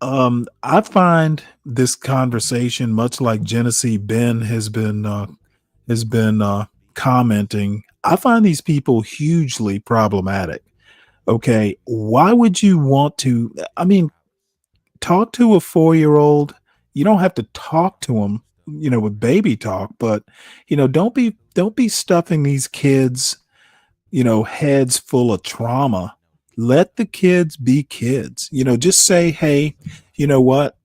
I find this conversation, much like Genesee Ben has been commenting, I find these people hugely problematic. Okay, why would you want to? Talk to a 4-year-old. You don't have to talk to them, with baby talk, but don't be stuffing these kids, heads full of trauma. Let the kids be kids. Just say, hey, you know what?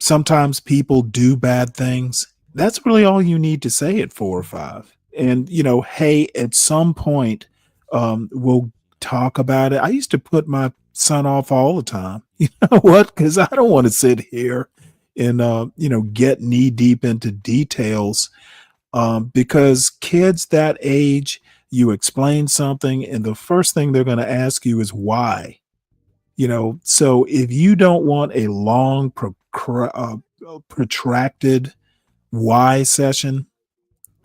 Sometimes people do bad things. That's really all you need to say at 4 or 5. And, hey, at some point, we'll talk about it. I used to put my son off all the time. You know what? Because I don't want to sit here and, get knee deep into details. Because kids that age, you explain something and the first thing they're going to ask you is why. So if you don't want a long, protracted why session,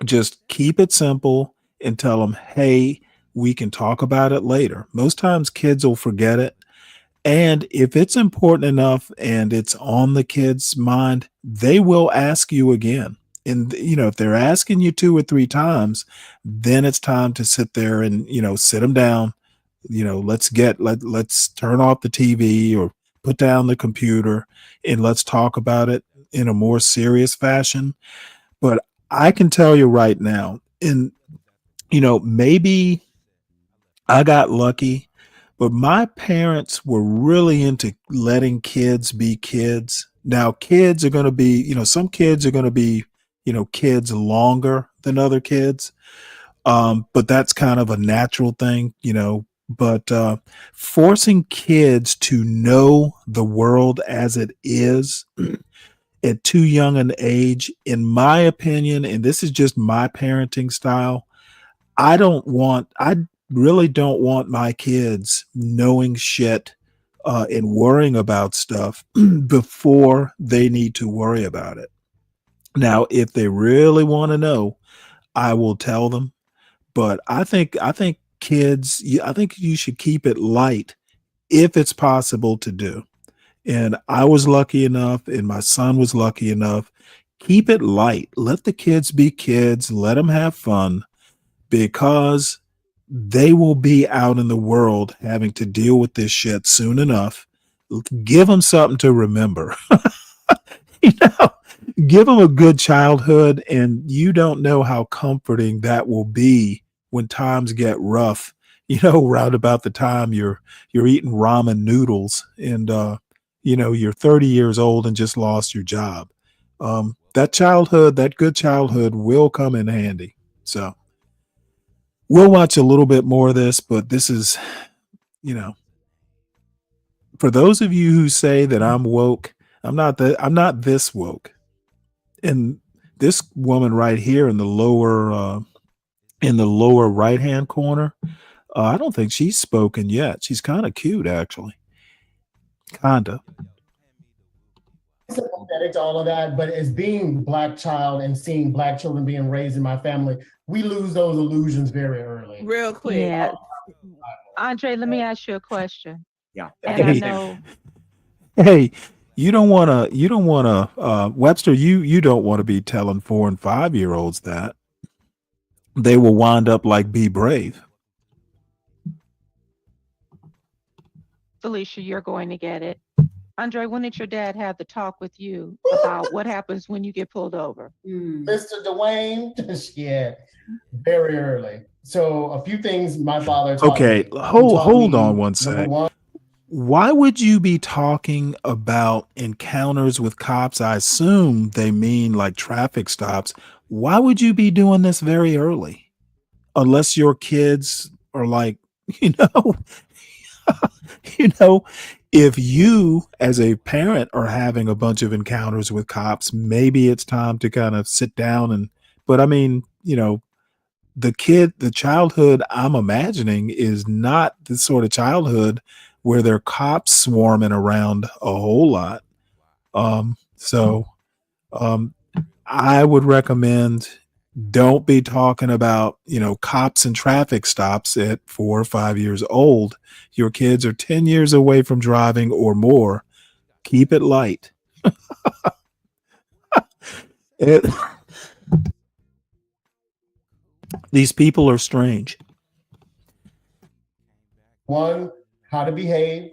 just keep it simple and tell them, hey, we can talk about it later. Most times kids will forget it. And if it's important enough and it's on the kid's mind, they will ask you again. And, if they're asking you 2 or 3 times, then it's time to sit there and, sit them down. Let's turn off the TV or put down the computer and let's talk about it in a more serious fashion. But I can tell you right now, and, maybe I got lucky, but my parents were really into letting kids be kids. Now, kids are going to be, some kids are going to be, kids longer than other kids. But that's kind of a natural thing, but forcing kids to know the world as it is at too young an age, in my opinion, and this is just my parenting style, I really don't want my kids knowing shit and worrying about stuff before they need to worry about it. Now, if they really want to know, I will tell them. But I think kids, I think you should keep it light if it's possible to do. And I was lucky enough, and my son was lucky enough. Keep it light. Let the kids be kids. Let them have fun, because they will be out in the world having to deal with this shit soon enough. Give them something to remember. Give them a good childhood, and you don't know how comforting that will be when times get rough. Round about the time you're eating ramen noodles and you're 30 years old and just lost your job. That good childhood will come in handy. So we'll watch a little bit more of this, but this is, for those of you who say that I'm woke, I'm not this woke. And this woman right here in the lower right hand corner, I don't think she's spoken yet. She's kind of cute, actually. Kinda. Sympathetic to all of that, but as being Black child and seeing Black children being raised in my family, we lose those illusions very early. Real quick. Yeah. Andre, let me ask you a question. Yeah. And I Hey. know Hey, you don't want to, Webster, you don't want to be telling 4 and 5-year-olds that. They will wind up like Be Brave. Felicia, you're going to get it. Andre, when did your dad have the talk with you about what happens when you get pulled over? Mr. Dwayne, yeah, very early. So a few things my father taught Okay, me. He hold taught me, on one number sec. one, Why would you be talking about encounters with cops? I assume they mean like traffic stops. Why would you be doing this very early? Unless your kids are like, you know, you know, if you as a parent are having a bunch of encounters with cops, maybe it's time to kind of sit down but I mean, you know, the childhood I'm imagining is not the sort of childhood where there are cops swarming around a whole lot. So I would recommend don't be talking about, you know, cops and traffic stops at 4 or 5 years old. Your kids are 10 years away from driving or more. Keep it light. These people are strange. one, how to behave.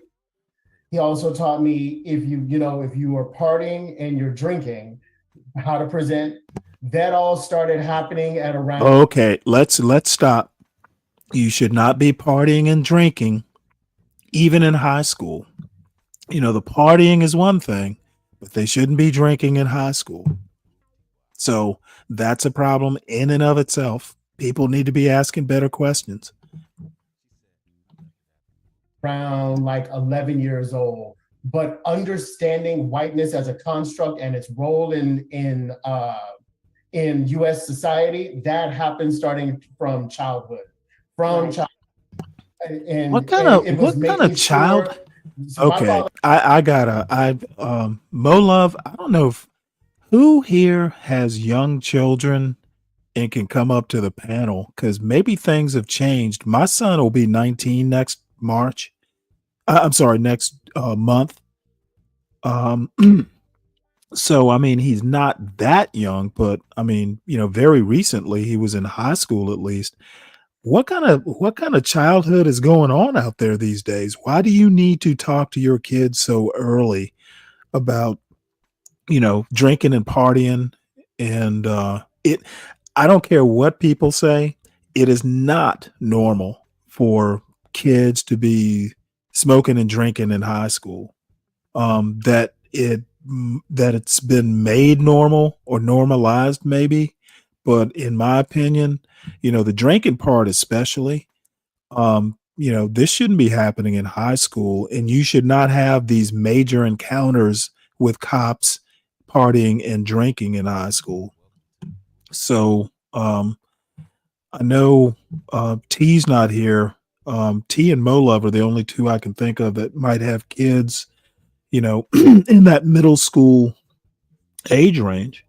He also taught me if you are partying and you're drinking, how to present. That all started happening at around. Okay, let's stop. You should not be partying and drinking, even in high school. You know, the partying is one thing, but they shouldn't be drinking in high school. So that's a problem in and of itself. People need to be asking better questions. Around like 11 years old, but understanding whiteness as a construct and its role in U.S. society, that happens starting from childhood. And What kind of child? So my Okay, father- Mo Love, I don't know who here has young children and can come up to the panel, because maybe things have changed. My son will be 19 next March. I'm sorry, next month. So I mean, he's not that young, but I mean, you know, very recently he was in high school at least. What kind of childhood is going on out there these days? Why do you need to talk to your kids so early about, you know, drinking and partying? And I don't care what people say, it is not normal for kids to be smoking and drinking in high school. That it's been made normal or normalized maybe, but in my opinion, you know, the drinking part especially, you know, this shouldn't be happening in high school, and you should not have these major encounters with cops partying and drinking in high school. So I know T's not here. T and Mo Love are the only two I can think of that might have kids, you know, in that middle school age range.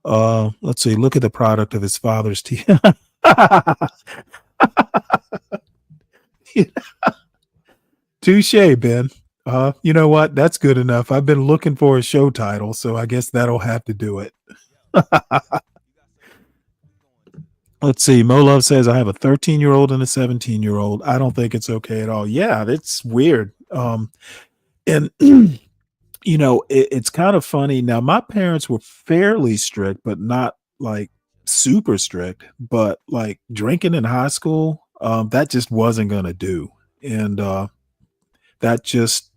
Let's see, look at the product of his father's tea. Touche, Ben. You know what? That's good enough. I've been looking for a show title, so I guess that'll have to do it. Let's see. Mo Love says, I have a 13-year-old and a 17-year-old. I don't think it's okay at all. Yeah, it's weird. And you know, it's kind of funny. Now, my parents were fairly strict, but not like super strict. But like drinking in high school, that just wasn't going to do. And that just,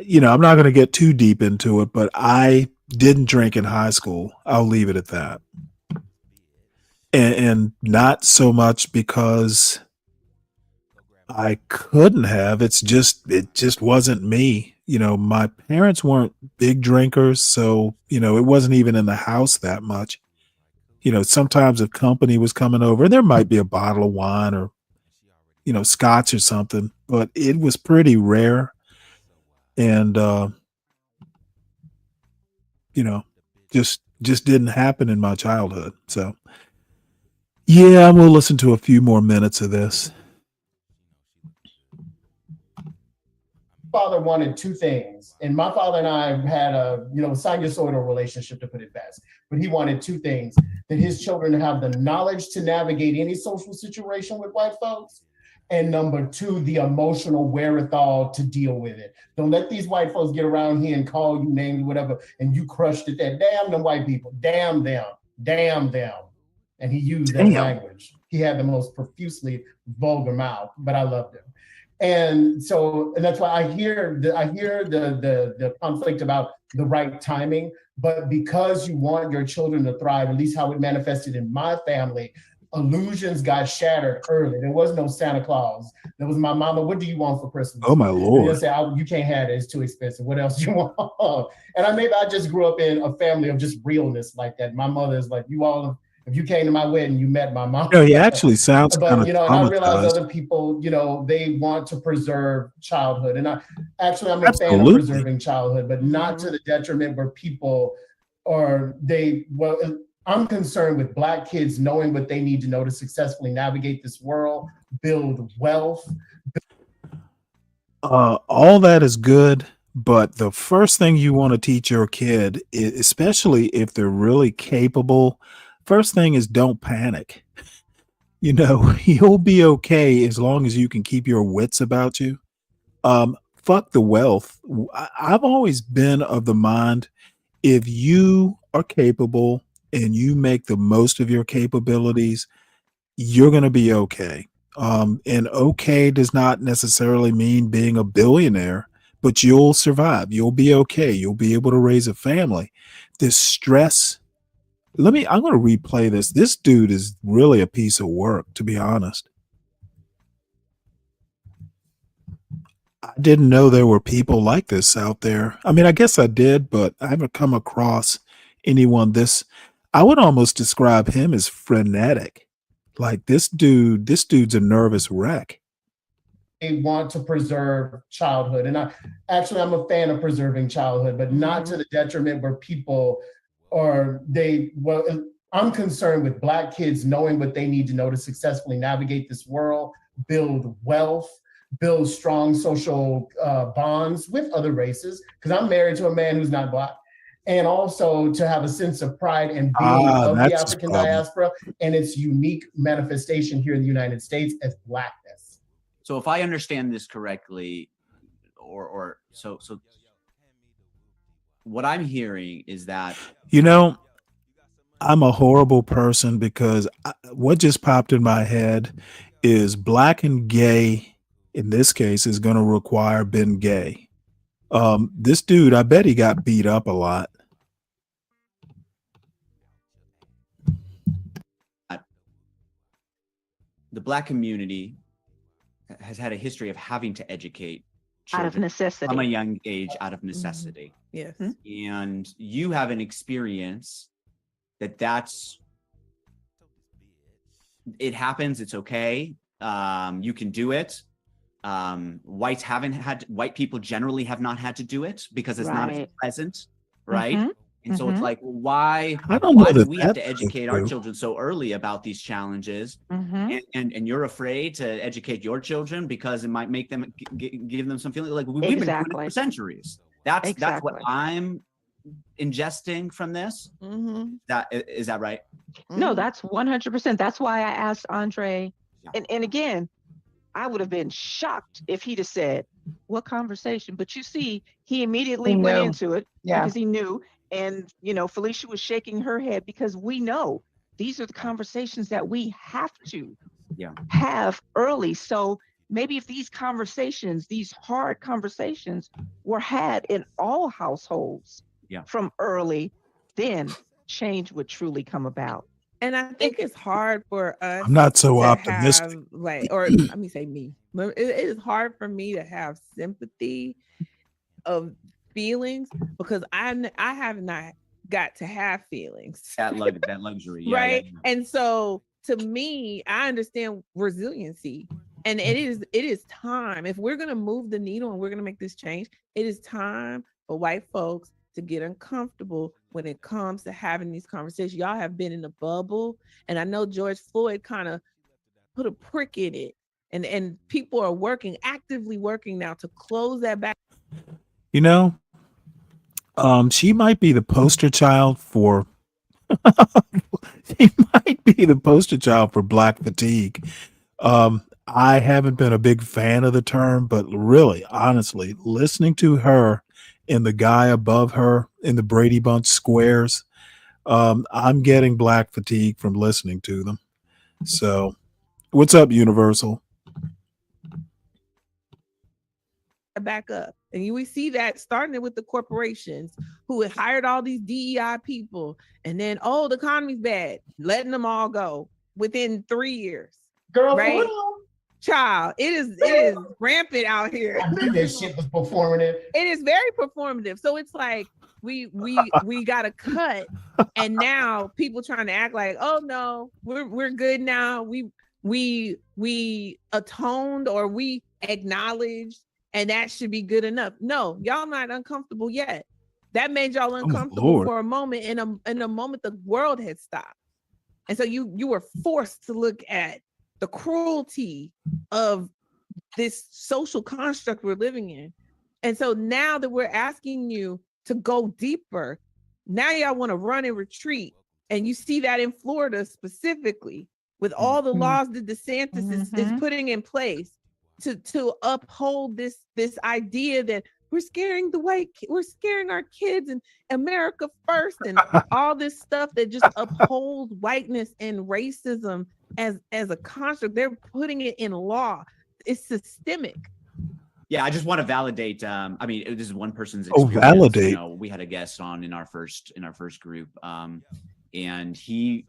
you know, I'm not going to get too deep into it, but I didn't drink in high school. I'll leave it at that. And not so much because I couldn't have. It just wasn't me. You know, my parents weren't big drinkers, so, you know, it wasn't even in the house that much. sometimes if company was coming over, there might be a bottle of wine or, scotch or something, but it was pretty rare. And, just didn't happen in my childhood. So yeah, we'll listen to a few more minutes of this. Father wanted two things, and my father and I had a sinusoidal relationship, to put it fast, but he wanted two things: that his children have the knowledge to navigate any social situation with white folks, and number two, the emotional wherewithal to deal with it. Don't let these white folks get around here and call you names, whatever, and you crushed it there. Damn them white people, damn them, damn them. And he used that language. He had the most profusely vulgar mouth, but I loved him. And so, and that's why I hear the conflict about the right timing, but because you want your children to thrive, at least how it manifested in my family, illusions got shattered early. There was no Santa Claus. There was my mama, what do you want for Christmas? Oh my Lord. And they'll say, you can't have it, it's too expensive. What else do you want? And I just grew up in a family of just realness like that. My mother is like, if you came to my wedding, you met my mom. He actually sounds kind of and I realize traumatized. other people, they want to preserve childhood. And I'm a fan Absolutely. of preserving childhood, but not to the detriment where people I'm concerned with Black kids knowing what they need to know to successfully navigate this world, build wealth. All that is good, but the first thing you want to teach your kid, especially if they're really capable, first thing is don't panic. You'll be okay as long as you can keep your wits about you. Fuck the wealth. I've always been of the mind, if you are capable and you make the most of your capabilities, you're going to be okay. And okay does not necessarily mean being a billionaire, but you'll survive. You'll be okay. You'll be able to raise a family. This stress, I'm going to replay this. This dude is really a piece of work, to be honest. I didn't know there were people like this out there. I mean, I guess I did, but I haven't come across anyone I would almost describe him as frenetic. Like this dude's a nervous wreck. They want to preserve childhood. And I'm a fan of preserving childhood, but not to the detriment where people I'm concerned with Black kids knowing what they need to know to successfully navigate this world, build wealth, build strong social bonds with other races, because I'm married to a man who's not Black, and also to have a sense of pride and being of the African diaspora and its unique manifestation here in the United States as Blackness. So if I understand this correctly, so what I'm hearing is that I'm a horrible person because what just popped in my head is Black and gay, in this case, is going to require Ben Gay. This dude, I bet he got beat up a lot. The Black community has had a history of having to educate out of necessity from a young age, out of necessity. Yes. And you have an experience it happens, it's okay. You can do it. White people generally have not had to do it because it's not as pleasant, right? And so it's like, why do we have to educate our children so early about these challenges? And you're afraid to educate your children because it might make them give them some feeling like we've been doing it for centuries. That's what I'm ingesting from this. Is that right? No, that's 100%. That's why I asked Andre, and again, I would have been shocked if he'd have said, what conversation? But you see, he immediately went into it because he knew. And, Felicia was shaking her head because we know these are the conversations that we have to have early. So maybe if these conversations, these hard conversations were had in all households from early, then change would truly come about. And I think it's hard for us. I'm not so to optimistic. have, or let me say me. It is hard for me to have sympathy of feelings because I have not got to have feelings. That luxury. Yeah, Right. yeah. And so to me, I understand resiliency. And it is time. If we're gonna move the needle and we're gonna make this change, it is time for white folks to get uncomfortable when it comes to having these conversations. Y'all have been in a bubble, and I know George Floyd kind of put a prick in it, and people are actively working now to close that back. You know, she might be the poster child for she might be the poster child for black fatigue. I haven't been a big fan of the term, but really, honestly, listening to her and the guy above her in the Brady Bunch squares, I'm getting black fatigue from listening to them. So, what's up, Universal? Back up, and we see that starting with the corporations who had hired all these DEI people, and then the economy's bad, letting them all go within 3 years. Girl, right? Child, it is rampant out here. I knew this shit was performative. It is very performative. So it's like we got to cut, and now people trying to act like, oh no, we're good now. We atoned, or we acknowledged, and that should be good enough. No, y'all not uncomfortable yet. That made y'all uncomfortable for a moment. In a moment, the world had stopped, and so you were forced to look at the cruelty of this social construct we're living in. And so now that we're asking you to go deeper, now y'all want to run and retreat. And you see that in Florida specifically, with all the laws that DeSantis is putting in place to uphold this idea that we're scaring we're scaring our kids, and America first, and all this stuff that just upholds whiteness and racism as a construct. They're putting it in law. It's systemic. Yeah, I just want to validate. I mean, this is one person's experience. Validate. You know, we had a guest on in our first group, and he's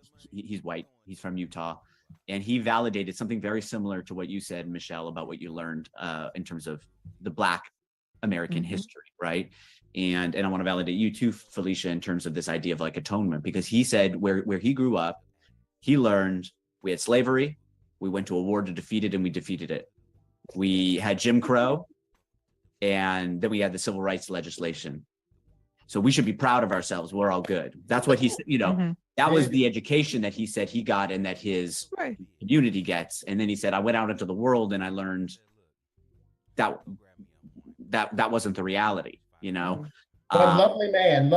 white. He's from Utah, and he validated something very similar to what you said, Michelle, about what you learned in terms of the Black American history, right? And I want to validate you too, Felicia, in terms of this idea of like atonement, because he said where he grew up, he learned we had slavery, we went to a war to defeat it, and we defeated it. We had Jim Crow, and then we had the civil rights legislation. So we should be proud of ourselves. We're all good. That's what he said. You know, that was the education that he said he got and that his community gets. And then he said, I went out into the world and I learned that wasn't the reality, you know. Lovely man,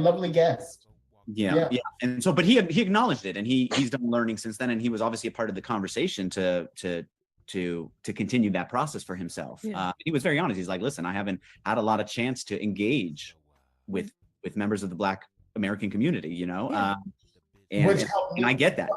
lovely guest. Yeah. And so, but he acknowledged it, and he's done learning since then, and he was obviously a part of the conversation to continue that process for himself. He was very honest. He's like, listen, I haven't had a lot of chance to engage with members of the Black American community, you know, and I get that.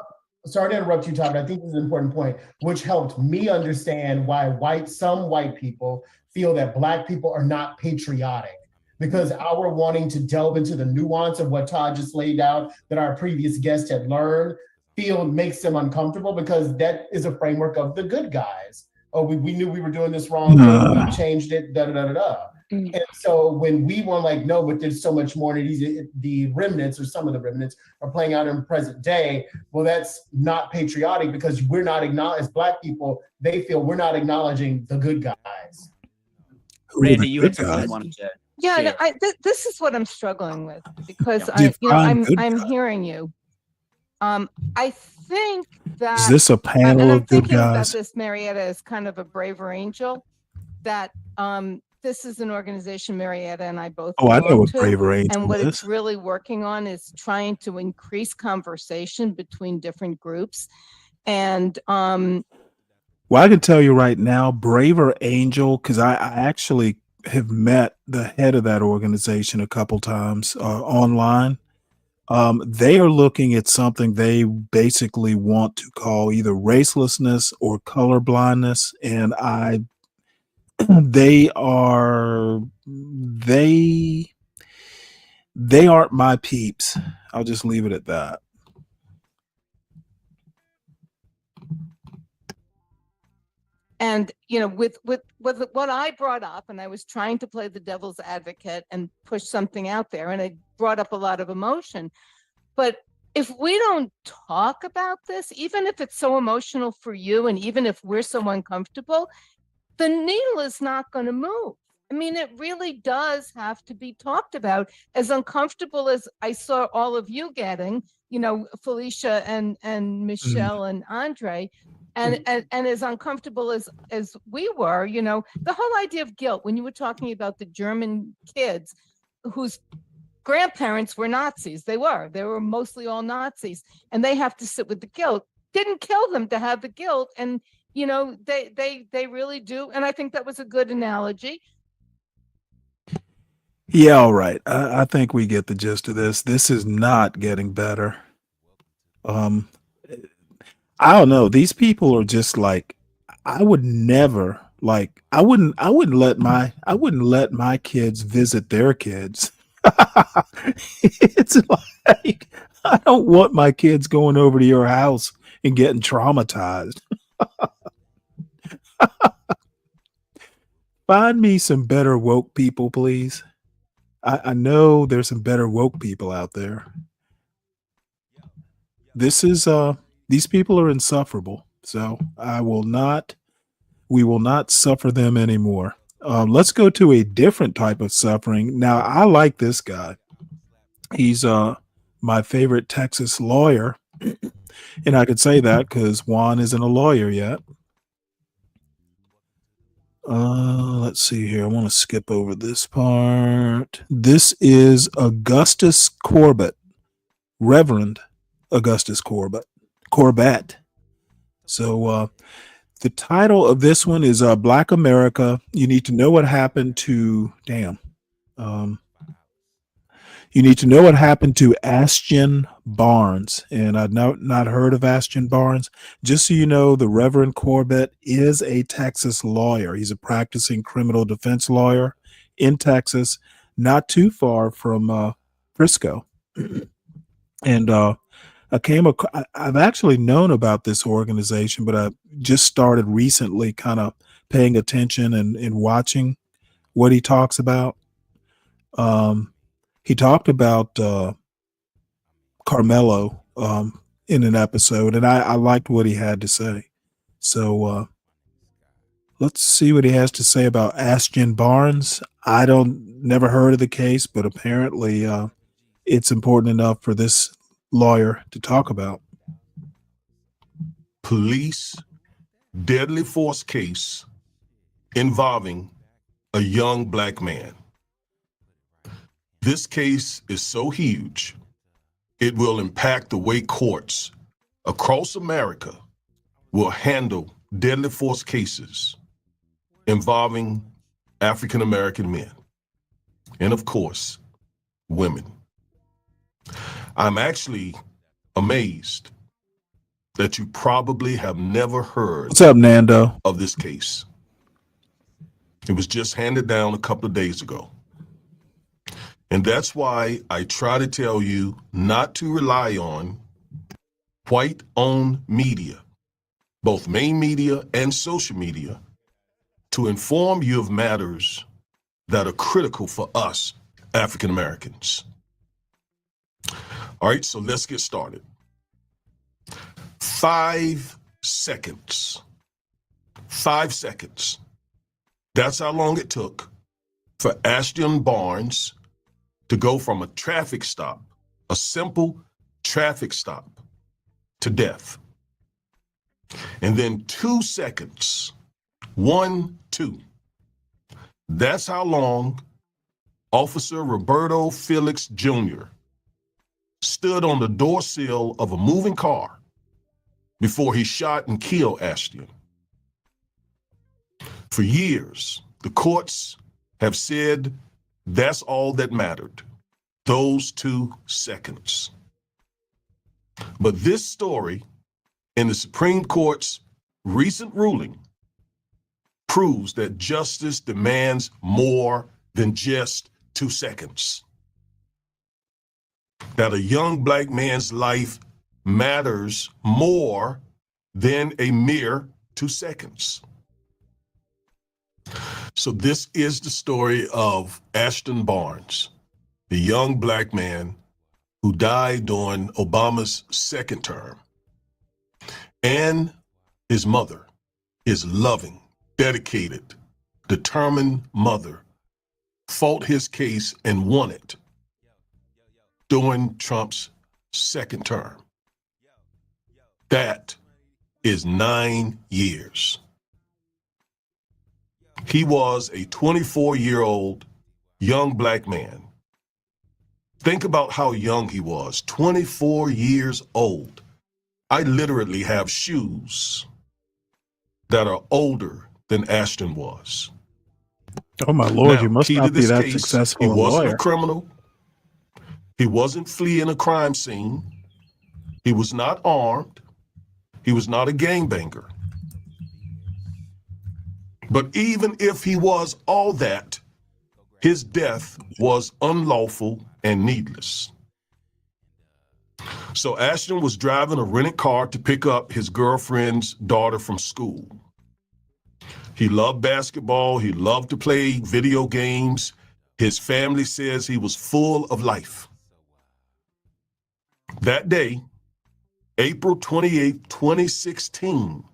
Sorry to interrupt you, Todd, but I think this is an important point, which helped me understand why some white people feel that Black people are not patriotic. Because our wanting to delve into the nuance of what Todd just laid out that our previous guest had learned makes them uncomfortable, because that is a framework of the good guys. Oh, we knew we were doing this wrong, we changed it, And so when we were like, no, but there's so much more, and the remnants, or some of the remnants, are playing out in present day, well, that's not patriotic, because we're not as Black people, they feel we're not acknowledging the good guys. Randy, you had something you wanted to Yeah, this is what I'm struggling with, because I'm hearing you. I think that is this a panel of good guys? That this Marietta is kind of a braver angel. That this is an organization Marietta and I both. Oh, I know what to, braver angel and what is. it's really working on is trying to increase conversation between different groups, and well, I can tell you right now, braver angel, because I actually have met the head of that organization a couple times online. They are looking at something they basically want to call either racelessness or colorblindness, and they aren't my peeps. I'll just leave it at that. And, with what I brought up, and I was trying to play the devil's advocate and push something out there, and it brought up a lot of emotion. But if we don't talk about this, even if it's so emotional for you, and even if we're so uncomfortable, the needle is not going to move. I mean, it really does have to be talked about. As uncomfortable as I saw all of you getting, Felicia and Michelle and Andre, and as uncomfortable as we were, the whole idea of guilt, when you were talking about the German kids whose grandparents were Nazis, they were mostly all Nazis, and they have to sit with the guilt. Didn't kill them to have the guilt. And they really do. And I think that was a good analogy. Yeah, all right. I think we get the gist of this. This is not getting better. I don't know. These people are just like, I would never I wouldn't let my kids visit their kids. It's like, I don't want my kids going over to your house and getting traumatized. Find me some better woke people, please. I know there's some better woke people out there. These people are insufferable. So we will not suffer them anymore. Let's go to a different type of suffering. Now, I like this guy. He's my favorite Texas lawyer. And I could say that because Juan isn't a lawyer yet. Let's see here. I want to skip over this part. This is Augustus Corbett, Reverend Augustus Corbett. So the title of this one is Black America. You need to know what happened to you need to know what happened to Ashton Barnes. And I've not heard of Ashton Barnes. Just so you know, the Reverend Corbett is a Texas lawyer. He's a practicing criminal defense lawyer in Texas, not too far from Frisco. And I've actually known about this organization, but I just started recently kind of paying attention and watching what he talks about. He talked about Carmelo in an episode, and I liked what he had to say. So let's see what he has to say about Ashton Barnes. Never heard of the case, but apparently it's important enough for this lawyer to talk about. Police deadly force case involving a young Black man. This case is so huge, it will impact the way courts across America will handle deadly force cases involving African American men, and of course, women. I'm actually amazed that you probably have never heard What's up, Nando? Of this case. It was just handed down a couple of days ago. And that's why I try to tell you not to rely on white-owned media, both main media and social media, to inform you of matters that are critical for us African Americans. All right, so let's get started. 5 seconds. 5 seconds. That's how long it took for Ashton Barnes to go from a traffic stop, a simple traffic stop, to death. And then 2 seconds, 1, 2. That's how long Officer Roberto Felix Jr. stood on the door sill of a moving car before he shot and killed Ashton. For years, the courts have said that's all that mattered, those 2 seconds. But this story in the Supreme Court's recent ruling proves that justice demands more than just 2 seconds. That a young Black man's life matters more than a mere 2 seconds. So this is the story of Ashton Barnes, the young black man who died during Obama's second term, and his mother, his loving, dedicated, determined mother, fought his case and won it during Trump's second term. That is 9 years. He was a 24-year-old young black man. Think about how young he was, 24 years old. I literally have shoes that are older than Ashton was. Oh my Lord, Now, you must key to not be this that case, successful he a wasn't lawyer. a criminal. He wasn't fleeing a crime scene. He was not armed. He was not a gangbanger. But even if he was all that, his death was unlawful and needless. So Ashton was driving a rented car to pick up his girlfriend's daughter from school. He loved basketball. He loved to play video games. His family says he was full of life. That day, April 28, 2016,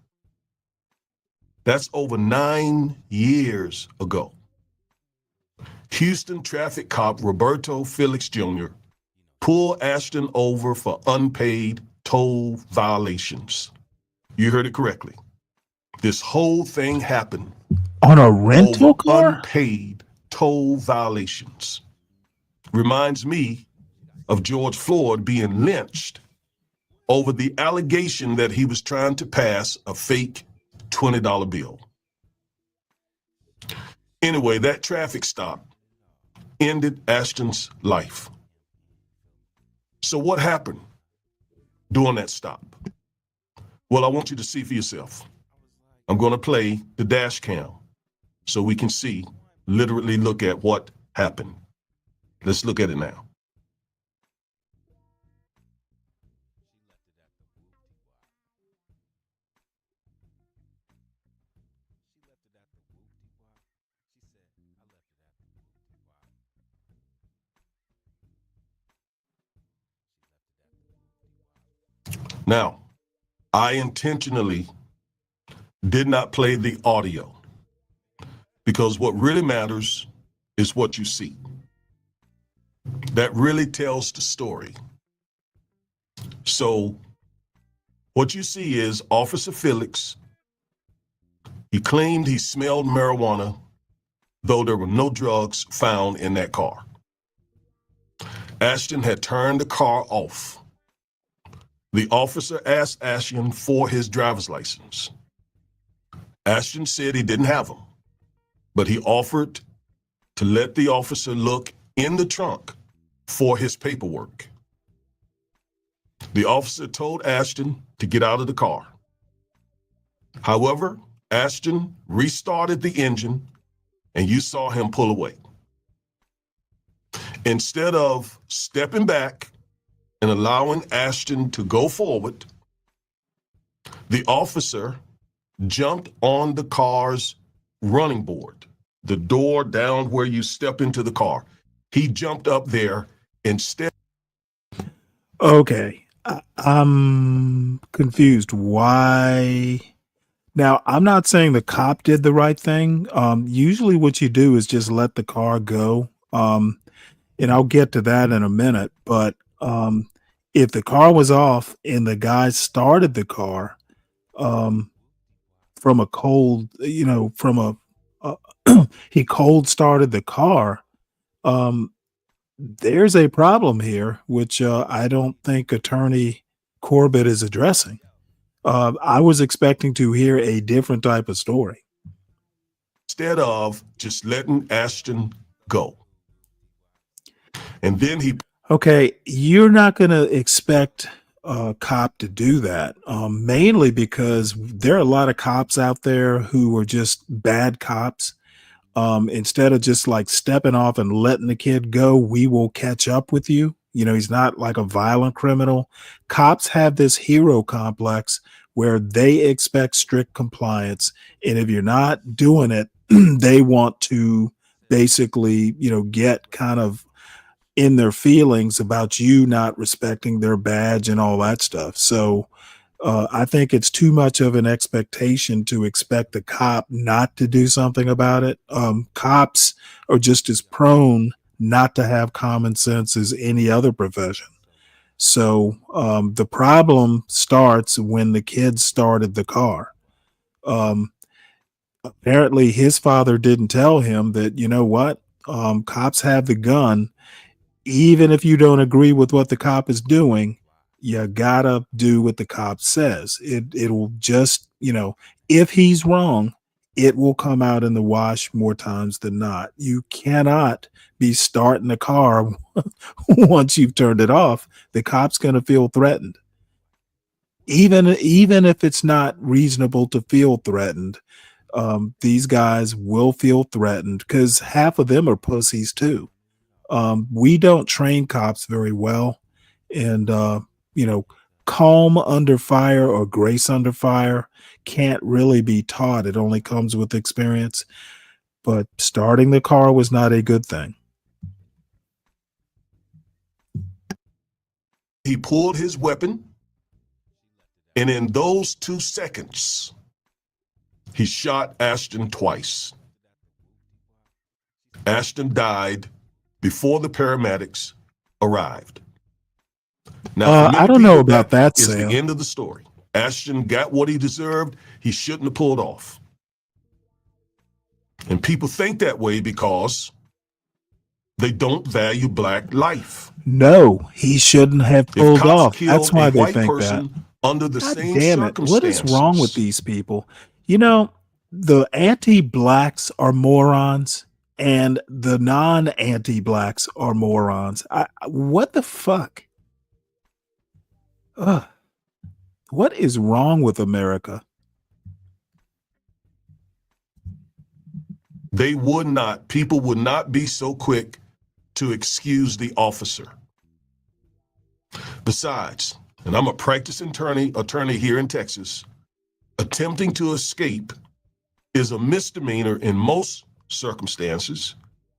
that's over 9 years ago, Houston traffic cop Roberto Felix Jr. pulled Ashton over for unpaid toll violations. You heard it correctly. This whole thing happened On a rental over car? unpaid toll violations. Reminds me of George Floyd being lynched over the allegation that he was trying to pass a fake $20 bill. Anyway, that traffic stop ended Ashton's life. So what happened during that stop? Well, I want you to see for yourself. I'm going to play the dash cam so we can see, literally look at what happened. Let's look at it now. Now, I intentionally did not play the audio because what really matters is what you see. That really tells the story. So what you see is Officer Felix. He claimed he smelled marijuana, though there were no drugs found in that car. Ashton had turned the car off. The officer asked Ashton for his driver's license. Ashton said he didn't have them, but he offered to let the officer look in the trunk for his paperwork. The officer told Ashton to get out of the car. However, Ashton restarted the engine and you saw him pull away. Instead of stepping back and allowing Ashton to go forward, the officer jumped on the car's running board, the door down where you step into the car. He jumped up there instead. Okay. I'm confused. Why? Now, I'm not saying the cop did the right thing. Usually what you do is just let the car go. And I'll get to that in a minute. But if the car was off and the guy started the car from a cold, he cold started the car, there's a problem here, which I don't think Attorney Corbett is addressing. I was expecting to hear a different type of story. Instead of just letting Ashton go. And then he... Okay, you're not going to expect a cop to do that, mainly because there are a lot of cops out there who are just bad cops. Instead of just like stepping off and letting the kid go, we will catch up with you. You know, he's not like a violent criminal. Cops have this hero complex where they expect strict compliance. And if you're not doing it, they want to basically, get kind of in their feelings about you not respecting their badge and all that stuff. So I think it's too much of an expectation to expect the cop not to do something about it. Cops are just as prone not to have common sense as any other profession. So the problem starts when the kid started the car. Apparently his father didn't tell him that, cops have the gun. Even if you don't agree with what the cop is doing, you gotta do what the cop says. It'll just, if he's wrong, it will come out in the wash more times than not. You cannot be starting a car once you've turned it off. The cop's gonna feel threatened. Even if it's not reasonable to feel threatened, these guys will feel threatened because half of them are pussies too. We don't train cops very well, and calm under fire or grace under fire can't really be taught. It only comes with experience. But starting the car was not a good thing. He pulled his weapon, and in those 2 seconds, he shot Ashton twice. Ashton died before the paramedics arrived. Now, I don't know about that, is Sam. the end of the story. Ashton got what he deserved. He shouldn't have pulled off. And people think that way because they don't value black life. No, he shouldn't have If pulled cops off. killed That's why a they white think that. person under the God same damn it. What is wrong with circumstances, these people? The anti-blacks are morons and the non-anti-blacks are morons. What the fuck? Ugh. What is wrong with America? people would not be so quick to excuse the officer. Besides, and I'm a practicing attorney here in Texas, attempting to escape is a misdemeanor in most circumstances.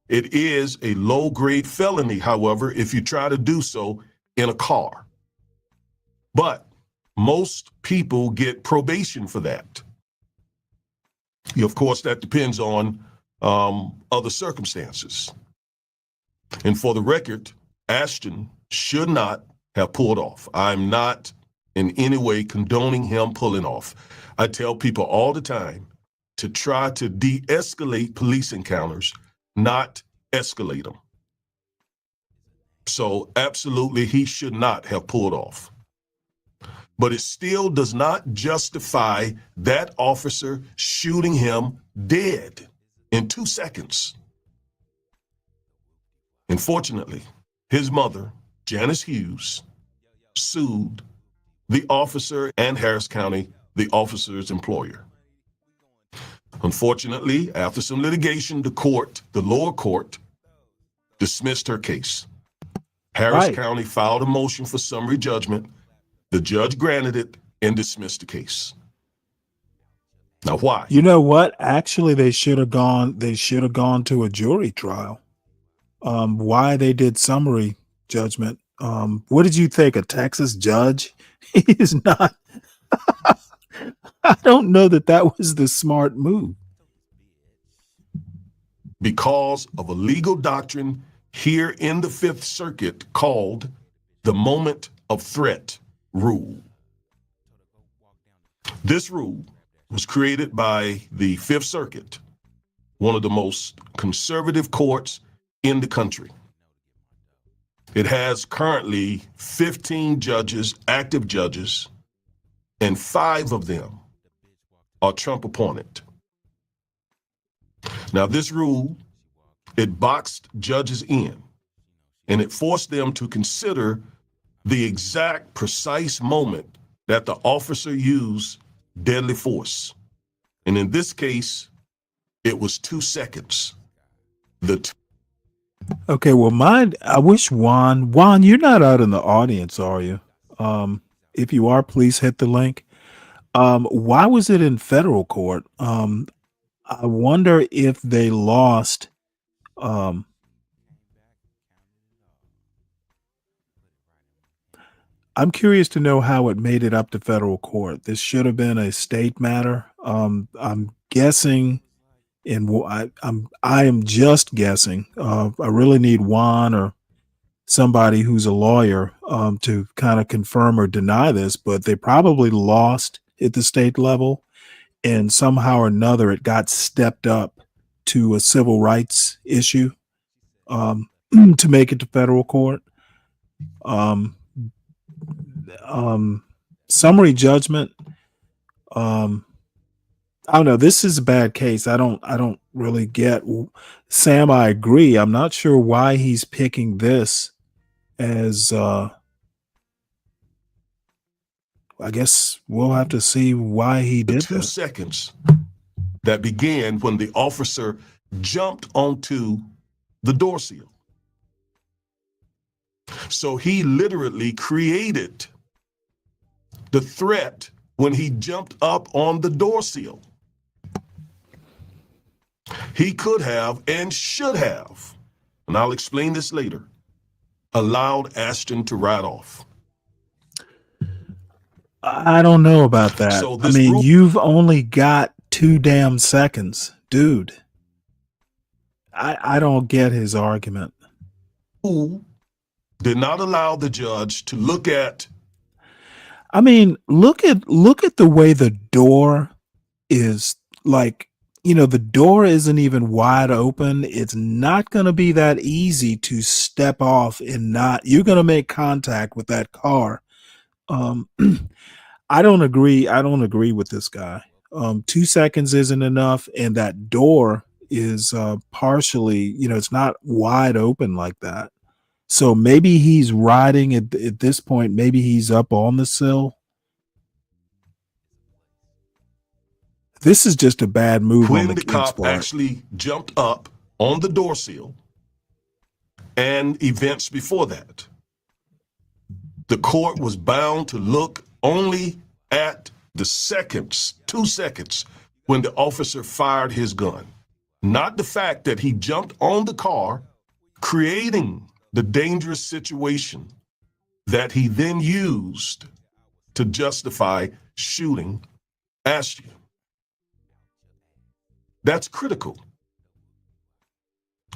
It is a low-grade felony, however, if you try to do so in a car. But most people get probation for that. Of course, that depends on other circumstances. And for the record, Ashton should not have pulled off. I'm not in any way condoning him pulling off. I tell people all the time to try to de-escalate police encounters, not escalate them. So absolutely, he should not have pulled off. But it still does not justify that officer shooting him dead in 2 seconds. Unfortunately, his mother, Janice Hughes, sued the officer and Harris County, the officer's employer. Unfortunately, after some litigation, the lower court, dismissed her case. Harris County filed a motion for summary judgment. The judge granted it and dismissed the case. Now, why? You know what? Actually, they should have gone to a jury trial. Why they did summary judgment. What did you think? A Texas judge? He is not. I don't know that was the smart move. Because of a legal doctrine here in the Fifth Circuit called the moment of threat rule. This rule was created by the Fifth Circuit, one of the most conservative courts in the country. It has currently 15 judges, active judges, and 5 of them are Trump appointed. Now, this rule, it boxed judges in, and it forced them to consider the exact precise moment that the officer used deadly force. And in this case, it was 2 seconds. Okay, well, I wish Juan, you're not out in the audience, are you? If you are, please hit the link. Why was it in federal court? I wonder if they lost. Um, I'm curious to know how it made it up to federal court. This should have been a state matter. I'm guessing, and I am just guessing. I really need Juan or somebody who's a lawyer to kind of confirm or deny this, but they probably lost at the state level, and somehow or another it got stepped up to a civil rights issue to make it to federal court. Um, Summary judgment. I don't know. This is a bad case. I don't really get. Sam, I agree. I'm not sure why he's picking this as. I guess we'll have to see why he did The 2 that. seconds that began when the officer jumped onto the door seal. So he literally created the threat when he jumped up on the door seal. He could have and should have, and I'll explain this later, allowed Ashton to ride off. I don't know about that. So I this mean, rule- you've only got 2 damn seconds, dude. I don't get his argument. Who did not allow the judge to look at. I mean, look at the way the door is, like, the door isn't even wide open. It's not going to be that easy to step off and you're going to make contact with that car. I don't agree. I don't agree with this guy. 2 seconds isn't enough. And that door is partially, it's not wide open like that. So maybe he's riding at this point. Maybe he's up on the sill. This is just a bad move on When the the kid's cop part. actually jumped up on the door seal and events before that, the court was bound to look only at the 2 seconds when the officer fired his gun, not the fact that he jumped on the car, creating the dangerous situation that he then used to justify shooting Ashton. That's critical.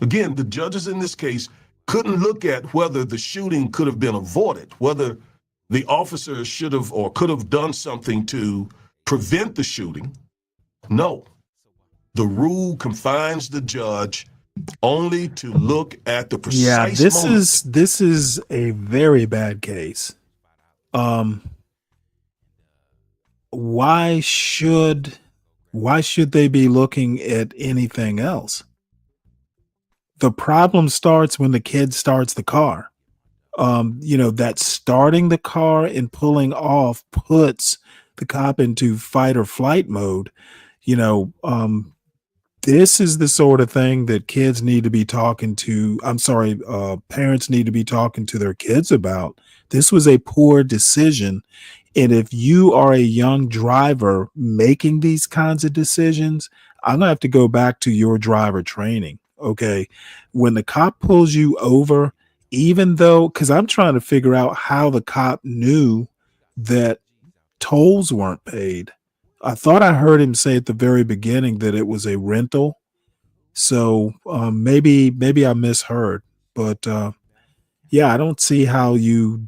Again, the judges in this case couldn't look at whether the shooting could have been avoided, whether the officer should have or could have done something to prevent the shooting. No. The rule confines the judge only to look at the precise Yeah, moment. this is a very bad case. Why should they be looking at anything else? The problem starts when the kid starts the car. That starting the car and pulling off puts the cop into fight or flight mode. This is the sort of thing that kids need to be talking to. Parents need to be talking to their kids about. This was a poor decision. And if you are a young driver making these kinds of decisions, I'm gonna have to go back to your driver training. Okay. When the cop pulls you over, even though, because I'm trying to figure out how the cop knew that tolls weren't paid. I thought I heard him say at the very beginning that it was a rental. So maybe I misheard. But yeah, I don't see how you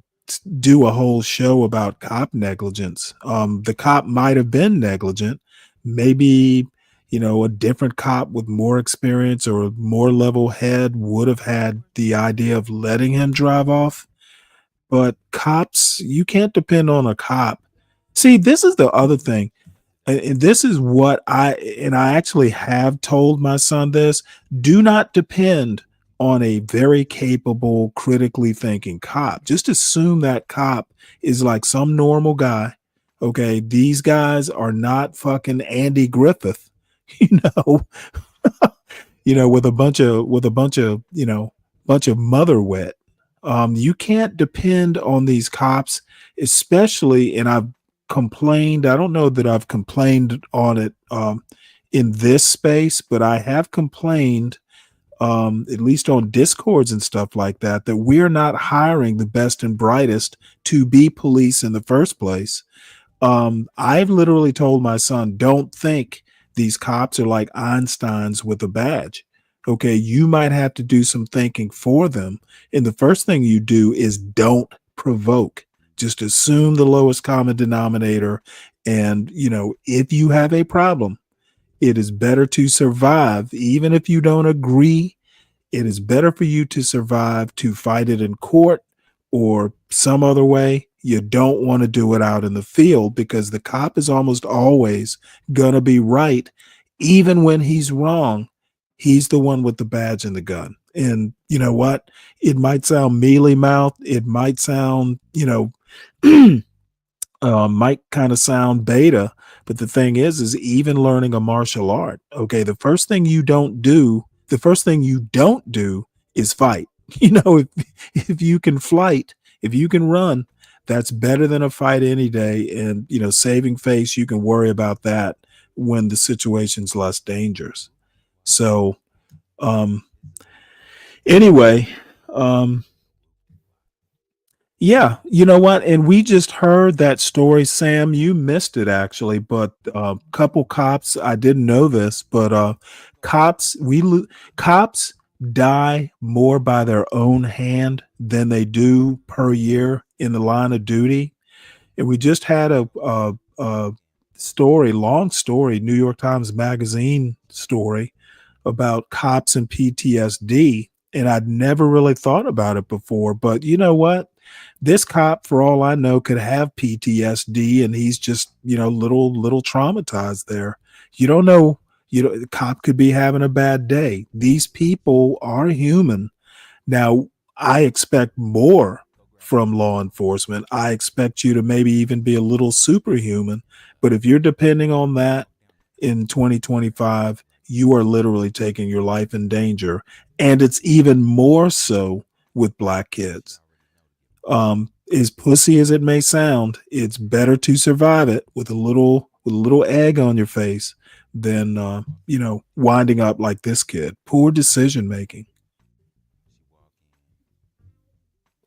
do a whole show about cop negligence. The cop might have been negligent. Maybe, a different cop with more experience or more level head would have had the idea of letting him drive off. But cops, you can't depend on a cop. See, this is the other thing. And this is what I actually have told my son this: do not depend on a very capable, critically thinking cop. Just assume that cop is like some normal guy. Okay. These guys are not fucking Andy Griffith, with a bunch of mother wet. You can't depend on these cops, especially, and complained. I don't know that I've complained on it in this space, but I have complained, at least on discords and stuff like that, that we're not hiring the best and brightest to be police in the first place. I've literally told my son, don't think these cops are like Einsteins with a badge. Okay, you might have to do some thinking for them. And the first thing you do is don't provoke. Just assume the lowest common denominator. And, if you have a problem, it is better to survive, even if you don't agree. It is better for you to survive, to fight it in court or some other way. You don't want to do it out in the field, because the cop is almost always going to be right. Even when he's wrong, he's the one with the badge and the gun. And you know what? It might sound mealy mouthed. It might sound, might kind of sound beta. But the thing is even learning a martial art, okay, the first thing you don't do is fight. If you can fight, if you can run, that's better than a fight any day. And, saving face, you can worry about that when the situation's less dangerous. So, anyway, yeah, you know what? And we just heard that story, Sam. You missed it actually, but couple cops. I didn't know this, but cops die more by their own hand than they do per year in the line of duty. And we just had a long story, New York Times Magazine story about cops and PTSD. And I'd never really thought about it before, but you know what? This cop, for all I know, could have PTSD, and he's just, little traumatized there. You don't know, the cop could be having a bad day. These people are human. Now, I expect more from law enforcement. I expect you to maybe even be a little superhuman. But if you're depending on that in 2025, you are literally taking your life in danger. And it's even more so with Black kids. As pussy as it may sound, it's better to survive it with a little egg on your face than winding up like this kid. Poor decision making.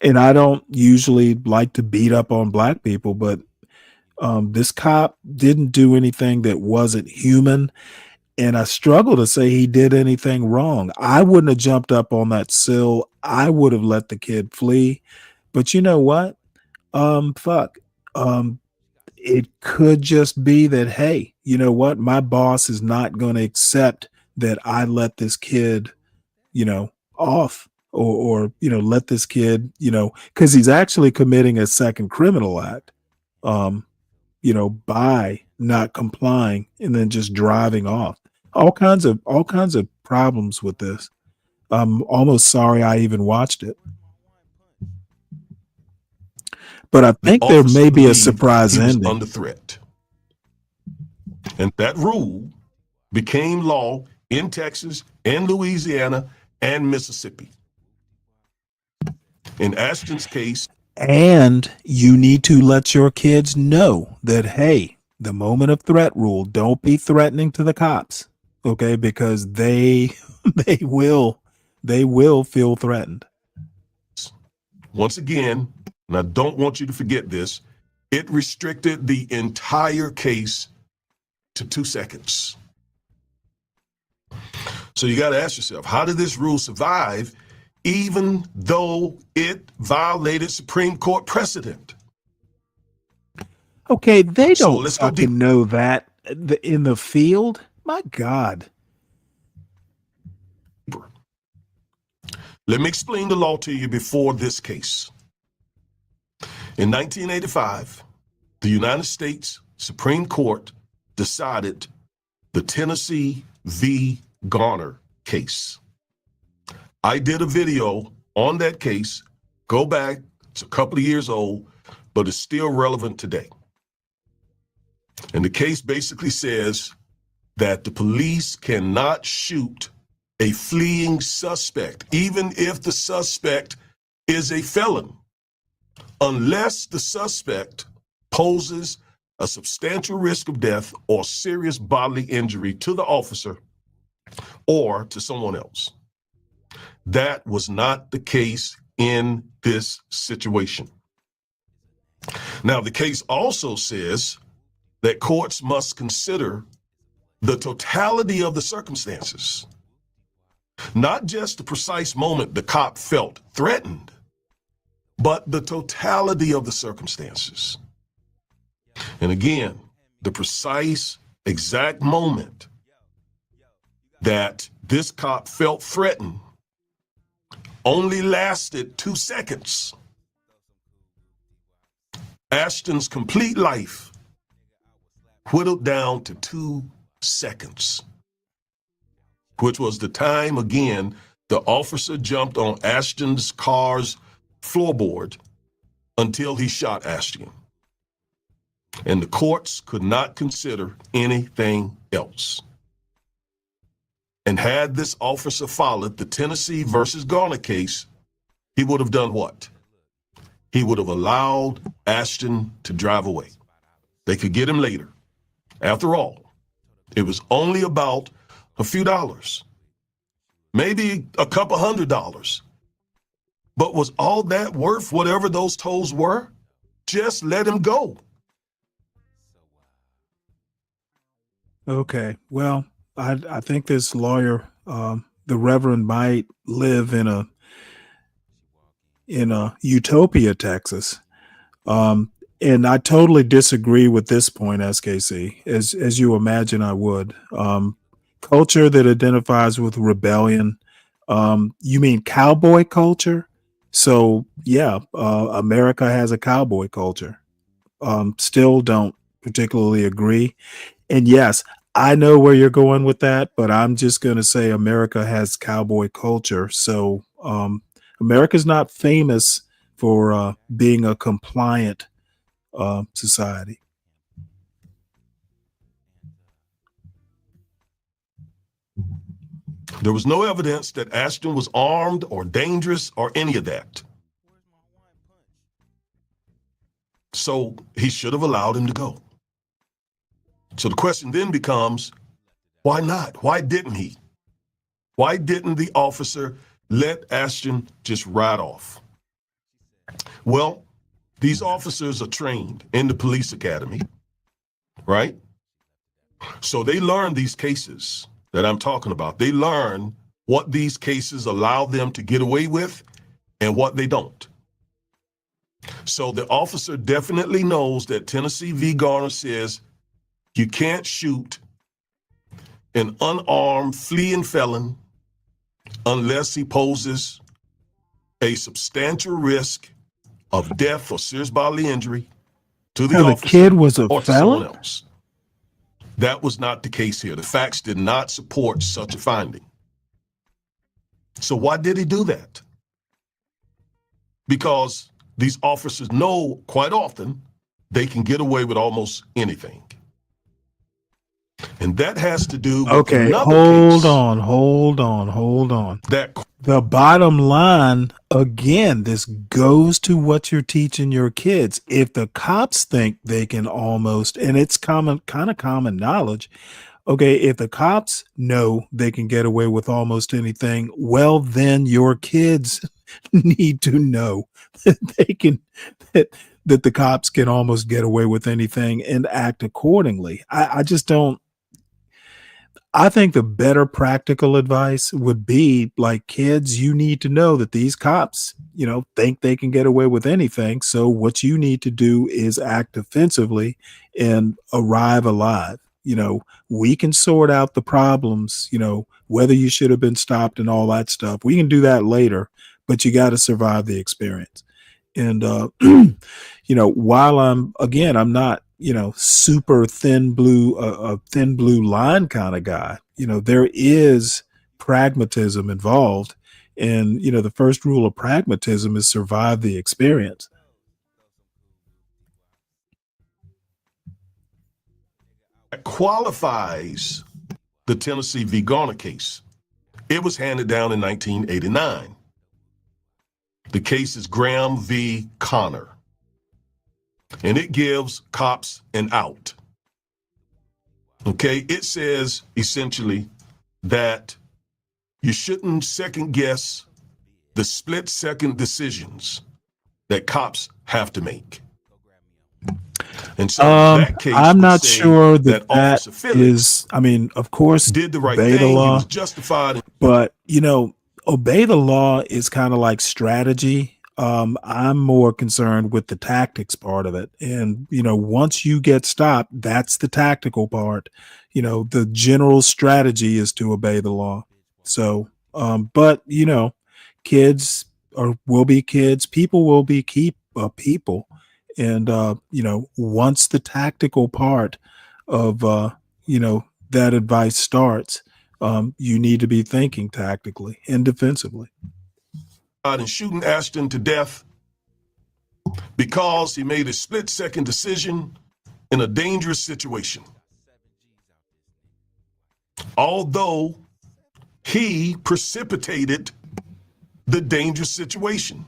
And I don't usually like to beat up on Black people, but this cop didn't do anything that wasn't human. And I struggle to say he did anything wrong. I wouldn't have jumped up on that sill. I would have let the kid flee. But you know what? It could just be that, hey, you know what? My boss is not going to accept that I let this kid, off or let this kid, because he's actually committing a second criminal act, by not complying and then just driving off. All kinds of problems with this. I'm almost sorry I even watched it. But I think there may be a surprise ending. Under threat. And that rule became law in Texas and Louisiana and Mississippi. In Ashton's case. And you need to let your kids know that, hey, the moment of threat rule, don't be threatening to the cops. Okay, because they will feel threatened. Once again, and I don't want you to forget this, it restricted the entire case to 2 seconds. So you got to ask yourself, how did this rule survive even though it violated Supreme Court precedent? Okay, they don't fucking know that in the field. My God. Let me explain the law to you before this case. In 1985, the United States Supreme Court decided the Tennessee v. Garner case. I did a video on that case. Go back, it's a couple of years old, but it's still relevant today. And the case basically says that the police cannot shoot a fleeing suspect, even if the suspect is a felon, unless the suspect poses a substantial risk of death or serious bodily injury to the officer or to someone else. That was not the case in this situation. Now, the case also says that courts must consider the totality of the circumstances, not just the precise moment the cop felt threatened, but the totality of the circumstances. And again, the precise, exact moment that this cop felt threatened only lasted 2 seconds. Ashton's complete life whittled down to 2 seconds, which was the time, again, the officer jumped on Ashton's car's floorboard until he shot Ashton. And the courts could not consider anything else. And had this officer followed the Tennessee versus Garner case, he would have done what? He would have allowed Ashton to drive away. They could get him later. After all, it was only about a few dollars, maybe a couple $100. But was all that worth whatever those tolls were? Just let him go. Okay. Well, I think this lawyer, the Reverend, might live in a utopia, Texas. And I totally disagree with this point, SKC, as you imagine I would. Culture that identifies with rebellion. You mean cowboy culture? So yeah, America has a cowboy culture. Still don't particularly agree. And yes, I know where you're going with that, but I'm just going to say America has cowboy culture. So America's not famous for being a compliant society. There was no evidence that Ashton was armed or dangerous or any of that. So he should have allowed him to go. So the question then becomes, why not? Why didn't he? Why didn't the officer let Ashton just ride off? Well, these officers are trained in the police academy, right? So they learn these cases that I'm talking about. They learn what these cases allow them to get away with and what they don't. So the officer definitely knows that Tennessee v. Garner says you can't shoot an unarmed fleeing felon unless he poses a substantial risk of death or serious bodily injury to the officer kid was a or to someone felon? else. That was not the case here. The facts did not support such a finding. So why did he do that? Because these officers know quite often they can get away with almost anything. And that has to do with Okay, another hold case on. that The bottom line, again, this goes to what you're teaching your kids. If the cops think they can almost, and it's kind of common knowledge, okay, if the cops know they can get away with almost anything, well, then your kids need to know that they can, that the cops can almost get away with anything and act accordingly. I just don't. I think the better practical advice would be like, kids, you need to know that these cops, think they can get away with anything. So what you need to do is act defensively and arrive alive. We can sort out the problems, whether you should have been stopped and all that stuff. We can do that later, but you got to survive the experience. And, while I'm not, super thin blue line kind of guy, there is pragmatism involved. And, the first rule of pragmatism is survive the experience. qualifies the Tennessee v. Garner case. It was handed down in 1989. The case is Graham v. Connor. and it gives cops an out. Okay, it says essentially that you shouldn't second guess the split-second decisions that cops have to make. And so that case I'm would not say sure that Officer Phillips is, I mean, of course, did the right obey the thing. He law, was justified in but obey the law is kind of like strategy. I'm more concerned with the tactics part of it. And, once you get stopped, that's the tactical part. The general strategy is to obey the law. So, but, kids will be kids, people will be people. And, once the tactical part of, that advice starts, you need to be thinking tactically and defensively. and shooting Ashton to death because he made a split-second decision in a dangerous situation. Although he precipitated the dangerous situation.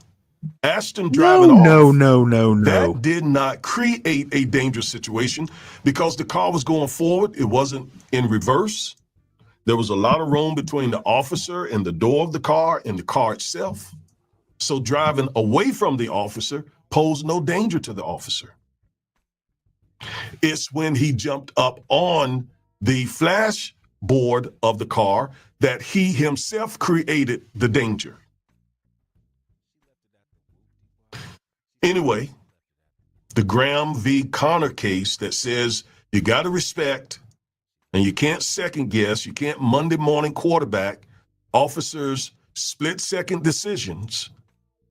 Ashton driving off. No. That did not create a dangerous situation because the car was going forward. It wasn't in reverse. There was a lot of room between the officer and the door of the car and the car itself. So driving away from the officer posed no danger to the officer. It's when he jumped up on the flashboard of the car that he himself created the danger. Anyway, the Graham v. Connor case that says you got to respect and you can't second guess, you can't Monday morning quarterback officers' split-second decisions,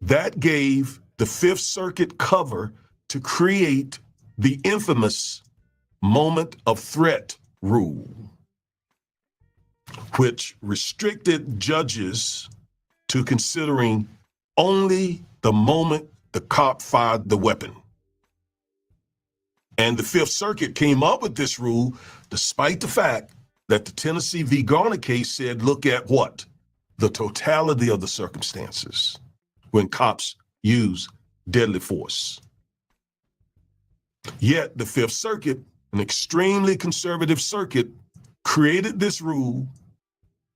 that gave the Fifth Circuit cover to create the infamous moment of threat rule, which restricted judges to considering only the moment the cop fired the weapon. And the Fifth Circuit came up with this rule despite the fact that the Tennessee v. Garner case said, look at what? The totality of the circumstances when cops use deadly force. Yet the Fifth Circuit, an extremely conservative circuit, created this rule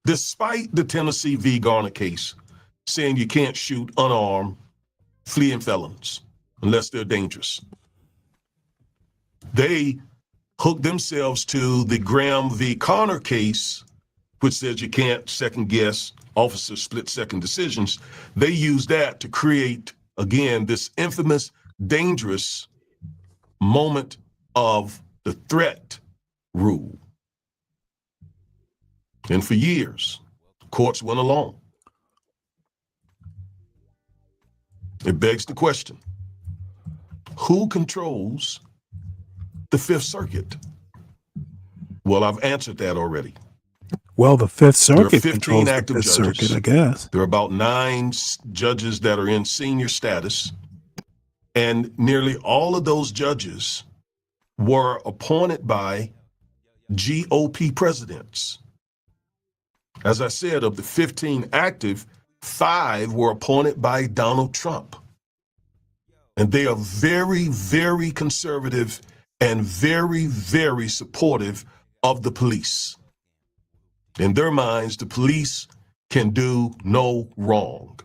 despite the Tennessee v. Garner case saying you can't shoot unarmed fleeing felons unless they're dangerous. They hooked themselves to the Graham v. Connor case, which says you can't second guess officers' split-second decisions. They used that to create, again, this infamous, dangerous moment of the threat rule. And for years, courts went along. It begs the question, who controls the Fifth Circuit? Well, I've answered that already. Well, the Fifth There are Circuit 15 controls the active Fifth judges. Circuit, I guess. There are about 9 judges that are in senior status, and nearly all of those judges were appointed by GOP presidents. As I said, of the 15 active, 5 were appointed by Donald Trump. And they are very, very conservative and very, very supportive of the police. In their minds, the police can do no wrong.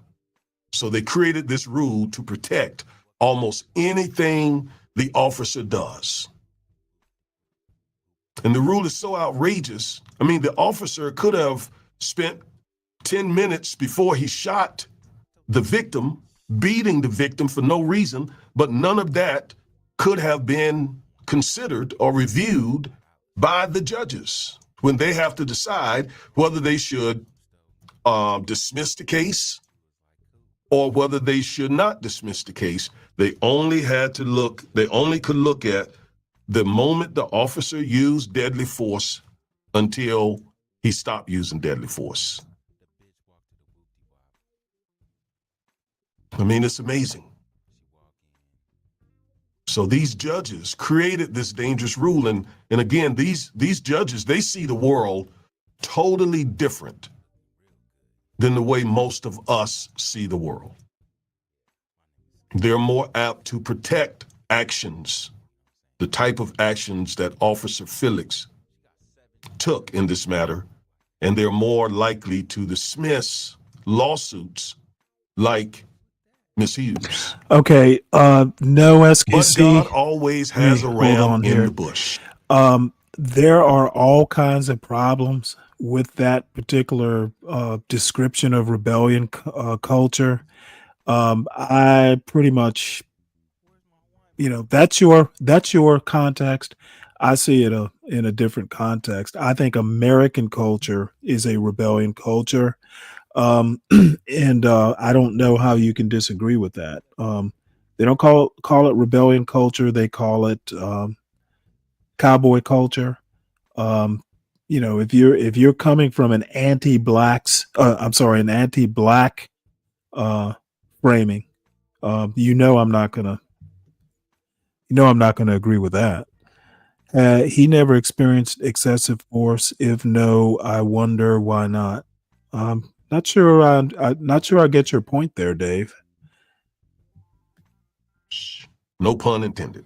So they created this rule to protect almost anything the officer does. And the rule is so outrageous. I mean, the officer could have spent 10 minutes before he shot the victim, beating the victim for no reason, but none of that could have been considered or reviewed by the judges when they have to decide whether they should dismiss the case or whether they should not dismiss the case. They only could look at the moment the officer used deadly force until he stopped using deadly force. I mean, it's amazing. So these judges created this dangerous rule. And again, these judges, they see the world totally different than the way most of us see the world. They're more apt to protect actions, the type of actions that Officer Felix took in this matter, and they're more likely to dismiss lawsuits like Ms. Hughes. Okay, no SKC. But God always has a ram in the bush. There are all kinds of problems with that particular description of rebellion culture. I pretty much, that's your context. I see it in a different context. I think American culture is a rebellion culture. And I don't know how you can disagree with that. They don't call it rebellion culture. They call it cowboy culture. If you're coming from an anti-black framing, I'm not gonna agree with that. He never experienced excessive force. If no, I wonder why not. Not sure. I'm not sure I get your point there, Dave. No pun intended.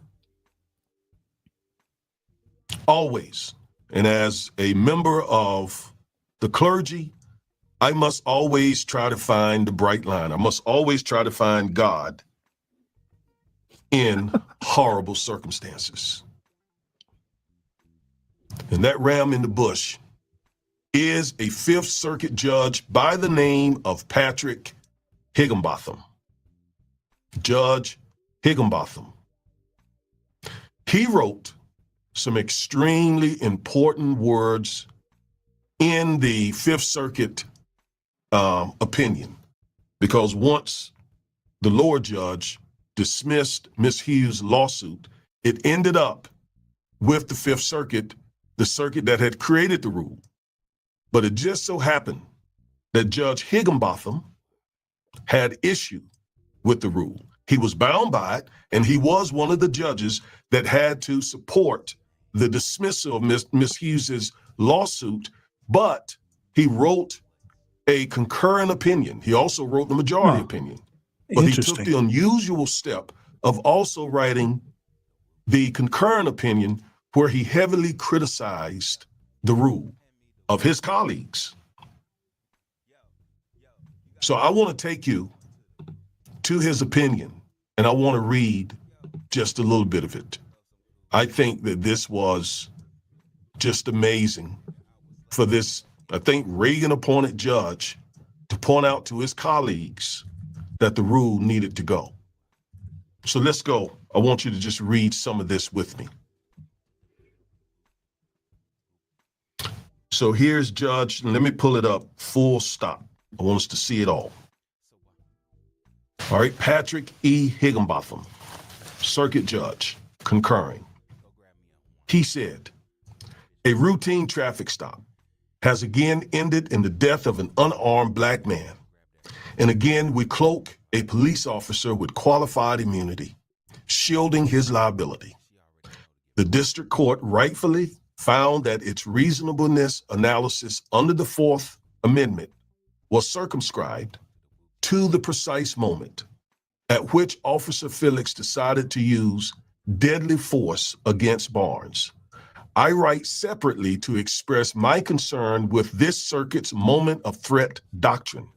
Always. And as a member of the clergy, I must always try to find the bright line. I must always try to find God in horrible circumstances. And that ram in the bush is a Fifth Circuit judge by the name of Patrick Higginbotham. Judge Higginbotham. He wrote some extremely important words in the Fifth Circuit opinion, because once the lower judge dismissed Ms. Hughes' lawsuit, it ended up with the Fifth Circuit, the circuit that had created the rule. But it just so happened that Judge Higginbotham had issue with the rule. He was bound by it, and he was one of the judges that had to support the dismissal of Ms. Hughes' lawsuit, but he wrote a concurrent opinion. He also wrote the majority opinion. But he took the unusual step of also writing the concurrent opinion where he heavily criticized the rule of his colleagues. So I want to take you to his opinion, and I want to read just a little bit of it. I think that this was just amazing for this, I think, Reagan-appointed judge to point out to his colleagues that the rule needed to go. So let's go. I want you to just read some of this with me. So here's Judge, let me pull it up, full stop. I want us to see it all. All right, Patrick E. Higginbotham, circuit judge, concurring. He said, a routine traffic stop has again ended in the death of an unarmed black man. And again, we cloak a police officer with qualified immunity, shielding his liability. The district court rightfully found that its reasonableness analysis under the Fourth Amendment was circumscribed to the precise moment at which Officer Felix decided to use deadly force against Barnes. I write separately to express my concern with this circuit's moment of threat doctrine,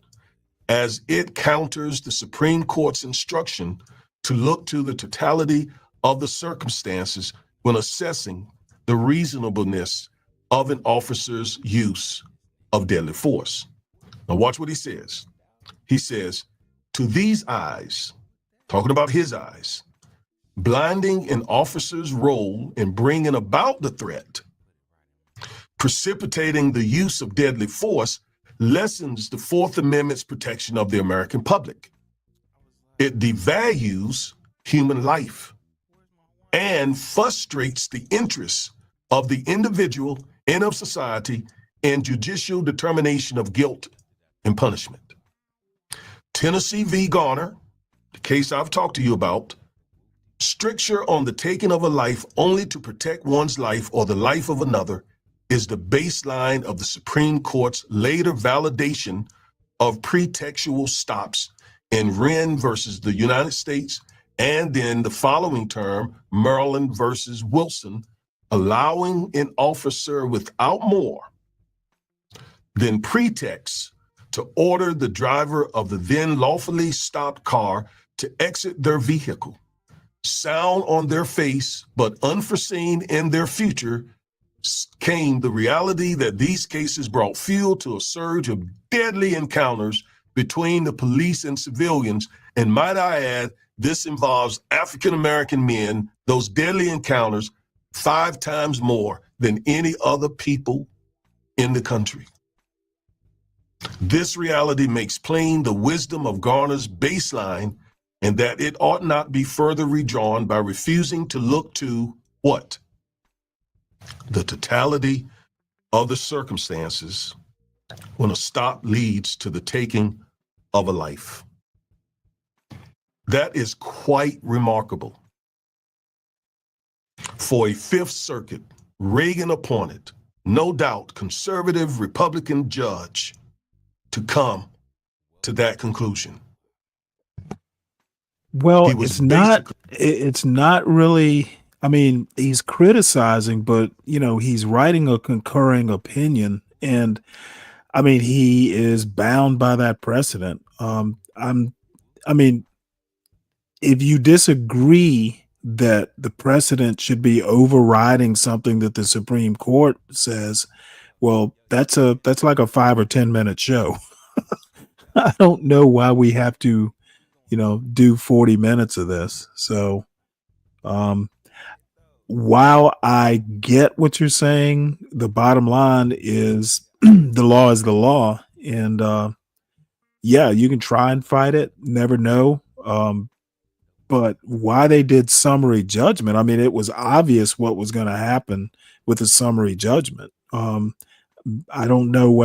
as it counters the Supreme Court's instruction to look to the totality of the circumstances when assessing the reasonableness of an officer's use of deadly force. Now watch what he says. He says, to these eyes, talking about his eyes, blinding an officer's role in bringing about the threat, precipitating the use of deadly force lessens the Fourth Amendment's protection of the American public. It devalues human life and frustrates the interests of the individual and of society in judicial determination of guilt and punishment. Tennessee v. Garner, the case I've talked to you about, stricture on the taking of a life only to protect one's life or the life of another is the baseline of the Supreme Court's later validation of pretextual stops in Wren versus the United States And then the following term, Maryland versus Wilson, allowing an officer without more than pretext to order the driver of the then lawfully stopped car to exit their vehicle. Sound on their face, but unforeseen in their future, came the reality that these cases brought fuel to a surge of deadly encounters between the police and civilians. And might I add, this involves African-American men, those deadly encounters, 5 times more than any other people in the country. This reality makes plain the wisdom of Garner's baseline, and that it ought not be further redrawn by refusing to look to what? The totality of the circumstances when a stop leads to the taking of a life. That is quite remarkable. For a Fifth Circuit, Reagan appointed, no doubt conservative Republican judge to come to that conclusion. Well, it's not really, I mean, he's criticizing, but he's writing a concurring opinion, and I mean, he is bound by that precedent. I mean, if you disagree that the precedent should be overriding something that the Supreme Court says, well, that's like a 5 or 10 minute show. I don't know why we have to, do 40 minutes of this. So, while I get what you're saying, the bottom line is the law is the law. And, yeah, you can try and fight it, never know. But why they did summary judgment, I mean, it was obvious what was going to happen with the summary judgment. I don't know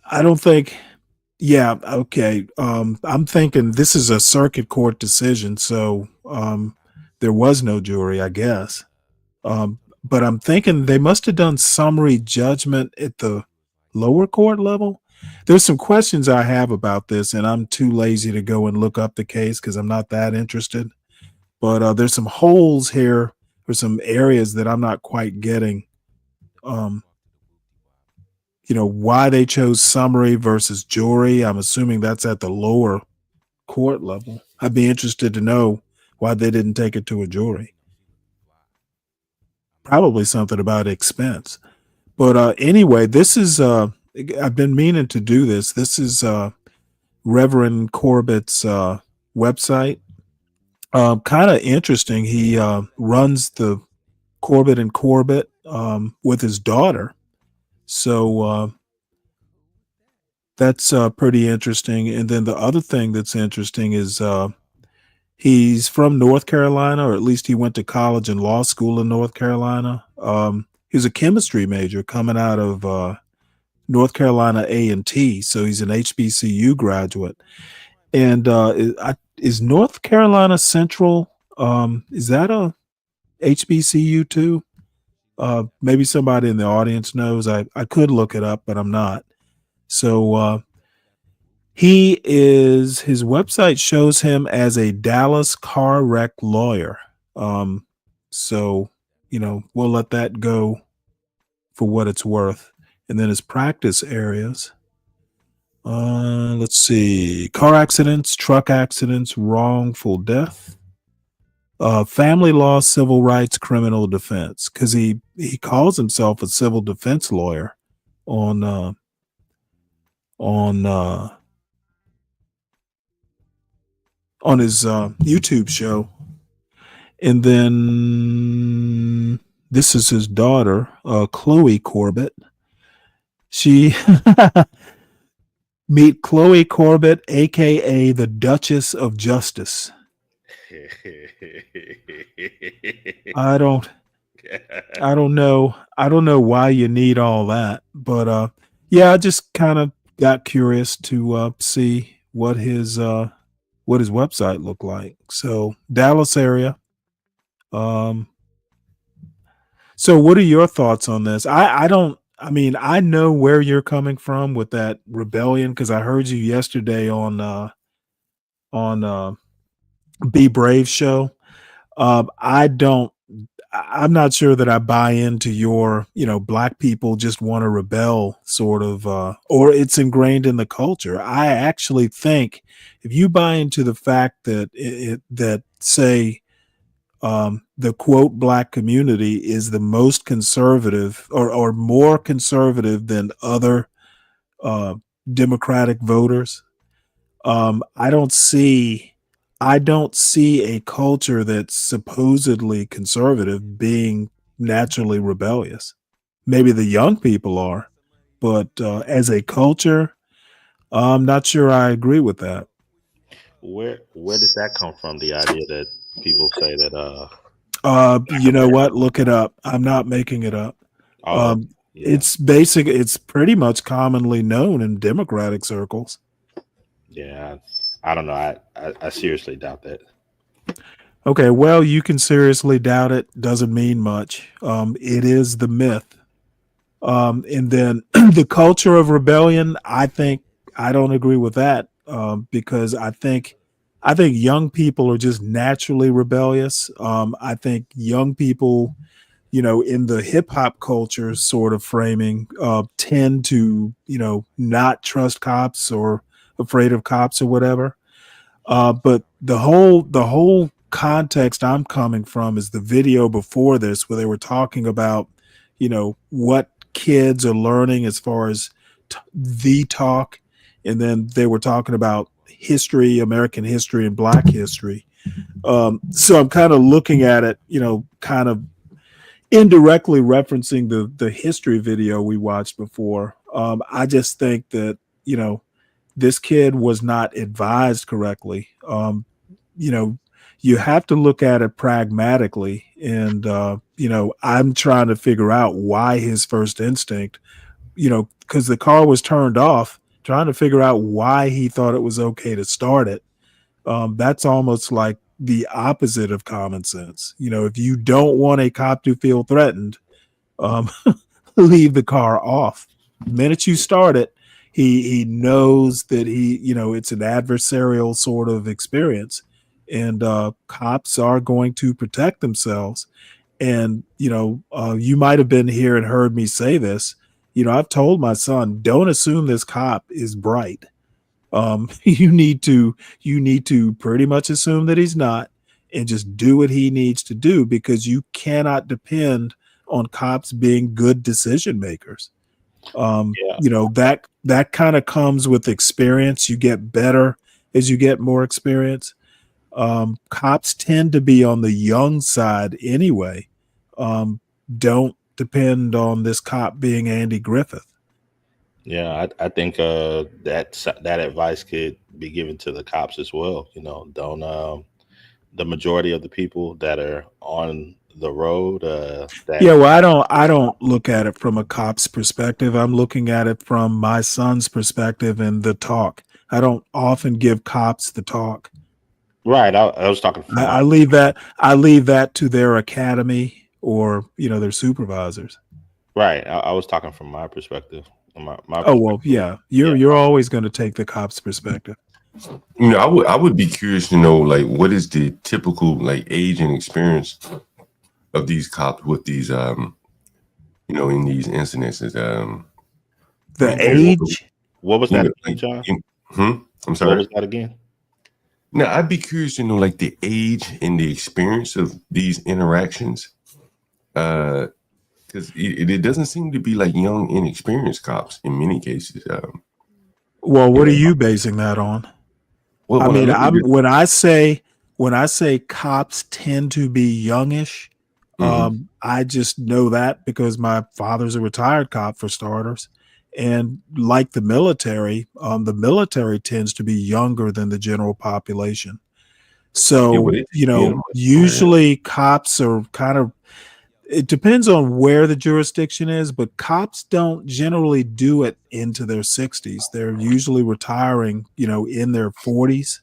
I don't think, yeah, okay. I'm thinking this is a circuit court decision, so there was no jury, I guess. But I'm thinking they must have done summary judgment at the lower court level. There's some questions I have about this, and I'm too lazy to go and look up the case because I'm not that interested. But there's some holes here or some areas that I'm not quite getting. Why they chose summary versus jury. I'm assuming that's at the lower court level. I'd be interested to know why they didn't take it to a jury. Probably something about expense. But anyway, this is, I've been meaning to do this. This is Reverend Corbett's website. Kind of interesting. He runs the Corbett and Corbett with his daughter. So that's pretty interesting. And then the other thing that's interesting is he's from North Carolina, or at least he went to college and law school in North Carolina. He's a chemistry major coming out of North Carolina A&T, so he's an HBCU graduate. And is North Carolina Central, is that a HBCU too? Maybe somebody in the audience knows. I could look it up, but I'm not. So his website shows him as a Dallas car wreck lawyer. So, we'll let that go for what it's worth. And then his practice areas. Let's see. Car accidents, truck accidents, wrongful death, family law, civil rights, criminal defense. Because he calls himself a civil defense lawyer on his YouTube show. And then this is his daughter, Chloe Corbett. She meet Chloe Corbett, aka the Duchess of Justice. I don't know. I don't know why you need all that, but yeah, I just kind of got curious to see what his website looked like. So Dallas area. So what are your thoughts on this? I don't I mean, I know where you're coming from with that rebellion because I heard you yesterday on Be Brave show. I don't. I'm not sure that I buy into your, black people just want to rebel sort of, or it's ingrained in the culture. I actually think if you buy into the fact that that say the quote black community is the most conservative or more conservative than other uh, Democratic voters, I don't see a culture that's supposedly conservative being naturally rebellious. Maybe the young people are, but as a culture, I'm not sure I agree with that. Where does that come from? The idea that people say that You know what? Look it up. I'm not making it up. oh yeah. It's basic. It's pretty much commonly known in Democratic circles. Yeah, I don't know. I seriously doubt that. Okay, well, you can seriously doubt it. Doesn't mean much. It is the myth. And then the culture of rebellion, I think I don't agree with that because I think young people are just naturally rebellious. I think young people, in the hip hop culture sort of framing, tend to, not trust cops or afraid of cops or whatever. But the whole context I'm coming from is the video before this where they were talking about, what kids are learning as far as the talk, and then they were talking about history, American history, and Black history. So I'm kind of looking at it, kind of indirectly referencing the history video we watched before. I just think that this kid was not advised correctly. You have to look at it pragmatically. And, I'm trying to figure out why his first instinct, because the car was turned off, trying to figure out why he thought it was okay to start it. That's almost like the opposite of common sense. If you don't want a cop to feel threatened, leave the car off. The minute you start it, he knows that it's an adversarial sort of experience, and cops are going to protect themselves. And you might have been here and heard me say this. I've told my son, don't assume this cop is bright. You need to pretty much assume that he's not, and just do what he needs to do, because you cannot depend on cops being good decision makers. That kind of comes with experience. You get better as you get more experience. Cops tend to be on the young side anyway. Don't depend on this cop being Andy Griffith. Yeah, I think that advice could be given to the cops as well. Don't the majority of the people that are on the road. I don't look at it from a cop's perspective. I'm looking at it from my son's perspective and the talk. I don't often give cops the talk. Right. I was talking. I leave that to their academy or their supervisors. Right. I was talking from my perspective. My Oh well, yeah. You're always going to take the cop's perspective. I would be curious to know, like, what is the typical age and experience of these cops with these in these incidences. The age? What was that again, John? I'm sorry. What was that again? Now, I'd be curious to know, the age and the experience of these interactions. Because it doesn't seem to be young, inexperienced cops in many cases. Well, what are you basing that on? Well, I mean, when I say cops tend to be youngish, I just know that because my father's a retired cop, for starters. And like the military tends to be younger than the general population. So, usually cops are kind of, it depends on where the jurisdiction is, but cops don't generally do it into their 60s. They're usually retiring, in their 40s.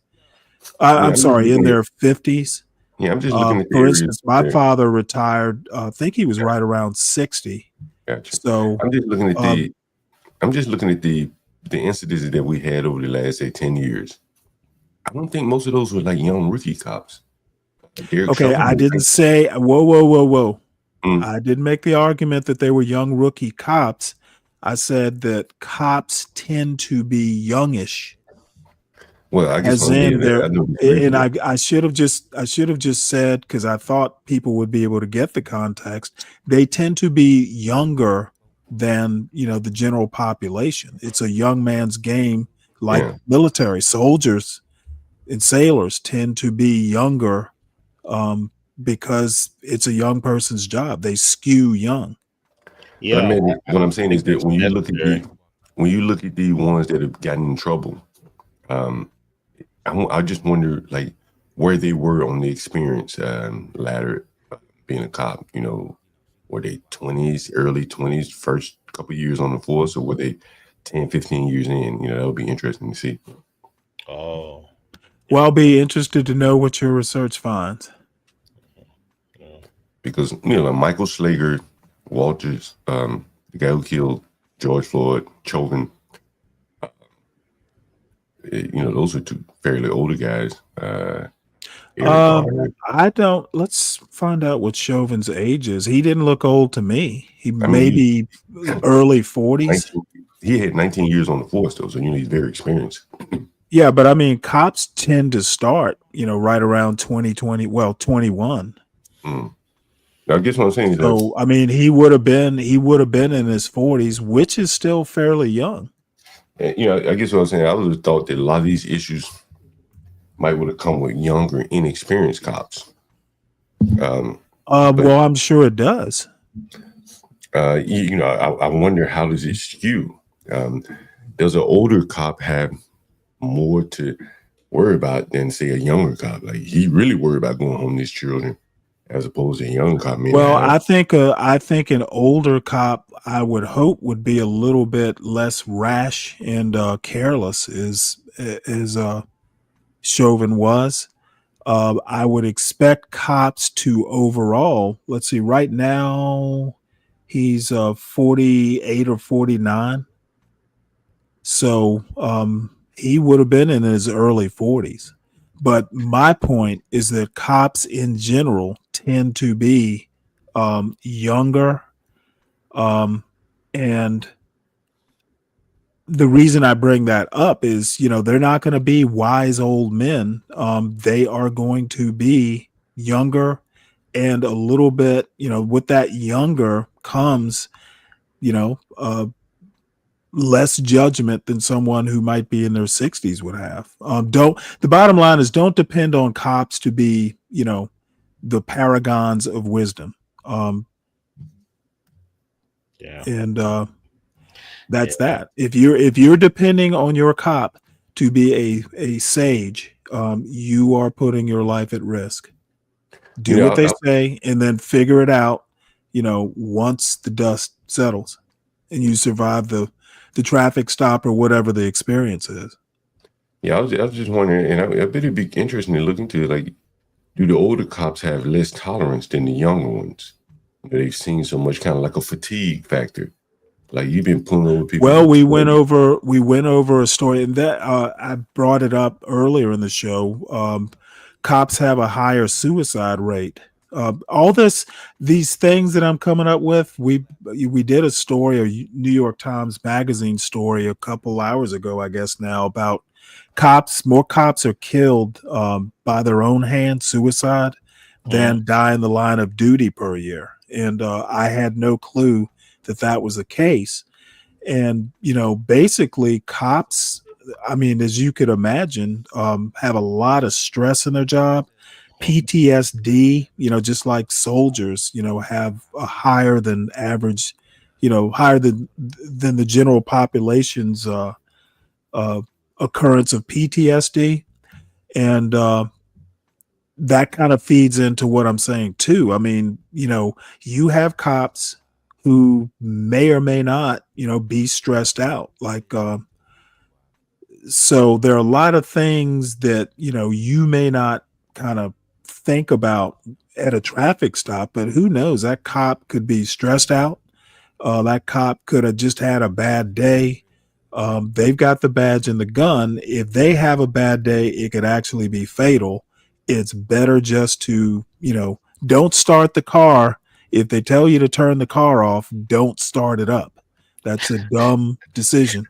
I'm sorry, in their 50s. Yeah, I'm just looking at for instance, my father retired, I think he was right around 60. Gotcha. So I'm just looking at um, the incidents that we had over the last, say, 10 years. I don't think most of those were like young rookie cops. Derek okay, I Chauvin. didn't say whoa. Mm. I didn't make the argument that they were young rookie cops. I said that cops tend to be youngish. Well, I guess As one day in that there, I don't agree and with that. I should have just said, because I thought people would be able to get the context. They tend to be younger than the general population. It's a young man's game, like Yeah. military soldiers and sailors tend to be younger because it's a young person's job. They skew young. But I Yeah, mean, I what I'm saying is think that that's necessary. when you look at the ones that have gotten in trouble, I just wonder like where they were on the experience ladder, being a cop. Were they 20s, early 20s, first couple years on the force, or were they 10, 15 years in? That would be interesting to see. Oh, Well, I'll be interested to know what your research finds. Because like Michael Slager, Walters, the guy who killed George Floyd, Chauvin, those are two fairly older guys. Eric Garner. I don't. Let's find out what Chauvin's age is. He didn't look old to me. He I may mean, be early 40s. he had 19 years on the force, though, so he's very experienced. Yeah, but I mean, cops tend to start, right around 2020. Well, 21. Mm. I guess what I'm saying is that, So I mean, he would have been in his 40s, which is still fairly young. I guess what I'm saying, I would have thought that a lot of these issues might would have come with younger, inexperienced cops. Well, I'm sure it does. I wonder, how does it skew? Does an older cop have more to worry about than, say, a younger cop? Like, he really worried about going home to his children, as opposed to a young cop. Well, I think an older cop, I would hope, would be a little bit less rash and careless, as Chauvin was. I would expect cops to overall, let's see, right now he's 48 or 49. So he would have been in his early 40s. But my point is that cops in general tend to be younger. And the reason I bring that up is, they're not going to be wise old men. They are going to be younger, and a little bit, with that younger comes, less judgment than someone who might be in their 60s would have. The bottom line is, don't depend on cops to be, the paragons of wisdom. And that's that. If you're depending on your cop to be a sage, you are putting your life at risk. Do what they say, and then figure it out, once the dust settles and you survive the traffic stop or whatever the experience is. Yeah, I was just wondering, and I bet it'd be interesting to look into, like, do the older cops have less tolerance than the younger ones? They've seen so much, kind of like a fatigue factor. Like, you've been pulling over people. Well, we went over a story, and that I brought it up earlier in the show. Cops have a higher suicide rate. All these things that I'm coming up with, we did a story, a New York Times Magazine story a couple hours ago, I guess now, about cops. More cops are killed by their own hand, suicide, than die in the line of duty per year. And I had no clue that was the case. And, basically cops, I mean, as you could imagine, have a lot of stress in their job. PTSD, just like soldiers, have a higher than average, higher than the general population's occurrence of PTSD. And that kind of feeds into what I'm saying too. I mean, you have cops who may or may not, be stressed out. Like, so there are a lot of things that, you may not kind of think about at a traffic stop, but who knows, that cop could be stressed out. That cop could have just had a bad day. They've got the badge and the gun. If they have a bad day, it could actually be fatal. It's better just to, don't start the car. If they tell you to turn the car off, don't start it up. That's a dumb decision.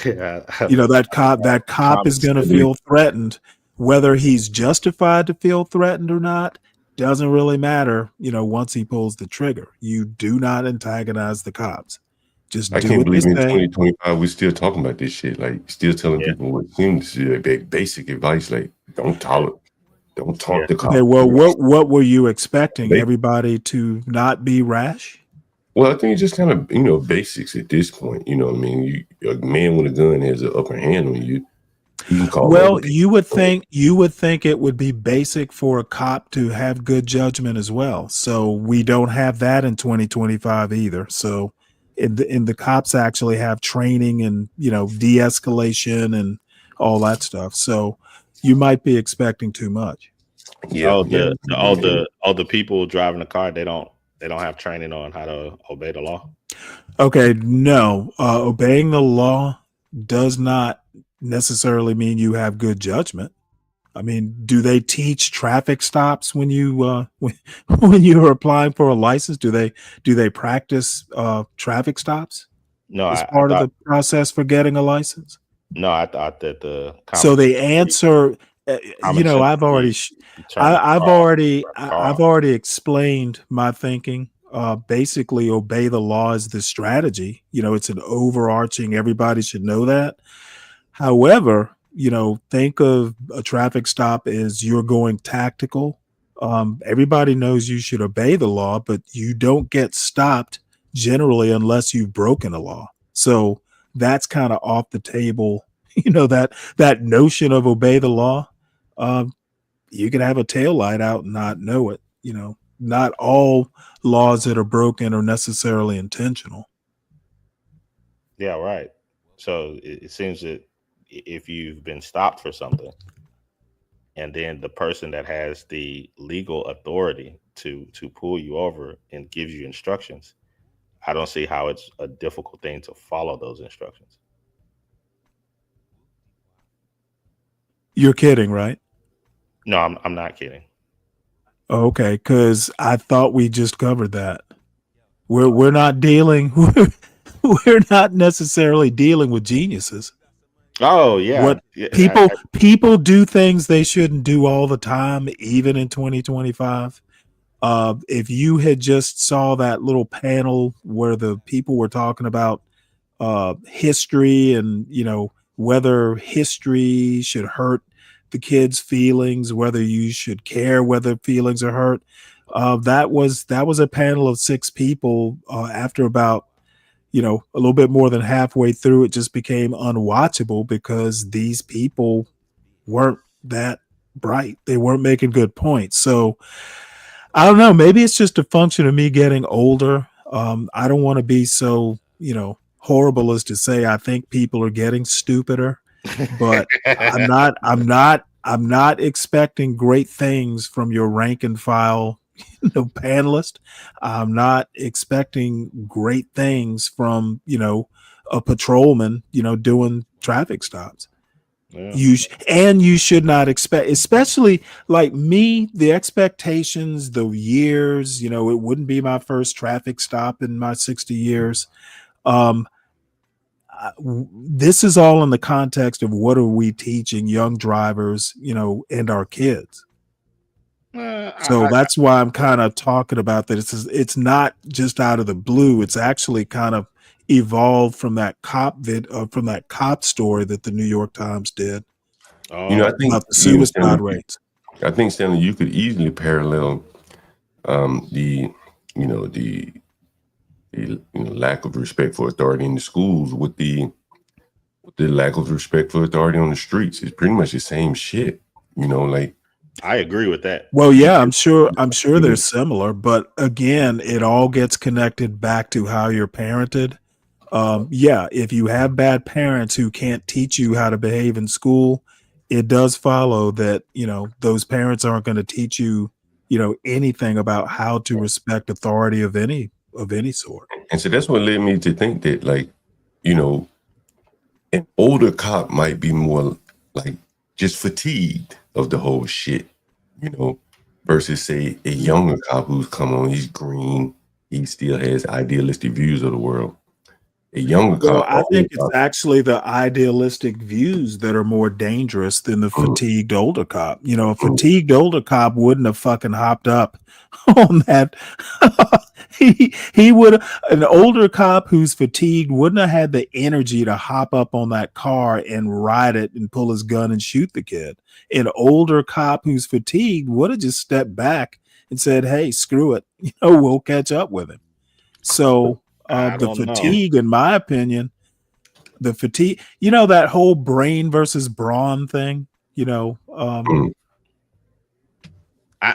Yeah. That cop is going to feel threatened, whether he's justified to feel threatened or not. Doesn't really matter. Once he pulls the trigger, you do not antagonize the cops. Just I do can't what they believe in say. 2025 we're still talking about this shit. Like, still telling people what seems to be basic advice, like don't talk to cops. Okay, well, what were you expecting? Everybody to not be rash? Well, I think it's just kind of basics at this point. You know what I mean? A man with a gun has an upper hand on you. He can call. Well, you would think it would be basic for a cop to have good judgment as well. So we don't have that in 2025 either. So in the cops actually have training and de-escalation and all that stuff. So you might be expecting too much. Yeah. All the people driving the car, they don't have training on how to obey the law. Okay, no. Obeying the law does not necessarily mean you have good judgment. I mean, do they teach traffic stops when you when you are applying for a license? Do they practice traffic stops? No, as part of the process for getting a license. No, I thought that the So the answer, I've already explained my thinking. Basically, obey the law is the strategy. It's an overarching. Everybody should know that. However, think of a traffic stop as you're going tactical. Everybody knows you should obey the law, but you don't get stopped generally unless you've broken a law. So that's kind of off the table. That notion of obey the law. You can have a tail light out and not know it. Not all laws that are broken are necessarily intentional. Yeah, right. So it seems that if you've been stopped for something, and then the person that has the legal authority to pull you over and gives you instructions, I don't see how it's a difficult thing to follow those instructions. You're kidding, right? No, I'm not kidding. Okay, because I thought we just covered that. We're not dealing. We're not necessarily dealing with geniuses. Oh yeah. People do things they shouldn't do all the time, even in 2025. If you had just saw that little panel where the people were talking about history and whether history should hurt the kids' feelings, whether you should care whether feelings are hurt, that was a panel of 6 people. After about a little bit more than halfway through, it just became unwatchable because these people weren't that bright. They weren't making good points. So I don't know. Maybe it's just a function of me getting older. I don't want to be so, horrible as to say I think people are getting stupider, but I'm not expecting great things from your rank and file panelist. I'm not expecting great things from a patrolman doing traffic stops. Yeah. You should not expect, especially like me, the expectations, the years. It wouldn't be my first traffic stop in my 60 years. This is all in the context of what are we teaching young drivers, and our kids. So that's why I'm kind of talking about that. It's not just out of the blue. It's actually kind of evolved from that cop story that the New York Times did. I think about the suicide rates. I think, Stanley, you could easily parallel the lack of respect for authority in the schools with the lack of respect for authority on the streets. It's pretty much the same shit. Like, I agree with that. Well, yeah, I'm sure they're similar, but again, it all gets connected back to how you're parented. If you have bad parents who can't teach you how to behave in school, it does follow that, those parents aren't going to teach you, anything about how to respect authority of any of any sort. And so that's what led me to think that, like, you know, an older cop might be more like just fatigued of the whole shit, you know, versus say a younger cop who's come on, he's green, he still has idealistic views of the world. A younger Well, cop, I think it's actually the idealistic views that are more dangerous than the fatigued older cop. You know, a fatigued older cop wouldn't have fucking hopped up on that. He would, an older cop who's fatigued wouldn't have had the energy to hop up on that car and ride it and pull his gun and shoot the kid. An older cop who's fatigued would have just stepped back and said, "Hey, screw it. You know, we'll catch up with him." So the don't know. fatigue, in my opinion, the fatigue, you know, that whole brain versus brawn thing, you know,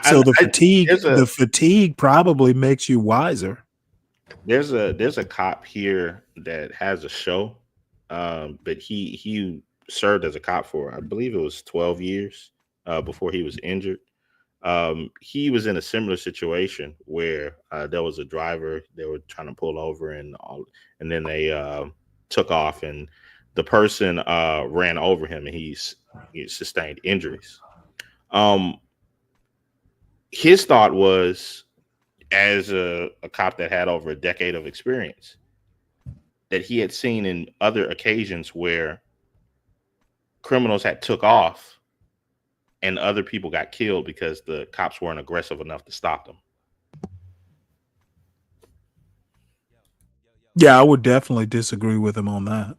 so the fatigue probably makes you wiser. There's a cop here that has a show, but he served as a cop for, I believe it was 12 years before he was injured. He was in a similar situation where there was a driver they were trying to pull over, and then they took off, and the person ran over him, and he sustained injuries. His thought was, as a cop that had over a decade of experience, that he had seen in other occasions where criminals had took off and other people got killed because the cops weren't aggressive enough to stop them. Yeah, I would definitely disagree with him on that.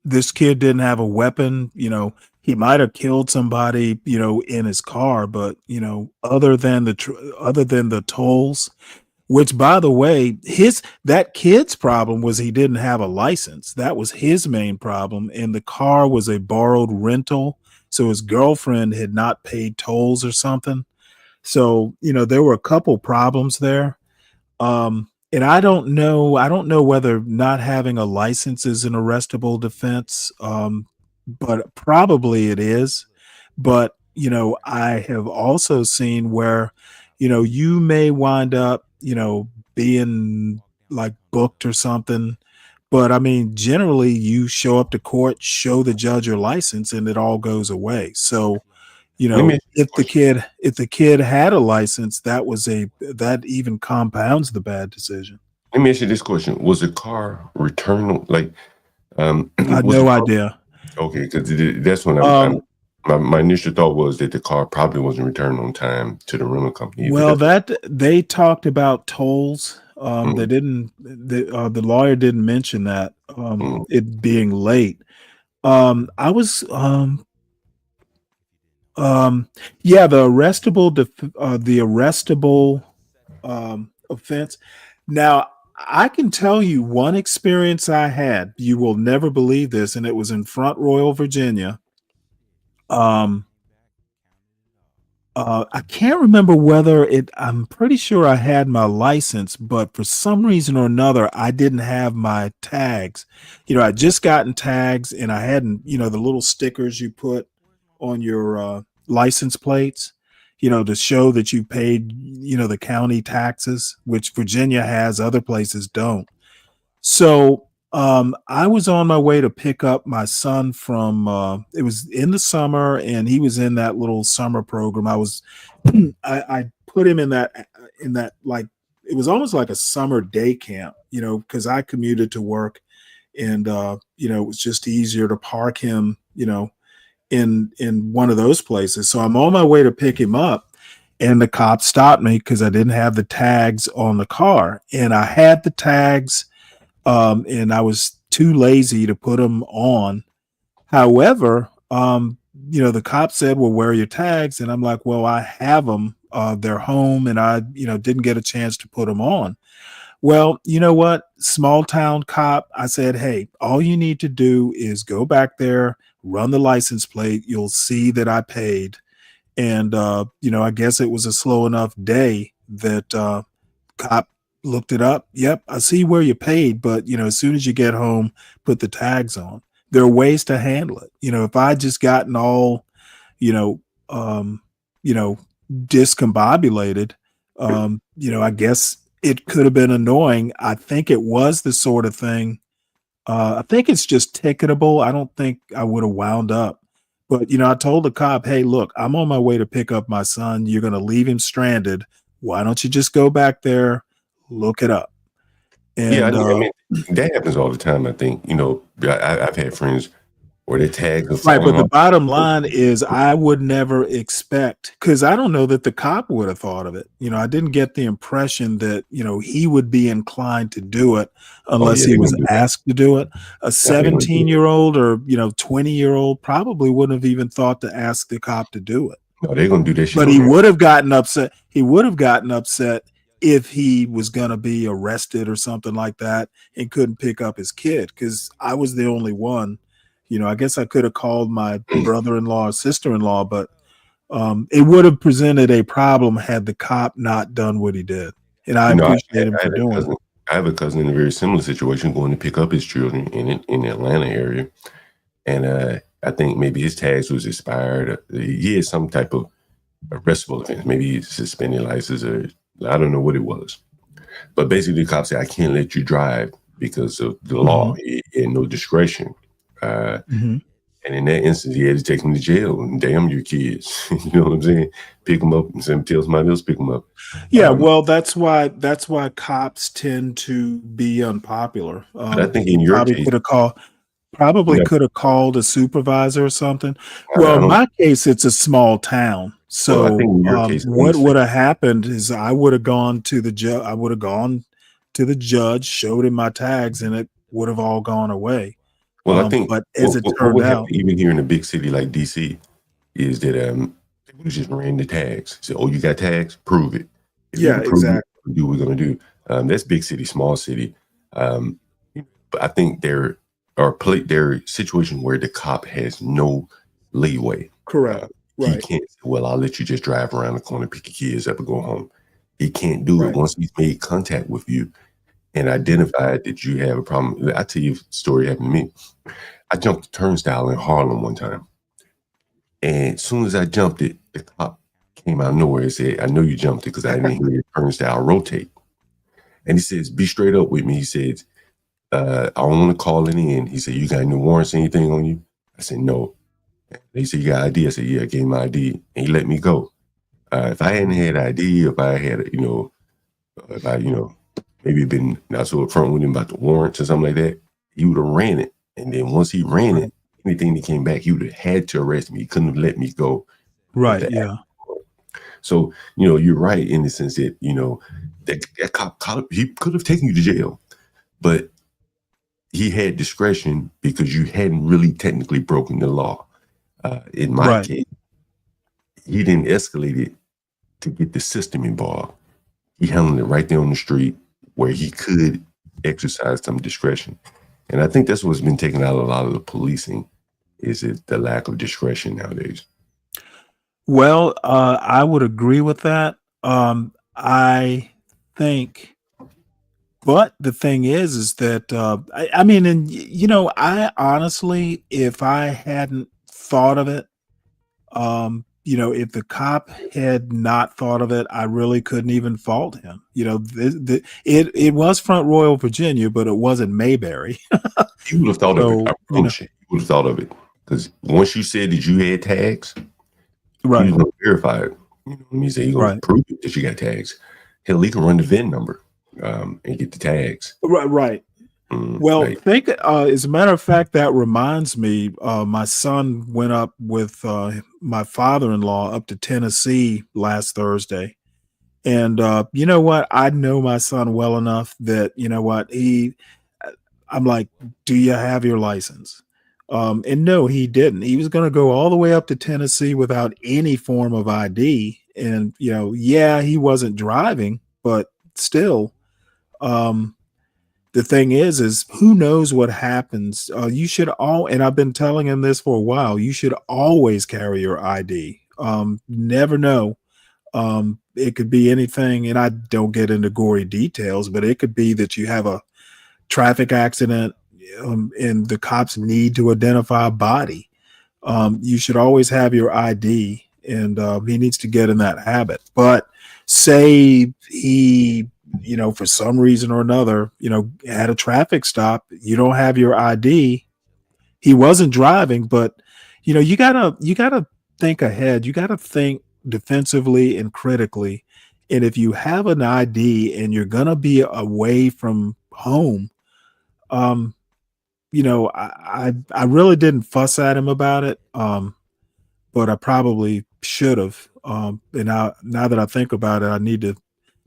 This kid didn't have a weapon, you know, he might have killed somebody, you know, in his car, but, you know, other than the tolls, which, by the way, that kid's problem was he didn't have a license. That was his main problem. And the car was a borrowed rental. So his girlfriend had not paid tolls or something. So, you know, there were a couple problems there. And I don't know whether not having a license is an arrestable defense. But probably it is. But, you know, I have also seen where, you know, you may wind up, you know, being like booked or something. But I mean, generally you show up to court, show the judge your license, and it all goes away. So, you know, if the kid had a license, that even compounds the bad decision. Let me ask you this question. Was the car returned? Like, I had no idea. Okay, because that's when my initial thought was that the car probably wasn't returned on time to the rental company. Well, that they talked about tolls. They didn't. The lawyer didn't mention that it being late. I was yeah, the arrestable offense. Now, I can tell you one experience I had. You will never believe this, and it was in Front Royal, Virginia. I can't remember whether I'm pretty sure I had my license, but for some reason or another, I didn't have my tags. You know, I just gotten tags, and I hadn't, you know, the little stickers you put on your license plates, you know, to show that you paid, you know, the county taxes, which Virginia has, other places don't. So I was on my way to pick up my son from it was in the summer, and he was in that little summer program. I put him in that like, it was almost like a summer day camp, you know, because I commuted to work, and you know, it was just easier to park him, you know, in one of those places. So I'm on my way to pick him up, and the cop stopped me because I didn't have the tags on the car, and I had the tags. And I was too lazy to put them on. However, you know, the cop said, "Well, where are your tags?" And I'm like, "Well, I have them. They're home, and I, you know, didn't get a chance to put them on." Well, you know what? Small town cop. I said, "Hey, all you need to do is go back there, run the license plate. You'll see that I paid." And you know, I guess it was a slow enough day that cop looked it up. Yep, I see where you paid, but you know, as soon as you get home, put the tags on. There are ways to handle it. You know, if I just gotten all, you know, discombobulated. I guess it could have been annoying. I think it was the sort of thing. I think it's just ticketable. I don't think I would have wound up. But, I told the cop, hey, look, I'm on my way to pick up my son. You're going to leave him stranded. Why don't you just go back there, look it up? And, yeah, I mean, that happens all the time. I think, I've had friends where they tag the right. But the phone. bottom line is I would never expect, because I don't know that the cop would have thought of it. I didn't get the impression that, he would be inclined to do it unless he was asked to do it. A 17-year-old or, 20-year-old probably wouldn't have even thought to ask the cop to do it. No, they're going to do that shit. But he would have gotten upset. He would have gotten upset if he was going to be arrested or something like that and couldn't pick up his kid, because I was the only one. I guess I could have called my brother-in-law or sister-in-law, but it would have presented a problem had the cop not done what he did. And I appreciate him for doing it. I have a cousin in a very similar situation going to pick up his children in the Atlanta area. And I think maybe his tags was expired. He had some type of arrestable offense. Maybe he suspended license, or I don't know what it was. But basically the cop said, I can't let you drive because of the law. He had no discretion. And in that instance, he had to take him to jail and damn your kids. You know what I'm saying? Pick them up and tell somebody else pick them up. Yeah, well, that's why cops tend to be unpopular. But I think in your case, could have called a supervisor or something. Well, in my case, it's a small town. So I think in your case, what would have happened is I would have gone to the judge. I would have gone to the judge, showed him my tags, and it would have all gone away. Well, I think, but as it turned what out, happened even here in a big city like DC, is that people just ran the tags. Said, "Oh, you got tags? Prove it." If you can prove exactly. It, do what we're gonna do. That's big city, small city. But I think there are situations where the cop has no leeway. Correct. He can't say, "Well, I'll let you just drive around the corner, pick your kids up, and go home." He can't do it once he's made contact with you and identified that you have a problem. I tell you a story happened to me. I jumped the turnstile in Harlem one time. And as soon as I jumped it, the cop came out of nowhere and said, I know you jumped it because I didn't hear your turnstile rotate. And he says, be straight up with me. He said, I don't want to call it in. He said, you got any warrants, anything on you? I said, no. He said, you got ID? I said, yeah, I gave him ID. And he let me go. If I hadn't had ID, if I had, if I, maybe been not so upfront with him about the warrants or something like that, he would have ran it. And then once he ran it, anything that came back, he would have had to arrest me. He couldn't have let me go. Right. Yeah. So, you're right in the sense that, that cop, he could have taken you to jail, but he had discretion because you hadn't really technically broken the law. In my case, he didn't escalate it to get the system involved. He handled it right there on the street where he could exercise some discretion. And I think that's what's been taken out of a lot of the policing is the lack of discretion nowadays. Well, I would agree with that. I think, but the thing is that, I honestly, if I hadn't thought of it, if the cop had not thought of it, I really couldn't even fault him. It was Front Royal, Virginia, but it wasn't Mayberry. You would have thought of it. I promise you. You would have thought of it. Because once you said that you had tags, he was going to verify it. He said he's going to prove it that you got tags. Hell, he can run the VIN number and get the tags. Right. Well, think as a matter of fact, that reminds me, my son went up with my father-in-law up to Tennessee last Thursday. And you know what? I know my son well enough that, I'm like, do you have your license? And no, he didn't. He was going to go all the way up to Tennessee without any form of ID. And, he wasn't driving, but still, the thing is who knows what happens? You should and I've been telling him this for a while, you should always carry your ID. Never know. It could be anything, and I don't get into gory details, but it could be that you have a traffic accident and the cops need to identify a body. You should always have your ID. and he needs to get in that habit. But say he, for some reason or another, had a traffic stop, you don't have your ID. He wasn't driving, but you gotta think ahead. You gotta think defensively and critically. And if you have an ID and you're gonna be away from home, I really didn't fuss at him about it. But I probably should have. And now that I think about it, I need to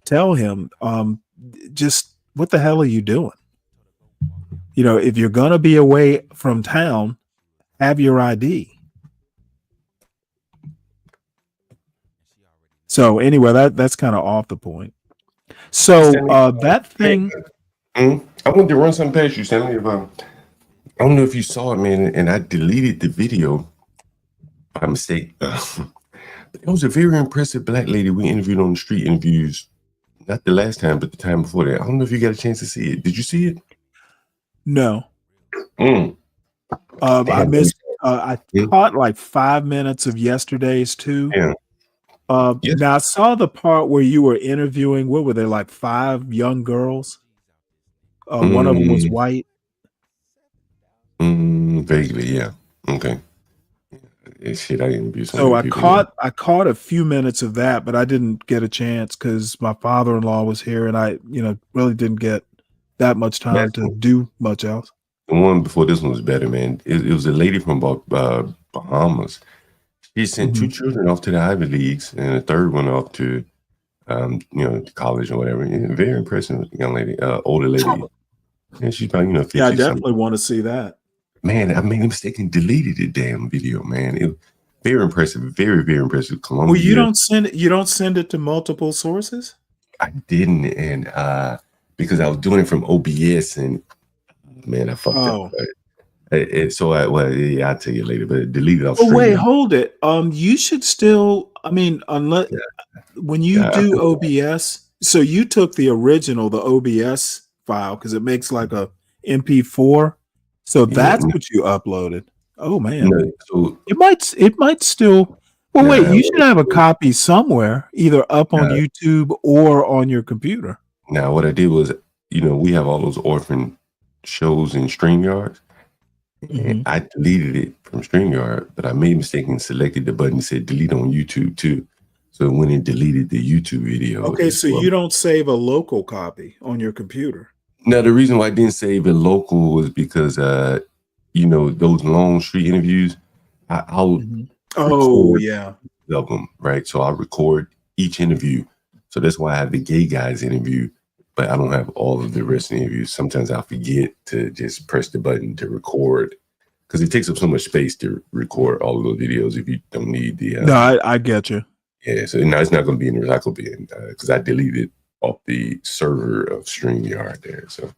tell him, just what the hell are you doing? If you're gonna be away from town, have your ID. So anyway, that's kind of off the point. So that thing. I wanted to run something past you, Stanley. I don't know if you saw it, man, and I deleted the video by mistake. It was a very impressive black lady we interviewed on the street interviews, not the last time, but the time before that. I don't know if you got a chance to see it. Did you see it? No. Damn, I missed. I caught like 5 minutes of yesterday's too. Yeah. Now I saw the part where you were interviewing. What were they, like 5 young girls? One of them was white. Vaguely, yeah. Okay. Shit, I interviewed so So many I people. caught a few minutes of that, but I didn't get a chance because my father-in-law was here, and I, really didn't get that much time to do much else. The one before this one was better, man. It was a lady from Bahamas. She sent 2 children off to the Ivy Leagues and a third one off to, to college or whatever. And very impressive young lady, older lady. And she's probably, 50 Yeah, I something. definitely want to see that. Man, I made a mistake and deleted the damn video, man. It was very impressive, very, very impressive. Columbia. Well, you don't send it to multiple sources? I didn't, and because I was doing it from OBS, and man, I fucked up. I'll tell you later, but deleted off. Oh wait, hold it. You should still. I mean, unless when you do OBS, so you took the original, the OBS file, because it makes like a MP4. So that's what you uploaded. Oh man, No, so it might still. Well, wait, you should have a copy somewhere, either up on YouTube or on your computer. now what I did was, we have all those orphan shows in StreamYard. And I deleted it from StreamYard, but I made a mistake and selected the button that said delete on YouTube too. So it went and deleted the YouTube video. Okay, so you don't save a local copy on your computer. Now, the reason why I didn't save it local was because, those long street interviews, I'll Oh yeah. of them, right? So I record each interview. So that's why I have the gay guys interview, but I don't have all of the rest of the interviews. Sometimes I forget to just press the button to record because it takes up so much space to record all of those videos if you don't need the. No, I get you. Yeah, so now it's not going to be in the recycle bin because I deleted off the server of StreamYard there. So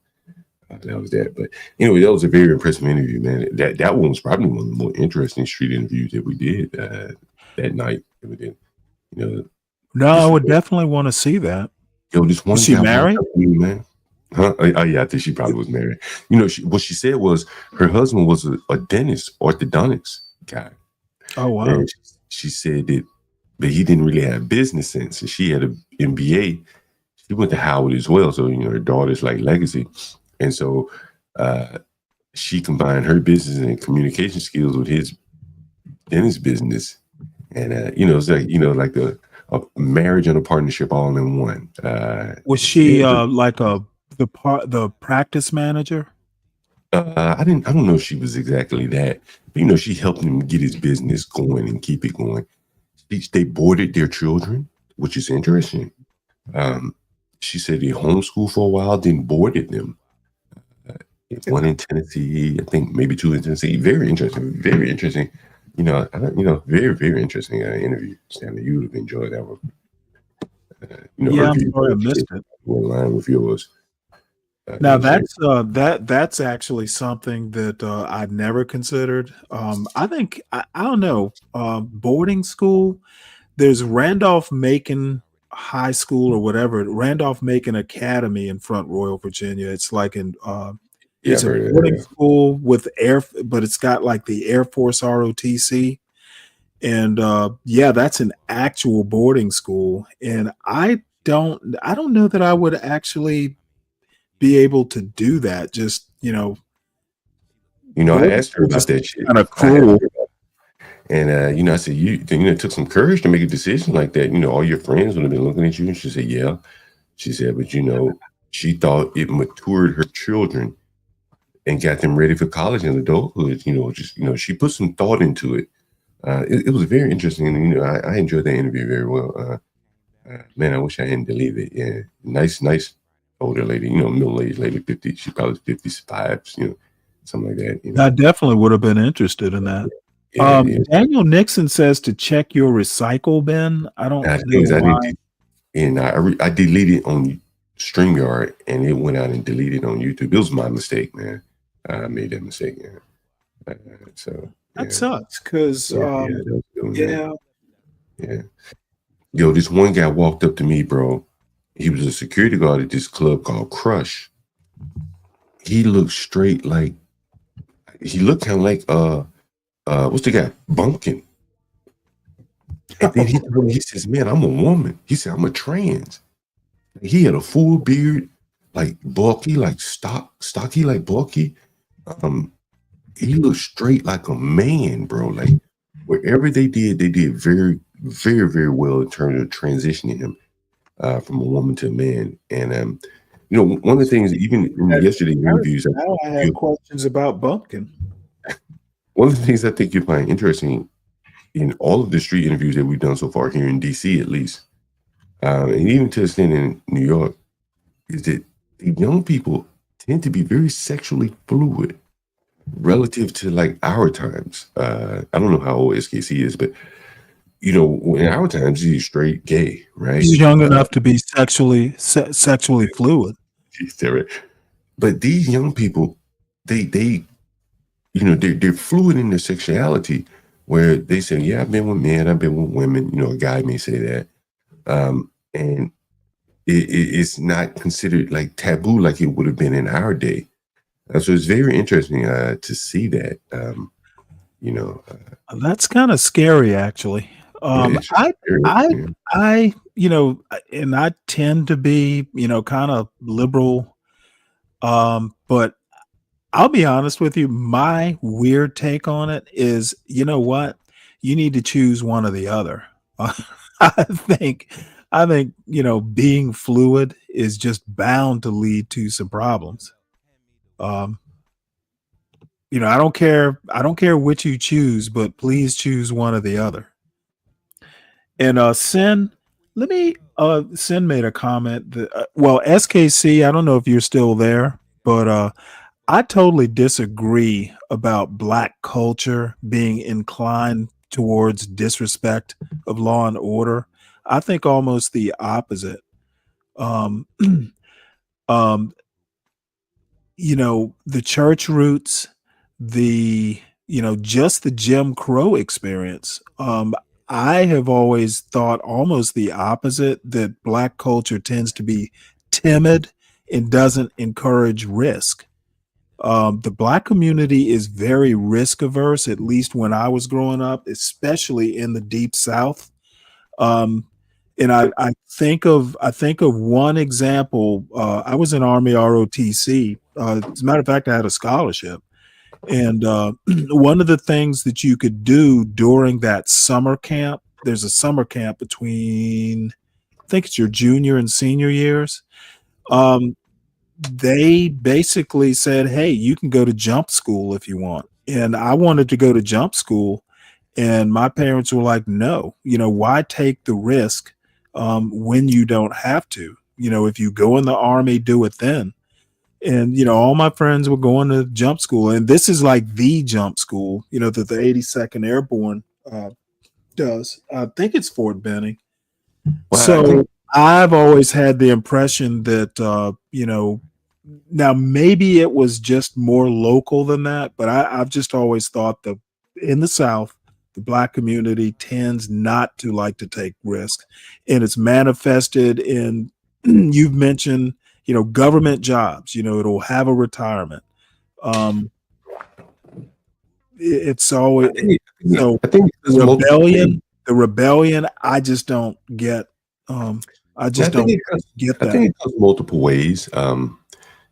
that was that. But anyway, that was a very impressive interview, man. That one was probably one of the more interesting street interviews that we did that night. That we did. No, I would definitely want to see that. Yo, this one. Was she guy married? walked up to me, man. Huh? Oh, yeah, I think she probably was married. What she said was her husband was a dentist, orthodontist guy. Oh wow. And she said that, but he didn't really have business sense, and she had an MBA. She went to Howard as well, so her daughter's like legacy, and so she combined her business and communication skills with his dentist business, and it's like a marriage and a partnership all in one. Was she like the practice manager? I don't know if she was exactly that, but she helped him get his business going and keep it going. They boarded their children, which is interesting. She said they homeschooled for a while, then boarded them. One in Tennessee, I think maybe 2 in Tennessee. Very interesting, very interesting. Very, very interesting interview, Stanley. You would have enjoyed that one. Yeah, I'm sorry I missed it. In line with yours. Now that's actually something that I've never considered. I think I don't know. Boarding school. There's Randolph-Macon High School or whatever. Randolph-Macon Academy in Front Royal, Virginia. It's like it's a boarding school with but it's got like the Air Force ROTC, And yeah, that's an actual boarding school. And I don't know that I would actually be able to do that. Just, I boarding asked her school about just that shit. kind of I asked cruel. her about and I said, it took some courage to make a decision like that. All your friends would have been looking at you. And she said, yeah. She said, but she thought it matured her children and got them ready for college and adulthood. She put some thought into it. It was very interesting. And, I enjoyed that interview very well. Man, I wish I hadn't deleted it. Yeah. Nice older lady, middle-aged lady, 50, she probably 55, something like that. I definitely would have been interested in that. Yeah. Daniel Nixon says to check your recycle bin. I don't I know why. I deleted on StreamYard and it went out and deleted on YouTube. It was my mistake, man. I made that mistake. Yeah. So That sucks because yeah. Yo, this one guy walked up to me, bro. He was a security guard at this club called Crush. He looked kind of like what's the guy? Bumpkin. And then he says, man, I'm a woman. He said, I'm a trans. He had a full beard, like bulky, like stocky, like bulky. He looked straight like a man, bro. Like wherever they did very, very, very well in terms of transitioning him from a woman to a man. And one of the things, even in yesterday's interviews, now I have questions about Bumpkin. One of the things I think you find interesting in all of the street interviews that we've done so far here in DC, at least, and even to the extent in New York, is that the young people tend to be very sexually fluid relative to like our times. I don't know how old SKC is, but in our times he's straight gay, right? He's young enough to be sexually fluid. But these young people, they're fluid in their sexuality, where they say, yeah, I've been with men, I've been with women. A guy may say that, and it's not considered like taboo like it would have been in our day. So it's very interesting to see that. That's kind of scary, actually. And I tend to be, kind of liberal. But I'll be honest with you. My weird take on it is, you know what? You need to choose one or the other. I think, being fluid is just bound to lead to some problems. I don't care which you choose, but please choose one or the other. And Sin made a comment that SKC, I don't know if you're still there, but I totally disagree about Black culture being inclined towards disrespect of law and order. I think almost the opposite. The church roots, just the Jim Crow experience. I have always thought almost the opposite, that Black culture tends to be timid and doesn't encourage risk. The Black community is very risk averse, at least when I was growing up, especially in the Deep South. And I think of one example. I was in Army ROTC. As a matter of fact, I had a scholarship. And one of the things that you could do during that summer camp, there's a summer camp between, I think it's your junior and senior years. They basically said, hey, you can go to jump school if you want. And I wanted to go to jump school. And my parents were like, no, why take the risk when you don't have to? If you go in the Army, do it then. And, all my friends were going to jump school. And this is like the jump school, that the 82nd Airborne does. I think it's Fort Benning. Wow. So I've always had the impression that, now maybe it was just more local than that, but I've just always thought that in the South, the Black community tends not to like to take risks. And it's manifested in, you've mentioned, government jobs, it'll have a retirement. It's always, So I think there's multiple ways. the rebellion, I just don't get. I just don't get that. I think it comes multiple ways.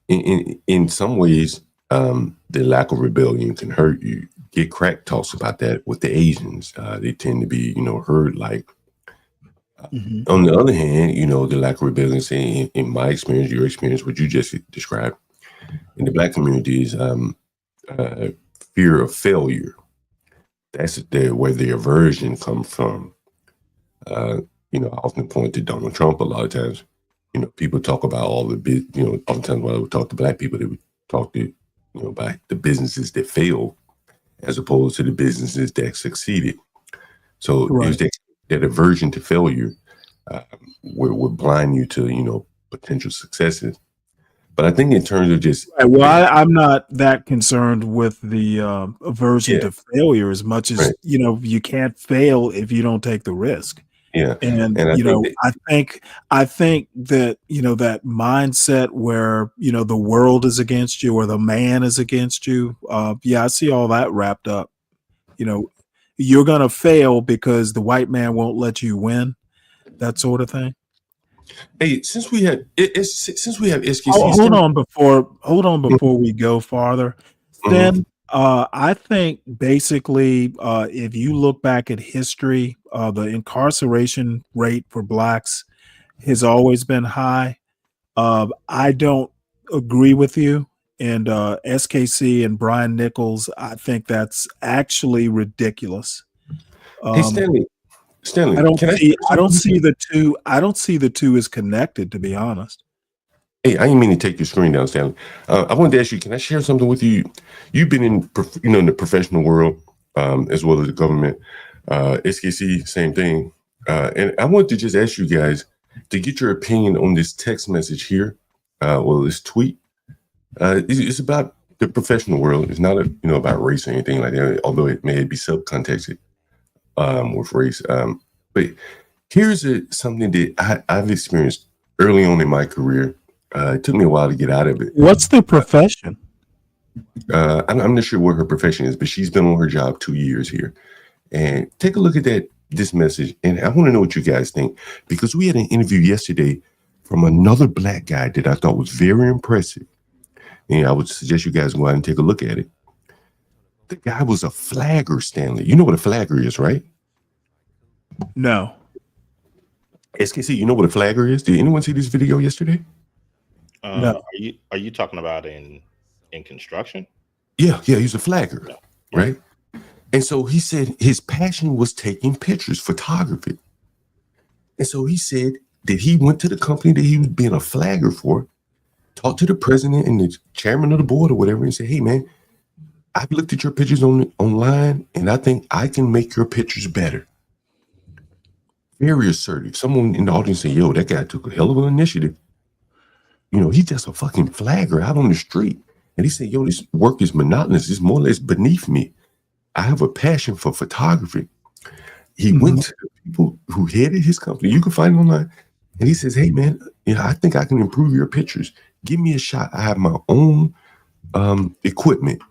In some ways, the lack of rebellion can hurt you. Get Crack talks about that with the Asians. They tend to be, herd like. On the other hand, the lack of rebellion, saying in my experience, your experience, what you just described, in the Black communities, fear of failure. That's where the aversion comes from. I often point to Donald Trump a lot of times. People talk about all the oftentimes when I would talk to Black people, they would talk to, about the businesses that failed as opposed to the businesses that succeeded. So there's that aversion to failure would blind you to, potential successes. But I think in terms of just I'm not that concerned with the aversion to failure as much as you can't fail if you don't take the risk. Yeah, and I think that that mindset where the world is against you or the man is against you. I see all that wrapped up. You're gonna fail because the white man won't let you win. That sort of thing. Hey, since we have SKC, hold on before we go farther. Then I think basically, if you look back at history, the incarceration rate for Blacks has always been high. I don't agree with you. And SKC and Brian Nichols, I think that's actually ridiculous. Hey, Stanley, I don't see the two as connected, to be honest. Hey, I didn't mean to take your screen down, Stanley. I wanted to ask you, can I share something with you? You've been in the professional world as well as the government. SKC, same thing. And I wanted to just ask you guys to get your opinion on this text message here. This tweet. It's about the professional world. It's not about race or anything like that, although it may be subcontexted with race. But here's something that I've experienced early on in my career. It took me a while to get out of it. What's the profession? I'm not sure what her profession is, but she's been on her job 2 years here. And take a look at this message. And I want to know what you guys think, because we had an interview yesterday from another Black guy that I thought was very impressive. And I would suggest you guys go out and take a look at it. The guy was a flagger, Stanley. You know what a flagger is, right? No. SKC, you know what a flagger is? Did anyone see this video yesterday? No. Are you talking about in construction? Yeah, he's a flagger, right? And so he said his passion was taking pictures, photography. And so he said that he went to the company that he was being a flagger for, talked to the president and the chairman of the board or whatever, and said, "Hey, man, I've looked at your pictures online, and I think I can make your pictures better." Very assertive. Someone in the audience said, "Yo, that guy took a hell of an initiative. He's just a fucking flagger out on the street." And he said, "Yo, this work is monotonous. It's more or less beneath me. I have a passion for photography." He went to the people who headed his company. You can find him online. And he says, "Hey, man, I think I can improve your pictures. Give me a shot. I have my own equipment.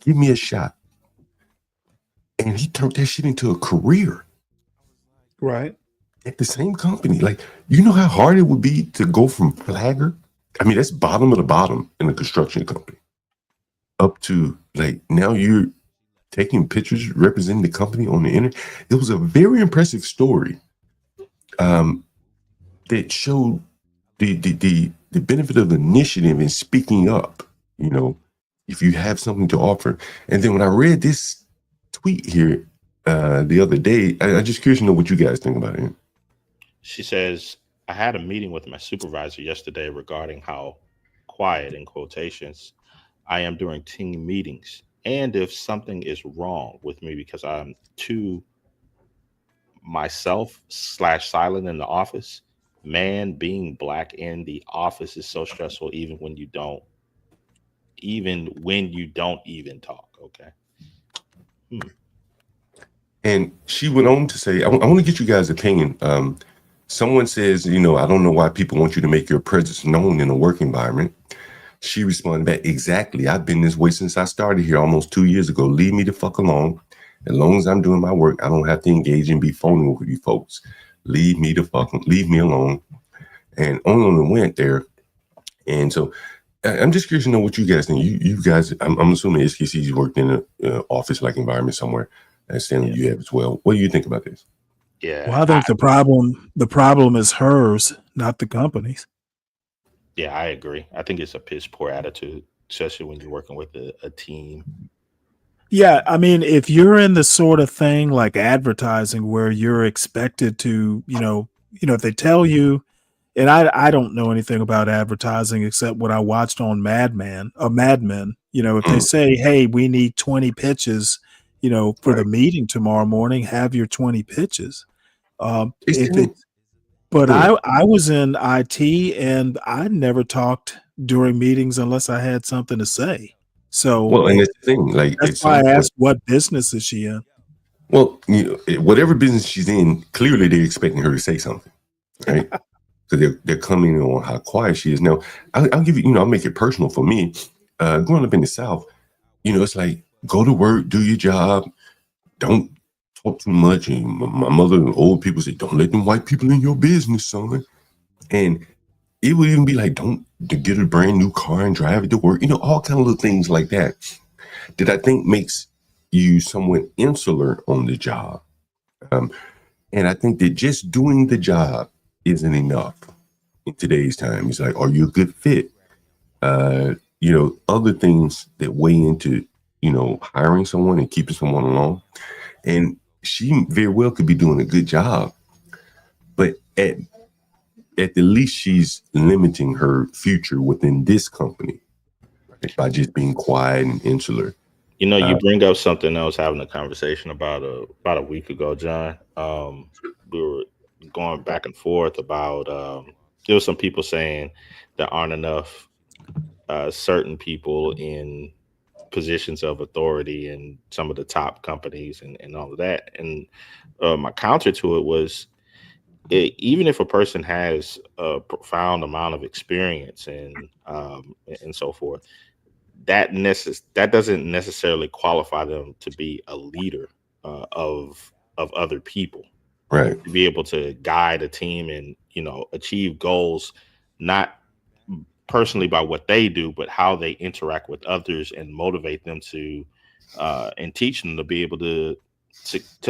Give me a shot." And he turned that shit into a career. Right. At the same company. Like, you know how hard it would be to go from flagger? I mean, that's bottom of the bottom in a construction company. Up to, like, now you're taking pictures representing the company on the internet. It was a very impressive story that showed the benefit of initiative and speaking up, if you have something to offer. And then when I read this tweet here the other day, I'm just curious to know what you guys think about it. She says, "I had a meeting with my supervisor yesterday regarding how quiet, in quotations, I am during team meetings, and if something is wrong with me because I'm too myself/silent in the office. Man, being Black in the office is so stressful, even when you don't even talk." Okay. And she went on to say, I want to get you guys' opinion. Someone says, I don't know why people want you to make your presence known in a work environment. She responded back, "Exactly. I've been this way since I started here almost 2 years ago. Leave me the fuck alone. As long as I'm doing my work, I don't have to engage and be phony with you folks. Leave me alone. And on went there. And so I'm just curious to know what you guys think. You guys, I'm assuming SKC's worked in an office-like environment somewhere. Stanley, you have as well. What do you think about this? Yeah. Well, I think the problem is hers, not the company's. Yeah, I agree. I think it's a piss poor attitude, especially when you're working with a team. Yeah, I mean, if you're in the sort of thing like advertising where you're expected to, if they tell you, and I don't know anything about advertising except what I watched on Mad Men. If they say, hey, we need 20 pitches, for the meeting tomorrow morning, have your 20 pitches. But I was in IT and I never talked during meetings unless I had something to say. So Well, and that's the thing, like that's why I asked, what business is she in? Well, whatever business she's in, clearly they're expecting her to say something, right? So they're coming on how quiet she is. Now, I'll give you, I'll make it personal for me. Growing up in the South, it's like, go to work, do your job, don't talk too much. And my mother and old people say, don't let them white people in your business, son. And it would even be like, don't get a brand new car and drive it to work, all kind of little things like that I think makes you somewhat insular on the job. And I think that just doing the job isn't enough in today's time. It's like, are you a good fit? Other things that weigh into, hiring someone and keeping someone along. And she very well could be doing a good job, but at the least she's limiting her future within this company, right, by just being quiet and insular. You bring up something I was having a conversation about a week ago, John. We were going back and forth about there was some people saying there aren't enough certain people in positions of authority in some of the top companies and all of that. And my counter to it was, even if a person has a profound amount of experience and so forth, that doesn't necessarily qualify them to be a leader of other people, right? To be able to guide a team and achieve goals, not personally by what they do, but how they interact with others and motivate them to and teach them to be able to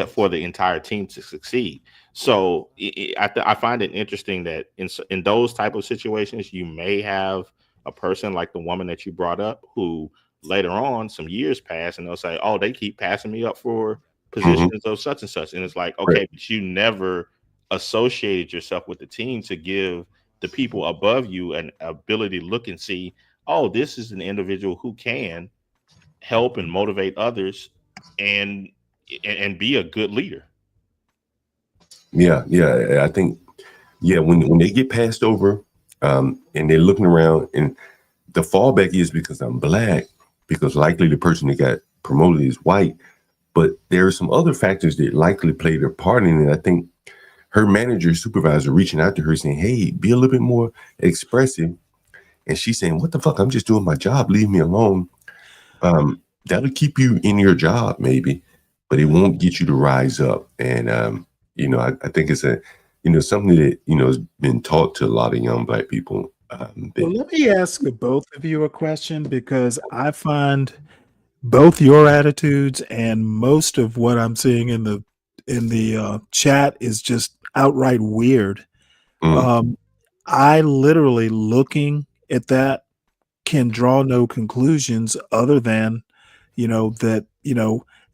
for the entire team to succeed. So I find it interesting that in those type of situations, you may have a person like the woman that you brought up who later on some years pass and they'll say, oh, they keep passing me up for positions of such and such. And it's like, okay, but you never associated yourself with the team to give the people above you an ability to look and see, oh, this is an individual who can help and motivate others and be a good leader. Yeah. I think, when they get passed over and they're looking around, and the fallback is because I'm Black, because likely the person that got promoted is white, but there are some other factors that likely played a part in it. I think her manager, supervisor reaching out to her saying, hey, be a little bit more expressive. And she's saying, what the fuck? I'm just doing my job. Leave me alone. That'll keep you in your job maybe, but it won't get you to rise up. And, I think it's something that, has been taught to a lot of young Black people. Well, let me ask both of you a question, because I find both your attitudes and most of what I'm seeing in the chat is just outright weird. I literally, looking at that, can draw no conclusions other than,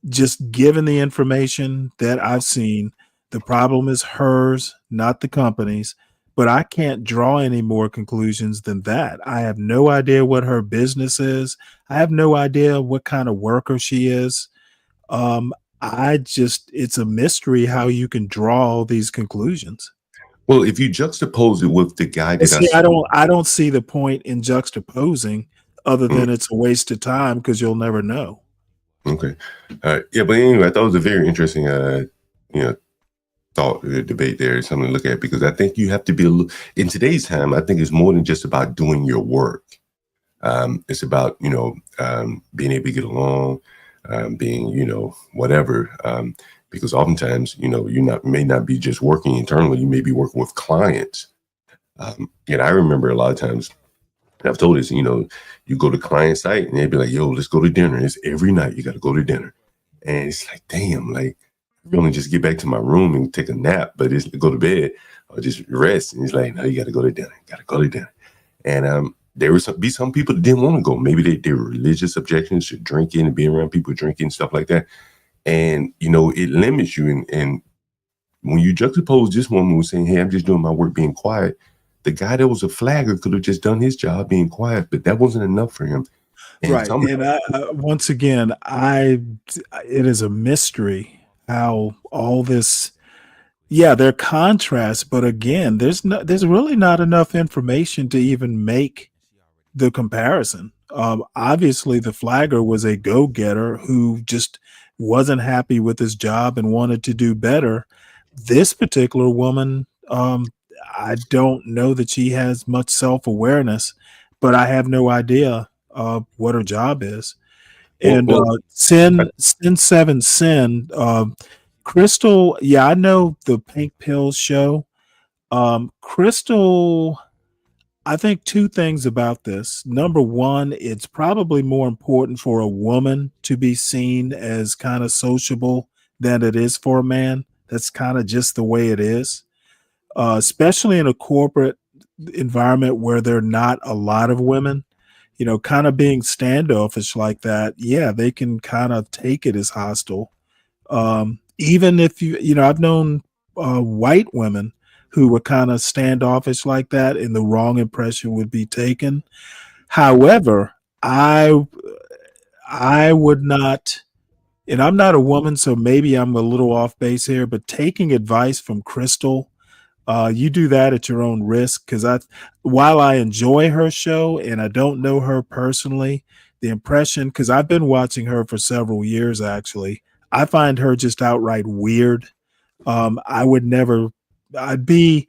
just given the information that I've seen, the problem is hers, not the company's. But I can't draw any more conclusions than that. I have no idea what her business is. I have no idea what kind of worker she is. It's a mystery how you can draw all these conclusions. Well, if you juxtapose it with the guy that I don't see the point in juxtaposing, other than it's a waste of time because you'll never know. Okay. But anyway, I thought it was a very interesting, thought debate there, something to look at, because I think you have to be in today's time. I think it's more than just about doing your work. It's about being able to get along. being, whatever. Because oftentimes, you may not be just working internally, you may be working with clients. And I remember a lot of times, and I've told this, you go to client site and they'd be like, yo, let's go to dinner. It's every night you got to go to dinner. And it's like, damn, like, I only just get back to my room and take a nap, but it's go to bed or just rest. And he's like, no, you got to go to dinner. Got to go to dinner. And there would be some people that didn't want to go. Maybe they were religious objections to drinking and being around people drinking, stuff like that. And, it limits you. And when you juxtapose this woman who's saying, hey, I'm just doing my work being quiet, the guy that was a flagger could have just done his job being quiet, but that wasn't enough for him. And Right. And once again, it is a mystery how all this, there are contrasts, but again, there's really not enough information to even make the comparison. Obviously the flagger was a go-getter who just wasn't happy with his job and wanted to do better. This particular woman, I don't know that she has much self-awareness, but I have no idea what her job is. And Sin 7 Sin, Crystal, I know the Pink Pill show. Crystal, I think two things about this. Number one, it's probably more important for a woman to be seen as kind of sociable than it is for a man. That's kind of just the way it is. Especially in a corporate environment where there are not a lot of women, kind of being standoffish like that. Yeah, they can kind of take it as hostile. Even if I've known white women who were kind of standoffish like that and the wrong impression would be taken. However, I would not, and I'm not a woman, so maybe I'm a little off base here, but taking advice from Crystal, you do that at your own risk. Because while I enjoy her show and I don't know her personally, the impression, because I've been watching her for several years, actually, I find her just outright weird. I would never. I'd be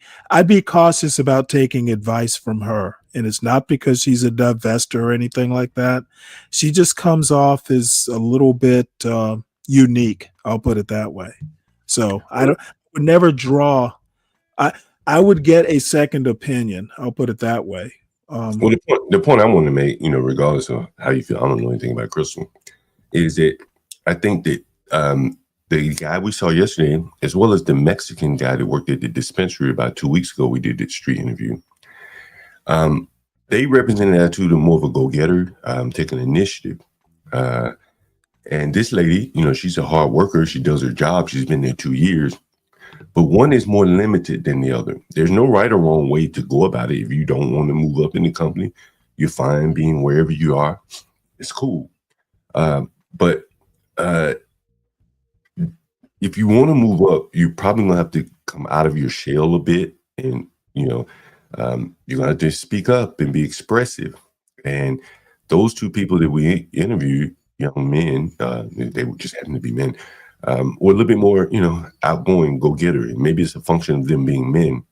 cautious about taking advice from her, and it's not because she's a divester or anything like that. She just comes off as a little bit unique. I'll put it that way. So I would never draw. I would get a second opinion. I'll put it that way. Well, the point I want to make, regardless of how you feel, I don't know anything about Crystal, is that I think that the guy we saw yesterday, as well as the Mexican guy that worked at the dispensary about 2 weeks ago, we did the street interview. They represent an attitude of more of a go-getter, taking initiative. And this lady, she's a hard worker. She does her job. She's been there 2 years. But one is more limited than the other. There's no right or wrong way to go about it. If you don't want to move up in the company, you're fine being wherever you are. It's cool. But if you want to move up, you're probably gonna have to come out of your shell a bit, and you're gonna have to speak up and be expressive. And those two people that we interviewed, young men, they just happen to be men, were a little bit more, outgoing, go-getter. And maybe it's a function of them being men.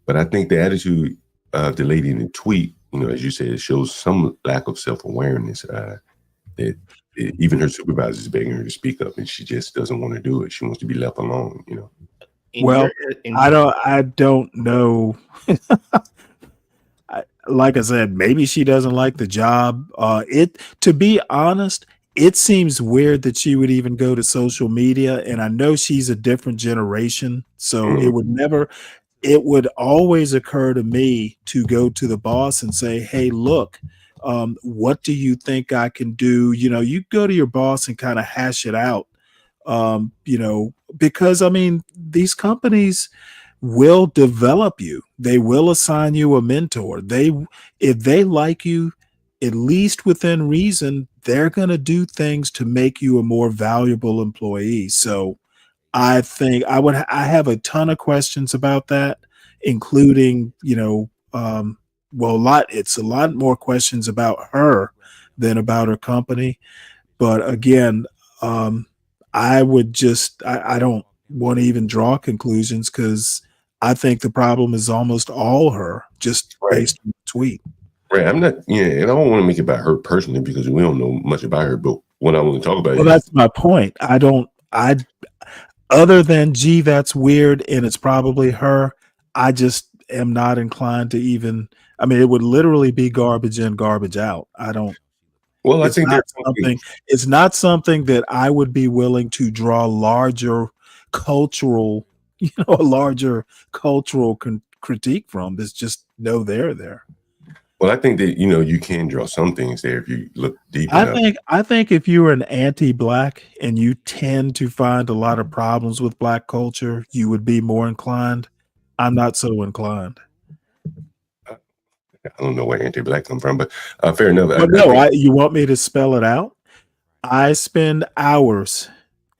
But I think the attitude of the lady in the tweet, as you said, it shows some lack of self-awareness. That even her supervisor is begging her to speak up, and she just doesn't want to do it. She wants to be left alone. Well, I don't know. Like I said, maybe she doesn't like the job. To be honest, it seems weird that she would even go to social media. And I know she's a different generation, so it would always occur to me to go to the boss and say, hey, look, what do you think I can do? You go to your boss and kind of hash it out, because these companies will develop you. They will assign you a mentor. If they like you, at least within reason, they're going to do things to make you a more valuable employee. So I think I have a ton of questions about that, including, it's a lot more questions about her than about her company. But again, I don't want to even draw conclusions, because I think the problem is almost all her, just based on the tweet. Right. I'm not, and I don't want to make it about her personally, because we don't know much about her, but what I want to talk about Well, is that's my point. Other than, gee, that's weird and it's probably her, I just am not inclined to even, I mean, it would literally be garbage in, garbage out. I don't, well, I it's think not there's something, it's not something that I would be willing to draw larger cultural, a larger cultural critique from. There's just no there. well, I think that you can draw some things there if you look deep enough. I think if you're an anti-black and you tend to find a lot of problems with black culture, you would be more inclined. I'm not so inclined. I don't know where anti-black come from, but fair enough. But no, you want me to spell it out? I spend hours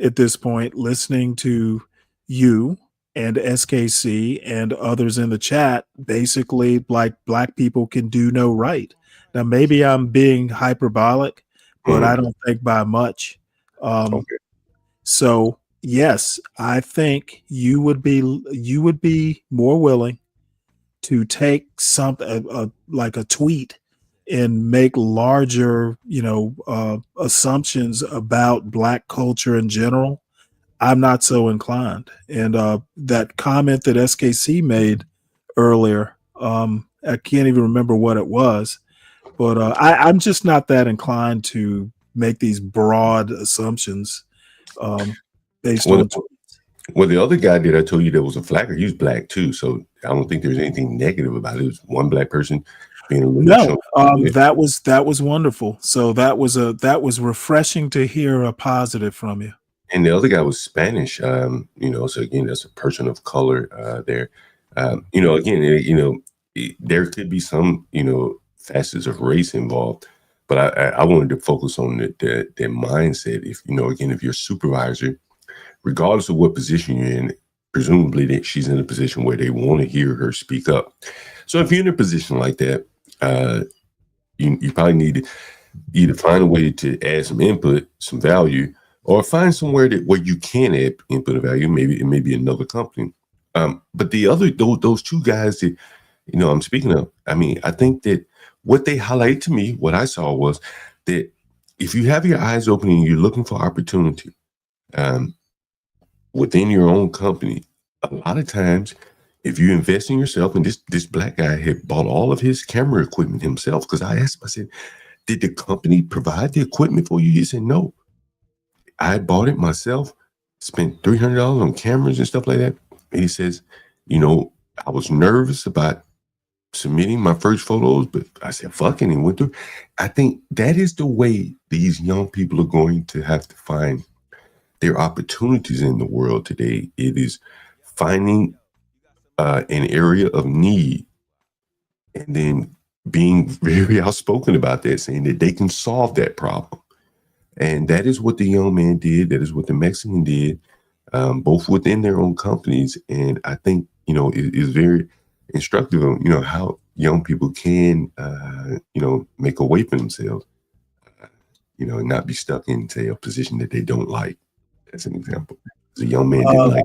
at this point listening to you and SKC and others in the chat, basically like black people can do no right. Now, maybe I'm being hyperbolic, but I don't think by much. Okay. So yes, I think you would be more willing to take something like a tweet and make larger, assumptions about black culture in general. I'm not so inclined. And that comment that SKC made earlier, I can't even remember what it was, but I'm just not that inclined to make these broad assumptions based on. Well, the other guy that I told you that was a flacker, he was black too. So I don't think there's anything negative about it. It was one black person being a little that was wonderful. So that was refreshing to hear a positive from you. And the other guy was Spanish. So again, that's a person of color there. Again, there could be some, facets of race involved, but I wanted to focus on the mindset. If if you're a supervisor, regardless of what position you're in, presumably that she's in a position where they want to hear her speak up. So if you're in a position like that, you probably need to either find a way to add some input, some value, or find somewhere where you can add input or value. Maybe it may be another company. But those two guys that I'm speaking of, I mean, I think that what they highlight to me, what I saw was that if you have your eyes open and you're looking for opportunity, within your own company, a lot of times, if you invest in yourself, and this black guy had bought all of his camera equipment himself, because I asked him, I said, did the company provide the equipment for you? He said, no. I bought it myself, spent $300 on cameras and stuff like that. And he says, I was nervous about submitting my first photos, but I said, fuck it, and went through. I think that is the way these young people are going to have to find their opportunities in the world today. It is finding an area of need and then being very outspoken about that, saying that they can solve that problem. And that is what the young man did. That is what the Mexican did, both within their own companies. And I think, it is very instructive of, how young people can, make a way for themselves, and not be stuck in, say, a position that they don't like. As an example, the young man didn't like.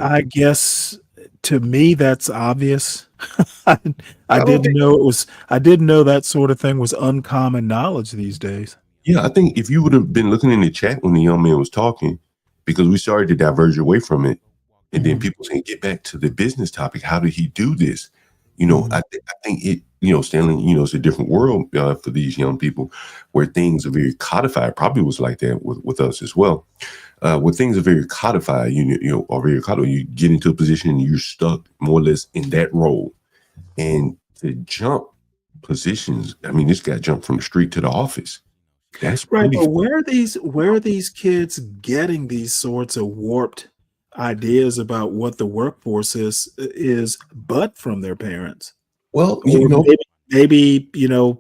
I guess to me that's obvious. I didn't know that sort of thing was uncommon knowledge these days. Yeah, I think if you would have been looking in the chat when the young man was talking, because we started to diverge away from it, and then people saying, get back to the business topic. How did he do this? I think it, Stanley, it's a different world for these young people where things are very codified. Probably was like that with us as well. Where things are very codified, you get into a position and you're stuck more or less in that role. And to jump positions, I mean, this guy jumped from the street to the office. That's right. But where are these kids getting these sorts of warped ideas about what the workforce is but from their parents? Well, maybe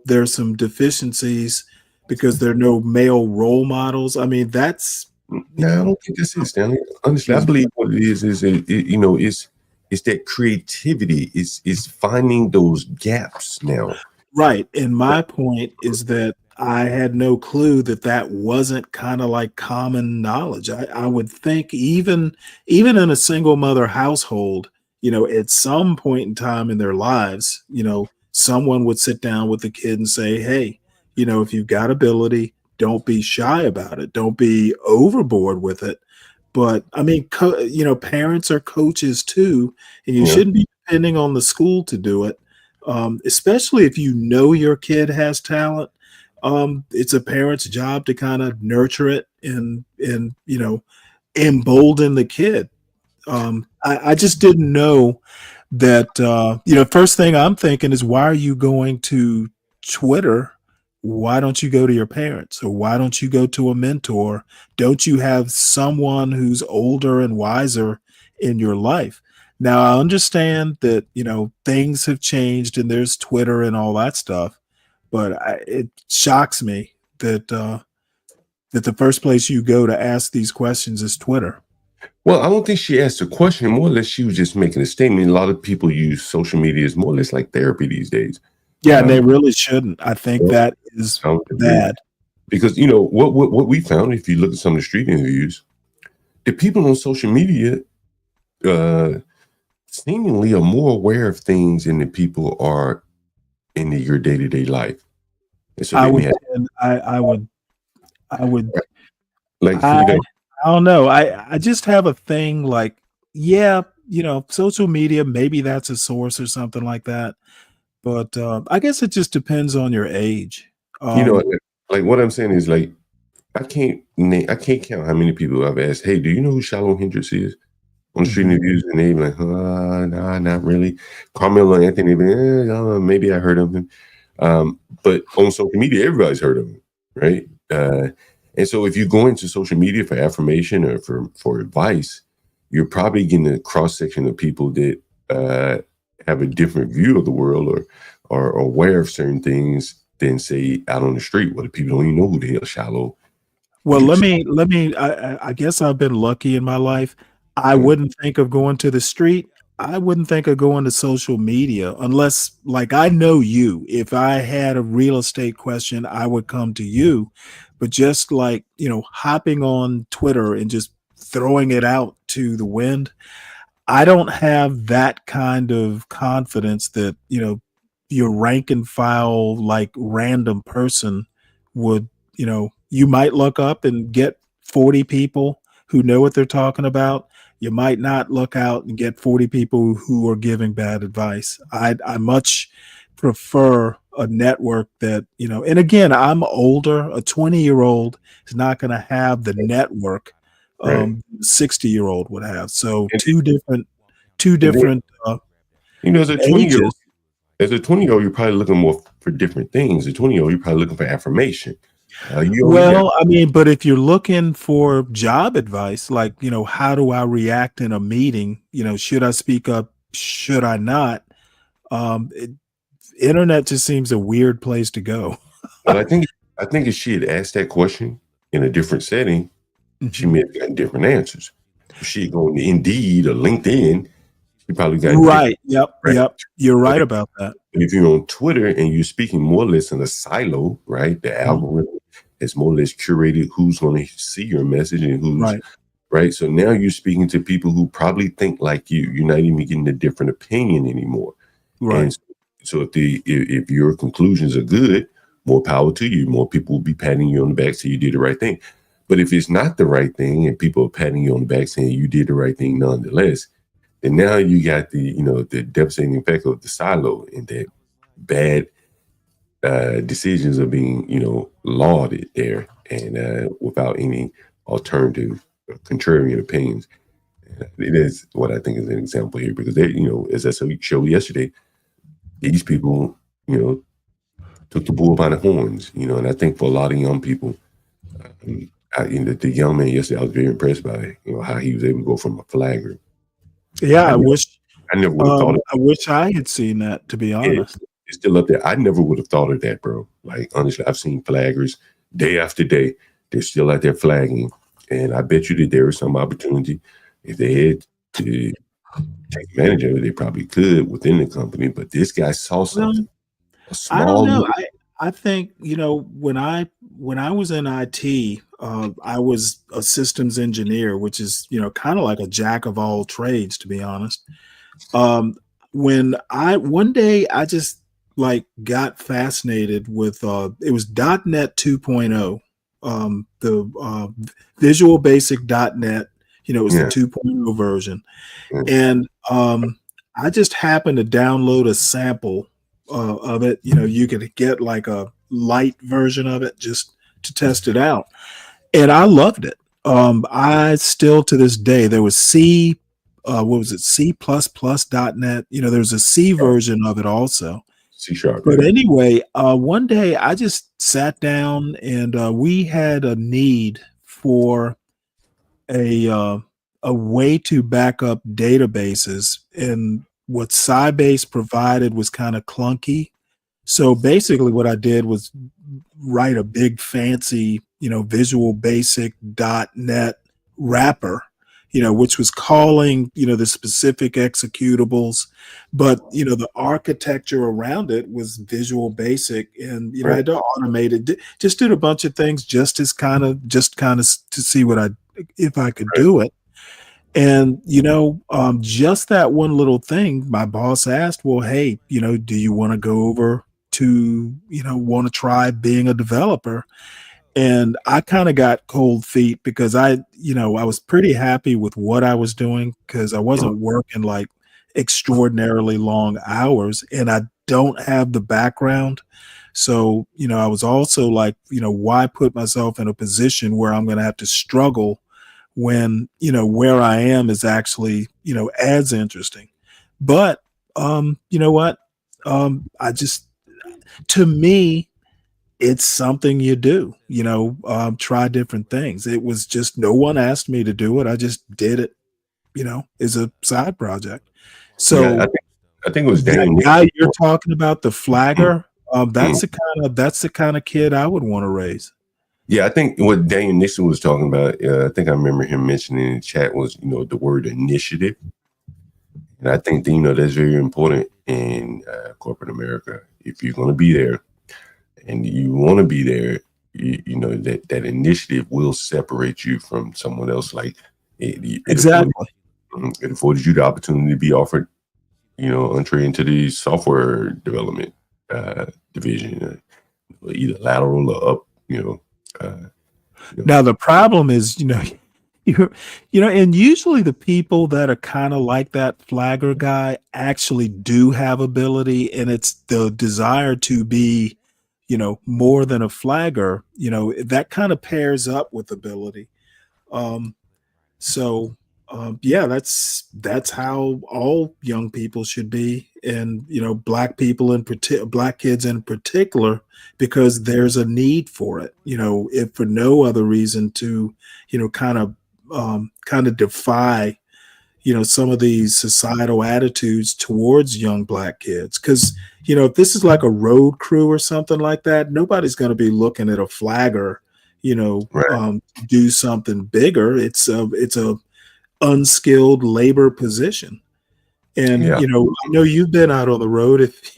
there's some deficiencies because there are no male role models. I mean, that's no, I don't think this is, Stanley. Honestly, I believe what it is it's that creativity. It's finding those gaps now. Right. And my point is that I had no clue that wasn't kind of like common knowledge. I would think even in a single mother household, at some point in time in their lives, someone would sit down with the kid and say, hey, if you've got ability, don't be shy about it. Don't be overboard with it. But I mean, parents are coaches too, and you Yeah. shouldn't be depending on the school to do it. Especially if you know your kid has talent. It's a parent's job to kind of nurture it and embolden the kid. I just didn't know that. First thing I'm thinking is, why are you going to Twitter? Why don't you go to your parents, or why don't you go to a mentor? Don't you have someone who's older and wiser in your life? Now, I understand that, things have changed and there's Twitter and all that stuff, but it shocks me that that the first place you go to ask these questions is Twitter. Well, I don't think she asked a question. More or less, she was just making a statement. A lot of people use social media as more or less like therapy these days. Yeah, and they really shouldn't. I think that is bad. Because what we found, if you look at some of the street interviews, the people on social media seemingly are more aware of things than the people are in your day-to-day life. And so I they may would, have, I would, like, I don't know. I just have a thing like, yeah, social media, maybe that's a source or something like that. But I guess it just depends on your age. like what I'm saying is, like, I can't count how many people I've asked, hey, do you know who Shallow Hendrix is? On the street interviews, and they be like, nah, not really. Carmelo Anthony, maybe I heard of him. But on social media, everybody's heard of him, right? And so if you go into social media for affirmation or for advice, you're probably getting a cross section of people that have a different view of the world or are aware of certain things than, say, out on the street where the people don't even know who the hell Shallow. Well, let me. I guess I've been lucky in my life. I wouldn't think of going to the street. I wouldn't think of going to social media unless, like, I know you. If I had a real estate question, I would come to you. But just like, hopping on Twitter and just throwing it out to the wind, I don't have that kind of confidence that, your rank and file, like, random person would, you might look up and get 40 people who know what they're talking about. You might not look out and get 40 people who are giving bad advice. I much prefer a network that, and again, I'm older. A 20-year-old is not going to have the network 60-year-old would have. So two different as a 20-year-old, ages. as a 20-year-old, you're probably looking more for different things. A 20-year-old, you're probably looking for affirmation. Well, I mean, but if you're looking for job advice, like, how do I react in a meeting? Should I speak up? Should I not? Internet just seems a weird place to go. But I think if she had asked that question in a different setting, she may have gotten different answers. If she had gone to Indeed or LinkedIn, she probably got right. Yep. You're right about that. But if you're on Twitter and you're speaking more or less in a silo, right? The algorithm is more or less curated who's going to see your message and who's right. So now you're speaking to people who probably think like you. You're not even getting a different opinion anymore. Right. And so if your conclusions are good, more power to you. More people will be patting you on the back saying you did the right thing. But if it's not the right thing and people are patting you on the back saying you did the right thing nonetheless, then now you got the devastating effect of the silo and that bad decisions are being, lauded there and without any alternative contrarian opinions. It is what I think is an example here because they, as I showed yesterday, these people, took the bull by the horns, and I think for a lot of young people, the young man yesterday, I was very impressed by, how he was able to go from a flagger. Yeah, I never would have thought I wish I had seen that, to be honest. It's still up there. I never would have thought of that, bro. Like, honestly, I've seen flaggers day after day. They're still out there flagging. And I bet you that there is some opportunity. If they had to take advantage of it, they probably could within the company. But this guy saw something. I don't know. I think, when I was in IT, I was a systems engineer, which is, kind of like a jack of all trades, to be honest. One day I just got fascinated with, it was .NET 2.0. visualbasic.net. It was Yeah. the 2.0 version. Yeah. And I just happened to download a sample of it. You could get like a light version of it just to test it out. And I loved it. I still to this day, there was what was it? C++.net. There's a C version of it also. C#. But anyway, one day I just sat down and we had a need for a way to back up databases, and what Sybase provided was kind of clunky. So basically what I did was write a big fancy, visualbasic.net wrapper, which was calling, the specific executables, but, the architecture around it was Visual Basic, and, I had to automate it, just did a bunch of things just to see if I could do it. And, just that one little thing, my boss asked, well, hey, do you want to go over to, want to try being a developer? And I kind of got cold feet because I was pretty happy with what I was doing because I wasn't working like extraordinarily long hours, and I don't have the background. So, I was also like, why put myself in a position where I'm going to have to struggle when, where I am is actually, as interesting. But, you know what? To me, it's something you do, try different things. It was just, no one asked me to do it. I just did it, as a side project. So Yeah, I think it was that Daniel guy Nixon. you're talking about, the flagger, that's the kind of kid I would want to raise. Yeah, I think what Daniel Nixon was talking about, I think I remember him mentioning in the chat was, the word initiative. And I think, that's very important in corporate America. If you're going to be there and you want to be there, that initiative will separate you from someone else. Like Exactly. It afforded you the opportunity to be offered, entry into the software development division, either lateral or up, Now the problem is, and usually the people that are kind of like that flagger guy actually do have ability, and it's the desire to be, more than a flagger, that kind of pairs up with ability. Yeah, that's how all young people should be, and black people black kids in particular, because there's a need for it. If for no other reason to, kind of defy, some of these societal attitudes towards young black kids. Because if this is like a road crew or something like that, nobody's going to be looking at a flagger, do something bigger. It's a unskilled labor position. And, Yeah. I know you've been out on the road. If,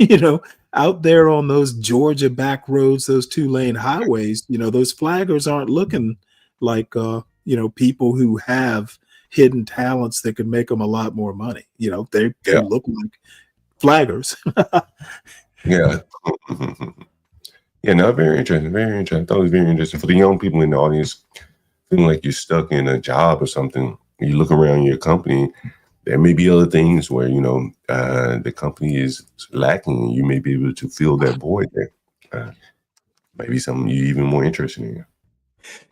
out there on those Georgia back roads, those 2-lane highways, those flaggers aren't looking like, people who have hidden talents that could make them a lot more money. They look like flaggers. Yeah. Yeah, no, very interesting. Very interesting. I thought it was very interesting for the young people in the audience feeling like you're stuck in a job or something. You look around your company, there may be other things where, the company is lacking and you may be able to fill that void there. Maybe something you're even more interested in.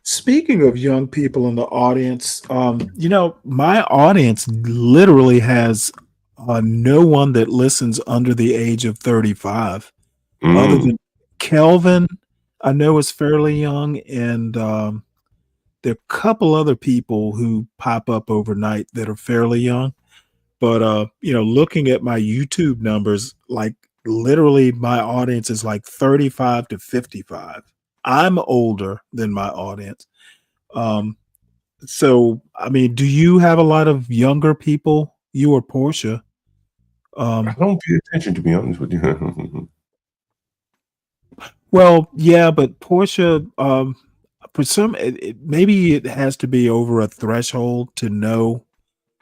Speaking of young people in the audience, my audience literally has no one that listens under the age of 35, other than Kelvin, I know is fairly young, and there are a couple other people who pop up overnight that are fairly young. But looking at my YouTube numbers, like literally my audience is like 35 to 55. I'm older than my audience. So I mean, do you have a lot of younger people, you or Portia? I don't pay attention, to be honest with you. Well, yeah, but Portia, for some, maybe it has to be over a threshold to know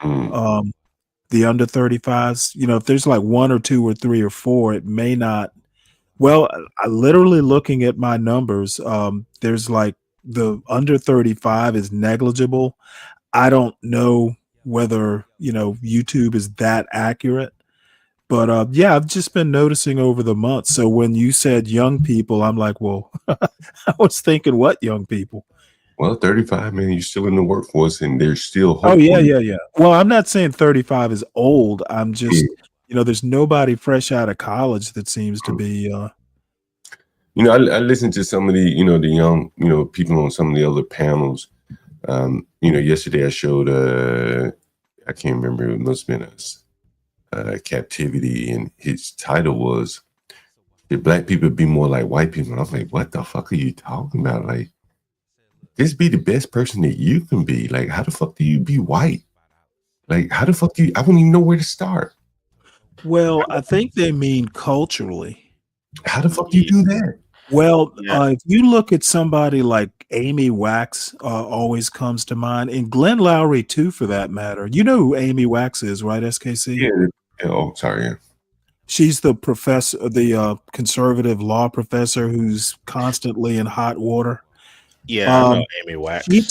the under 35s. If there's like 1 or 2 or 3 or 4, it may not. Well, I literally looking at my numbers, there's like the under 35 is negligible. I don't know whether, YouTube is that accurate. But yeah, I've just been noticing over the months. So when you said young people, I'm like, well, I was thinking, what young people? Well, 35, man, you're still in the workforce and there's still hope. Oh, yeah. Well, I'm not saying 35 is old. I'm just, there's nobody fresh out of college that seems to be. I listened to some of the, the young, people on some of the other panels. Yesterday I showed, I can't remember, it must have been Captivity, and his title was, "Did Black people be more like white people?" And I'm like, what the fuck are you talking about? Like, just be the best person that you can be. Like, how the fuck do you be white? Like, how the fuck do you, I wouldn't even know where to start. Well, I think they mean culturally. How the fuck do you do that? Well, if you look at somebody like Amy Wax, always comes to mind, and Glenn Lowry too, for that matter. You know who Amy Wax is, right, SKC? Yeah. Oh, sorry. Yeah. She's the professor, the conservative law professor who's constantly in hot water. Yeah, I know Amy Wax. She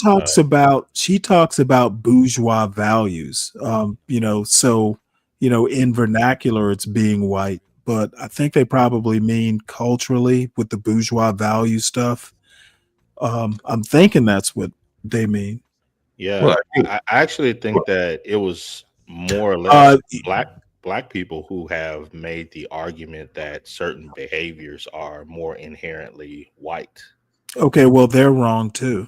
talks about bourgeois values. So in vernacular, it's being white. But I think they probably mean culturally with the bourgeois value stuff. I'm thinking that's what they mean. Yeah, Well, I actually think that it was more or less black people who have made the argument that certain behaviors are more inherently white. Okay, well, they're wrong too.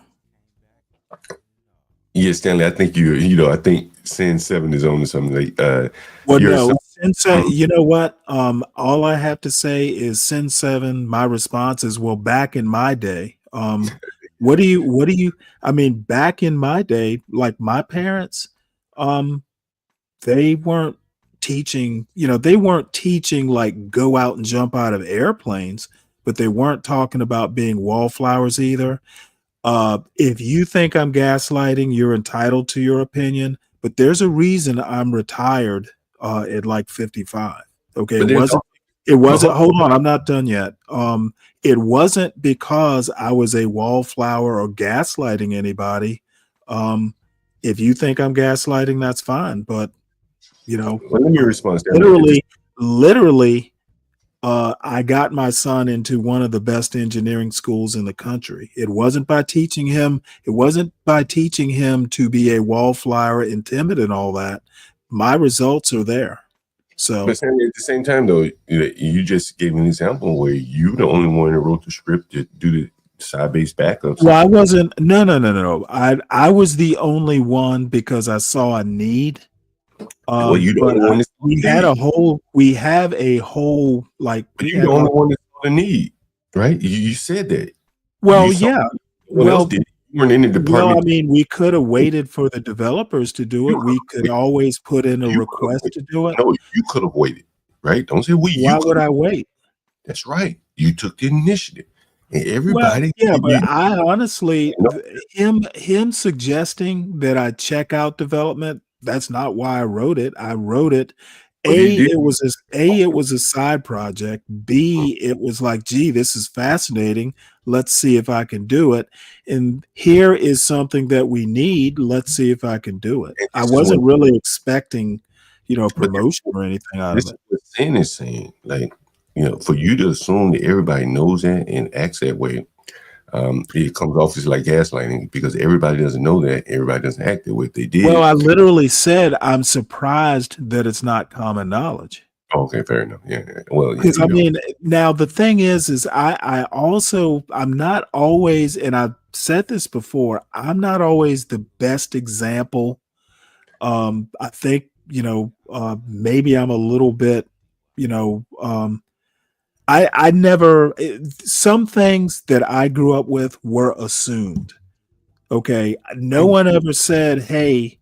Yeah, Stanley, I think I think Sin 7 is on to something. Like, well, no, Sin 7, you know what? All I have to say is Sin 7. My response is, well, back in my day, what do you? I mean, back in my day, like my parents, they weren't teaching. They weren't teaching like go out and jump out of airplanes, but they weren't talking about being wallflowers either. If you think I'm gaslighting, you're entitled to your opinion, but there's a reason I'm retired at like 55. Okay. It wasn't, hold on, I'm not done yet. It wasn't because I was a wallflower or gaslighting anybody. If you think I'm gaslighting, that's fine. But let me respond. Literally, I got my son into one of the best engineering schools in the country. It wasn't by teaching him to be a wallflower and timid and all that. My results are there. So, but at the same time, though, you just gave an example where you the only one that wrote the script to do the side-based backups. Well, I wasn't. No. I was the only one because I saw a need. Well, you the only one. We have a whole like. You're the only one that saw the need, right? You said that. Well, yeah. Well, you weren't in the department. Well, I mean, we could have waited for the developers to do it. We could always put in a request to do it. No, you could have waited, right? Don't say we. Why would I wait? That's right. You took the initiative, and everybody. Well, yeah, but I honestly, him suggesting that I check out development. That's not why I wrote it. I wrote it. It was a side project. B, it was like, gee, this is fascinating. Let's see if I can do it. And here is something that we need. Let's see if I can do it. I wasn't really expecting, promotion or anything out of it. This is what Sin is saying. Like, for you to assume that everybody knows that and acts that way, it comes off as like gaslighting because everybody doesn't know that. Everybody doesn't act that way. If they did. Well, I literally said I'm surprised that it's not common knowledge. Okay, fair enough. Yeah. Well, because I mean, now the thing is I'm not always, and I've said this before, I'm not always the best example. I think maybe I'm a little bit, I never, some things that I grew up with were assumed. Okay. No one ever said, hey,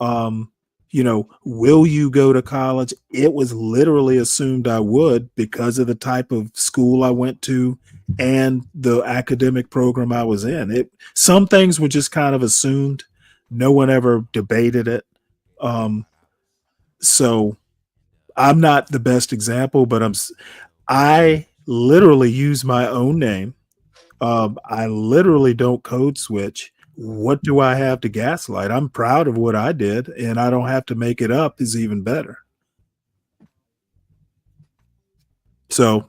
will you go to college? It was literally assumed I would because of the type of school I went to and the academic program I was in. Some things were just kind of assumed. No one ever debated it. So I'm not the best example, but I literally use my own name. I literally don't code switch. What do I have to gaslight? I'm proud of what I did, and I don't have to make it up is even better. So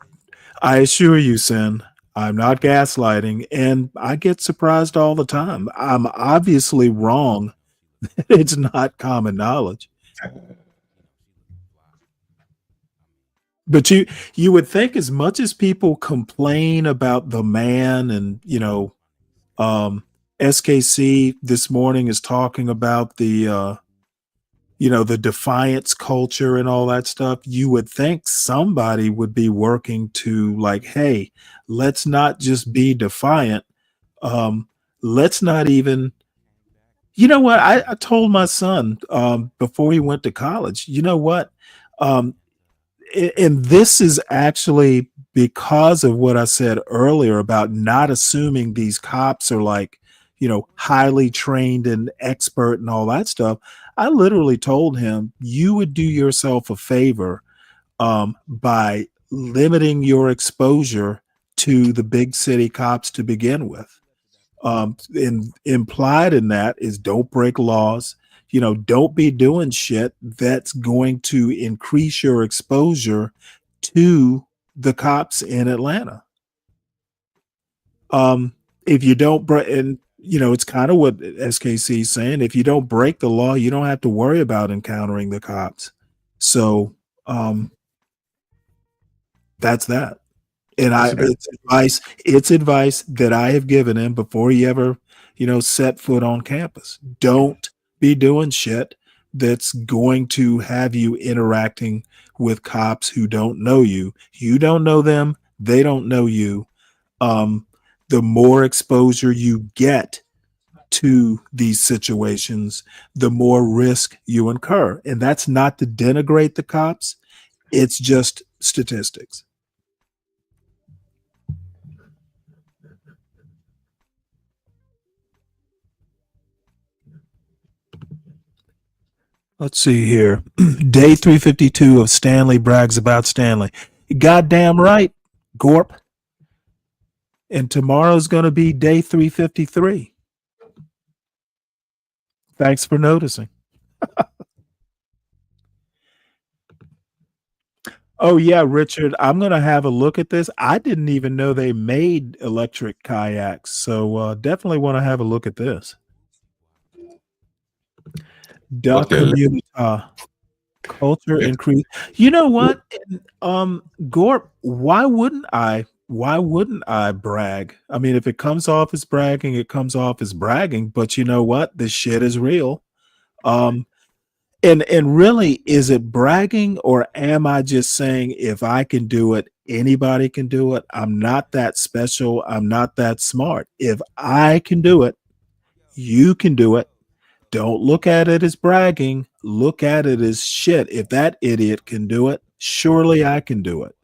I assure you, Sin, I'm not gaslighting, and I get surprised all the time. I'm obviously wrong. It's not common knowledge. But you would think, as much as people complain about the man, and SKC this morning is talking about the the defiance culture and all that stuff, you would think somebody would be working to, like, hey, let's not just be defiant. Let's not even, you know what? I told my son before he went to college, you know what? And this is actually because of what I said earlier about not assuming these cops are like, highly trained and expert and all that stuff. I literally told him, you would do yourself a favor by limiting your exposure to the big city cops to begin with. And implied in that is, don't break laws. Don't be doing shit that's going to increase your exposure to the cops in Atlanta. If you don't break, and it's kind of what SKC is saying, if you don't break the law, you don't have to worry about encountering the cops. So that's that. And it's advice that I have given him before he ever, set foot on campus. Don't be doing shit that's going to have you interacting with cops who don't know you. You don't know them. They don't know you. The more exposure you get to these situations, the more risk you incur. And that's not to denigrate the cops. It's just statistics. Let's see here. Day 352 of Stanley brags about Stanley. Goddamn right, Gorp. And tomorrow's going to be day 353. Thanks for noticing. Oh, yeah, Richard, I'm going to have a look at this. I didn't even know they made electric kayaks. So definitely want to have a look at this. Duck community culture increase. You know what? Gorp, why wouldn't I brag? I mean, if it comes off as bragging, it comes off as bragging, but you know what? This shit is real. And really, is it bragging, or am I just saying, if I can do it, anybody can do it? I'm not that special. I'm not that smart. If I can do it, you can do it. Don't look at it as bragging. Look at it as shit. If that idiot can do it, surely I can do it.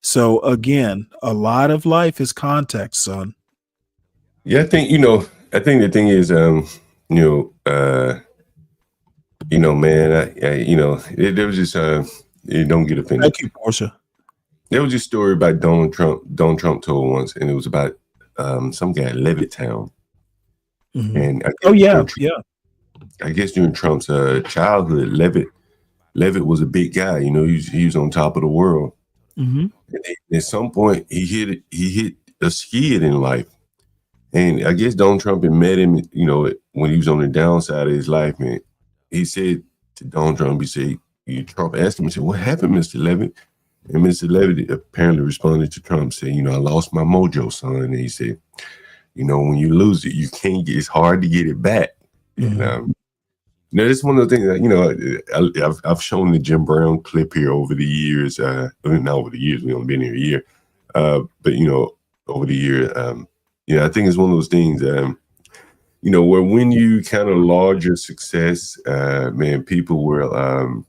So again, a lot of life is context, son. Yeah, I think the thing is, man, there was just you don't get offended. Thank you, Portia. There was this story about Donald Trump. Donald Trump told once, and it was about some guy in Levittown. Mm-hmm. And I guess during Trump's childhood, Levitt was a big guy. He was on top of the world. Mm-hmm. And at some point, he hit a skid in life, and I guess Donald Trump had met him, when he was on the downside of his life, and he said to Donald Trump, Trump asked him, he said, "What happened, Mr. Levitt?" And Mr. Levitt apparently responded to Trump, saying, "I lost my mojo, son." And he said, "When you lose it, you can't get. It's hard to get it back." Mm-hmm. And it's one of the things that I've shown the Jim Brown clip here over the years. Not over the years, we only been here a year, but over the year, I think it's one of those things, where when you kind of laud your success, man, people will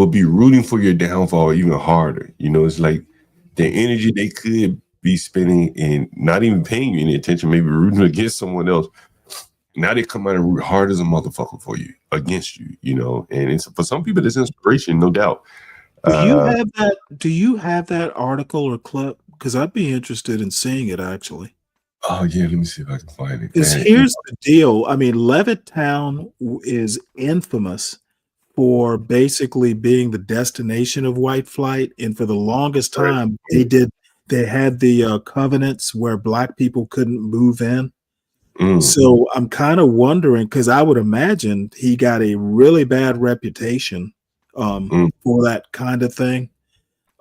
be rooting for your downfall even harder. It's like the energy they could be spending and not even paying you any attention, maybe rooting against someone else. Now they come out and root hard as a motherfucker for you, against you, and it's, for some people, it's inspiration, no doubt. Do you have that article or clip because I'd be interested in seeing it actually. Oh yeah, let me see if I can find it. Because Man, here's the deal. I mean, Levittown is infamous for basically being the destination of white flight, and for the longest time, they had the covenants where black people couldn't move in. So I'm kind of wondering, because I would imagine he got a really bad reputation for that kind of thing.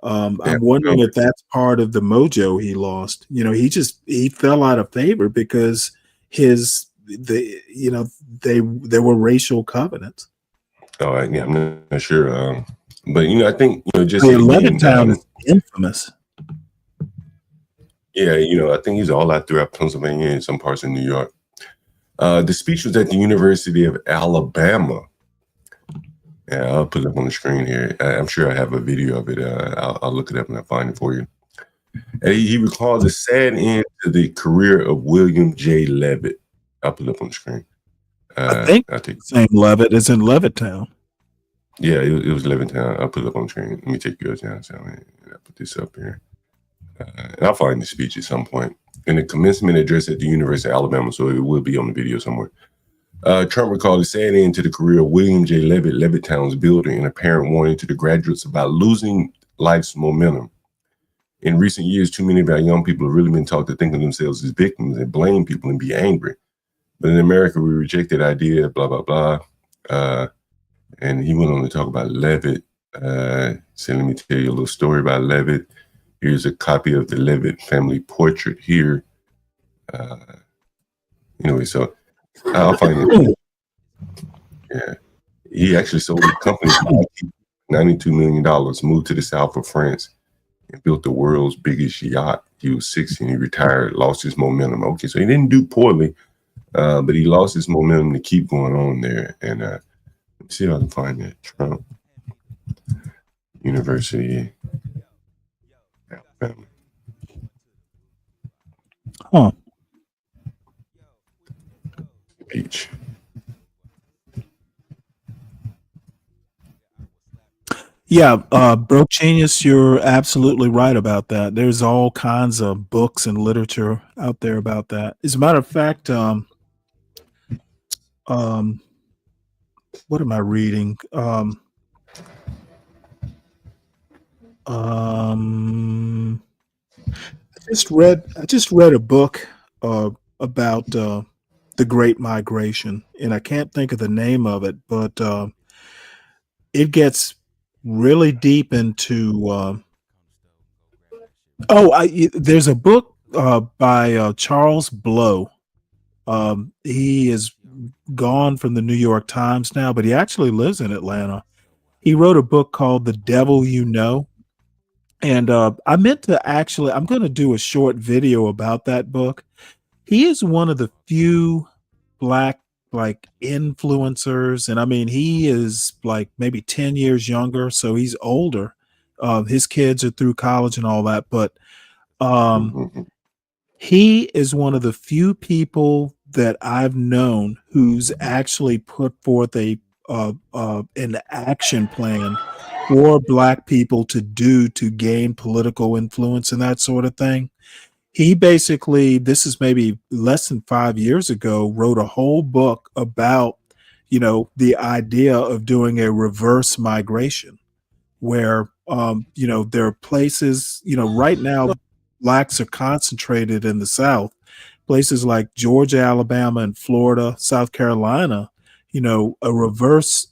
I'm wondering if that's part of the mojo he lost. You know, he fell out of favor because there were racial covenants. Oh, yeah, I'm not sure. But you know, I think just I mean, again, Levittown is infamous. yeah, I think he's all out throughout Pennsylvania and some parts of New York. The speech was at the University of Alabama. Yeah, I'll put it up on the screen here. I'm sure I have a video of it. I'll look it up and I'll find it for you. And he recalls a sad end to the career of William J. Levitt. I'll put it up on the screen. I think the same Levitt is in Levittown. Yeah, it was Levittown. I'll put it up on the screen. Let me take yours down. So I'll put this up here. And I'll find the speech at some point. In the commencement address at the University of Alabama, so it will be on the video somewhere. Trump recalled a sad end to the career of William J. Levitt, Levittown's builder, and apparent warning to the graduates about losing life's momentum. In recent years, too many of our young people have really been taught to think of themselves as victims and blame people and be angry. But in America, we reject that idea, blah, blah, blah. And he went on to talk about Levitt. So let me tell you a little story about Levitt. Here's a copy of the Levitt family portrait here. Anyway, so I'll find it. Yeah. He actually sold the company for $92 million, moved to the south of France, and built the world's biggest yacht. He was 60 and he retired, lost his momentum. Okay, so he didn't do poorly, but he lost his momentum to keep going on there. And let's see if I can find that. Trump University. Alabama. Huh. Beach. Yeah, Broke Genius, you're absolutely right about that. There's all kinds of books and literature out there about that. As a matter of fact, what am I reading? I just read a book about the Great Migration, and I can't think of the name of it, but it gets really deep into there's a book by Charles Blow. He is gone from the New York Times now, but he actually lives in Atlanta. He wrote a book called The Devil You Know. And I meant to I'm going to do a short video about that book. He is one of the few Black influencers. And I mean, he is like maybe 10 years younger. So he's older. His kids are through college and all that. But he is one of the few people that I've known who's actually put forth an action plan for Black people to do to gain political influence and that sort of thing. He basically, this is maybe less than 5 years ago, wrote a whole book about, the idea of doing a reverse migration where, there are places, right now, Blacks are concentrated in the South, places like Georgia, Alabama, and Florida, South Carolina. A reverse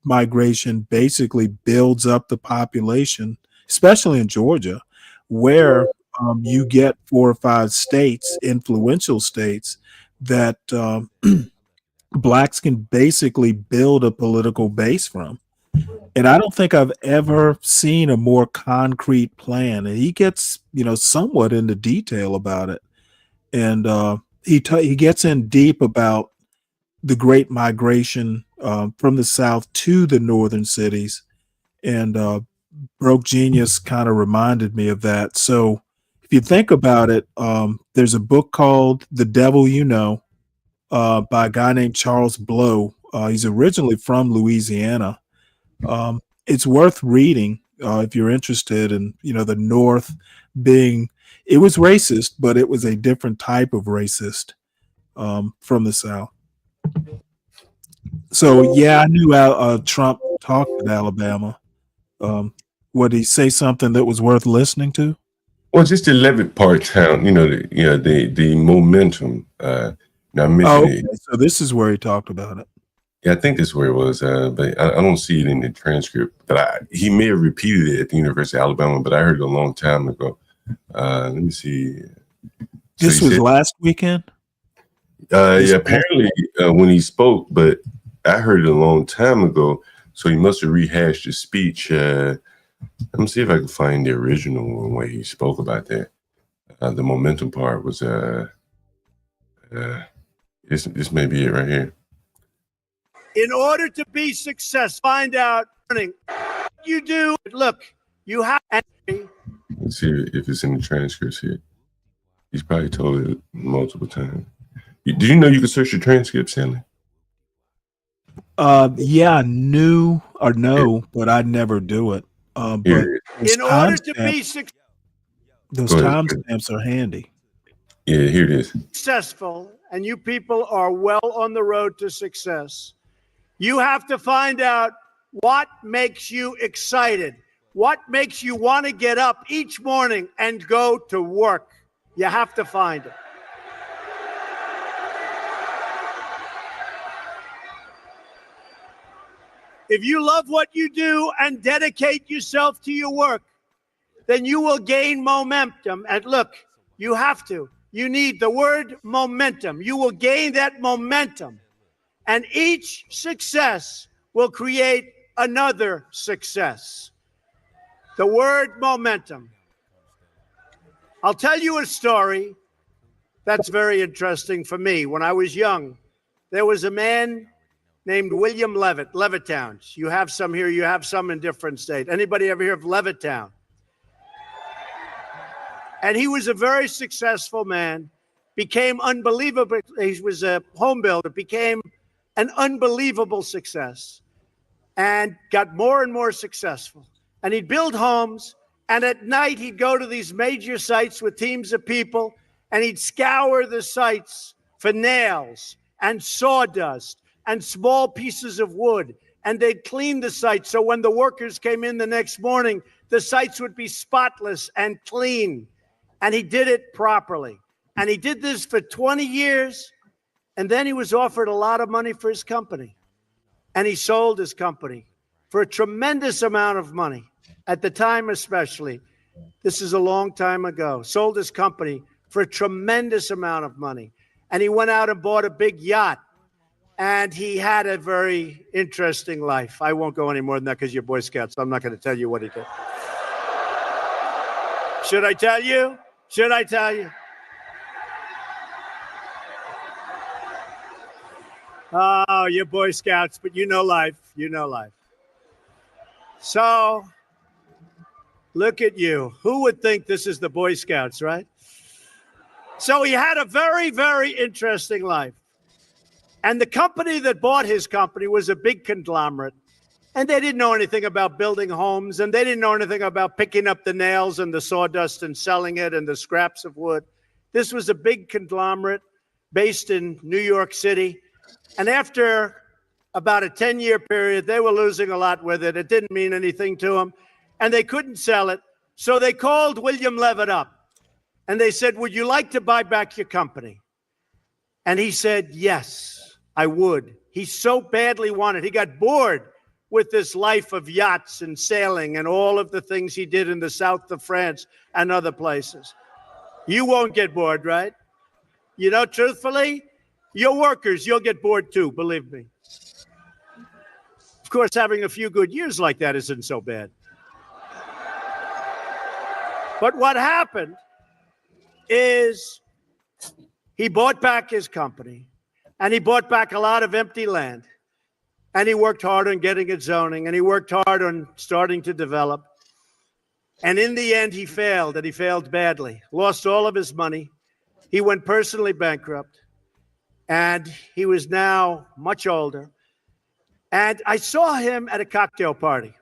migration basically builds up the population, especially in Georgia, where you get 4 or 5 states, influential states, that Blacks can basically build a political base from. And I don't think I've ever seen a more concrete plan. And he gets, somewhat into detail about it. And he gets in deep about the Great Migration from the South to the northern cities. And Broke Genius kind of reminded me of that. So if you think about it, there's a book called The Devil You Know by a guy named Charles Blow. He's originally from Louisiana. It's worth reading if you're interested in, the North, it was racist, but it was a different type of racist from the South. So yeah, I knew Trump talked at Alabama. Would he say something that was worth listening to? Well, just the Levitt part town, the momentum. Now, Okay. So this is where he talked about it. Yeah, I think that's where it was, but I don't see it in the transcript. But he may have repeated it at the University of Alabama, but I heard it a long time ago. Let me see. This was last weekend? Yeah, apparently when he spoke, but I heard it a long time ago, so he must have rehashed his speech. Let me see if I can find the original one where he spoke about that. The momentum part was this may be it right here. In order to be successful, find out you do. Look, you have. Let's see if it's in the transcripts here. He's probably told it multiple times. Did you know you could search the transcript, Stanley? Yeah, I knew or know, but I'd never do it. But in order to be successful, those timestamps are handy. Yeah, here it is. Successful, and you people are well on the road to success. You have to find out what makes you excited, what makes you want to get up each morning and go to work. You have to find it. If you love what you do and dedicate yourself to your work, then you will gain momentum. And look, you have to. You need the word momentum. You will gain that momentum. And each success will create another success. The word momentum. I'll tell you a story that's very interesting for me. When I was young, there was a man named William Levitt, Levittown. You have some here, you have some in different states. Anybody ever hear of Levittown? And he was a very successful man, became unbelievable. He was a home builder, became an unbelievable success and got more and more successful. And he'd build homes, and at night he'd go to these major sites with teams of people, and he'd scour the sites for nails and sawdust and small pieces of wood, and they'd clean the site so when the workers came in the next morning, the sites would be spotless and clean. And he did it properly. And he did this for 20 years, and then he was offered a lot of money for his company. And he sold his company for a tremendous amount of money. At the time especially, this is a long time ago, sold his company for a tremendous amount of money. And he went out and bought a big yacht. And he had a very interesting life. I won't go any more than that because you're Boy Scouts, so I'm not going to tell you what he did. Should I tell you? Should I tell you? Oh, you're Boy Scouts, but you know life. You know life. So, look at you. Who would think this is the Boy Scouts, right? So he had a very, very interesting life. And the company that bought his company was a big conglomerate. And they didn't know anything about building homes, and they didn't know anything about picking up the nails and the sawdust and selling it and the scraps of wood. This was a big conglomerate based in New York City. And after about a 10-year period, they were losing a lot with it. It didn't mean anything to them, and they couldn't sell it. So they called William Levitt up, and they said, "Would you like to buy back your company?" And he said, "Yes, I would." He so badly wanted. He got bored with this life of yachts and sailing and all of the things he did in the south of France and other places. You won't get bored, right? You know, truthfully, your workers, you'll get bored too, believe me. Of course, having a few good years like that isn't so bad. But what happened is he bought back his company, and he bought back a lot of empty land. And he worked hard on getting it zoning, and he worked hard on starting to develop. And in the end, he failed, and he failed badly. Lost all of his money. He went personally bankrupt, and he was now much older. And I saw him at a cocktail party.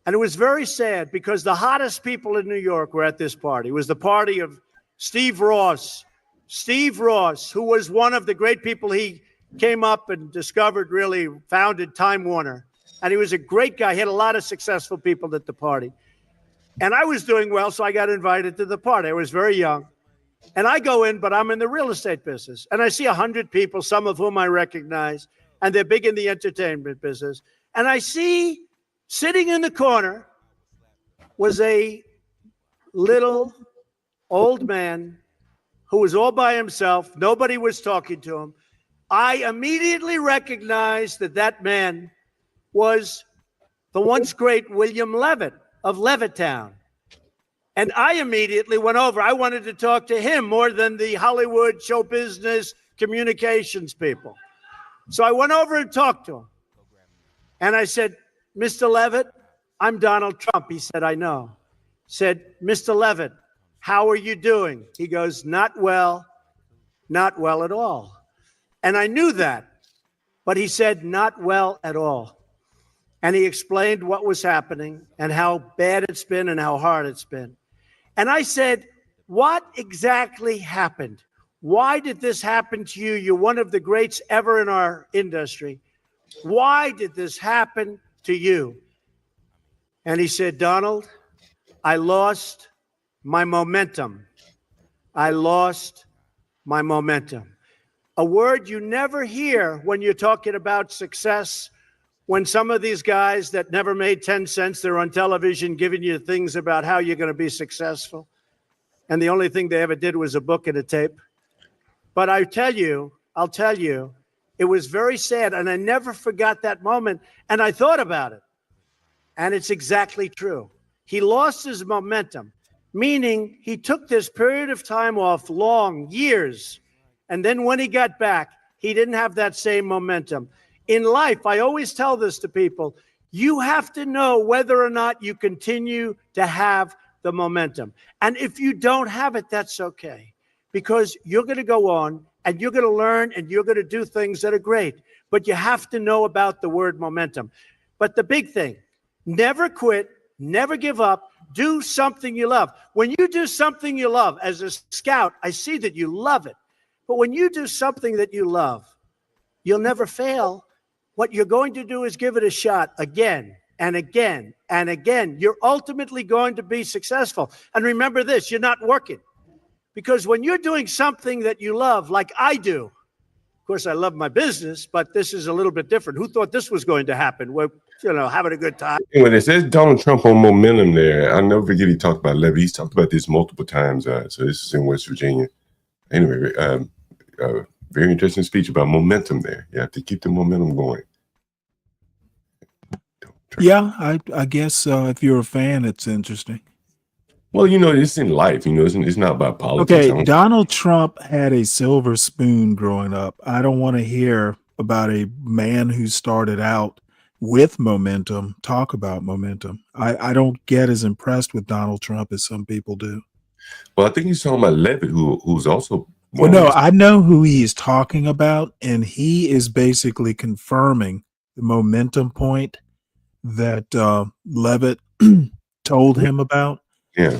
And it was very sad because the hottest people in New York were at this party. It was the party of Steve Ross. Steve Ross, who was one of the great people, he came up and discovered, really founded Time Warner. And he was a great guy. He had a lot of successful people at the party. And I was doing well, so I got invited to the party. I was very young. And I go in, but I'm in the real estate business. And I see 100 people, some of whom I recognize, and they're big in the entertainment business. And I see sitting in the corner was a little old man who was all by himself. Nobody was talking to him. I immediately recognized that that man was the once great William Levitt of Levittown. And I immediately went over. I wanted to talk to him more than the Hollywood show business communications people. So I went over and talked to him. And I said, Mr. Levitt, I'm Donald Trump. He said, I know. Said, Mr. Levitt, how are you doing? He goes, not well at all. And I knew that, but he said, not well at all. And he explained what was happening and how bad it's been and how hard it's been. And I said, what exactly happened? Why did this happen to you? You're one of the greats ever in our industry. Why did this happen to you? And he said, Donald, I lost my momentum. I lost my momentum. A word you never hear when you're talking about success. When some of these guys that never made 10 cents, they're on television giving you things about how you're going to be successful. And the only thing they ever did was a book and a tape. But I'll tell you, it was very sad. And I never forgot that moment. And I thought about it. And it's exactly true. He lost his momentum, meaning he took this period of time off, long years. And then when he got back, he didn't have that same momentum. In life, I always tell this to people, you have to know whether or not you continue to have the momentum. And if you don't have it, that's okay. Because you're going to go on and you're going to learn and you're going to do things that are great. But you have to know about the word momentum. But the big thing, never quit, never give up, do something you love. When you do something you love, as a scout, I see that you love it. But when you do something that you love, you'll never fail. What you're going to do is give it a shot again and again and again. You're ultimately going to be successful. And remember this, you're not working. Because when you're doing something that you love, like I do, of course, I love my business, but this is a little bit different. Who thought this was going to happen? We're, having a good time. When it says Donald Trump on momentum there, I'll never forget he talked about Levitt. He's talked about this multiple times. So this is in West Virginia. Anyway, very interesting speech about momentum there. You have to keep the momentum going. Yeah, I guess if you're a fan, it's interesting. Well, it's in life. It's not about politics. Okay, Donald Trump had a silver spoon growing up. I don't want to hear about a man who started out with momentum talk about momentum. I don't get as impressed with Donald Trump as some people do. Well, I think he's talking about Levitt, who's also. Well, no, I know who he is talking about, and he is basically confirming the momentum point that Levitt told him about. Yeah.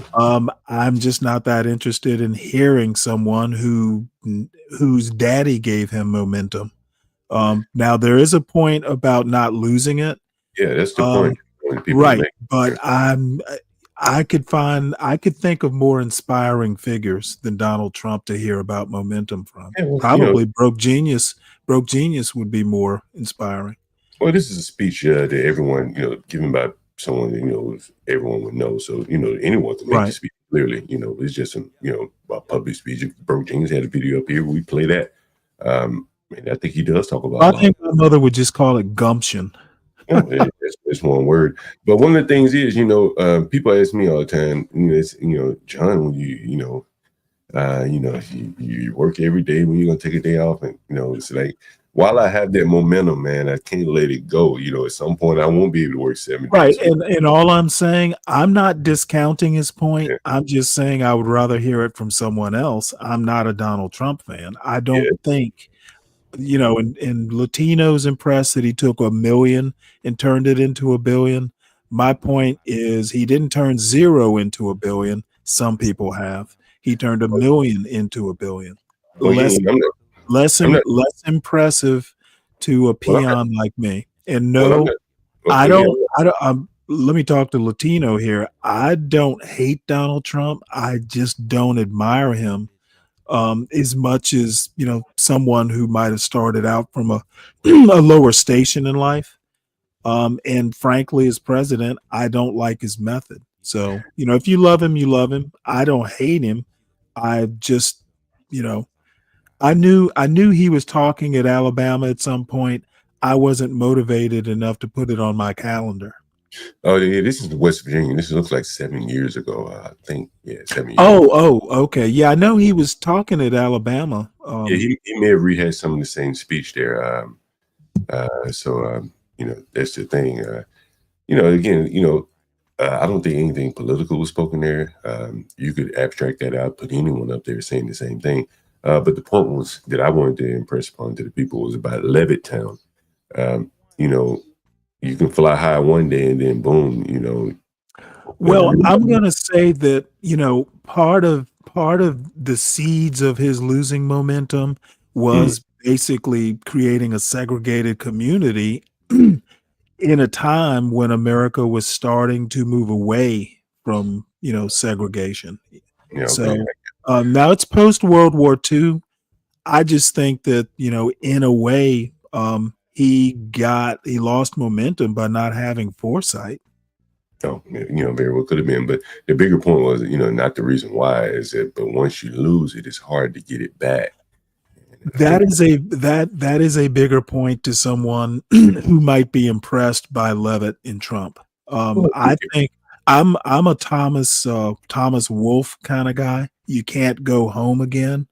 I'm just not that interested in hearing someone whose daddy gave him momentum. Now there is a point about not losing it. Yeah, that's the point. Right, but I could think of more inspiring figures than Donald Trump to hear about momentum from. Yeah, well, probably Broke Genius would be more inspiring. Well, this is a speech that everyone, given by someone, everyone would know. So, anyone can make the speech clearly, it's just a public speech. Broke Genius had a video up here. We play that. And I think he does talk about. I think my mother would just call it gumption. It's one word. But one of the things is, people ask me all the time, John, when you work every day, when you're going to take a day off, and, it's like, while I have that momentum, man, I can't let it go. At some point I won't be able to work 7 days. Right. And all I'm saying, I'm not discounting his point. Yeah. I'm just saying I would rather hear it from someone else. I'm not a Donald Trump fan. I don't think, in Latinos impressed that he took 1 million and turned it into 1 billion. My point is he didn't turn 0 into a billion. Some people have. He turned 1 million into a billion. Well, yeah, Less I'm not. impressive to a Well, I'm not. peon like me. And Well, I'm no, not. I Okay, yeah. don't. Let me talk to Latino here. I don't hate Donald Trump. I just don't admire him as much as someone who might have started out from a a lower station in life. And frankly, as president, I don't like his method. So if you love him, you love him. I don't hate him. I just, I knew he was talking at Alabama at some point. I wasn't motivated enough to put it on my calendar. Oh, yeah, this is West Virginia. This looks like 7 years ago. I think, yeah, 7 years. Oh, okay. Yeah, I know he was talking at Alabama. Yeah, he may have rehashed some of the same speech there. So that's the thing. Again, I don't think anything political was spoken there. You could abstract that out, put anyone up there saying the same thing. But the point was that I wanted to impress upon to the people was about Levittown. You can fly high one day and then boom, Well, I'm going to say that, part of the seeds of his losing momentum was basically creating a segregated community in a time when America was starting to move away from, segregation. Yeah, So okay. now it's post World War II. I just think that, in a way, he lost momentum by not having foresight. Oh, very well could have been. But the bigger point was, not the reason why is that, but once you lose it, it's hard to get it back. That is a bigger point to someone who might be impressed by Levitt and Trump. I think I'm a Thomas Wolfe kind of guy. You can't go home again.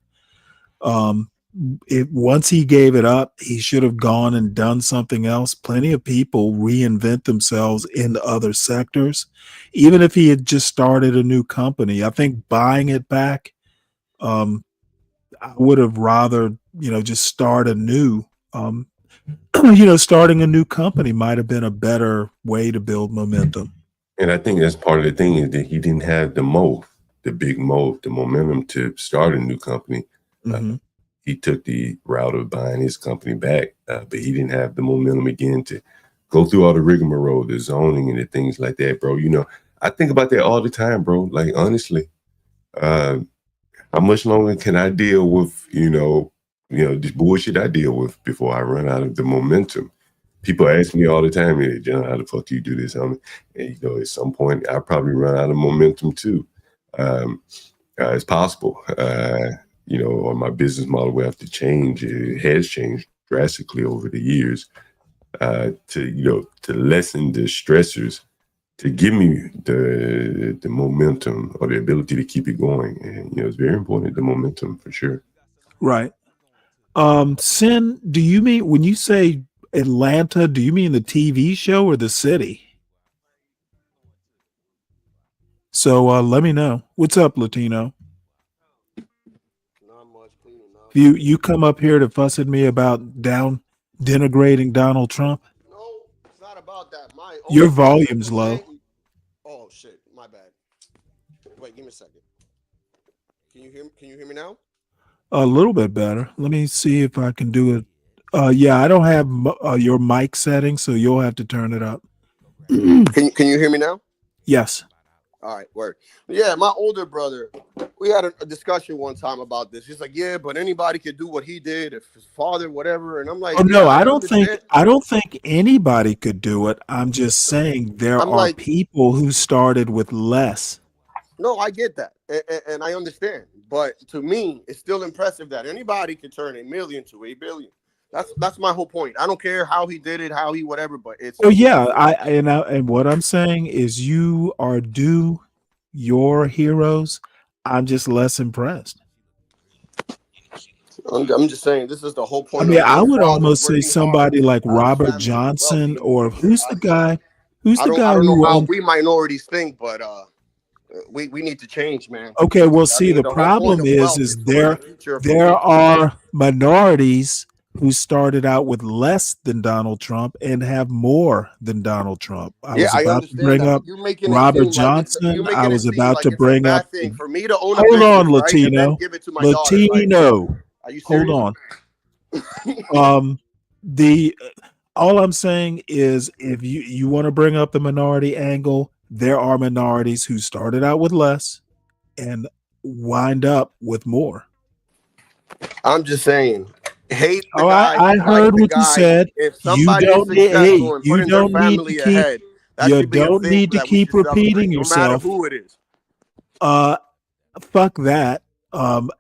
Once he gave it up, he should have gone and done something else. Plenty of people reinvent themselves in other sectors. Even if he had just started a new company, I think buying it back, I would have rather, just start anew. Starting a new company might have been a better way to build momentum. And I think that's part of the thing is that he didn't have the big the momentum to start a new company. He took the route of buying his company back, but he didn't have the momentum again to go through all the rigmarole, the zoning and the things like that, bro. I think about that all the time, bro. Like, honestly, how much longer can I deal with, this bullshit I deal with before I run out of the momentum? People ask me all the time, hey, John, how the fuck do you do this? And, at some point, I probably run out of momentum too. It's possible. Or my business model will have to change. It has changed drastically over the years to lessen the stressors, to give me the momentum or the ability to keep it going. And, it's very important, the momentum for sure. Right. Sin, do you mean, when you say Atlanta, do you mean the TV show or the city? So let me know. What's up, Latino? You come up here to fuss at me about denigrating Donald Trump? No, it's not about that. Your volume's low. Oh shit, my bad. Wait, give me a second. Can you hear me now? A little bit better. Let me see if I can do it. Yeah, I don't have your mic setting, so you'll have to turn it up. Can you hear me now? Yes. All right, word. Yeah, my older brother, we had a discussion one time about this. He's like, yeah, but anybody could do what he did, if his father, whatever. And I'm like, Oh no, yeah, I don't think anybody could do it. I'm just saying there are people who started with less. No, I get that, and I understand. But to me, it's still impressive that anybody can turn $1 million to $1 billion. That's my whole point. I don't care how he did it, how he whatever, but it's. Oh yeah, and what I'm saying is you are due your heroes. I'm just less impressed. I'm just saying this is the whole point. I mean, I would almost say somebody like Robert Johnson, or who's the guy? Who's the guy I don't know who? How we minorities think, but we need to change, man. Okay, well, see, the problem is there are minorities who started out with less than Donald Trump and have more than Donald Trump. I was I about to understand bring that, up but you're making it Robert seem like you're Johnson. I making it was seem about like to it's a bring up. bad thing for me to own a Hold on, business, right, and then Latino. give it to my daughter. Like, Latino. are you Hold serious? on. The all I'm saying is, if you want to bring up the minority angle, there are minorities who started out with less and wind up with more. I'm just saying, hate the Oh, guy, I like heard the what you guy. said. If You somebody is don't need. Hey, successful and you putting their don't need to family keep. ahead, that You should be a don't thing need to that we keep should celebrate, repeating no matter yourself. who it is. Fuck that.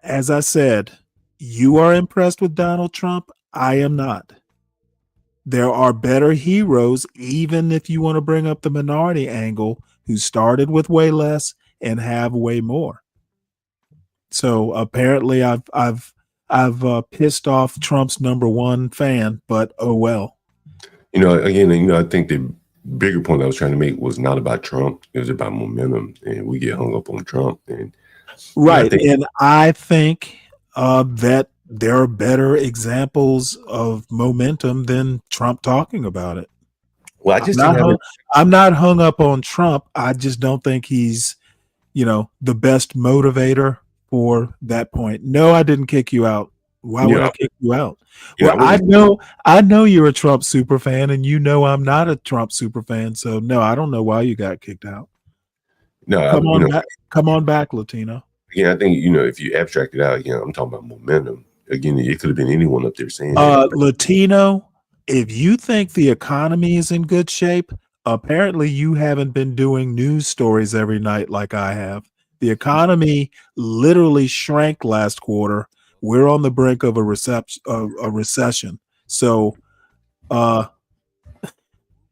As I said, you are impressed with Donald Trump. I am not. There are better heroes, even if you want to bring up the minority angle, who started with way less and have way more. So apparently, I've pissed off Trump's number one fan, but oh well. You know, again, you know, I think the bigger point I was trying to make was not about Trump. It was about momentum, and we get hung up on Trump. And Right, and I think that there are better examples of momentum than Trump talking about it. Well, I just didn't have it. I'm not hung up on Trump. I just don't think he's, the best motivator for that point. No, I didn't kick you out. Why would I kick you out? Yeah, Well, I know you're a Trump super fan, and you know I'm not a Trump super fan. So no, I don't know why you got kicked out. No, Come on back, Latino. Again, I think, if you abstract it out, I'm talking about momentum. Again, it could have been anyone up there saying that. Latino, if you think the economy is in good shape, apparently you haven't been doing news stories every night like I have. The economy literally shrank last quarter. We're on the brink of a recession. So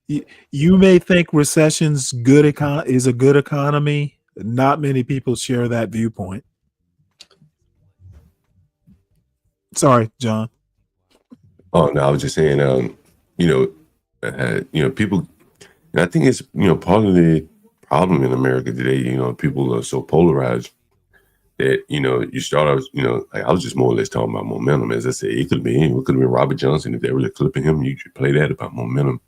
you may think recession's is a good economy. Not many people share that viewpoint. Sorry, John. Oh no, I was just saying, people, and I think it's part of the problem in America today. People are so polarized that you start out, like I was just more or less talking about momentum. As I said, it could have been Robert Johnson. If they were clipping him, you should play that about momentum.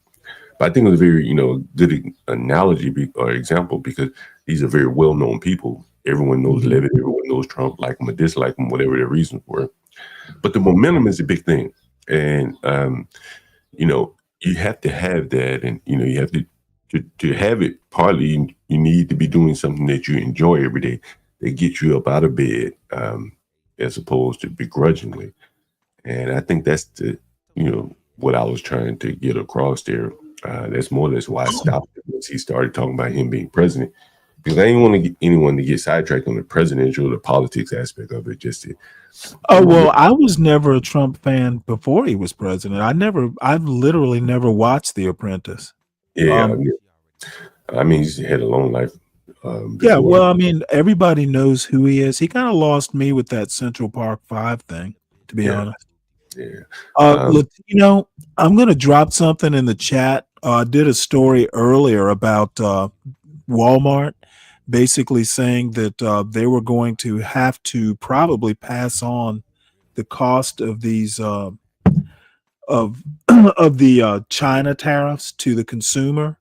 But I think it was a very good analogy or example, because these are very well known people. Everyone knows Levitt, everyone knows Trump, like him or dislike him, whatever their reasons were. But the momentum is a big thing. And, you have to have that. And, you have to have it. Partly, you need to be doing something that you enjoy every day that gets you up out of bed, as opposed to begrudgingly. And I think that's what I was trying to get across there. That's more or less why I stopped once he started talking about him being president. Because I didn't want to get anyone to get sidetracked on the presidential or the politics aspect of it. Oh, well, I was never a Trump fan before he was president. I've literally never watched The Apprentice. Yeah, I mean, he's had a long life. Yeah, well, I mean, everybody knows who he is. He kind of lost me with that Central Park 5 thing, to be honest. Yeah. Latino, I'm going to drop something in the chat. I did a story earlier about Walmart, basically saying that they were going to have to probably pass on the cost of these of the China tariffs to the consumer.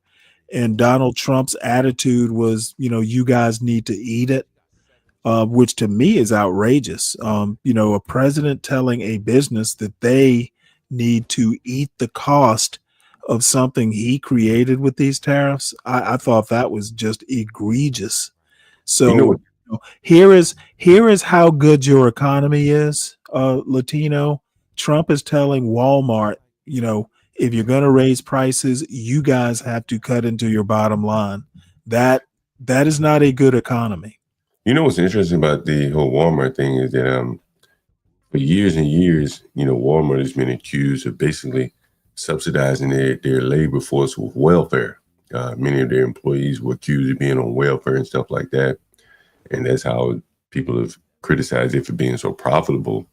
And Donald Trump's attitude was, you guys need to eat it, which to me is outrageous. A president telling a business that they need to eat the cost of something he created with these tariffs. I thought that was just egregious. So here is how good your economy is, Latino. Trump is telling Walmart, if you're going to raise prices, you guys have to cut into your bottom line. That is not a good economy. What's interesting about the whole Walmart thing is that for years and years, Walmart has been accused of basically subsidizing their labor force with welfare. Many of their employees were accused of being on welfare and stuff like that. And that's how people have criticized it for being so profitable.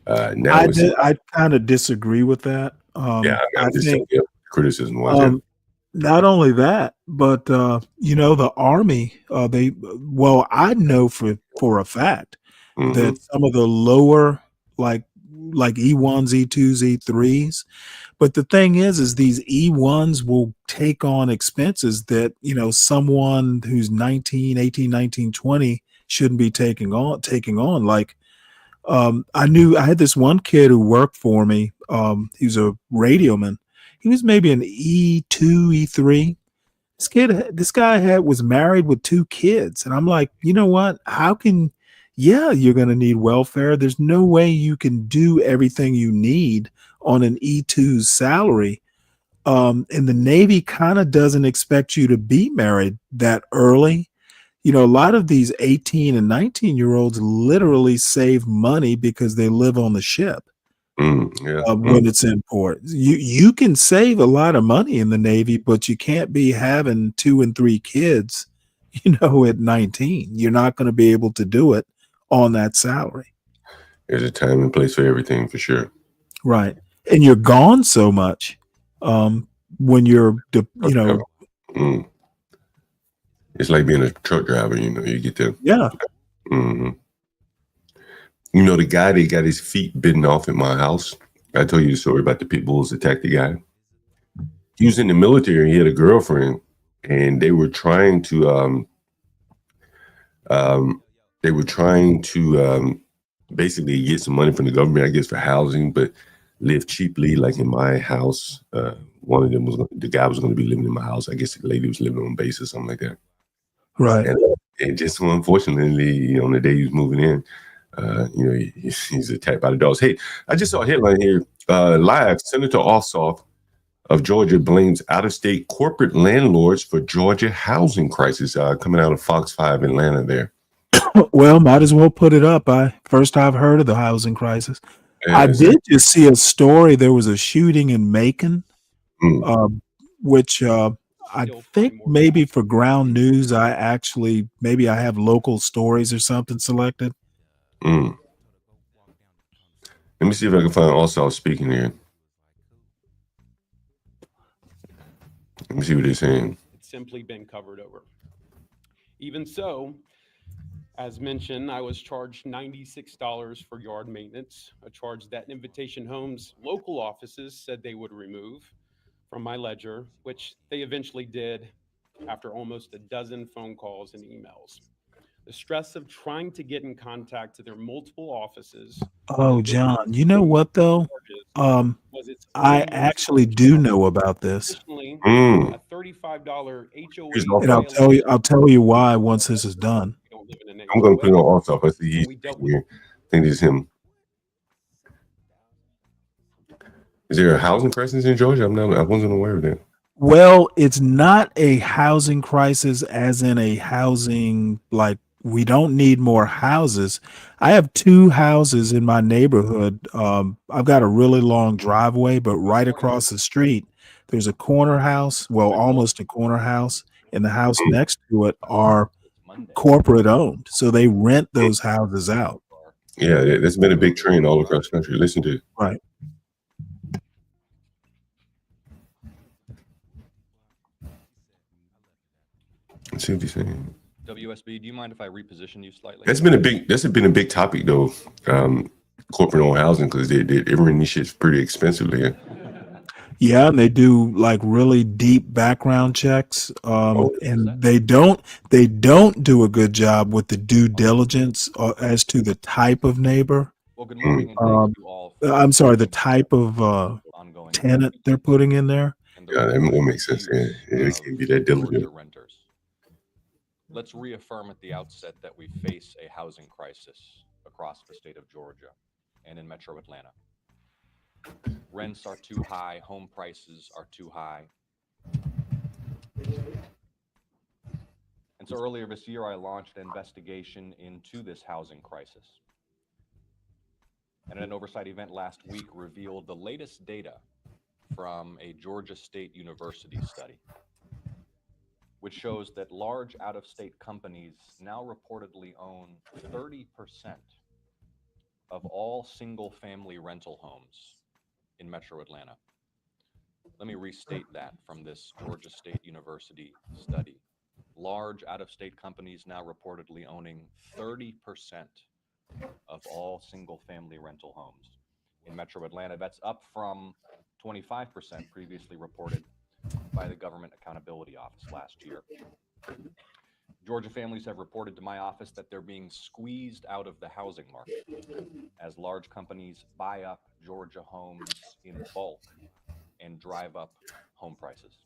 I kind of disagree with that. I think criticism was not only that, but the Army, I know for a fact that some of the lower, like like E1s, E2s, E3s. But the thing is these E1s will take on expenses that, someone who's 19, 18, 19, 20 shouldn't be taking on. Like, I had this one kid who worked for me. He was a radioman. He was maybe an E2, E3. This guy was married with 2 kids. And I'm like, you know what? You're going to need welfare. There's no way you can do everything you need on an E2's salary. And the Navy kind of doesn't expect you to be married that early. A lot of these 18 and 19-year-olds literally save money because they live on the ship. When it's in port, you can save a lot of money in the Navy, but you can't be having 2 and 3 kids, at 19. You're not going to be able to do it on that salary. There's a time and place for everything, for sure. Right. And you're gone so much when you're, It's like being a truck driver, you get there. Yeah. Mm-hmm. The guy that got his feet bitten off at my house. I told you the story about the pit bulls attacked the guy. He was in the military. He had a girlfriend, and they were trying to basically get some money from the government, I guess, for housing, but live cheaply, like in my house. One of them the guy was going to be living in my house. I guess the lady was living on base or something like that. Right. And just so unfortunately, on the day he was moving in, he's attacked by the dogs. Hey, I just saw a headline here. Live, Senator Ossoff of Georgia blames out-of-state corporate landlords for Georgia housing crisis. Coming out of Fox 5 Atlanta there. Well, might as well put it up. First I've heard of the housing crisis. Yeah, I did just see a story. There was a shooting in Macon, which I think maybe for ground news, I have local stories or something selected. Let me see if I can find Ossoff speaking here. Let me see what they're saying. It's simply been covered over. Even so, as mentioned, I was charged $96 for yard maintenance, a charge that Invitation Homes local offices said they would remove from my ledger, which they eventually did after almost a dozen phone calls and emails. The stress of trying to get in contact to their multiple offices. Oh, John, you know what though? I actually do know about this. A $35 HOA. And I'll tell you why once this is done. I'm going to put it on Ossoff. I see he's speaking here. I think it's him. Is there a housing crisis in Georgia? I wasn't aware of that. Well, it's not a housing crisis as in a housing, like we don't need more houses. I have 2 houses in my neighborhood. I've got a really long driveway, but right across the street, there's a corner house, well, almost a corner house, and the house next to it are corporate owned. So they rent those houses out. Yeah, there's been a big trend all across the country. Listen to it. Right. Let's see what he's saying. WSB, do you mind if I reposition you slightly? That's been a big topic though. Corporate owned housing, because they rent these shit's pretty expensive there. Yeah, and they do like really deep background checks, and they don't do a good job with the due diligence as to the type of neighbor. Well, good morning, and thank you all. I'm sorry, the type of tenant they're putting in there. Yeah, that makes sense. Yeah, it can't be that diligent. Let's reaffirm at the outset that we face a housing crisis across the state of Georgia and in Metro Atlanta. Rents are too high, home prices are too high. And so earlier this year, I launched an investigation into this housing crisis. And an oversight event last week revealed the latest data from a Georgia State University study, which shows that large out-of-state companies now reportedly own 30% of all single-family rental homes in Metro Atlanta. Let me restate that from this Georgia State University study. Large out-of-state companies now reportedly owning 30% of all single-family rental homes. in Metro Atlanta. That's up from 25% previously reported by the Government Accountability Office last year. Georgia families have reported to my office that they're being squeezed out of the housing market as large companies buy up Georgia homes in bulk and drive up home prices.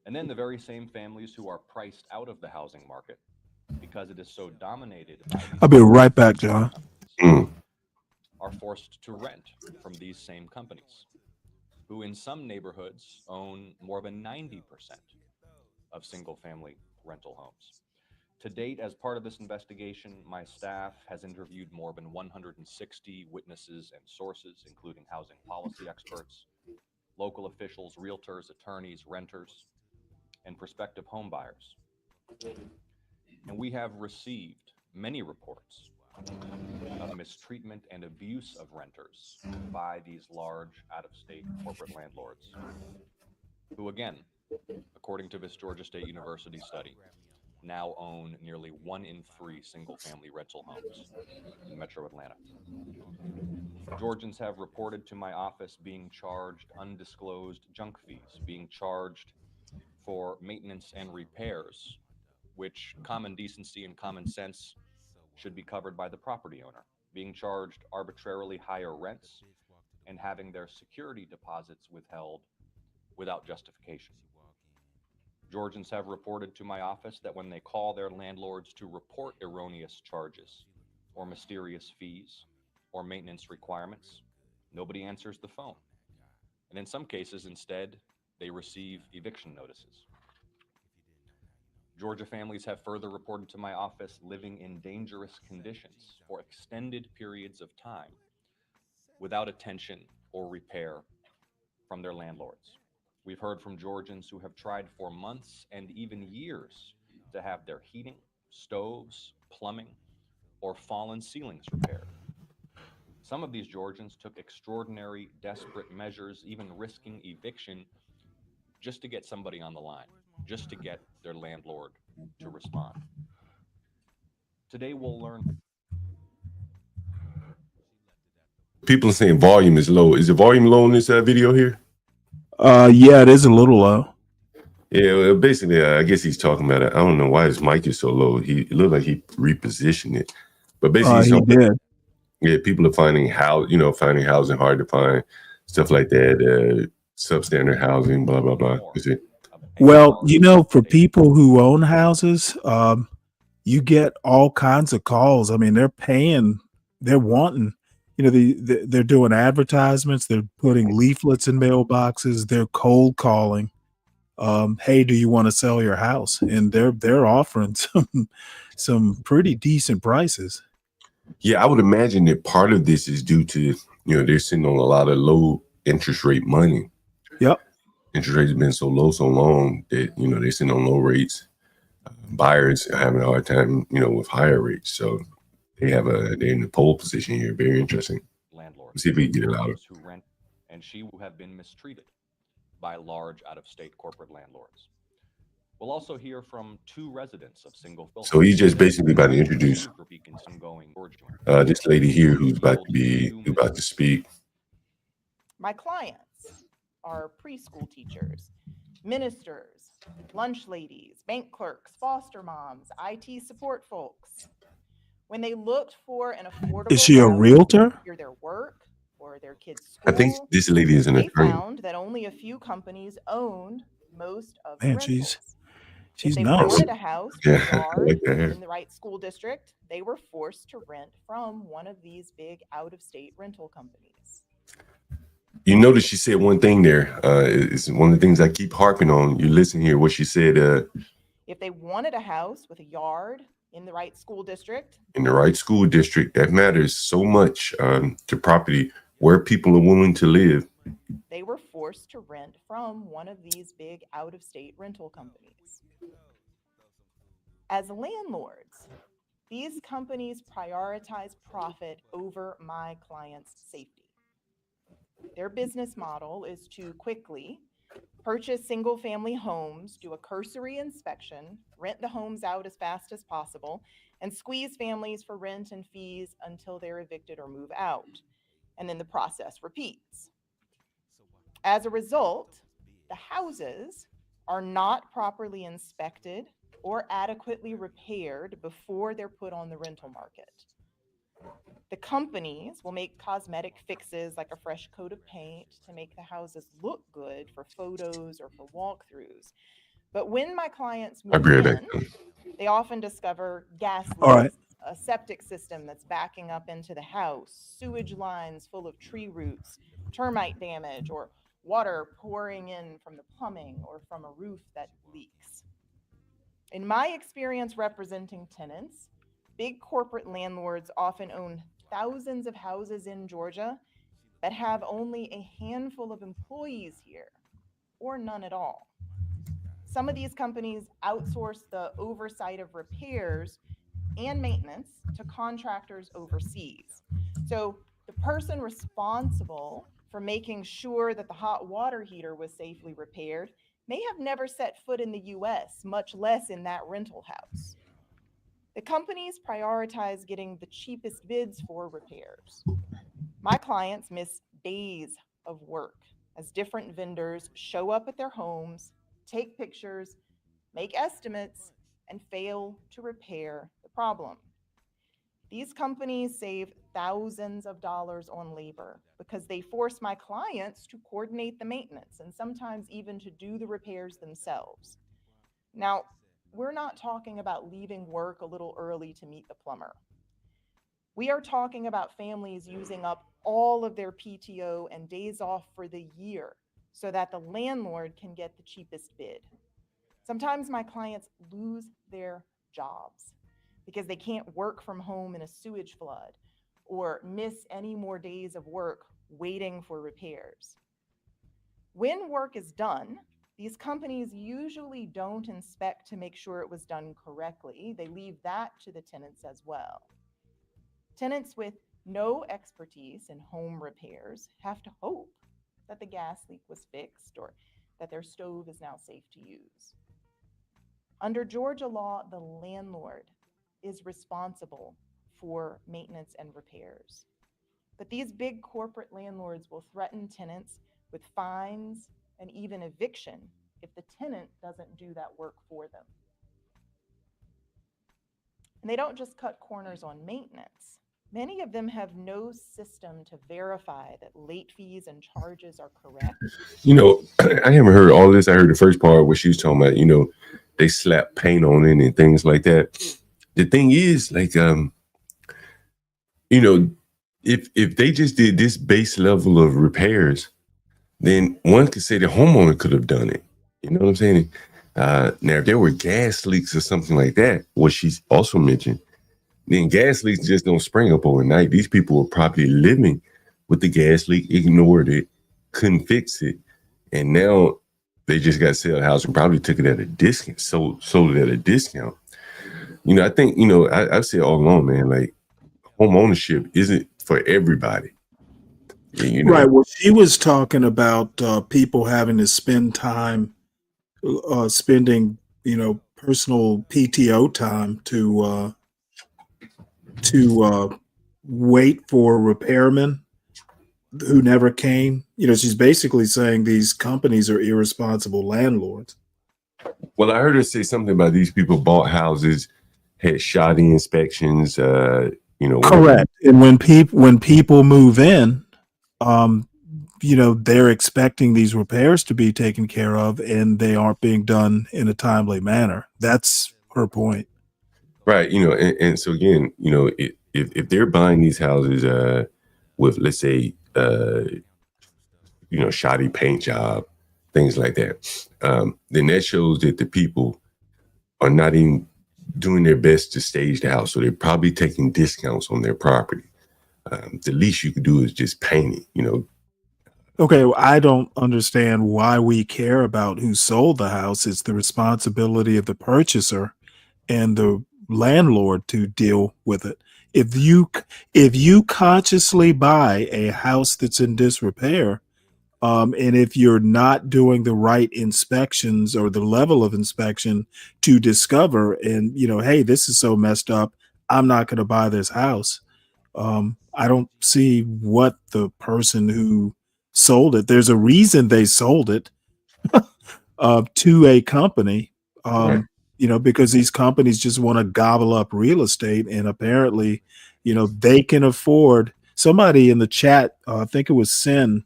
And then the very same families who are priced out of the housing market because it is so dominated by these I'll be right back, John. are forced to rent from these same companies, who in some neighborhoods own more than 90% of single-family rental homes. To date, as part of this investigation, my staff has interviewed more than 160 witnesses and sources, including housing policy experts, local officials, realtors, attorneys, renters, and prospective home buyers. And we have received many reports of mistreatment and abuse of renters by these large out-of-state corporate landlords, who again, according to this Georgia State University study, now own nearly 1 in 3 single-family rental homes in Metro Atlanta. Georgians have reported to my office being charged undisclosed junk fees, being charged for maintenance and repairs, which common decency and common sense should be covered by the property owner, being charged arbitrarily higher rents, and having their security deposits withheld without justification. Georgians have reported to my office that when they call their landlords to report erroneous charges or mysterious fees or maintenance requirements, nobody answers the phone. And in some cases, instead, they receive eviction notices. Georgia families have further reported to my office living in dangerous conditions for extended periods of time without attention or repair from their landlords. We've heard from Georgians who have tried for months and even years to have their heating, stoves, plumbing, or fallen ceilings repaired. Some of these Georgians took extraordinary, desperate measures, even risking eviction, just to get somebody on the line, just to get their landlord to respond. Today we'll learn. People are saying volume is low. Is the volume low in this video here? Yeah, it is a little low. Yeah, well, basically, I guess he's talking about it. I don't know why his mic is so low. It looked like he repositioned it, but basically, he's He talking did. yeah, people are finding finding housing hard to find, stuff like that, substandard housing, blah blah blah. You see? Well, for people who own houses, you get all kinds of calls. I mean, they're wanting, they're doing advertisements, they're putting leaflets in mailboxes, they're cold calling. Hey, do you want to sell your house? And they're offering some pretty decent prices. Yeah, I would imagine that part of this is due to they're sitting on a lot of low interest rate money. Yep. Interest rates have been so low so long that they're sitting on low rates. Buyers are having a hard time with higher rates, so they're in the pole position here. Very interesting. Landlords. Let's see if we can get it louder. Who rent and she who have been mistreated by large out-of-state corporate landlords. We'll also hear from 2 residents of single. So he's just basically about to introduce this lady here who's about to speak. My clients are preschool teachers, ministers, lunch ladies, bank clerks, foster moms, IT support folks. When they looked for an affordable Is she a house realtor? near their work or their kids' school, I think this lady is an they attorney. found that only a few companies owned most of the Man, rentals. she's If they nice. wanted a house with Yeah, a I yard like that hair. in the right school district, they were forced to rent from one of these big out-of-state rental companies. You notice she said one thing there. It's one of the things I keep harping on. You listen here, what she said. If they wanted a house with a yard in the right school district, In the right school district, that matters so much to property where people are willing to live. they were forced to rent from one of these big out-of-state rental companies. As landlords, these companies prioritize profit over my client's safety. Their business model is to quickly purchase single-family homes, do a cursory inspection, rent the homes out as fast as possible, and squeeze families for rent and fees until they're evicted or move out. and then the process repeats. As a result, the houses are not properly inspected or adequately repaired before they're put on the rental market. The companies will make cosmetic fixes like a fresh coat of paint to make the houses look good for photos or for walkthroughs. But when my clients I'll move be right back. in, they often discover gas leaks, All right. a septic system that's backing up into the house, sewage lines full of tree roots, termite damage, or water pouring in from the plumbing or from a roof that leaks. In my experience representing tenants, big corporate landlords often own thousands of houses in Georgia that have only a handful of employees here, or none at all. Some of these companies outsource the oversight of repairs and maintenance to contractors overseas. So the person responsible for making sure that the hot water heater was safely repaired may have never set foot in the US, much less in that rental house. The companies prioritize getting the cheapest bids for repairs. My clients miss days of work as different vendors show up at their homes, take pictures, make estimates, and fail to repair the problem. These companies save thousands of dollars on labor because they force my clients to coordinate the maintenance and sometimes even to do the repairs themselves. Now, we're not talking about leaving work a little early to meet the plumber. We are talking about families using up all of their PTO and days off for the year so that the landlord can get the cheapest bid. Sometimes my clients lose their jobs because they can't work from home in a sewage flood or miss any more days of work waiting for repairs. When work is done, these companies usually don't inspect to make sure it was done correctly. They leave that to the tenants as well. Tenants with no expertise in home repairs have to hope that the gas leak was fixed or that their stove is now safe to use. Under Georgia law, the landlord is responsible for maintenance and repairs. But these big corporate landlords will threaten tenants with fines and even eviction if the tenant doesn't do that work for them. And they don't just cut corners on maintenance. Many of them have no system to verify that late fees and charges are correct. You know, I haven't heard all this. I heard the first part where she was talking about, you know, they slap paint on it and things like that. The thing is, like, you know, if they just did this base level of repairs, then one could say the homeowner could have done it. You know what I'm saying? Now, if there were gas leaks or something like that, what she's also mentioned, then gas leaks just don't spring up overnight. These people were probably living with the gas leak, ignored it, couldn't fix it, and now they just got to sell the house and probably took it at a discount, sold it at a discount. You know, I think, you know, I've said all along, man, like home ownership isn't for everybody. You know? Right. Well, she was talking about people having to spend time spending, you know, personal PTO time to wait for repairmen who never came. You know, she's basically saying these companies are irresponsible landlords. Well, I heard her say something about these people bought houses, had shoddy inspections, you know. Correct. And when people move in, you know, they're expecting these repairs to be taken care of and they aren't being done in a timely manner. That's her point. Right. You know, and so again, you know, if they're buying these houses with, let's say, you know, shoddy paint job, things like that, then that shows that the people are not even doing their best to stage the house. So they're probably taking discounts on their property. The least you could do is just paint it, you know. Okay, well, I don't understand why we care about who sold the house. It's the responsibility of the purchaser and the landlord to deal with it. If you consciously buy a house that's in disrepair, and if you're not doing the right inspections or the level of inspection to discover, and you know, hey, this is so messed up, I'm not going to buy this house. I don't see what the person who sold it. There's a reason they sold it to a company. Right. Because these companies just want to gobble up real estate, and apparently, they can afford. Somebody in the chat, I think it was Sin,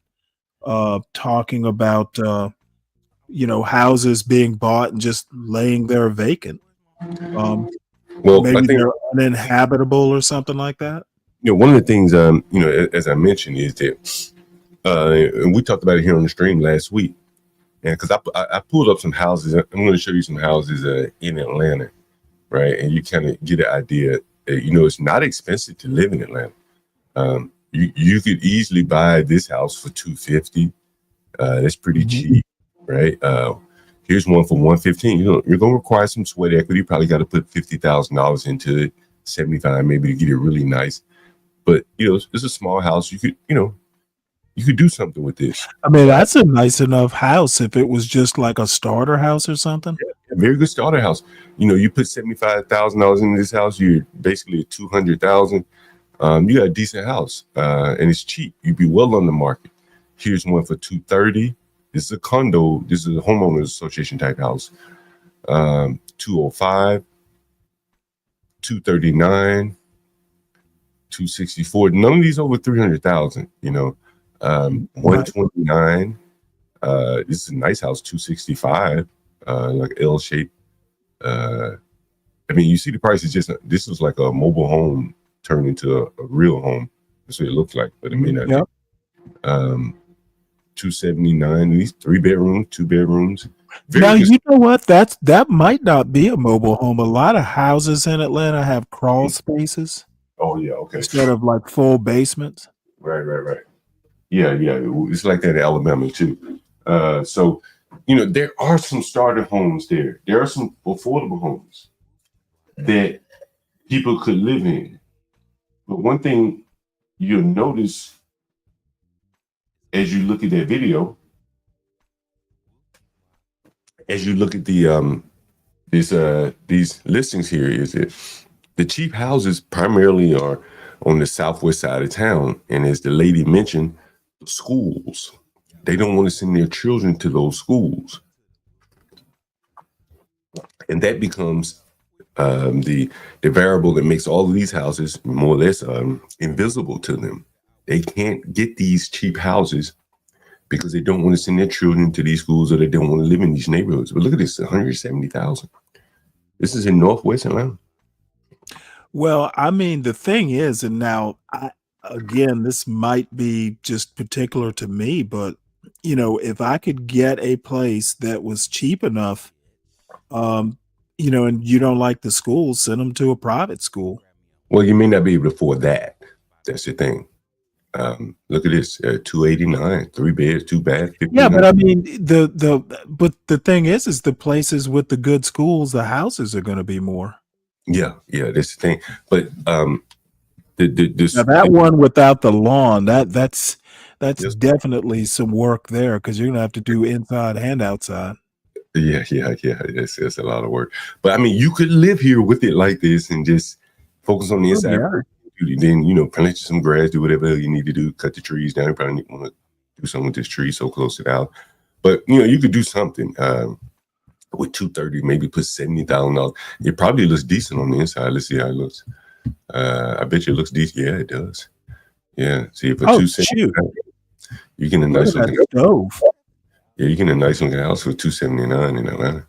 talking about houses being bought and just laying there vacant. Well, I Maybe think they're uninhabitable or something like that. one of the things as I mentioned is that and we talked about it here on the stream last week, and because I pulled up some houses. I'm going to show you some houses in Atlanta, right? And you kind of get an idea. It's not expensive to live in Atlanta. You could easily buy this house for $250. That's pretty cheap, right? Here's one for $115. You're going to require some sweat equity. You probably got to put $50,000 into it, $75 maybe to get it really nice. But it's a small house. You could do something with this. I mean, that's a nice enough house if it was just like a starter house or something. Yeah, a very good starter house. You put $75,000 into this house, you're basically at $200,000. You got a decent house, and it's cheap. You'd be well on the market. Here's one for $230. This is a condo. This is a homeowners association type house. $205, $239, $264. None of these over $300,000. $129. This is a nice house. $265, like L shape. You see the price is just. This is like a mobile home turned into a real home. That's what it looks like, but it may not. Yep. $279. These 3 bedrooms, 2 bedrooms. Now you know what? That might not be a mobile home. A lot of houses in Atlanta have crawl spaces. Oh yeah, okay. Instead of like full basements. Right. Yeah. It's like that in Alabama too. So there are some starter homes there. There are some affordable homes that people could live in. But one thing you'll notice as you look at that video, as you look at the these listings here, is that the cheap houses primarily are on the southwest side of town. And as the lady mentioned, the schools, they don't want to send their children to those schools. And that becomes the variable that makes all of these houses more or less invisible to them. They can't get these cheap houses because they don't want to send their children to these schools, or they don't want to live in these neighborhoods. But look at this, $170,000. This is in Northwest Atlanta. Well, I mean, the thing is, and now again, this might be just particular to me, but if I could get a place that was cheap enough, and you don't like the school, send them to a private school. Well, you may not be able to afford that. That's the thing. Look at this, $289, 3 beds, 2 baths. Yeah, but I mean, but the thing is the places with the good schools, the houses are going to be more. Yeah, that's the thing. But now that one without the lawn, that's definitely some work there, because you're gonna have to do inside and outside. Yeah. It's a lot of work. But I mean, you could live here with it like this and just focus on the inside. Yeah. Then plant some grass, do whatever you need to do, cut the trees down. You probably want to do something with this tree so close to the house. But you could do something with $230, maybe put $70,000. It probably looks decent on the inside. Let's see how it looks. I bet you it looks decent. Yeah, it does. Yeah. See, for $270, you get a nice looking stove. Yeah, you get a nice looking house for $279 in Atlanta.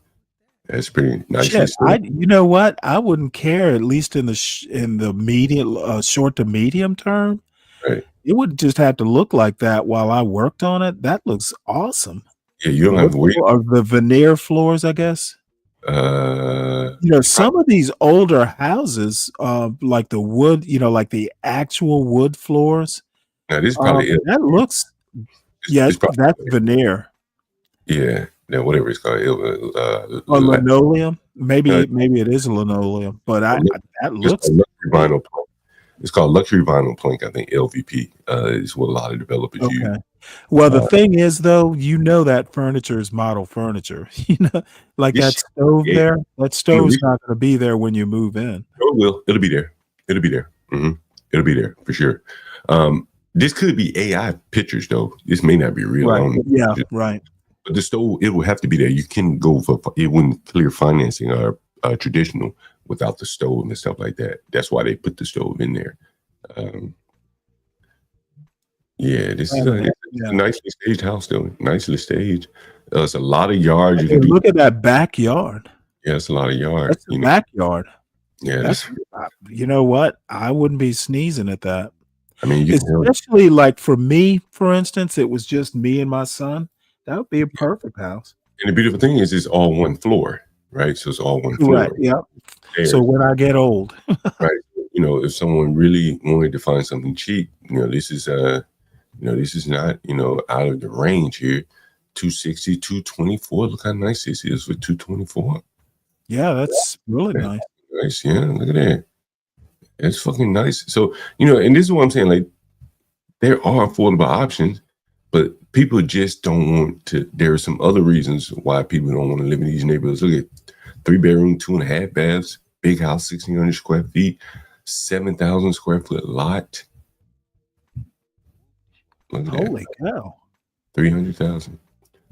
That's pretty nice. You know what? I wouldn't care, at least in the medium, short to medium term. Right. It would just have to look like that while I worked on it. That looks awesome. Yeah, you don't have to worry. Or the veneer floors, I guess. Some of these older houses, like the wood, like the actual wood floors. Now this probably that looks. That's veneer. Yeah. Whatever it's called, or linoleum. Maybe it is linoleum, but that looks. Vinyl. It's called luxury vinyl plank. I think LVP is what a lot of developers use. Well, the thing is, though, that furniture is model furniture. Like that stove there. That stove's not going to be there when you move in. Oh, it will. It'll be there. Mm-hmm. It'll be there for sure. This could be AI pictures though. This may not be real. Right. Yeah. Right. But the stove, it will have to be there. You can go for it wouldn't clear financing or traditional without the stove and stuff like that. That's why they put the stove in there. Yeah, this is a nicely staged house though. Nicely staged. It's a lot of yards. Hey, look at that backyard. Yeah, it's a lot of yards. That's the backyard. Yeah, that's, you know what? I wouldn't be sneezing at that. I mean, especially like for me, for instance, it was just me and my son. That would be a perfect house. And the beautiful thing is, it's all one floor, right? So it's all one floor. Right. Yeah. So when I get old, right? You know, if someone really wanted to find something cheap, this is this is not out of the range here. 260, 224. Look how nice this is for 224. Yeah, that's really nice. Nice, yeah. Look at that. It's fucking nice. So, and this is what I'm saying, like, there are affordable options, but people just don't want to. There are some other reasons why people don't want to live in these neighborhoods. Look at 3-bedroom, 2.5 baths, big house, 1,600 square feet, 7,000 square foot lot. Look at Holy cow. 300,000.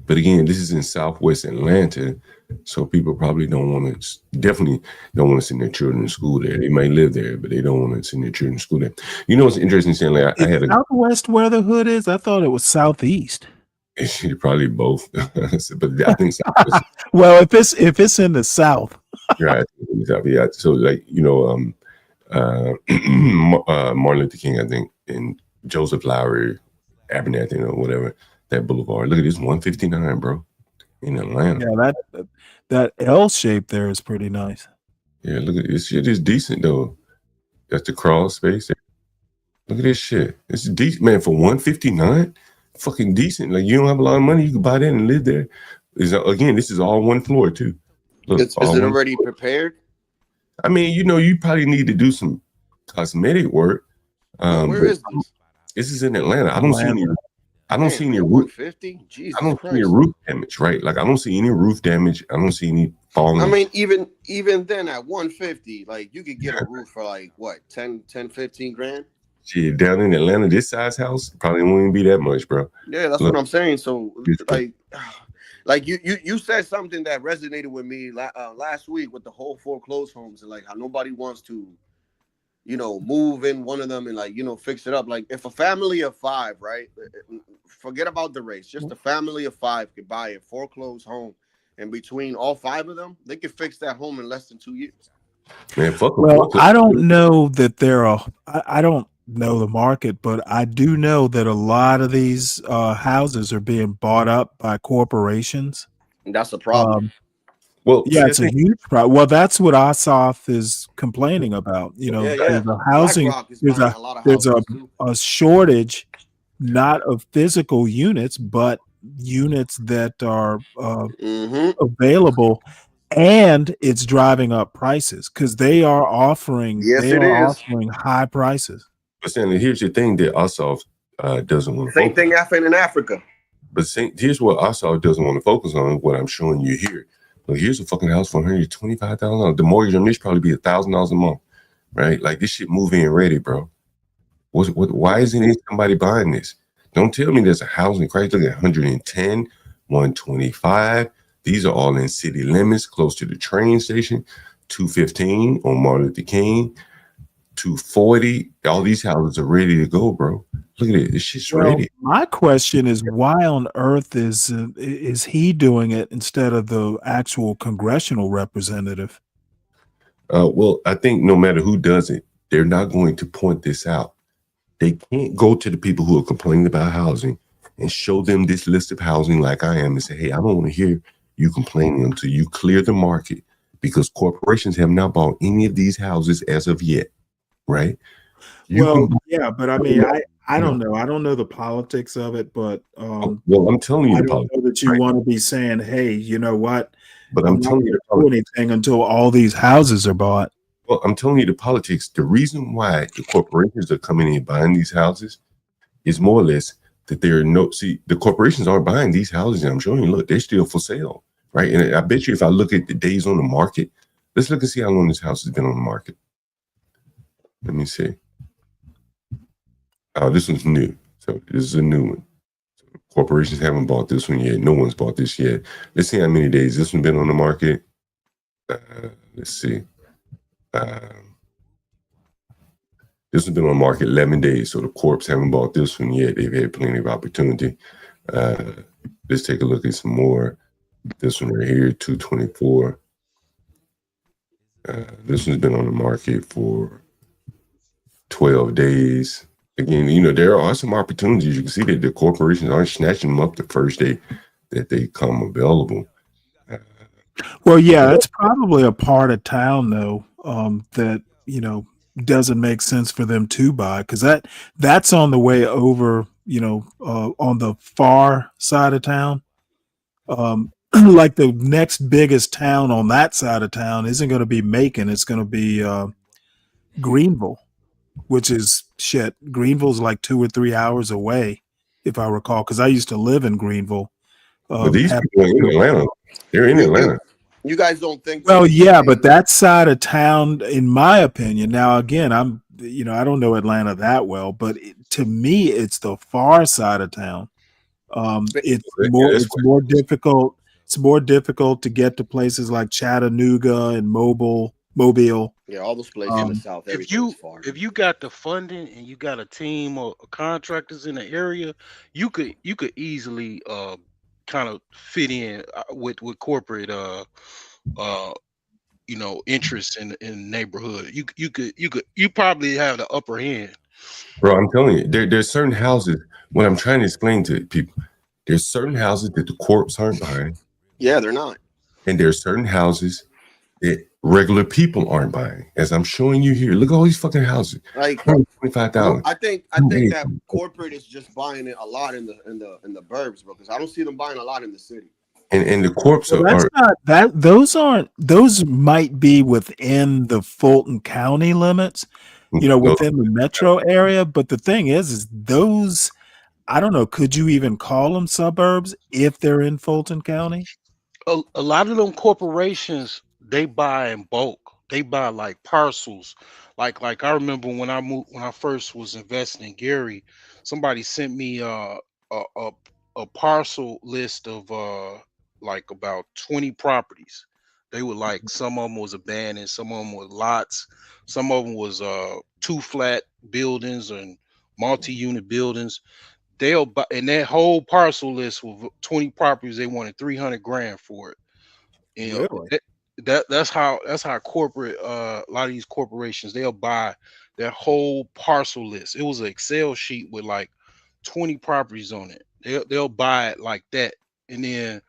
But again, this is in Southwest Atlanta, so people probably definitely don't want to send their children to school there. They might live there, but they don't want to send their children to school there. You know what's interesting, Stanley? I had Southwest where the hood is? I thought it was Southeast. It's probably both, but I think Southwest. Well, if it's in the South, right? Yeah. So like Martin Luther King, I think, and Joseph Lowry, Abernathy, or whatever. That boulevard. Look at this 159, bro, in Atlanta. Yeah, that L shape there is pretty nice. Yeah, look at this shit. Is decent though. That's the crawl space. Look at this shit. It's decent, man. For 159, fucking decent. Like, you don't have a lot of money, you can buy that and live there. Again, this is all one floor too. Look, is it already prepared? I mean, you probably need to do some cosmetic work. Where is this? This is in Atlanta. I don't see any roof. 50? Jesus I don't Christ. see any roof damage, right? Like, I don't see any roof damage. I don't see any falling. I mean, even then at 150, like, you could get a roof for like what, 10, 15 grand? Shit, down in Atlanta, this size house probably won't even be that much, bro. Yeah, that's what I'm saying. So like you said something that resonated with me last week with the whole foreclosed homes, and like how nobody wants to move in one of them and fix it up. Like, if a family of 5, right? Forget about the race. Just a family of 5 could buy a foreclosed home, and between all 5 of them, they could fix that home in less than 2 years. Man, fuck. Well, I don't know that I don't know the market, but I do know that a lot of these houses are being bought up by corporations. And that's a problem. Well, yeah, it's a huge problem. Well, that's what Ossoff is complaining about. There's a housing, there's a shortage, not of physical units, but units that are available, and it's driving up prices because they are offering offering high prices. But Stanley, here's the thing that Ossoff doesn't want to. Same thing happened in Africa. But here's what Ossoff doesn't want to focus on. What I'm showing you here. Look, here's a fucking house for $125,000. The mortgage on this probably be $1,000 a month, right? Like, this shit move-in ready, bro. Why isn't somebody buying this? Don't tell me there's a housing crisis. Look at 110, 125. These are all in city limits, close to the train station. 215 on Martin Luther King. 240. All these houses are ready to go, bro. Look at it. This shit's ready. My question is, why on earth is he doing it instead of the actual congressional representative? Well, I think no matter who does it, they're not going to point this out. They can't go to the people who are complaining about housing and show them this list of housing like I am and say, hey, I don't want to hear you complaining until you clear the market, because corporations have not bought any of these houses as of yet, right? Yeah, but I mean, I don't know. I don't know the politics of it, but well, I'm telling you, I don't know that you want to be saying, hey, you know what? But I'm telling you, do anything until all these houses are bought. Well, I'm telling you the politics. The reason why the corporations are coming in and buying these houses is more or less that the corporations aren't buying these houses. And I'm showing you, look, they're still for sale, right? And I bet you if I look at the days on the market, let's look and see how long this house has been on the market. Let me see. This one's new. So this is a new one. So corporations haven't bought this one yet. No one's bought this yet. Let's see how many days this one's been on the market. Let's see. This has been on the market 11 days. So the corps haven't bought this one yet. They've had plenty of opportunity. Let's take a look at some more. This one right here, 224. This one's been on the market for 12 days. Again, you know, there are some opportunities. You can see that the corporations aren't snatching them up the first day that they come available. Well, yeah, it's probably a part of town though that, you know, doesn't make sense for them to buy, because that's on the way over, you know, on the far side of town. Like the next biggest town on that side of town isn't going to be Macon. It's going to be Greenville, which is shit. Greenville's like 2 or 3 hours away, if I recall, because I used to live in Greenville. But these people are in Atlanta. They're in Atlanta. You guys don't think? Well, yeah, but that side of town, in my opinion, now again, I don't know Atlanta that well, but to me, it's the far side of town. It's more difficult. It's more difficult to get to places like Chattanooga and Mobile. Yeah, all those places in the South. If you got the funding and you got a team of contractors in the area, you could easily kind of fit in with corporate interests in the neighborhood. You probably have the upper hand. Bro, I'm telling you, there's certain houses. What I'm trying to explain to people, there's certain houses that the corps aren't buying. Yeah, they're not. And there's certain houses that regular people aren't buying. As I'm showing you here, look at all these fucking houses. Like $25,000. I think that corporate is just buying it a lot in the burbs, bro. Because I don't see them buying a lot in the city. And the corps those might be within the Fulton County limits, you know, within the metro area. But the thing is those, I don't know, could you even call them suburbs if they're in Fulton County? A lot of them corporations, they buy in bulk. They buy like parcels. Like I remember when I first was investing in Gary, somebody sent me a parcel list of like about 20 properties. They were like, some of them was abandoned, some of them were lots, some of them was 2 flat buildings and multi-unit buildings. They'll buy, and that whole parcel list with 20 properties, they wanted $300,000 for it. And really? That's how corporate a lot of these corporations, they'll buy their whole parcel list. It was an Excel sheet with like 20 properties on it. They'll buy it like that, and then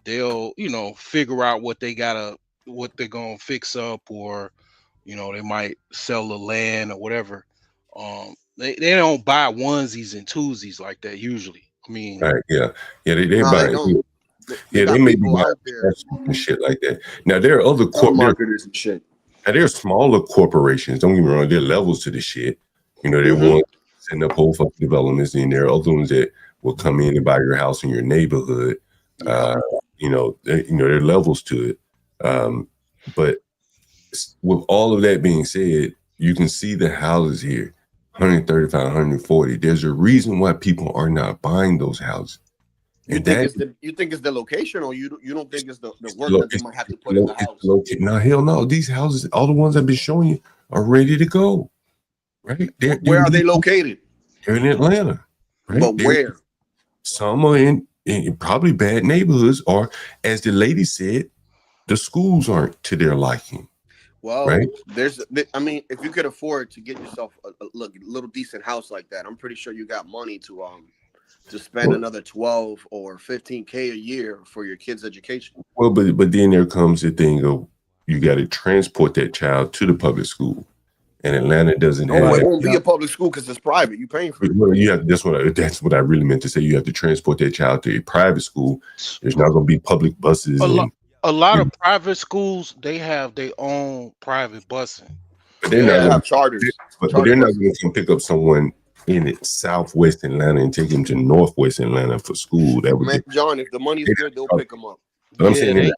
they'll, you know, figure out what they're gonna fix up, or, you know, they might sell the land or whatever. They don't buy onesies and twosies like that usually. I mean, right, they buy. They may be buying and shit like that. Now there are other marketers and shit. Now there are smaller corporations. Don't get me wrong. There are levels to the shit. You know, they want to send up whole fucking developments, and there are other ones that will come in and buy your house in your neighborhood. You know, there are levels to it. But with all of that being said, you can see the houses here, 135, 140. There's a reason why people are not buying those houses. You think it's the location, or you don't think it's the work that they might have to put in the house? No, hell no. These houses, all the ones I've been showing you, are ready to go. Right? Where are they located? They're in Atlanta. Right? But where? Some are in probably bad neighborhoods, or as the lady said, the schools aren't to their liking. Well, right? I mean, if you could afford to get yourself a little decent house like that, I'm pretty sure you got money to spend another 12 or 15K a year for your kids' education. Well, but then there comes the thing of you got to transport that child to the public school, and Atlanta doesn't have. It won't be a public school because it's private. You're paying for it. Well, you have, that's what I really meant to say. You have to transport that child to a private school. There's not going to be public buses. A lot of private schools, they have their own private busing. But they're not have charters. But they're not going to come pick up someone in Southwest Atlanta and take him to Northwest Atlanta for school. That would John, if the money's good, they'll pick them up. But I'm saying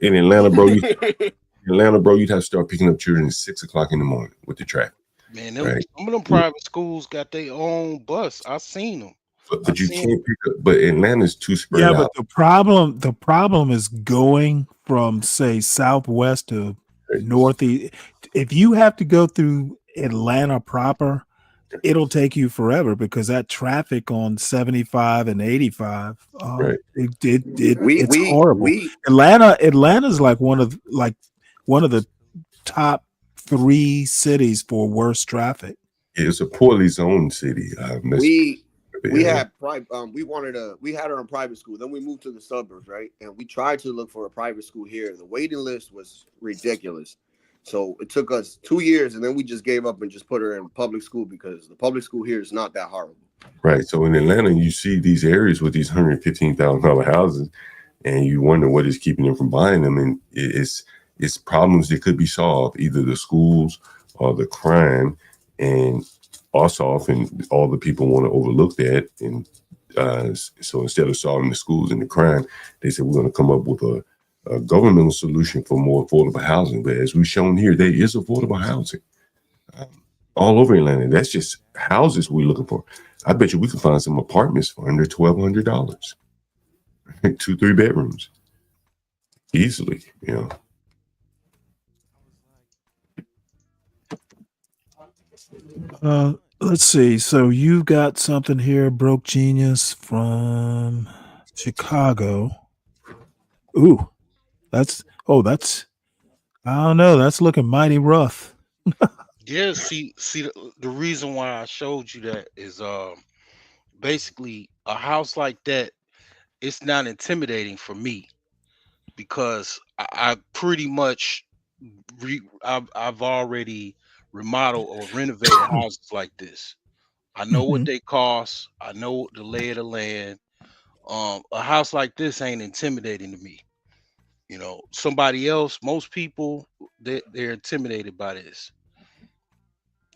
in Atlanta, bro, you'd have to start picking up children at 6 o'clock in the morning with the traffic. Man, right? some of them private schools got their own bus. I seen them. But you can't pick up. But Atlanta's too spread Yeah, but out. the problem is going from say southwest to northeast. If you have to go through Atlanta proper, it'll take you forever because that traffic on 75 and 85, Right. it's horrible. Atlanta's like one of the top 3 cities for worst traffic. It's a poorly zoned city. We had we had her in private school. Then we moved to the suburbs, right? And we tried to look for a private school here. The waiting list was ridiculous. So it took us 2 years, and then we just gave up and just put her in public school because the public school here is not that horrible. Right. So in Atlanta, you see these areas with these $115,000 houses, and you wonder what is keeping them from buying them. And it's problems that could be solved, either the schools or the crime, and Ossoff and all the people want to overlook that. And so instead of solving the schools and the crime, they said we're going to come up with a governmental solution for more affordable housing. But as we've shown here, there is affordable housing all over Atlanta. That's just houses we're looking for. I bet you we can find some apartments for under $1,200, 2-3 bedrooms, easily. You know. Let's see. So you got something here, Broke Genius from Chicago. Ooh, that's I don't know. That's looking mighty rough. Yeah, see the reason why I showed you that is basically a house like that, it's not intimidating for me because I pretty much I've already remodeled or renovated houses like this. I know what they cost. I know the lay of the land. A house like this ain't intimidating to me. You know, somebody else, most people, they're intimidated by this.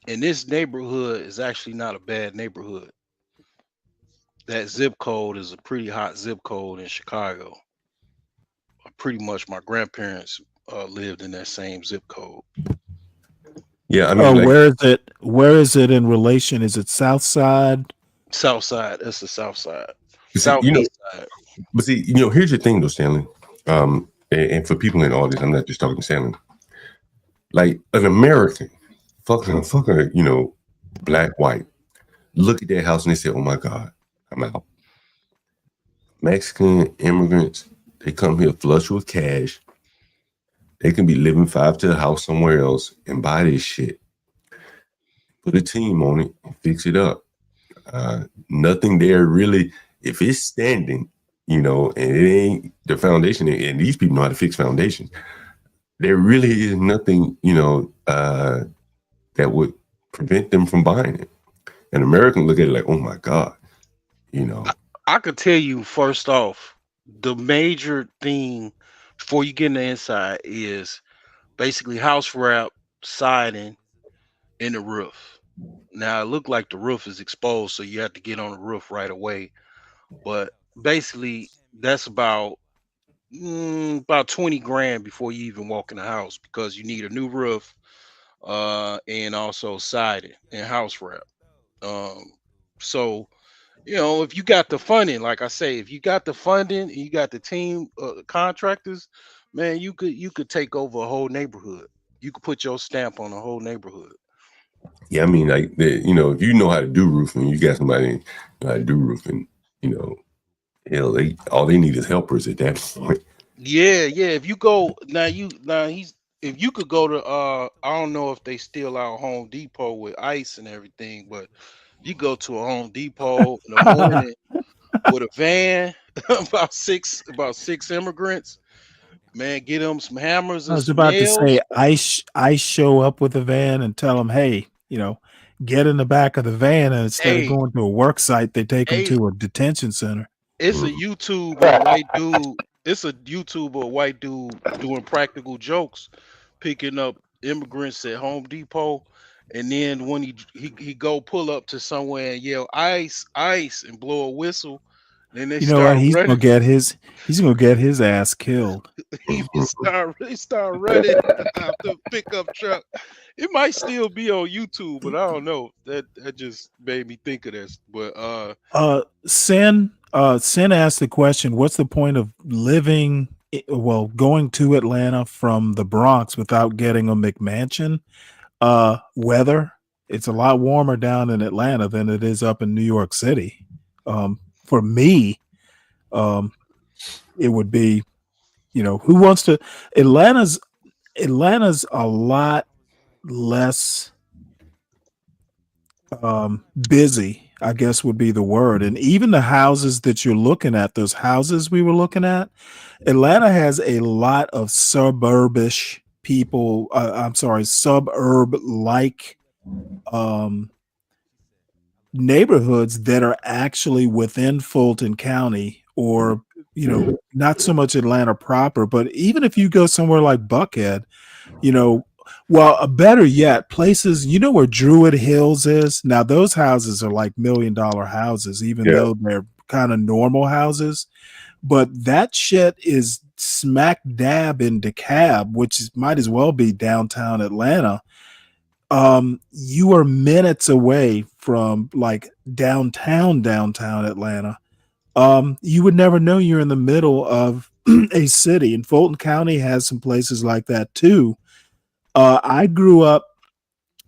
And this neighborhood is actually not a bad neighborhood. That zip code is a pretty hot zip code in Chicago. Pretty much my grandparents lived in that same zip code. Yeah, I mean, where is it in relation? Is it South Side? South Side. That's the South Side. Southeast side. But see, here's the thing though, Stanley. And for people in the audience, I'm not just talking to Stanley. Like an American, fucking, black, white, look at their house and they say, "Oh my God, I'm out." Mexican immigrants, they come here flush with cash. They can be living 5 to a house somewhere else and buy this shit. Put a team on it and fix it up. Nothing there really, if it's standing, and it ain't the foundation, and these people know how to fix foundations. There really is nothing, that would prevent them from buying it. An American look at it like, "Oh my God," I could tell you first off, the major thing before you get in the inside is basically house wrap, siding, and the roof. Now it looked like the roof is exposed, so you have to get on the roof right away. But basically, that's about 20 grand before you even walk in the house because you need a new roof, and also siding and house wrap. So if you got the funding, like I say, if you got the funding and you got the team contractors, man, you could take over a whole neighborhood. You could put your stamp on a whole neighborhood. Yeah, I mean, like, if you know how to do roofing, you got somebody know how to do roofing, hell, all they need is helpers at that point. Yeah. If you go if you could go to I don't know if they still out Home Depot with ice and everything, but you go to a Home Depot in the morning with a van, about six immigrants, man, get them some hammers and I was some about nails. to say, I show up with a van and tell them, "Hey, get in the back of the van," and instead of going to a work site, they take them to a detention center. It's a YouTube of a white dude. It's a YouTube of a white dude doing practical jokes, picking up immigrants at Home Depot, and then when he go pull up to somewhere and yell "ice, ice" and blow a whistle, then they You know what? start He's running. gonna get his ass killed. He start running out the pickup truck. It might still be on YouTube, but I don't know. That just made me think of this. But Sin asked the question, what's the point of going to Atlanta from the Bronx without getting a McMansion? Weather. It's a lot warmer down in Atlanta than it is up in New York City. For me, it would be, who wants to, Atlanta's a lot less busy, I guess would be the word. And even the houses that you're looking at, those houses we were looking at, Atlanta has a lot of suburb-like neighborhoods that are actually within Fulton County, or not so much Atlanta proper, but even if you go somewhere like Buckhead, better yet, places, where Druid Hills is now, those houses are like $1 million houses, even though they're kind of normal houses. But that shit is smack dab in DeKalb, which might as well be downtown Atlanta. You are minutes away from like downtown Atlanta. You would never know you're in the middle of a city, and Fulton County has some places like that too. I grew up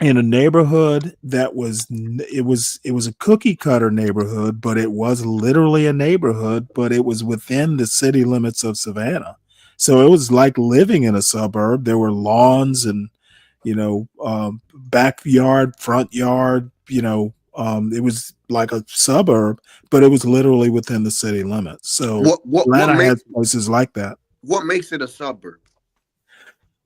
in a neighborhood that was a cookie cutter neighborhood, but it was literally a neighborhood, but it was within the city limits of Savannah. So it was like living in a suburb. There were lawns and backyard, front yard, it was like a suburb, but it was literally within the city limits. So Atlanta has places like that. What makes it a suburb?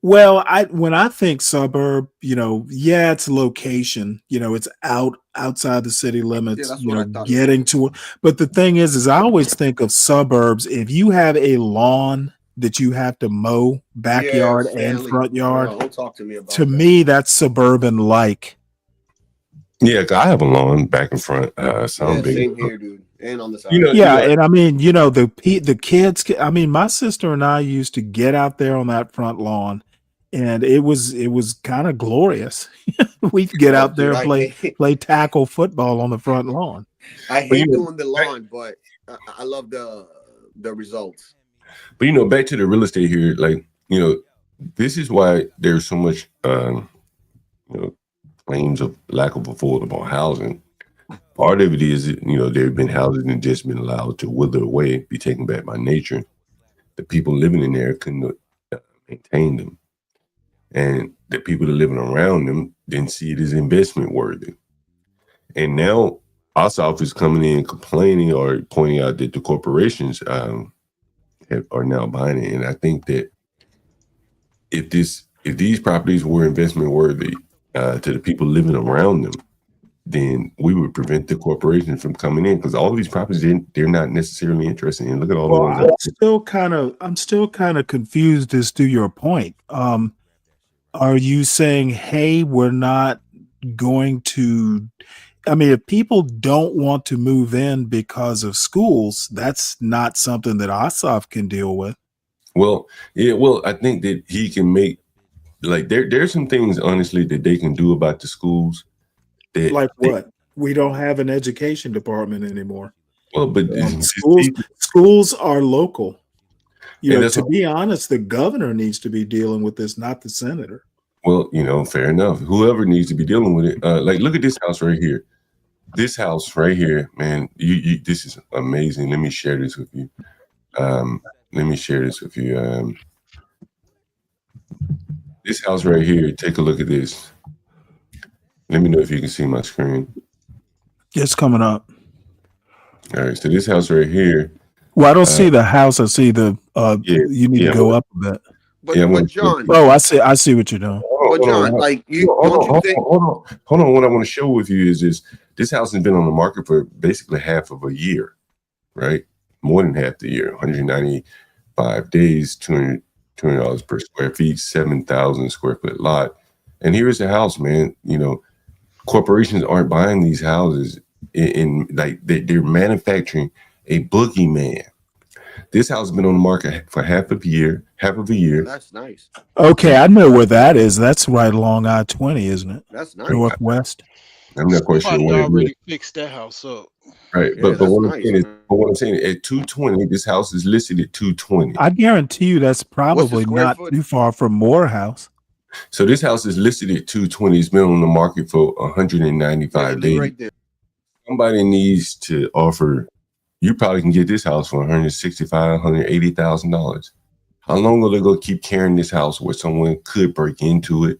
Well, when I think suburb, it's location, it's outside the city limits, getting to it. But the thing is I always think of suburbs. If you have a lawn that you have to mow, backyard and front yard, don't talk to me about to me, that's suburban like. Yeah, I have a lawn back in front. Sound big. Same here, dude. And on the side. And I mean, the kids. I mean, my sister and I used to get out there on that front lawn, and it was kind of glorious. We'd get out there and play tackle football on the front lawn. I hate doing the lawn, but I love the results. But back to the real estate here, this is why there's so much claims of lack of affordable housing. Part of it is, there have been houses that just been allowed to wither away, be taken back by nature. The people living in there couldn't maintain them. And the people that are living around them didn't see it as investment worthy. And now Ossoff is coming in complaining or pointing out that the corporations are now buying it. And I think that if these properties were investment worthy to the people living around them, then we would prevent the corporations from coming in, because all of these properties they're not necessarily interested in. Look at all the ones. I'm still kind of confused as to your point. Are you saying, hey, we're not going to? I mean, if people don't want to move in because of schools, that's not something that Ossoff can deal with. Well, I think that he can make there's some things honestly that they can do about the schools. Like what? We don't have an education department anymore. Well, but schools are local. To be honest, the governor needs to be dealing with this, not the senator. Well, fair enough. Whoever needs to be dealing with it. Look at this house right here. This house right here, man. This is amazing. Let me share this with you. This house right here. Take a look at this. Let me know if you can see my screen. It's coming up. All right. So this house right here. Well, I don't see the house. I see the. You need to go up a bit. But John. Oh, I see what you're doing. But John, hold on. What I want to show with you is this house has been on the market for basically half of a year, right? More than half the year. 195 days, $200 per square feet, 7,000 square foot lot. And here's the house, man. Corporations aren't buying these houses they're manufacturing a boogeyman. This house has been on the market for half of a year. That's nice. Okay, I know where that is. That's right along I-20, isn't it? That's nice. Northwest. I'm not quite sure Somebody what it is. already fixed that house up. Right, Yeah, but that's what I'm nice, saying is, man. at 220, this house is listed at 220. I guarantee you that's What's the probably square not foot? too far from Morehouse. So this house is listed at 220. It's been on the market for 195 days. Right there. Somebody needs to offer. You probably can get this house for $165,000, $180,000. How long are they going to keep carrying this house where someone could break into it?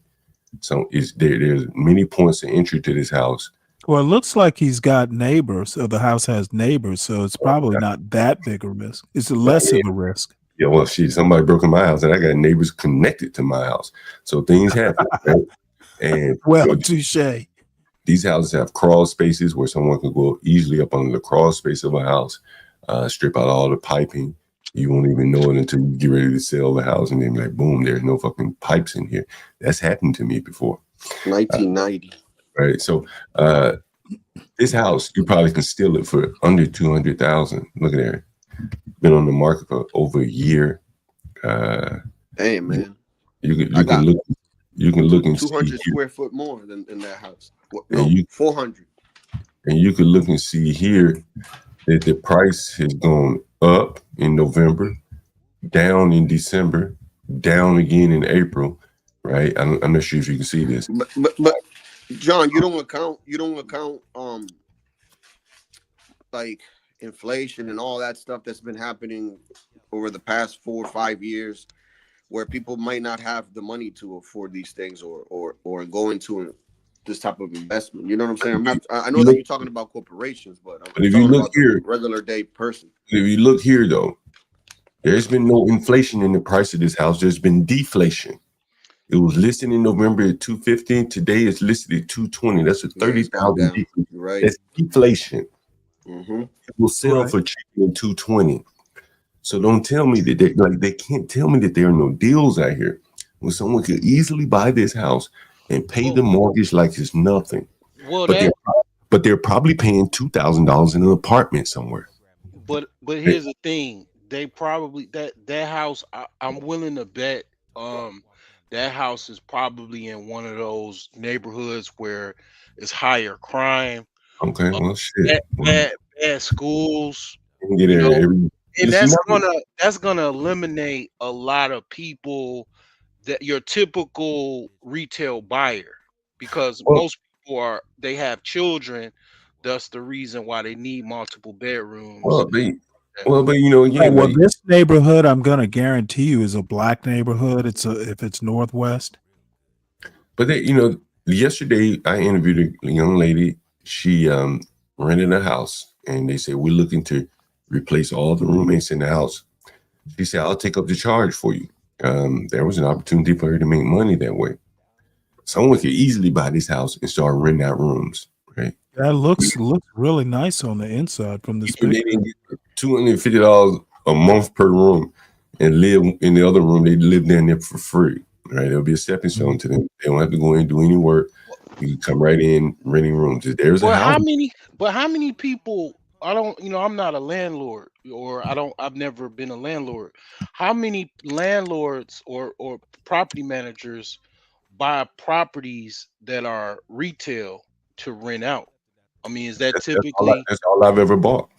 So there's many points of entry to this house. Well, it looks like he's got neighbors, or the house has neighbors, so it's probably not that big a risk. It's less of a risk. Yeah, well, somebody broke in my house, and I got neighbors connected to my house, so things happen. Right? And well, touche. These houses have crawl spaces where someone can go easily up under the crawl space of a house, strip out all the piping. You won't even know it until you get ready to sell the house, and then like, boom, there's no fucking pipes in here. That's happened to me before. 1990. Right. So this house, you probably can steal it for under 200,000. Look at there. Been on the market for over a year. Hey man. You can look and 200 see square foot more than in that house. And you, 400. And you can look and see here that the price has gone up in November, down in December, down again in April. Right. I'm not sure if you can see this. But John, you don't account like inflation and all that stuff that's been happening over the past 4 or 5 years, where people might not have the money to afford these things or go into this type of investment. You know what I'm saying? I know that you're talking about corporations, but if you look here, regular day person. If you look here though, there's been no inflation in the price of this house. There's been deflation. It was listed in November at 215. Today it's listed at 220. That's a 30,000 decrease. Right. That's deflation. Mm-hmm. It will sell for cheaper than 220. So don't tell me that they can't tell me that there are no deals out here when someone could easily buy this house and pay the mortgage like it's nothing. Well, but they're probably paying $2,000 in an apartment somewhere. But here's the thing: they probably that house. I'm willing to bet that house is probably in one of those neighborhoods where it's higher crime. Okay, well, shit. Bad schools. Get and that's gonna eliminate a lot of people, that your typical retail buyer, because most people they have children. That's the reason why they need multiple bedrooms. But you know, again, well, this neighborhood, I'm gonna guarantee you, is a black neighborhood. If it's Northwest. But you know, yesterday I interviewed a young lady. She rented a house, and they said, we're looking to replace all the roommates in the house. She said, I'll take up the charge for you. There was an opportunity for her to make money that way. Someone could easily buy this house and start renting out rooms, right? That looks really nice on the inside from the They didn't get $250 a month per room and live in the other room. They live down there for free, right? It'll be a stepping stone to them. They don't have to go in and do any work. You can come right in renting rooms. There's a house. How many people? I don't, I'm not a landlord, or I've never been a landlord. How many landlords or property managers buy properties that are retail to rent out? I mean, is that typically? That's all I've ever bought.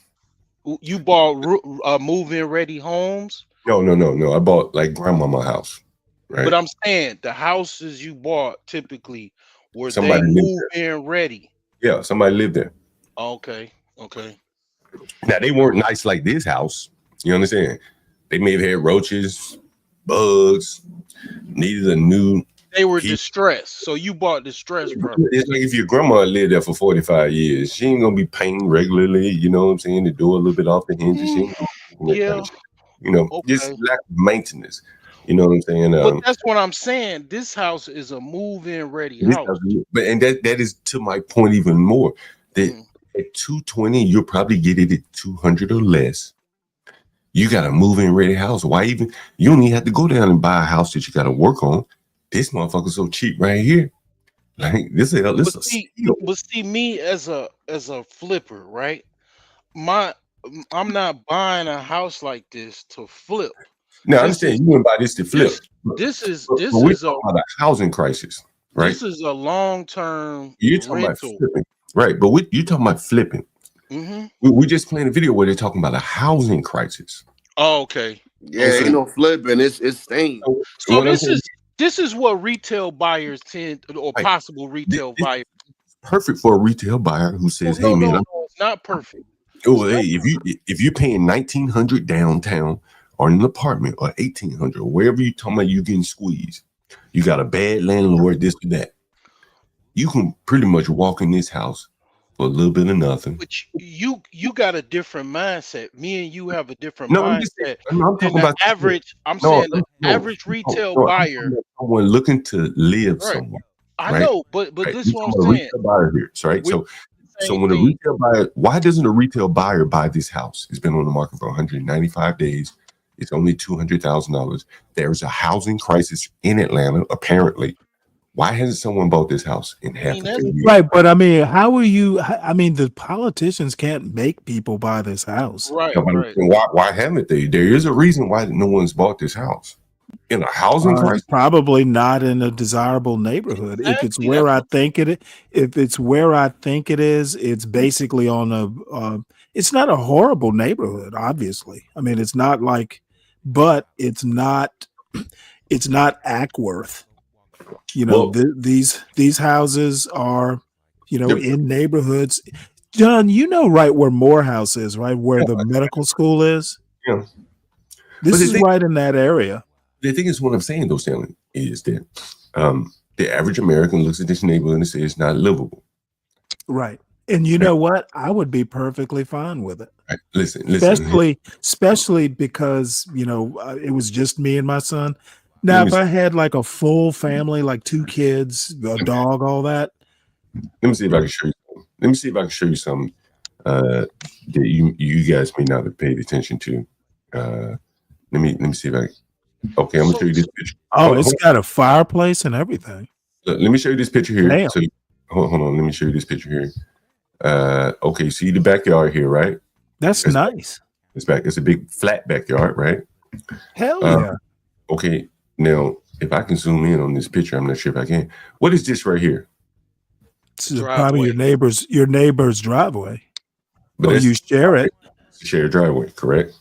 You bought move-in ready homes? No. I bought like grandmama house, right? But I'm saying the houses you bought typically were Somebody they lived move-in ready? Yeah, somebody lived there. Okay. Now they weren't nice like this house. You understand? They may have had roaches, bugs, needed a new. They were distressed, so you bought distressed property. It's like if your grandma lived there for 45 years, she ain't gonna be painting regularly. You know what I'm saying? The door a little bit off the hinges. She ain't gonna just lack of maintenance. You know what I'm saying? But that's what I'm saying. This house is a move-in ready house. But that is to my point even more. That at 220, you'll probably get it at 200 or less. You got a move-in ready house. Why even? You don't even have to go down and buy a house that you got to work on. This motherfucker's so cheap right here. Like this is But see, me as a flipper, right? I'm not buying a house like this to flip. Now, I This understand is you wouldn't buy this to flip. this is But this we're is a talking about a housing crisis, right? this is a long-term You're talking about rental. flipping, right? But you're talking about flipping. Mm-hmm. We just playing a video where they're talking about a housing crisis. Oh, okay. Yeah, ain't no flipping. It's staying. So this is what retail buyers tend, or Right. possible retail buyers. Perfect for a retail buyer who says, No, "Hey, man, no, it's not perfect. oh, hey, if you're paying $1,900 downtown or in an apartment or $1,800 or wherever you talking about, you getting squeezed. You got a bad landlord, this or that. You can pretty much walk in this house for a little bit of nothing. But you got a different mindset. Me and you have a different No, I'm just mindset I'm than talking the about average. I'm no, saying the no, average no, retail no, I'm buyer. talking about someone looking to live Right. somewhere. I right? know, but Right. this is You're what I'm talking about a saying. retail buyer here, right? We're So when a retail buyer, why doesn't a retail buyer buy this house? It's been on the market for 195 days. It's only $200,000. There's a housing crisis in Atlanta, apparently. Why hasn't someone bought this house in half a year? Right, but I mean, how are you? I mean, the politicians can't make people buy this house. Right, right. Why haven't they? There is a reason why no one's bought this house. In a housing crisis? Probably not in a desirable neighborhood. If it's Exactly, where that's I think it, if it's where I think it is, it's basically on a. It's not a horrible neighborhood, obviously. I mean, it's not like, but it's not. It's not Ackworth. You know, these houses are, you know, in neighborhoods. John, you know, right where Morehouse is, right where the medical school is. Yeah. This is right in that area. The thing is, what I'm saying, though, Stanley, is that the average American looks at this neighborhood and says it's not livable. Right. And you know what? I would be perfectly fine with it. Right. Listen. Especially because, you know, it was just me and my son. Now, if I had like a full family, like 2 kids, a dog, all that. Let me see if I can show you something. Let me see if I can show you something that you guys may not have paid attention to. Let me see if I. Okay, I'm gonna show you this picture. Oh, it's got a fireplace and everything. Let me show you this picture here. Damn. So hold on. Let me show you this picture here. Okay, see the backyard here, right? That's nice. It's a big flat backyard, right? Hell yeah. Okay, now if I can zoom in on this picture, I'm not sure if I can. What is this right here? This is probably your neighbor's driveway. But you share it. Share a driveway, correct?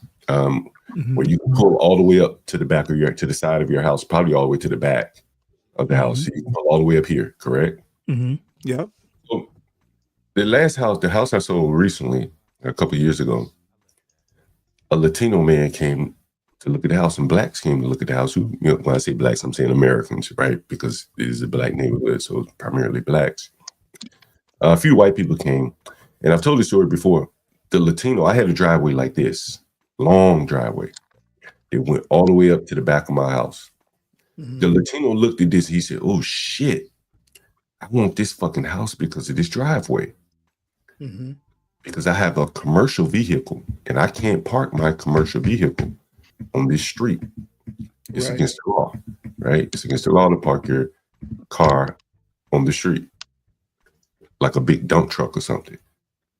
Where you can pull all the way up to the back of to the side of your house, probably all the way to the back of the house. So you can pull all the way up here, correct? Yep. So the house I sold recently, a couple of years ago, a Latino man came to look at the house, and blacks came to look at the house. Who, you know, when I say blacks, I'm saying Americans, right? Because it is a black neighborhood, so it's primarily blacks. A few white people came, and I've told this story before. The Latino, I had a driveway like this, long driveway. It went all the way up to the back of my house. The Latino looked at this. He said, "Oh shit, I want this fucking house because of this driveway. Because I have a commercial vehicle and I can't park my commercial vehicle on this street. It's against the law, right? It's against the law to park your car on the street, like a big dump truck or something.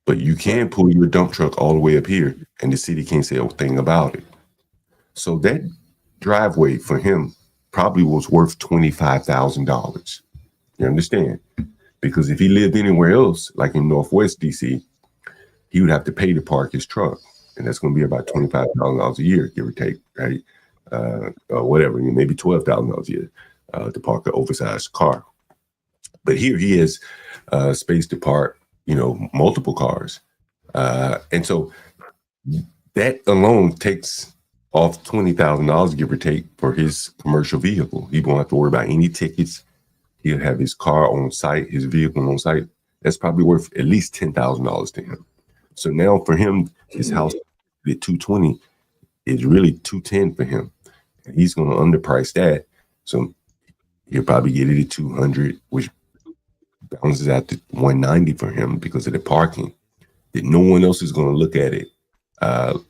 But you can pull your dump truck all the way up here and the city can't say a thing about it. So that driveway for him probably was worth $25,000. You understand? Because if he lived anywhere else, like in Northwest DC, he would have to pay to park his truck. And that's going to be about $25,000 a year, give or take, right? Or whatever, maybe $12,000 a year to park an oversized car. But here he has space to park, multiple cars. And so that alone takes off $20,000, give or take, for his commercial vehicle. He won't have to worry about any tickets. He'll have his car on site, his vehicle on site. That's probably worth at least $10,000 to him. So now for him, his house at $220 is really $210 for him. And he's going to underprice that. So he'll probably get it at $200, which balances out to $190 for him because of the parking. That no one else is going to look at it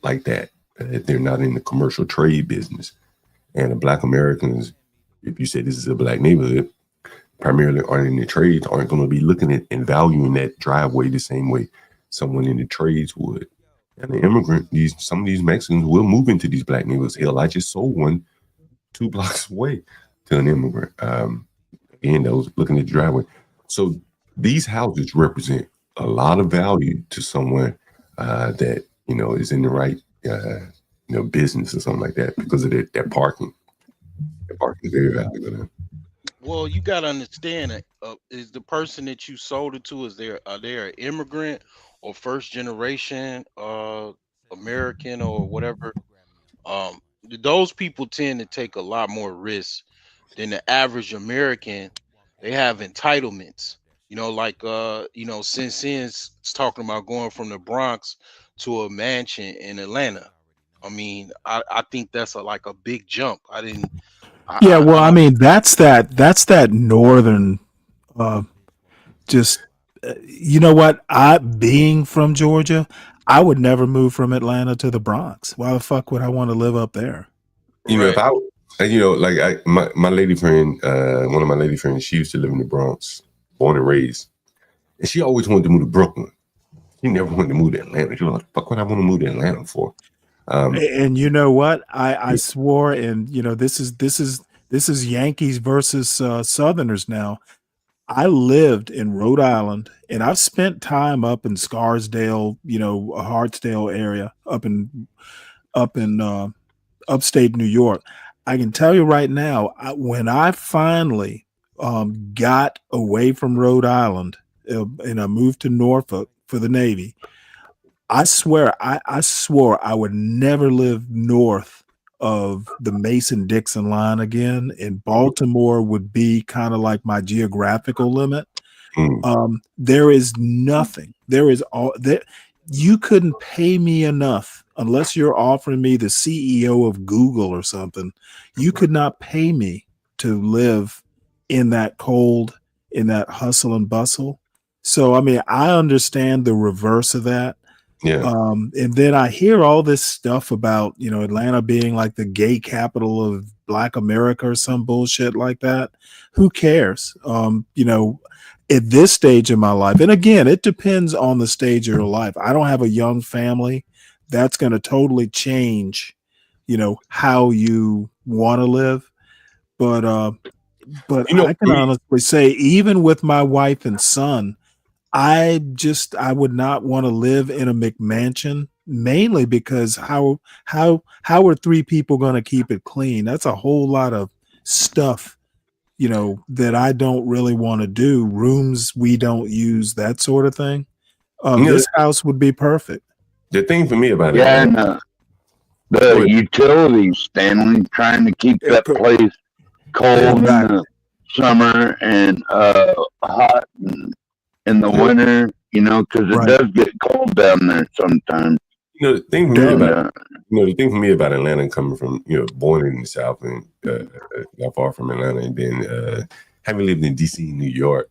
like that. They're not in the commercial trade business. And the Black Americans, if you say this is a black neighborhood, primarily aren't in the trades, aren't going to be looking at and valuing that driveway the same way someone in the trades would. And the immigrant, some of these Mexicans will move into these black neighborhoods. Hell, I just sold one 2 blocks away to an immigrant. Again, that was looking at the driveway. So these houses represent a lot of value to someone that is in the right business or something like that because of that parking. The parking is very valuable to them. Well, you got to understand that is the person that you sold it to, are they an immigrant or first generation American or whatever? Those people tend to take a lot more risks than the average American. They have entitlements, since talking about going from the Bronx to a mansion in Atlanta. I mean, I think that's like a big jump. Yeah, well, I mean, that's that northern, just you know what? I being from Georgia, I would never move from Atlanta to the Bronx. Why the fuck would I want to live up there? If I, my lady friend, one of my lady friends, she used to live in the Bronx, born and raised, and she always wanted to move to Brooklyn. She never wanted to move to Atlanta. She was like, "Fuck, what I want to move to Atlanta for?" And you know what? I swore, and this is Yankees versus Southerners now. I lived in Rhode Island, and I've spent time up in Scarsdale, Hartsdale area, up in upstate New York. I can tell you right now, when I finally got away from Rhode Island and I moved to Norfolk for the Navy, I swear, I swore I would never live north of the Mason-Dixon line again, and Baltimore would be kind of like my geographical limit. There is nothing. There is all that you couldn't pay me enough unless you're offering me the CEO of Google or something. You could not pay me to live in that cold, in that hustle and bustle. So, I mean, I understand the reverse of that. Yeah. And then I hear all this stuff about, Atlanta being like the gay capital of Black America or some bullshit like that. Who cares? At this stage of my life, and again, it depends on the stage of your life. I don't have a young family. That's going to totally change, how you want to live. But I can honestly say, even with my wife and son, I would not want to live in a McMansion, mainly because how are 3 people going to keep it clean? That's a whole lot of stuff, that I don't really want to do. Rooms we don't use, that sort of thing. This house would be perfect. The thing for me about it, and the utilities, Stanley, trying to keep that place cold in the summer and hot in the winter, because it does get cold down there sometimes. The thing for me about Atlanta, coming from born in the South and not far from Atlanta, and then having lived in DC, New York,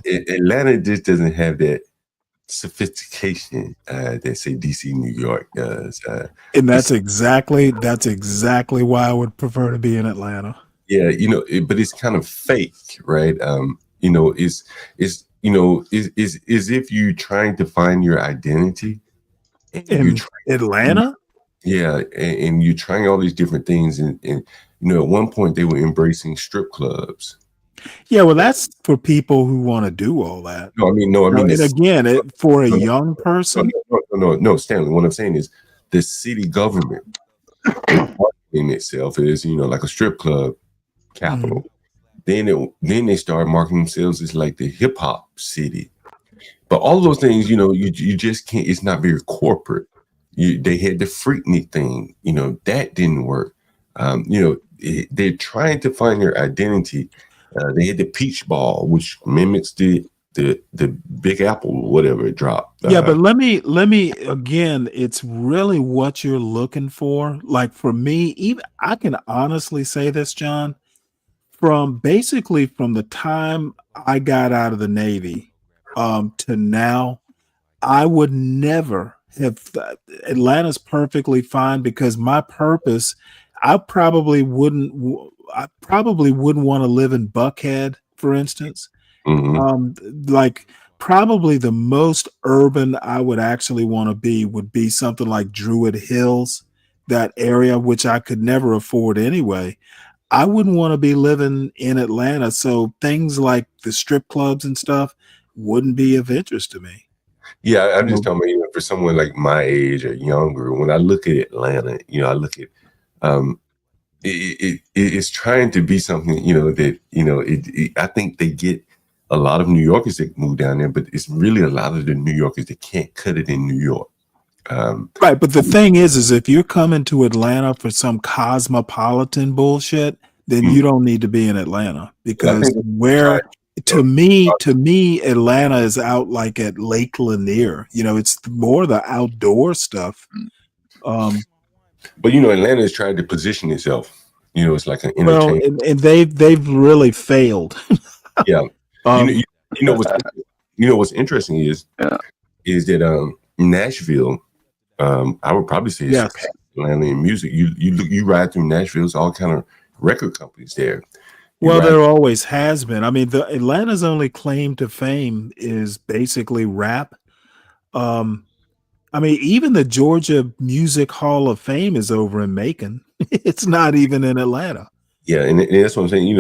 Atlanta just doesn't have that sophistication that say DC, New York does. And that's exactly why I would prefer to be in Atlanta. Yeah, but it's kind of fake, right? It's if you're trying to find your identity in Atlanta. Yeah, and you're trying all these different things, and at one point they were embracing strip clubs. Yeah, well, that's for people who want to do all that. No, I mean, and again, for a young person. No, Stanley. What I'm saying is, the city government marketing itself is, like a strip club capital. Then they start marketing themselves as like the hip hop city. But all those things, you just can't. It's not very corporate. They had the Freaknik thing. That didn't work. They're trying to find their identity. They had the Peach Ball, which mimics the Big Apple, whatever it dropped. Yeah, but let me again. It's really what you're looking for. Like for me, even I can honestly say this, John. From the time I got out of the Navy to now, I would never have. Atlanta's perfectly fine because my purpose. I probably wouldn't want to live in Buckhead, for instance. Like probably the most urban I would actually want to be would be something like Druid Hills, that area, which I could never afford anyway. I wouldn't want to be living in Atlanta. So things like the strip clubs and stuff wouldn't be of interest to me. Yeah, I'm You just know, talking about, for someone like my age or younger, when I look at Atlanta, I look at it's trying to be something, that, I think they get a lot of New Yorkers that move down there, but it's really a lot of the New Yorkers that can't cut it in New York. right. But the thing is if you're coming to Atlanta for some cosmopolitan bullshit, then you don't need to be in Atlanta, because to me, Atlanta is out like at Lake Lanier. It's more the outdoor stuff. But Atlanta is trying to position itself. It's like an Well, entertainment. and they've really failed. Yeah. What's interesting is that Nashville, I would probably say, Yes. surpassed Atlanta in music. You ride through Nashville, it's all kind of record companies there. Well, there always has been. I mean, the Atlanta's only claim to fame is basically rap. I mean, even the Georgia Music Hall of Fame is over in Macon. It's not even in Atlanta. Yeah, and that's what I'm saying.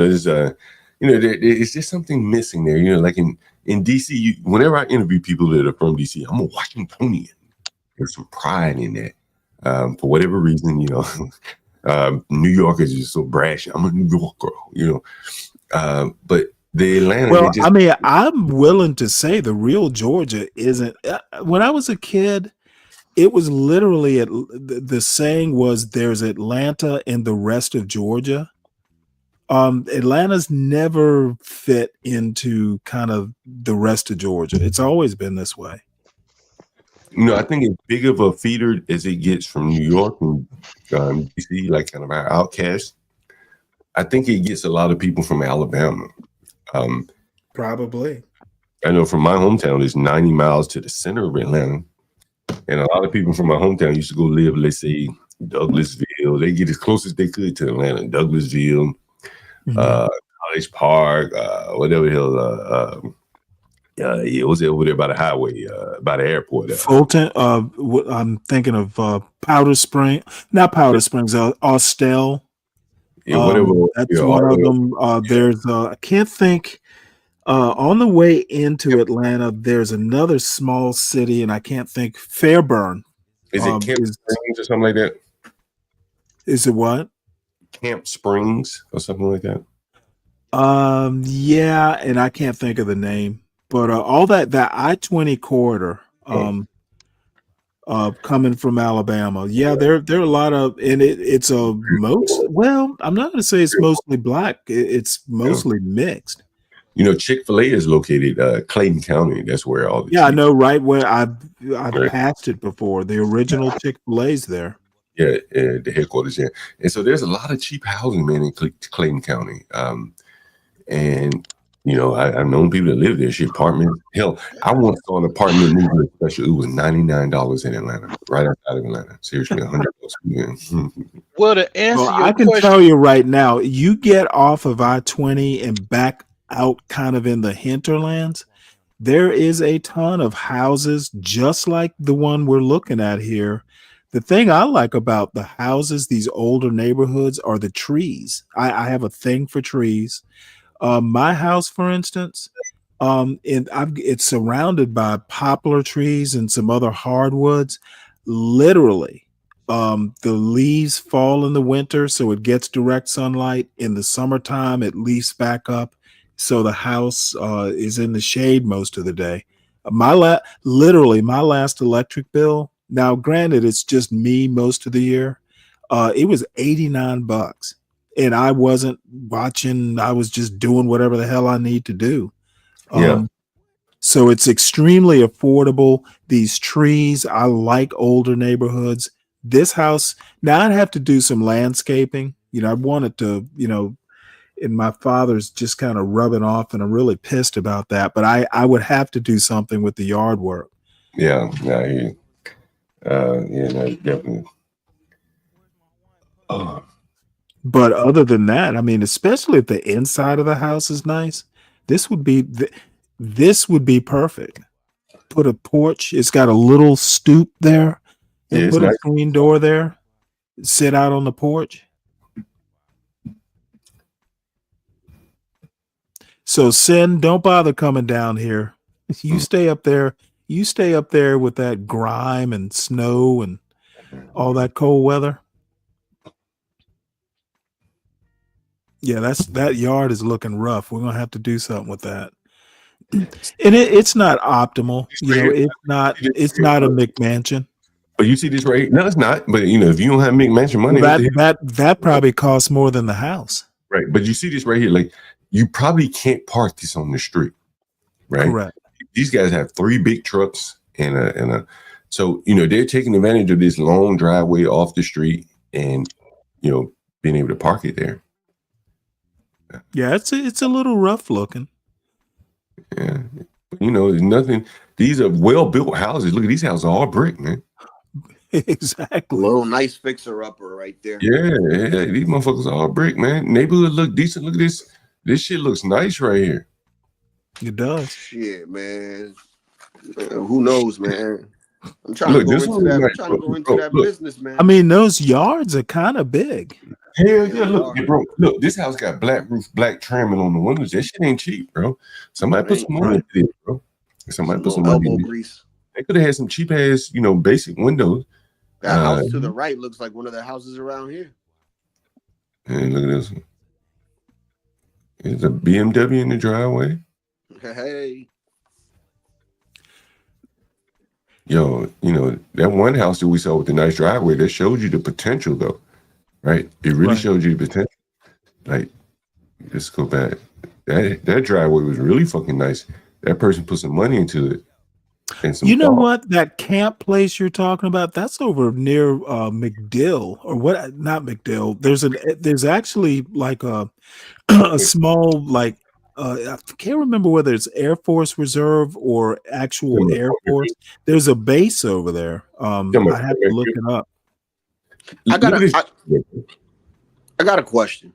It's just something missing there. Like in DC, whenever I interview people that are from DC, I'm a Washingtonian. There's some pride in that. For whatever reason, New Yorkers are just so brash. I'm a New Yorker, but the Atlanta. Well, I mean, I'm willing to say the real Georgia isn't. When I was a kid, it was literally the saying was there's Atlanta and the rest of Georgia. Atlanta's never fit into kind of the rest of Georgia. It's always been this way. I think as big of a feeder as it gets from New York and DC, like kind of our outcasts, I think it gets a lot of people from Alabama. Probably. I know from my hometown, it's 90 miles to the center of Atlanta. And a lot of people from my hometown used to go live, let's say, Douglasville. They get as close as they could to Atlanta. Douglasville, College Park, whatever hill. It was over there by the highway, by the airport. Fulton. I'm thinking of Powder Spring, not Powder Springs. Austell. Yeah, whatever. That's one of them. There's I can't think. On the way into Atlanta, there's another small city, and I can't think. Fairburn. Is it Camp Springs or something like that? Is it what? Camp Springs or something like that? Yeah, and I can't think of the name. But all that I-20 corridor, coming from Alabama, there are a lot of, and it's a most. Well, I'm not going to say it's mostly black. It's mostly mixed. Chick-fil-A is located Clayton County. That's where all the I know, right where I've passed it before. The original Chick-fil-A's there. Yeah, the headquarters there. And so there's a lot of cheap housing, man, in Clayton County. And I've known people that live there. Apartments. Hell, I once saw an apartment movement special. It was $99 in Atlanta, right outside of Atlanta. Seriously, $100. Well, to answer your I can question, tell you right now, you get off of I-20 and back out kind of in the hinterlands, there is a ton of houses just like the one we're looking at here. The thing I like about the houses, these older neighborhoods, are the trees. I have a thing for trees. My house, for instance, it's surrounded by poplar trees and some other hardwoods. Literally, the leaves fall in the winter, so it gets direct sunlight. In the summertime, it leaves back up, so the house is in the shade most of the day. My last electric bill. Now, granted, it's just me most of the year. It was $89. And I wasn't watching. I was just doing whatever the hell I need to do. So it's extremely affordable. These trees, I like older neighborhoods. This house, now I'd have to do some landscaping. I wanted to, and my father's just kind of rubbing off, and I'm really pissed about that. But I would have to do something with the yard work. Yeah, I hear you. No, definitely. But other than that, I mean, especially if the inside of the house is nice, this would be This would be perfect. Put a porch. It's got a little stoop there. Yeah, And it's put a nice. screen door there. Sit out on the porch. So Sin, don't bother coming down here. You stay up there. You stay up there with that grime and snow and all that cold weather. Yeah, that yard is looking rough. We're gonna have to do something with that. And it's not optimal. You know, it's not a McMansion. But you see this right here? No, it's not. But you know, if you don't have McMansion money, Well, what the hell? that probably costs more than the house. Right. But you see this right here, like you probably can't park this on the street, right? Correct. These guys have 3 big trucks and a so you know they're taking advantage of this long driveway off the street and you know being able to park it there. Yeah, it's a little rough looking. Yeah. You know, there's nothing. These are well-built houses. Look at these houses, all brick, man. Exactly. Little nice fixer upper right there. Yeah, these motherfuckers are all brick, man. Neighborhood look decent. Look at this. This shit looks nice right here. It does. Shit, man. Who knows, man? I'm trying Look, to go this into one that. is I'm nice, trying to bro. go into Bro, that look. business, man. I mean, those yards are kind of big. Hell yeah, look, bro. Look, this house got black roof, black trimming on the windows. That shit ain't cheap, bro. Somebody put some money into it, bro. Somebody put some money elbow in it. grease. They could have had some cheap ass, you know, basic windows. That house to the right looks like one of the houses around here. And look at this one. There's a BMW in the driveway. Hey. Yo, you know, that one house that we saw with the nice driveway, that showed you the potential though, right? It really showed you the potential. Like, let's go back. That driveway was really fucking nice. That person put some money into it. And some You know thought. what? That camp place you're talking about, that's over near McDill or what? Not McDill. There's actually like a small like I can't remember whether it's Air Force Reserve or actual Air Force. There's a base over there. I have to look it up. I got a question.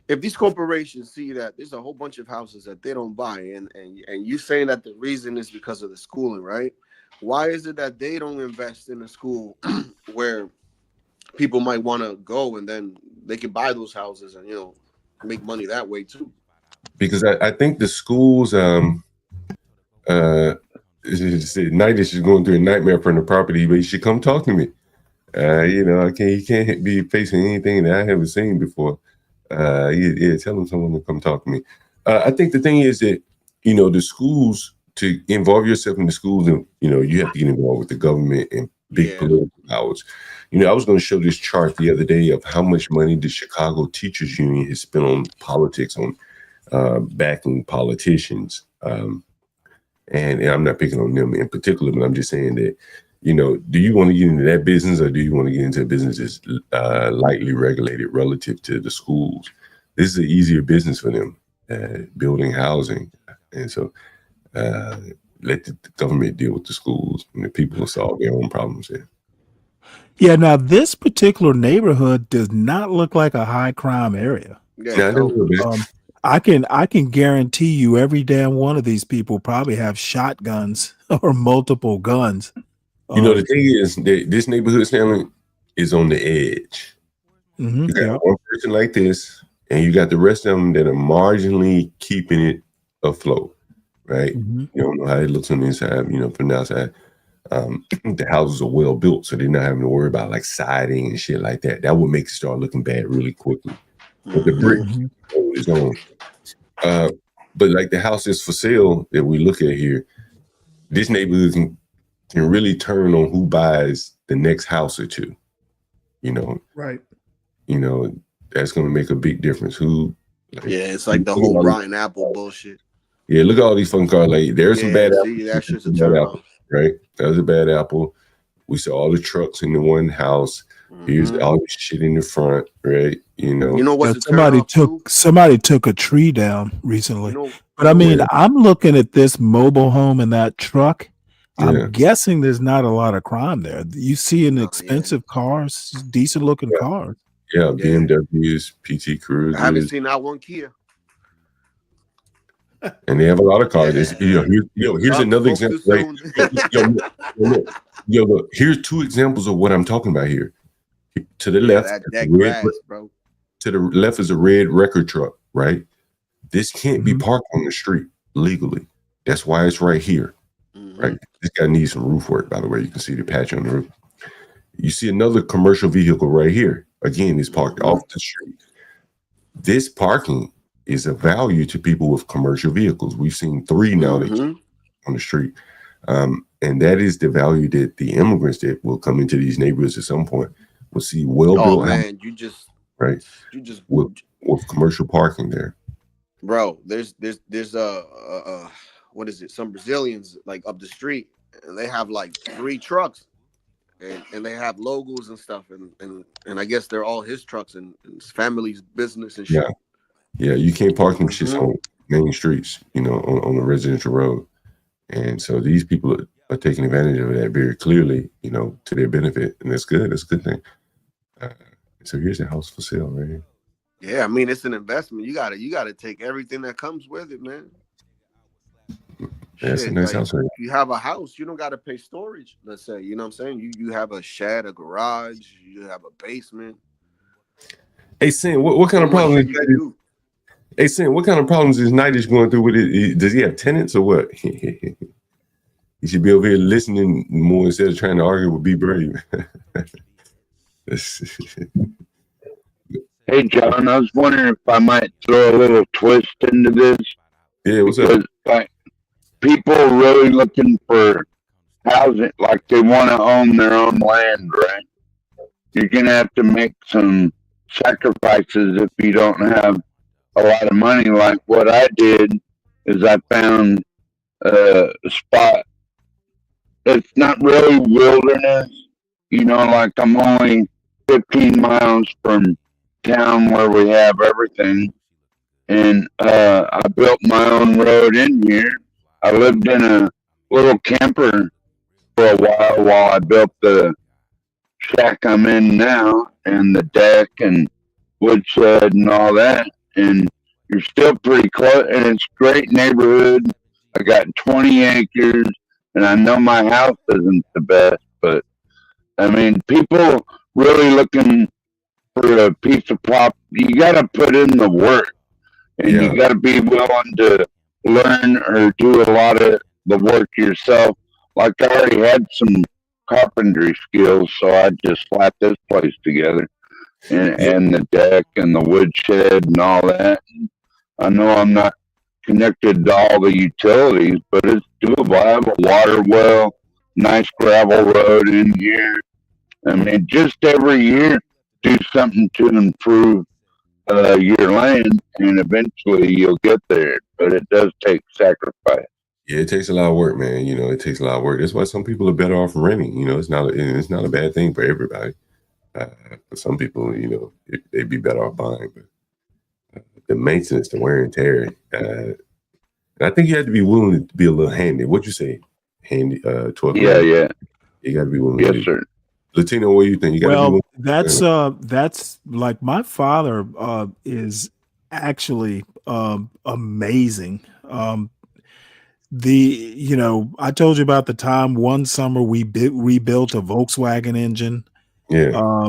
If these corporations see that there's a whole bunch of houses that they don't buy, and you saying that the reason is because of the schooling, right? Why is it that they don't invest in a school where people might want to go and then they can buy those houses and, you know, make money that way too? Because I think the schools, Night is just going through a nightmare from the property, but you should come talk to me. You know, he can't be facing anything that I haven't seen before. Tell him someone to come talk to me. I think the thing is that, you know, the schools, to involve yourself in the schools, and, you know, you have to get involved with the government and big political powers. You know, I was going to show this chart the other day of how much money the Chicago Teachers Union has spent on politics, on backing politicians. And I'm not picking on them in particular, but I'm just saying that, you know, do you want to get into that business, or do you want to get into a business that's lightly regulated relative to the schools? This is an easier business for them, building housing. And so let the government deal with the schools, and the people will solve their own problems there. Yeah, now this particular neighborhood does not look like a high crime area. I can guarantee you every damn one of these people probably have shotguns or multiple guns. You know, the thing is that this neighborhood, Stanley, is on the edge. You got one person like this, and you got the rest of them that are marginally keeping it afloat, right? You don't know how it looks on the inside, you know, from the outside. The houses are well built, so they're not having to worry about like siding and shit like that. That would make it start looking bad really quickly. But the brick is on. But like the houses for sale that we look at here, this neighborhood can really turn on who buys the next house or two. You know, right? You know, that's going to make a big difference. It's like the whole rotten apple bullshit. Yeah, look at all these fun cars. Like there's some bad apples. That shit's a turn off. Right, that was a bad apple. We saw all the trucks in the one house. Here's all this shit in the front, right? You know what's somebody took a tree down recently. But I mean, I'm looking at this mobile home and that truck. I'm guessing there's not a lot of crime there. You see an expensive cars, decent looking cars. Yeah, BMWs, PT Cruisers. I haven't seen that one Kia. And they have a lot of cars. Here's another example. Right? Look, here's two examples of what I'm talking about here. To the left, that grass, bro. To the left is a red record truck, right? This can't be parked on the street legally. That's why it's right here, right? This guy needs some roof work, by the way. You can see the patch on the roof. You see another commercial vehicle right here. Again, it's parked off the street. This parking is a value to people with commercial vehicles. We've seen 3 now that on the street. And that is the value that the immigrants that will come into these neighborhoods at some point will see well-built houses, right? You just with commercial parking there. Bro, there's what is it? Some Brazilians like up the street, and they have like 3 trucks, and they have logos and stuff, and I guess they're all his trucks and his family's business and shit. Yeah, you can't park them shits on main streets, on a residential road. And so these people are taking advantage of that very clearly, to their benefit. And that's good. That's a good thing. So here's the house for sale right here. Yeah, I mean, it's an investment. You gotta take everything that comes with it, man. That's a nice house right If you have a house, you don't gotta pay storage, let's say. You know what I'm saying? You have a shed, a garage, you have a basement. Hey, Sam, what kind of problems? Hey, Sam, what kind of problems is Nightish going through with it? Does he have tenants or what? He should be over here listening more instead of trying to argue with B. Brave. Hey, John, I was wondering if I might throw a little twist into this. Yeah, what's up? Like, people are really looking for housing, like they want to own their own land, right? You're going to have to make some sacrifices if you don't have a lot of money. Like what I did is I found a spot. It's not really wilderness, like I'm only 15 miles from town where we have everything. And I built my own road in here. I lived in a little camper for a while I built the shack I'm in now and the deck and woodshed and all that. And you're still pretty close, and it's a great neighborhood. I got 20 acres, and I know my house isn't the best, but I mean, people really looking for a piece of property. You got to put in the work, and you got to be willing to learn or do a lot of the work yourself. Like I already had some carpentry skills, so I just slapped this place together. And the deck and the woodshed and all that. I know I'm not connected to all the utilities, but it's doable. I have a water well, nice gravel road in here. I mean, just every year, do something to improve your land, and eventually you'll get there. But it does take sacrifice. Yeah, it takes a lot of work, man. It takes a lot of work. That's why some people are better off renting. It's not a bad thing for everybody. For some people, they'd be better off buying, but the maintenance, the wear and tear. And I think you have to be willing to be a little handy. What'd you say? Handy, 12. Yeah. You got to be willing. Yes, sir. Latino, what do you think? You got to be willing. That's like my father is actually amazing. I told you about the time one summer we rebuilt a Volkswagen engine. Yeah.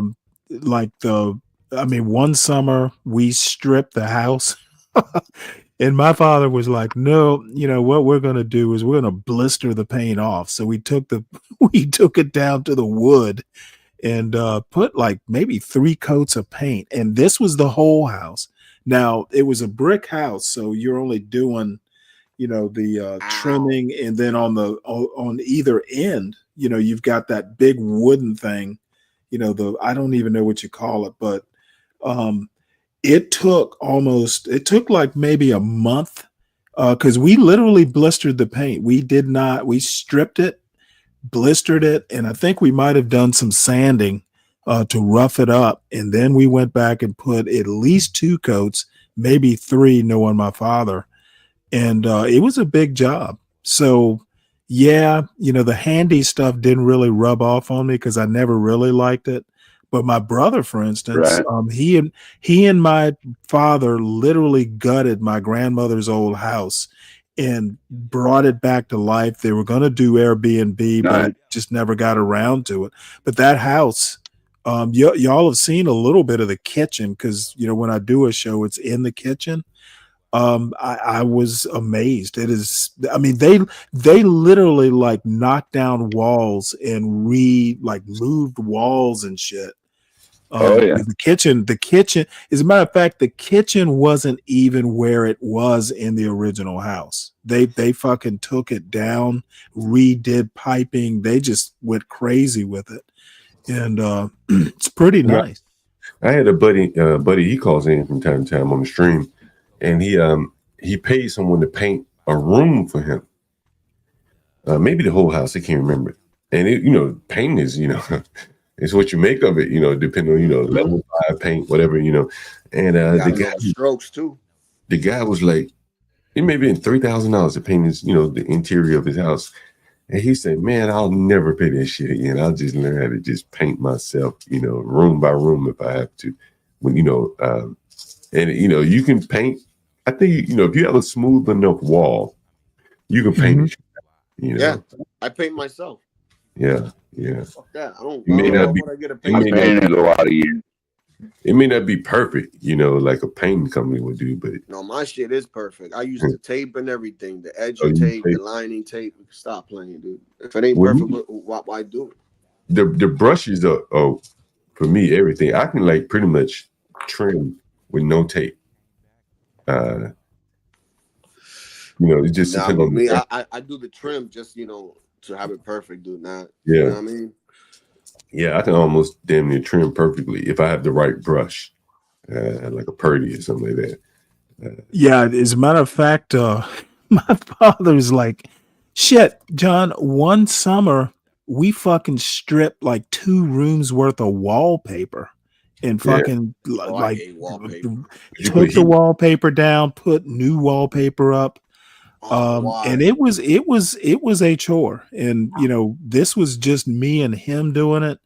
One summer we stripped the house and my father was like, no, what we're going to do is we're going to blister the paint off. So we took it down to the wood and put like maybe 3 coats of paint. And this was the whole house. Now it was a brick house. So you're only doing, the trimming, and then on either end, you've got that big wooden thing. I don't even know what you call it, but it took like maybe a month because we literally blistered the paint. We stripped it, blistered it, and I think we might have done some sanding to rough it up. And then we went back and put at least 2 coats, maybe 3, knowing my father. And it was a big job. So yeah, the handy stuff didn't really rub off on me because I never really liked it. But my brother, for instance, Right. he and my father literally gutted my grandmother's old house and brought it back to life. They were going to do Airbnb, but Nice. it just never got around to it. But that house, y'all have seen a little bit of the kitchen because when I do a show, it's in the kitchen. I was amazed. It is, I mean, they literally like knocked down walls and moved walls and shit. Oh yeah. The kitchen, as a matter of fact, the kitchen wasn't even where it was in the original house. They fucking took it down, redid piping. They just went crazy with it. And it's pretty nice. I had a buddy, he calls in from time to time on the stream, and he paid someone to paint a room for him. Maybe the whole house, I can't remember. And paint is, it's what you make of it, depending on, level 5 paint, whatever, And the guy, strokes too. The guy was like, it may have been $3,000 to paint his, the interior of his house. And he said, man, I'll never pay that shit again. I'll just learn how to just paint myself, room by room if I have to. When, and you can paint. I think, if you have a smooth enough wall, you can paint it. Yeah, I paint myself. Yeah. Fuck that. I don't It may know not be. what I get a It may paint. not, a lot of years. It may not be perfect, like a painting company would do, but No, my shit is perfect. I use the tape and everything, the edge Oh, you tape, the tape. lining tape. Stop playing, dude. If it ain't Well, perfect, why do it? the brushes are for me everything. I can like pretty much trim with no tape. It just Nah, depends but on me, the I do the trim just to have it perfect, dude. Not Yeah. you know what I mean? Yeah, I can almost damn near trim perfectly if I have the right brush, like a Purdy or something like that. Yeah, as a matter of fact, my father's like, shit, John, one summer we fucking stripped like 2 rooms worth of wallpaper and Yeah. fucking Oh, I hate wallpaper. You took put the heat. wallpaper down, put new wallpaper up. Why? And it was a chore. And this was just me and him doing it.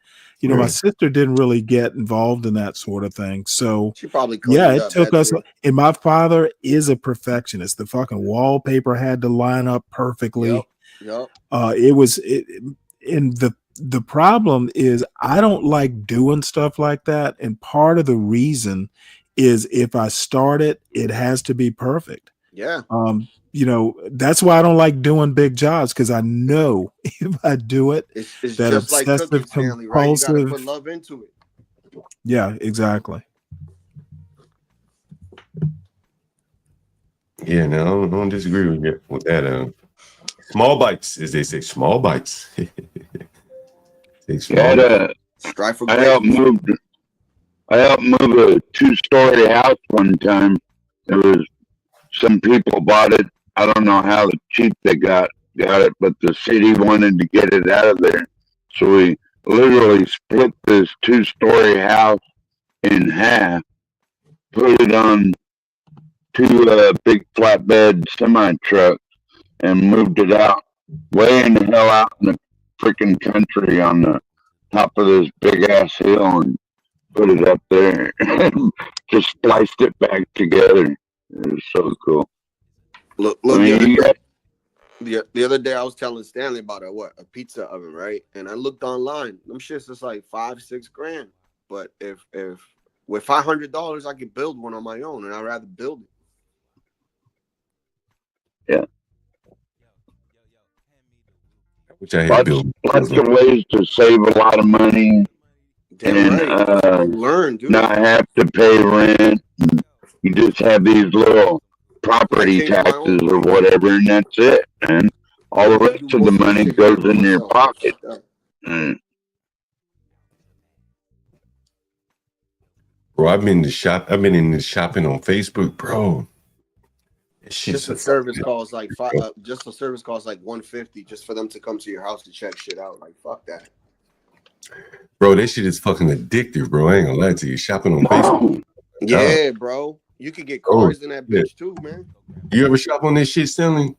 My Right. sister didn't really get involved in that sort of thing. So She probably yeah, cleaned it up. took That's us. it. And my father is a perfectionist. The fucking wallpaper had to line up perfectly. Yep. And the problem is I don't like doing stuff like that. And part of the reason is if I start it, it has to be perfect. Yeah. That's why I don't like doing big jobs, because I know if I do it, It's that just like cooking, obsessive Stanley, right? You gotta compulsive. put love into it. Yeah, exactly. Yeah, no, I don't disagree with that. Small bites, as they say, small bites. Take small bites. Strive for I helped move a 2-story house one time. There was some people bought it. I don't know how cheap they got it, but the city wanted to get it out of there. So we literally split this 2-story house in half, put it on 2 big flatbed semi trucks, and moved it out way in the hell out in the freaking country on the top of this big ass hill, and put it up there. Just spliced it back together. It was so cool. Look, I mean, the other day I was telling Stanley about a pizza oven, right? And I looked online. Them shits is like $5-6 grand. But if with $500 I could build one on my own, and I'd rather build it. Yeah. Which I had built. Lots of ways to save a lot of money. Damn and right. Learn, dude. not have to pay rent. You just have these little property taxes or whatever, and that's it, man. All the rest of the money goes in your pocket. Bro, I've been in the shopping on Facebook, bro. Just a service costs like just a service costs like $150 just for them to come to your house to check shit out. Like, fuck that. Bro, that shit is fucking addictive, bro. I ain't gonna lie to you. Shopping on Facebook. Yeah, bro. You could get cars in that bitch too, man. You ever shop on this shit, Stanley?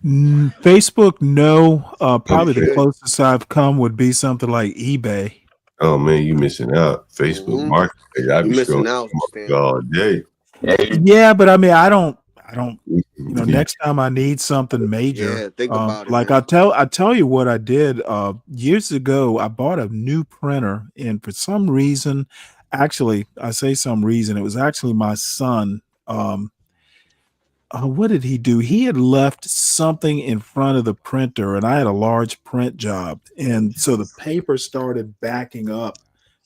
Facebook, no. Probably the closest I've come would be something like eBay. Oh man, you missing out. Facebook Marketplace. I You be missing scrolling out, Stanley. all day. Yeah, but I mean, I don't. You know, next time I need something major, Yeah, think about it, like man. I tell you what I did years ago. I bought a new printer, and for some reason, actually, I say some reason, it was actually my son. What did he do? He had left something in front of the printer, and I had a large print job, and so the paper started backing up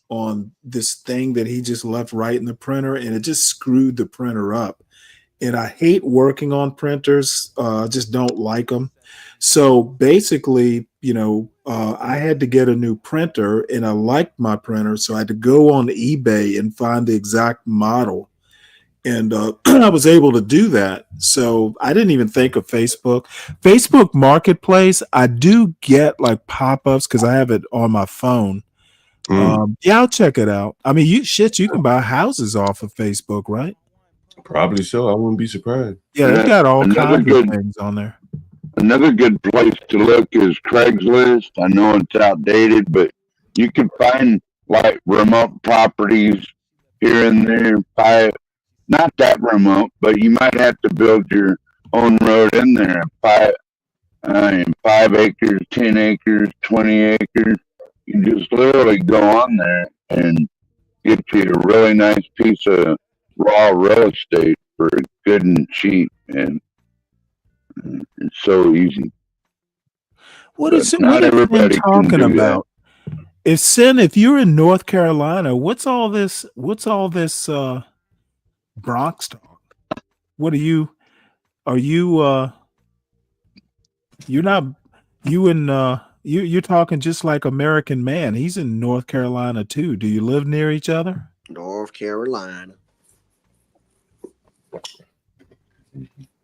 on this thing that he just left right in the printer, and it just screwed the printer up. And I hate working on printers. I just don't like them. So basically, you know, I had to get a new printer, and I liked my printer, so I had to go on eBay and find the exact model. And I was able to do that. So I didn't even think of Facebook. Facebook Marketplace, I do get like pop-ups because I have it on my phone. Yeah, I'll check it out. I mean, you can buy houses off of Facebook, right? Probably so. I wouldn't be surprised. Yeah, they've got all Another kinds of things on there. Another good place to look is Craigslist. I know it's outdated, but you can find like remote properties here and there. Not that remote, but you might have to build your own road in there. 5 acres, 10 acres, 20 acres. You just literally go on there and get you a really nice piece of raw real estate for good and cheap, and it's so easy. What But is it? not What is Sin everybody can talking do that. about? If you're in North Carolina, what's all this? What's all this Bronx talk? What are you? Are you? You're not. You and you're talking just like American Man. He's in North Carolina too. Do you live near each other? North Carolina.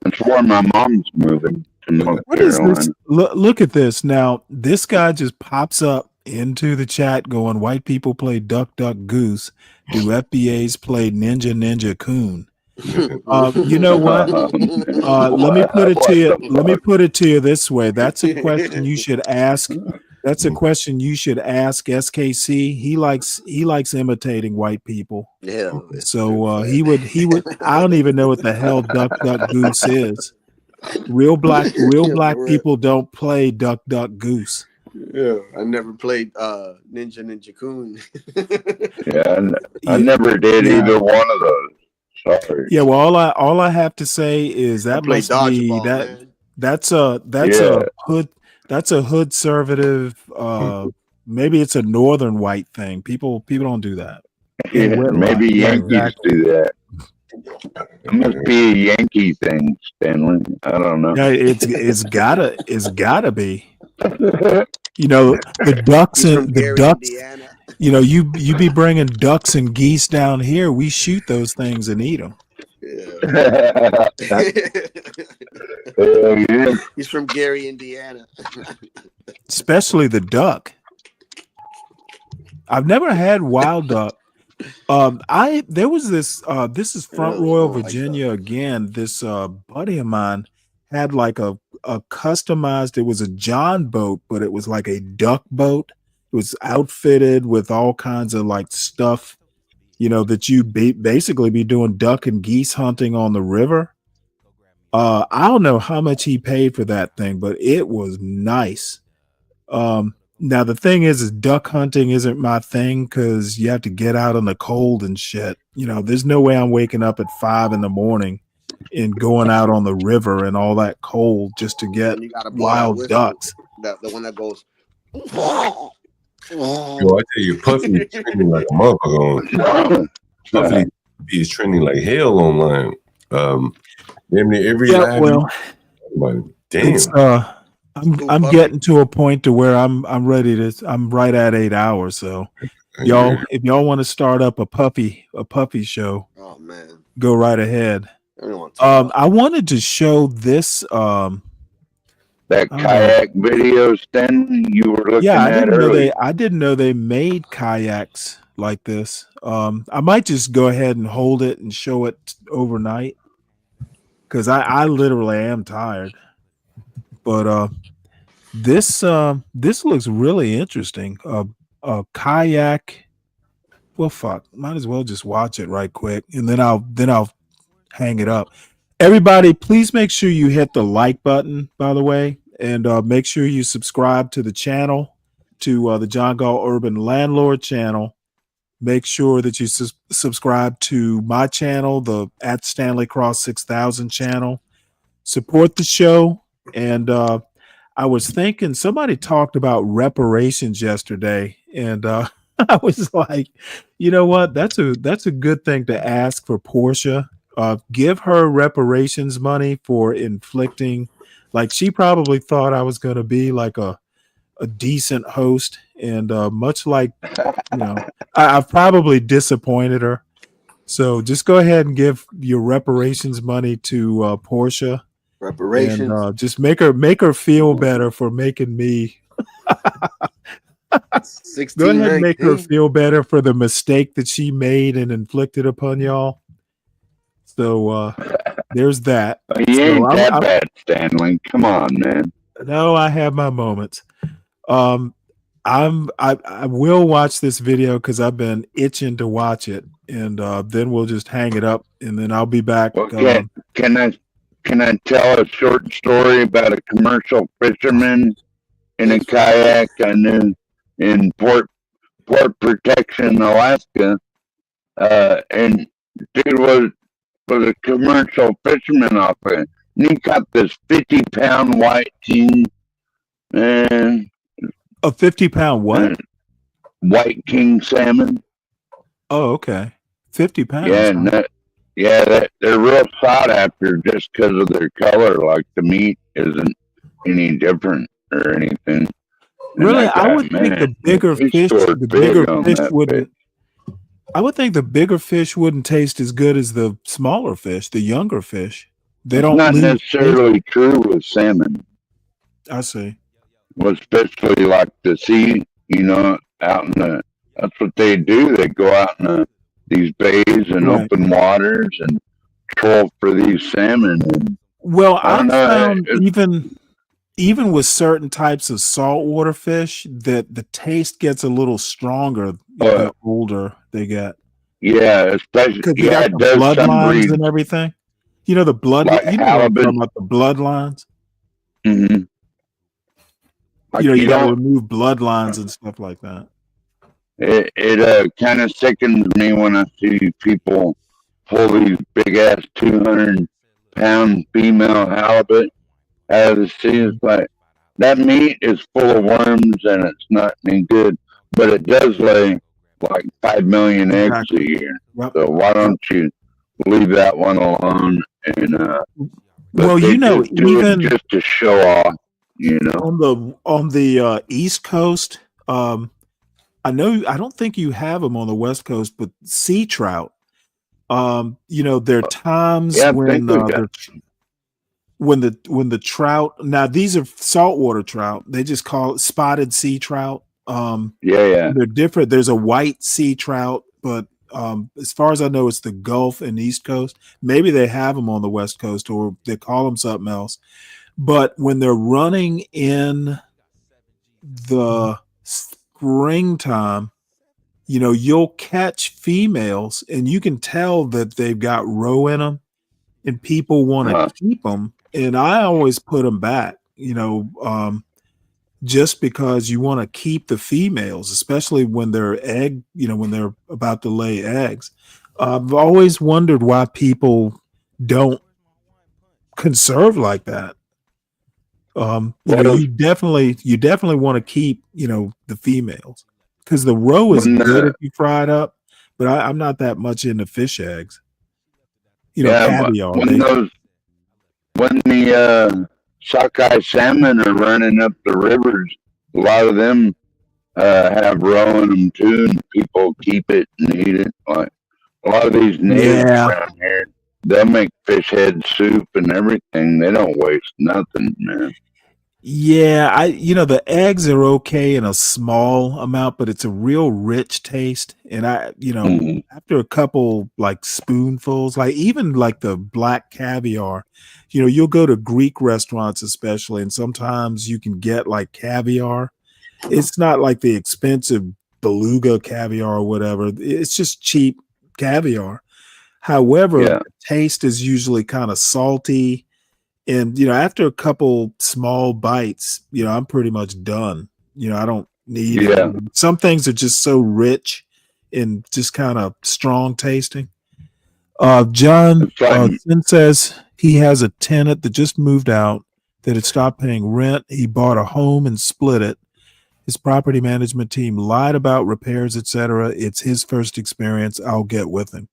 That's where my mom's moving to North What is Carolina. this? Look at this. Now, this guy just pops up into the chat going, white people play duck, duck, goose. Do FBAs play ninja, ninja, coon? You know what? Let me put it to you. Let me put it to you this way. That's a question you should ask. That's a question you should ask SKC. He likes imitating white people. Yeah. So he would. I don't even know what the hell duck, duck, goose is. Real black people don't play duck, duck, goose. Yeah, I never played Ninja Ninja Coon. I never did either one of those. Sorry. Yeah, well, all I have to say is that play must be dodgeball, that man. that's a hood conservative. Maybe it's a northern white thing. People don't do that. Yeah, Whitlock. maybe Yeah, Yankees exactly. do that. It must be a Yankee thing, Stanley. I don't know. Yeah, it's gotta be. You know, the ducks He's and from the Gary, ducks. Indiana. You know, you be bringing ducks and geese down here. We shoot those things and eat them. He's from Gary, Indiana. Especially the duck. I've never had wild duck. There was this this is Front Royal, Virginia again. This buddy of mine had like a customized, it was a John boat, but it was like a duck boat. It was outfitted with all kinds of like stuff, you know, that you basically be doing duck and geese hunting on the river. I don't know how much he paid for that thing, but it was nice. Now the thing is duck hunting isn't my thing because you have to get out in the cold and shit. You know, there's no way I'm waking up at 5 a.m. and going out on the river and all that cold just to get You gotta blow that wild whistle, ducks. the one that goes. Yo, I tell you, Puffy is trending like a motherfucker. Puffy is trending like hell online. Damn near every live. Like, damn. It's, I'm getting to a point to where I'm ready to. I'm right at 8 hours. So, y'all, if y'all want to start up a puppy show, oh man, go right ahead. I wanted to show this. That kayak video, Stanley, you were looking at earlier. I didn't know they made kayaks like this. I might just go ahead and hold it and show it overnight because I literally am tired. But this looks really interesting. kayak. Well, fuck, might as well just watch it right quick, and then I'll hang it up. Everybody, please make sure you hit the like button, by the way, and make sure you subscribe to the channel, to the John Gall Urban Landlord channel. Make sure that you subscribe to my channel, the at Stanley Cross 6000 channel. Support the show. And I was thinking, somebody talked about reparations yesterday, and I was like, you know what? That's a good thing to ask for Portia. Give her reparations money for inflicting, like, she probably thought I was going to be like a decent host, and much like, you know, I've probably disappointed her. So just go ahead and give your reparations money to Portia. Reparations. And just make her feel better for making me. Go ahead and make her feel better for the mistake that she made and inflicted upon y'all. So there's that. You ain't that bad, Stanley. Come on, man. No, I have my moments. I will watch this video because I've been itching to watch it, and then we'll just hang it up, and then I'll be back. Okay. Can I tell a short story about a commercial fisherman in a kayak I knew in Port Protection, Alaska, and dude was a commercial fisherman off it, and he caught this 50-pound white king, and a 50-pound what? White king salmon. Oh, okay. 50 pounds. Yeah, and they're real sought after just because of their color. Like the meat isn't any different or anything. Really, I would think the bigger fish wouldn't. I would think the bigger fish wouldn't taste as good as the smaller fish, the younger fish. They don't. Not necessarily true with salmon. I see. Well, especially like the sea, you know, out in the. That's what they do. They go out in these bays and open waters and troll for these salmon. And well, I found even with certain types of saltwater fish that the taste gets a little stronger the older they get. Yeah, especially because they got the bloodlines and everything. You know the blood. Like you know what I'm talking about, the bloodlines. Mm-hmm. Like you got to remove bloodlines and stuff like that. It kind of sickens me when I see people pull these big ass 200-pound female halibut out of the sea. It's like that meat is full of worms and it's not any good, but it does lay like 5 million eggs a year. Yep. So why don't you leave that one alone? And well, you know, even just to show off, you know, on the East Coast. I don't think you have them on the West Coast, but sea trout. You know, there are times when the trout. Now these are saltwater trout. They just call it spotted sea trout. They're different. There's a white sea trout, but as far as I know, it's the Gulf and East Coast. Maybe they have them on the West Coast, or they call them something else. But when they're running in the springtime, you know, you'll catch females and you can tell that they've got roe in them, and people want to keep them. And I always put them back, you know, just because you want to keep the females, especially when they're when they're about to lay eggs. I've always wondered why people don't conserve like that. You know, you definitely want to keep, you know, the females, because the roe is good if you fry it up, but I'm not that much into fish eggs. You know, caviar. When the sockeye salmon are running up the rivers, a lot of them have roe in them too, and people keep it and eat it. Like a lot of these natives around here, they'll make fish head soup and everything. They don't waste nothing, man. Yeah, you know, the eggs are okay in a small amount, but it's a real rich taste. And after a couple like spoonfuls, like even like the black caviar, you know, you'll go to Greek restaurants especially, and sometimes you can get like caviar. It's not like the expensive beluga caviar or whatever. It's just cheap caviar. However, the taste is usually kind of salty. And, after a couple small bites, I'm pretty much done. I don't need it. Some things are just so rich and just kind of strong tasting. John Sin says he has a tenant that just moved out that had stopped paying rent. He bought a home and split it. His property management team lied about repairs, etc. It's his first experience. I'll get with him.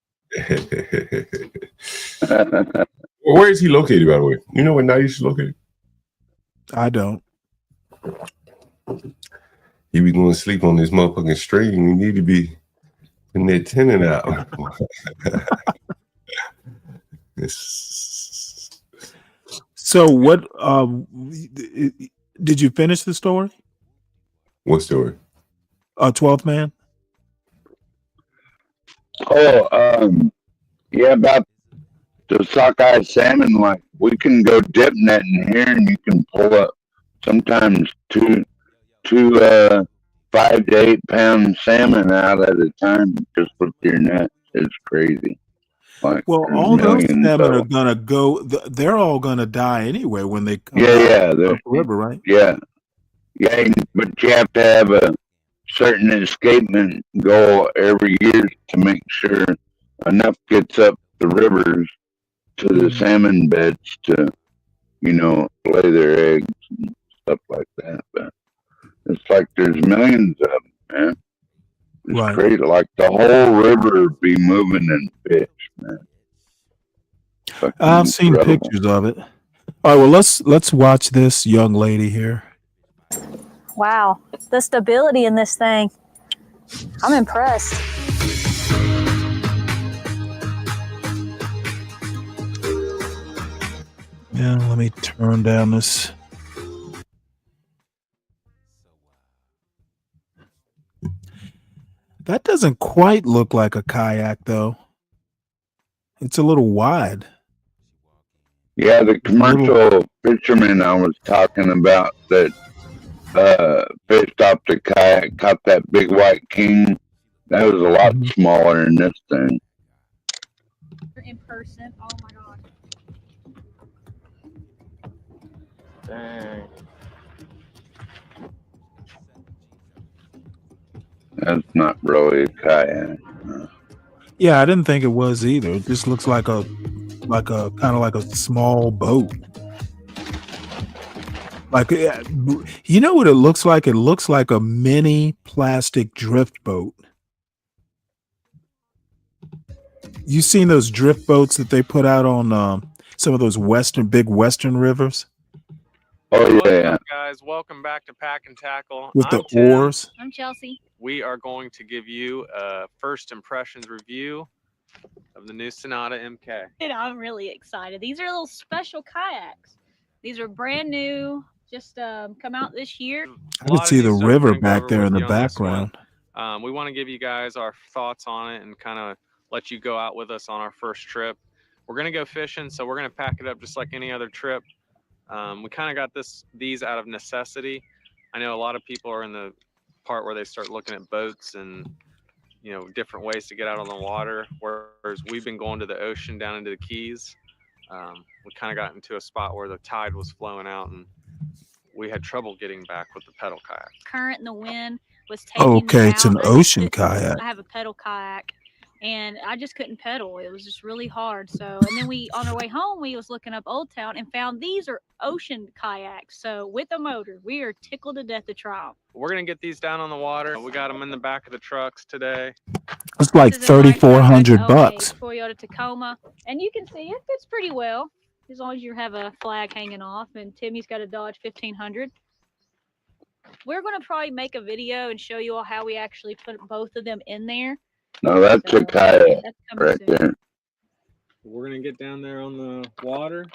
Where is he located, by the way? You know where Nice is located? I don't. He be going to sleep on this motherfucking street, and you need to be putting that tenant out. So what did you finish the story? What story? 12th Man? Yeah, about the sockeye salmon. Like, we can go dip netting here, and you can pull up sometimes two 5 to 8 pound salmon out at a time just with your net. It's crazy. Like, well, all those millions salmon of are gonna go. They're all gonna die anyway when they come yeah, out of the river, right? yeah, but you have to have a certain escapement goal every year to make sure enough gets up the rivers to the salmon beds to, lay their eggs and stuff like that. But it's like there's millions of them, man. It's Right. crazy. Like the whole river be moving in fish, man. I've seen Incredible. pictures of it. All right, well, let's watch this young lady here. Wow, the stability in this thing. I'm impressed. Yeah, let me turn down this. That doesn't quite look like a kayak, though. It's a little wide. Yeah, the commercial fisherman I was talking about that fished off the kayak, caught that big white king. That was a lot smaller than this thing. In person, oh my god. Dang. That's not really a kayak. Yeah, I didn't think it was either. It just looks like a kind of like a small boat. Like, you know what it looks like? It looks like a mini plastic drift boat. You seen those drift boats that they put out on some of those big western rivers? Oh yeah. Guys, welcome back to Pack and Tackle. With the oars? I'm Chelsea. We are going to give you a first impressions review of the new Sonata MK. And I'm really excited. These are little special kayaks. These are brand new, just come out this year. I could see the river back there in the background. We want to give you guys our thoughts on it and kind of let you go out with us on our first trip. We're going to go fishing, so we're going to pack it up just like any other trip. We kind of got these out of necessity. I know a lot of people are in the part where they start looking at boats and different ways to get out on the water, whereas we've been going to the ocean down into the Keys. We kind of got into a spot where the tide was flowing out and we had trouble getting back with the pedal kayak. Current and the wind was taking Oh, me okay, it's out. an ocean kayak. I have a pedal kayak and I just couldn't pedal. It was just really hard. So, and then on our way home, we was looking up Old Town and found these are ocean kayaks. So with a motor, we are tickled to death to try them. We're going to get these down on the water. We got them in the back of the trucks today. It's like $3,400. Toyota Tacoma. And you can see it fits pretty well as long as you have a flag hanging off. And Timmy's got a Dodge 1500. We're going to probably make a video and show you all how we actually put both of them in there. No, that's a kayak right there. We're going to get down there on the water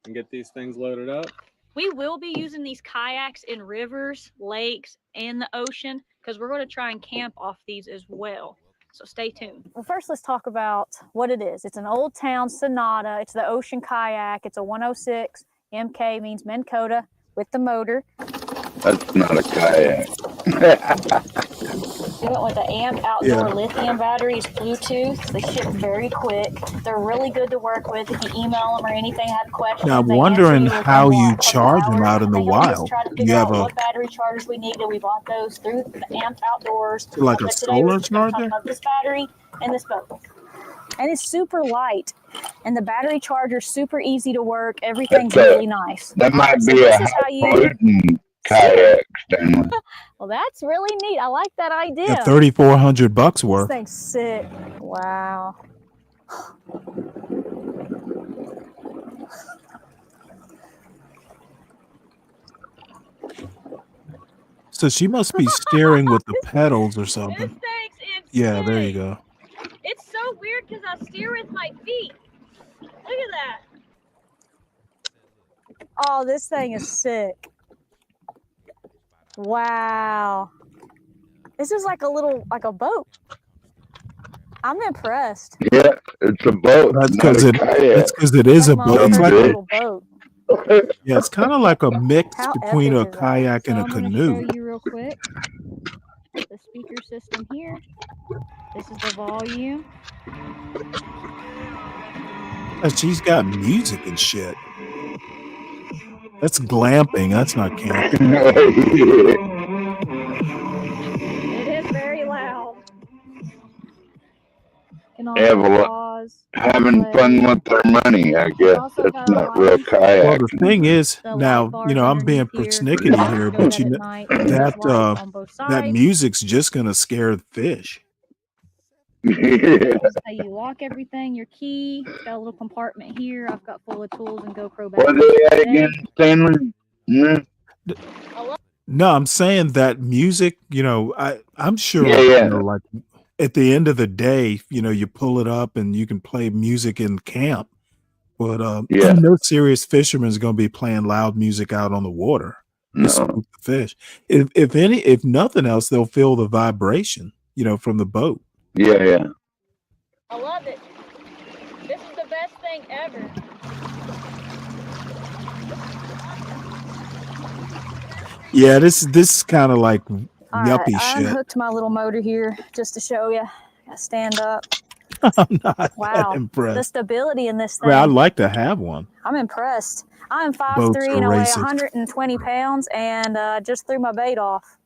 and get these things loaded up. We will be using these kayaks in rivers, lakes, and the ocean because we're going to try and camp off these as well. So stay tuned. Well, first let's talk about what it is. It's an Old Town Sonata. It's the ocean kayak. It's a 106. MK means Minn Kota with the motor. That's not a kayak. We went with the AMP outdoor lithium batteries, Bluetooth. They ship very quick. They're really good to work with. If you email them or anything, have questions. Now I'm they answer wondering you within how what, you a couple charge them hours. out in the They help us wild. try to You figure have out a what battery chargers we need, and we bought those through the AMP outdoors. like a But today we're solar just going to talk charger? about this battery and this boat. And it's super light, and the battery charger's super easy to work. Everything's really nice. That might So be this a is how you. high-floating kayak, Stanley. Well, that's really neat. I like that idea. Yeah, $3,400 This worth. thing's sick. Wow. So she must be steering with the pedals or something. This thing's Yeah, there you insane. go. It's so weird because I steer with my feet. Look at that. Oh, this thing is sick. Wow. This is like a boat. I'm impressed. Yeah, it's a boat. That's not because a it. kayak. That's because it is a My boat. It's first like little boat. yeah, it's kind of like a mix How between epic a is that? kayak So and a I'm going to canoe. show you real quick the speaker system here. This is the volume. And she's got music and shit. That's glamping. That's not camping. It is very loud. Can They have also a lot, pause, having play. fun with their money, I guess. Also That's got a not light. real kayak. Well, the thing is, The light now bars you know I'm being underneath here. persnickety here, Show but that you at know night. There's lights on both that sides. music's just gonna scare the fish. This is how you lock everything. Your key. It's got a little compartment here. I've got full of tools and GoPro What are batteries they at today. again, Stanley? No, I'm saying that music. You know, I'm sure. Yeah, You yeah. know, like at the end of the day, you know, you pull it up and you can play music in camp. But Yeah. no serious fisherman's gonna be playing loud music out on the water to No. spook the fish. If nothing else, they'll feel the vibration, you know, from the boat. Yeah, yeah. I love it. This is the best thing ever. Yeah, this is kind of like All right, yuppie I shit. unhooked my little motor here just to show you. I stand up. I'm not that Wow, the impressed. stability in this I mean, I'd thing. like to have one. I'm impressed. I'm Boats 5'3" are and I weigh racist. 120 pounds, and just threw my bait off.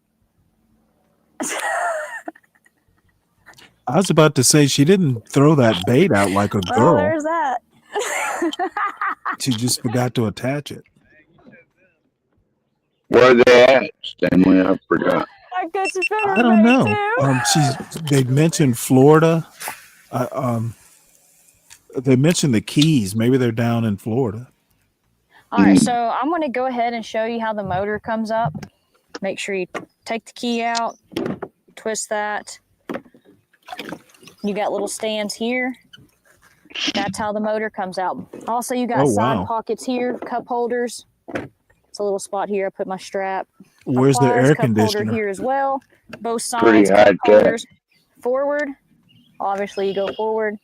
I was about to say she didn't throw that bait out like a Well, girl. there's that. She just forgot to attach it. Where are they at, Stanley? I forgot. I guess you better I don't know. too. They mentioned Florida. They mentioned the Keys. Maybe they're down in Florida. All right, so I'm going to go ahead and show you how the motor comes up. Make sure you take the key out, twist that. You got little stands here. That's how the motor comes out. Also, you got Oh, side wow. pockets here, cup holders. It's a little spot here. I put my strap. Where's the Pliers, air cup holder conditioner? here as well. Both Pretty sides, cup high tech. holders. Forward, obviously you go forward.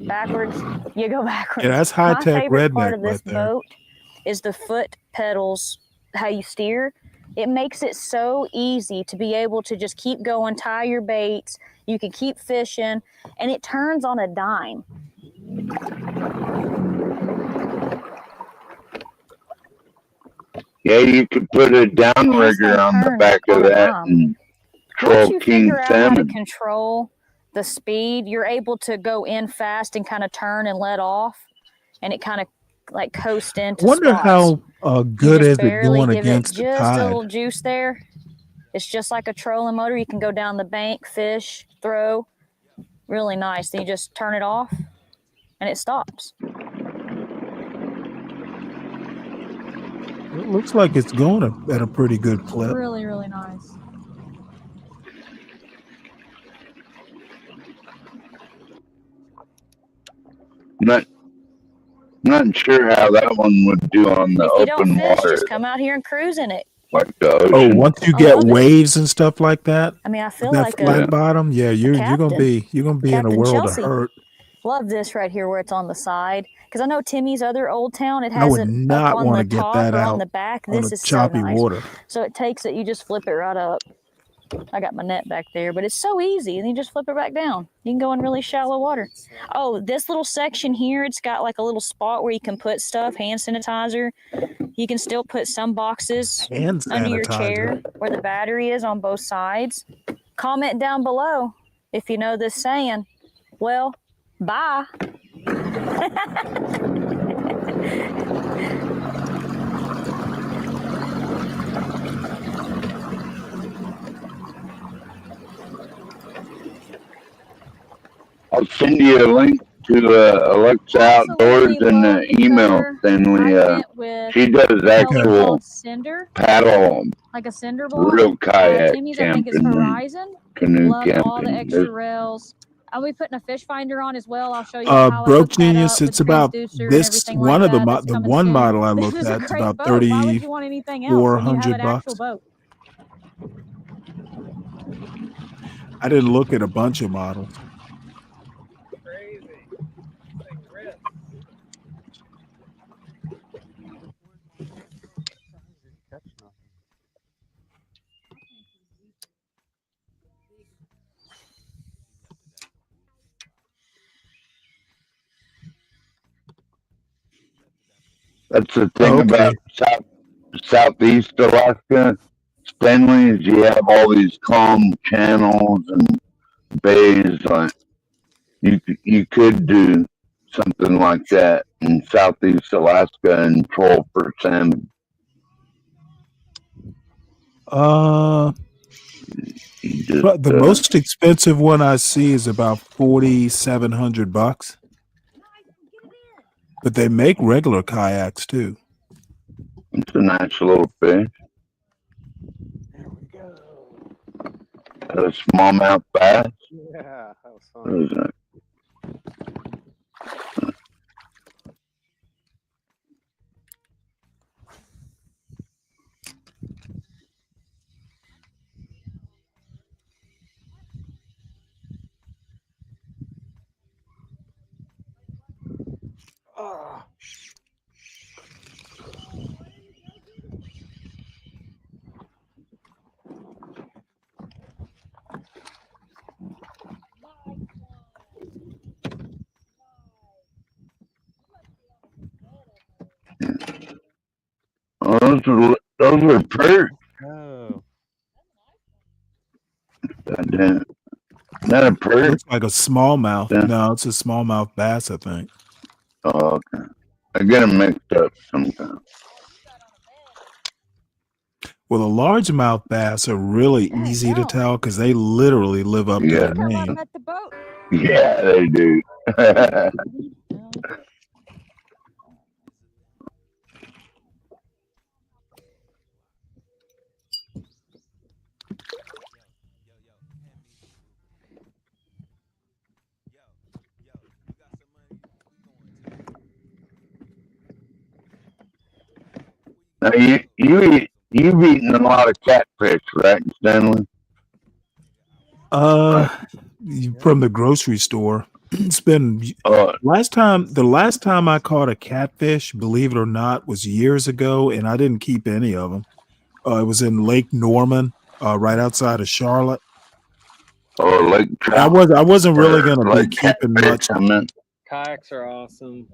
Backwards, you go backwards. Yeah, that's My high-tech favorite part redneck of this right there. boat is the foot pedals, how you steer. It makes it so easy to be able to just keep going, tie your baits. You can keep fishing, and it turns on a dime. Yeah, you could put a downrigger on the back of that and Once 12 you king figure out how to salmon. control the speed, you're able to go in fast and kind of turn and let off, and it kind of like coast into Wonder spots. how You good just is it barely going give it against the just a tide? little juice there. It's just like a trolling motor. You can go down the bank, fish, throw. Really nice. Then you just turn it off and it stops. It looks like it's going at a pretty good clip. Really, really nice. Not sure how that one would do on the If you don't open fish, water, just come out here and cruise in it. like the Oh, ocean. once you I get love it. waves and stuff like that, I mean, I feel that like flat a bottom, yeah, you're gonna captain. be in a Captain world Chelsea. of hurt. Love this right here where it's on the side. Because I know Timmy's other Old Town, it I has would it up not on want the to get top that or on the out back. on This a is so choppy nice. water. So it takes it, you just flip it right up. I got my net back there, but it's so easy. And you just flip it back down. You can go in really shallow water. Oh, this little section here, it's got like a little spot where you can put stuff, hand sanitizer. You can still put some boxes Hand under your sanitizer. chair where the battery is on both sides. Comment down below if you know this saying. Well, bye. I'll send you a link to Alexa Outdoors in the email, Stanley. She does actual paddle, like a cinder block. real kayak Timmy's, I think, is camping and Horizon. canoe Loved all the camping. extra rails. I'll be putting a fish finder on as well. I'll show you how I Broke hooked that Genius, up with it's about transducer and this everything one like of the that. That's the coming one soon. model I This looked is a at. It's great about boat. Why would you want anything else when you have an actual $3,400. boat? I didn't look at a bunch of models. That's the thing about Southeast Alaska, Stanley, is you have all these calm channels and bays. Like you could do something like that in Southeast Alaska and troll for salmon. But the most expensive one I see is about $4,700. But they make regular kayaks too. It's a nice little fish. A smallmouth bass. Yeah, that was What fun. is that? Oh, those are perch. Oh. Goddamn. Is that a perch? Looks like a smallmouth. Yeah. No, it's a smallmouth bass, I think. Oh, okay. I get them mixed up sometimes. Well, the largemouth bass are really easy to tell because they literally live up to Yeah. their name. Yeah, they do. Now you've eaten a lot of catfish, right, Stanley? From the grocery store. It's been the last time I caught a catfish, believe it or not, was years ago, and I didn't keep any of them. It was in Lake Norman, right outside of Charlotte. Or Lake I wasn't really going to be like keeping catfish, much. I meant. Kayaks are awesome.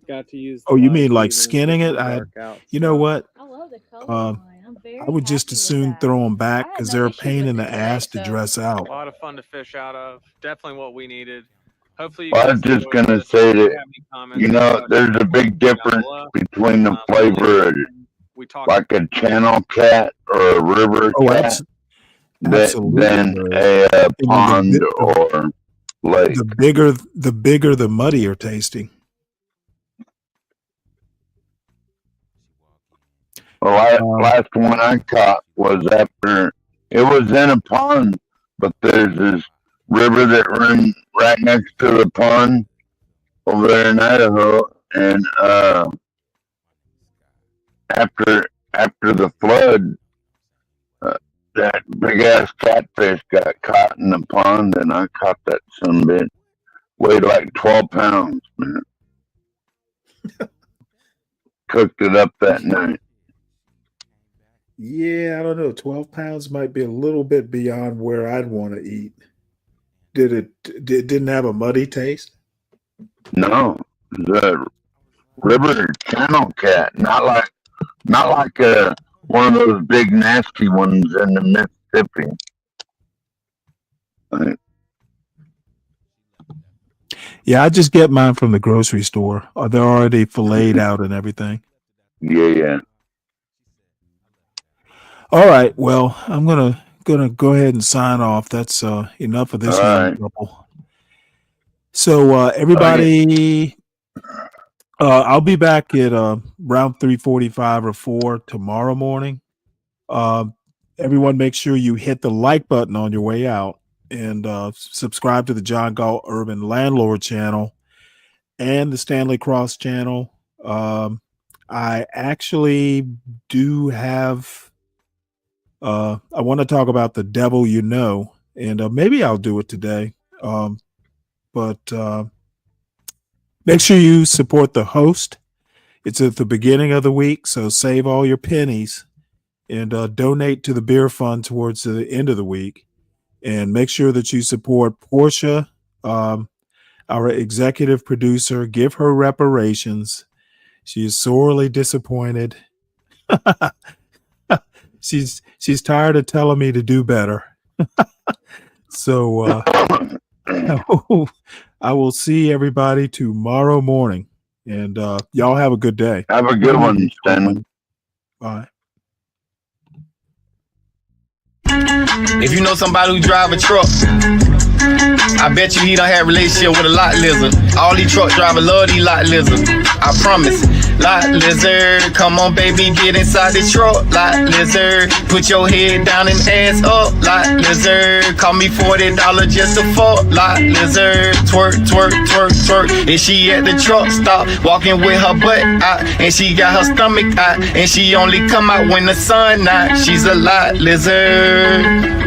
Got to use. Oh, the you lights mean like even if skinning it's it? dark out. You know what? I love the color. I would just as soon throw them back because they're a pain in the ass to dress out. A lot of fun to fish out of. Definitely what we needed. Hopefully, you Well, I guys was just enjoyed gonna this. say If you that have any comments, you know there's a big difference between the flavor of like a channel cat or a river Oh, cat absolutely. than there is. a I mean, pond or lake. the bigger, the muddier tasting. Well, last one I caught was after it was in a pond, but there's this river that runs right next to the pond over there in Idaho, and after the flood, that big ass catfish got caught in the pond, and I caught that son of a bitch. weighed like 12 pounds, man. Cooked it up that night. Yeah, I don't know. 12 pounds might be a little bit beyond where I'd want to eat. Didn't have a muddy taste? No, the river channel cat, not like one of those big nasty ones in the Mississippi. Right. Yeah, I just get mine from the grocery store. They're already filleted out and everything. Yeah. All right. Well, I'm gonna go ahead and sign off. That's enough of this young couple. So everybody, I'll be back at around 3:45 or 4 tomorrow morning. Everyone, make sure you hit the like button on your way out and subscribe to the John Gall Urban Landlord channel and the Stanley Cross channel. I actually do have. I want to talk about The Devil You Know, and maybe I'll do it today. But make sure you support the host. It's at the beginning of the week, so save all your pennies and donate to the beer fund towards the end of the week. And make sure that you support Portia, our executive producer. Give her reparations. She is sorely disappointed. She's tired of telling me to do better. So I will see everybody tomorrow morning. And y'all have a good day. Have a good one, Stanley. Bye. If you know somebody who drive a truck, I bet you he done had a relationship with a lot lizard. All these truck drivers love these lot lizards. I promise. Lot lizard, come on baby, get inside the truck. Lot lizard, put your head down and ass up. Lot lizard, call me $40 just to fuck. Lot lizard, twerk, twerk, twerk, twerk. And she at the truck stop, walking with her butt out, and she got her stomach out, and she only come out when the sun out. She's a lot lizard.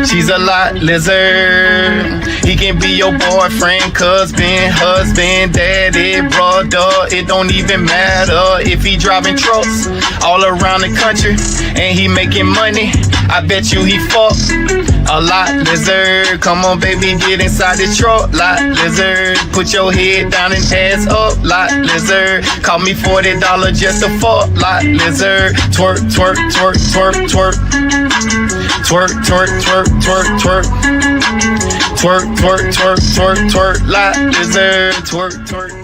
She's a lot lizard. He can be your boyfriend, cousin, husband, daddy, brother. It don't even matter if he driving trucks all around the country and he making money. I bet you he fuck a lot lizard. Come on, baby, get inside the truck. Lot lizard. Put your head down and ass up. Lot lizard. Call me $40 just to fuck. Lot lizard. Twerk, twerk, twerk, twerk, twerk. Twerk, twerk, twerk, twerk, twerk. Twerk, twerk, twerk, twerk, twerk. Lot lizard. Twerk, twerk.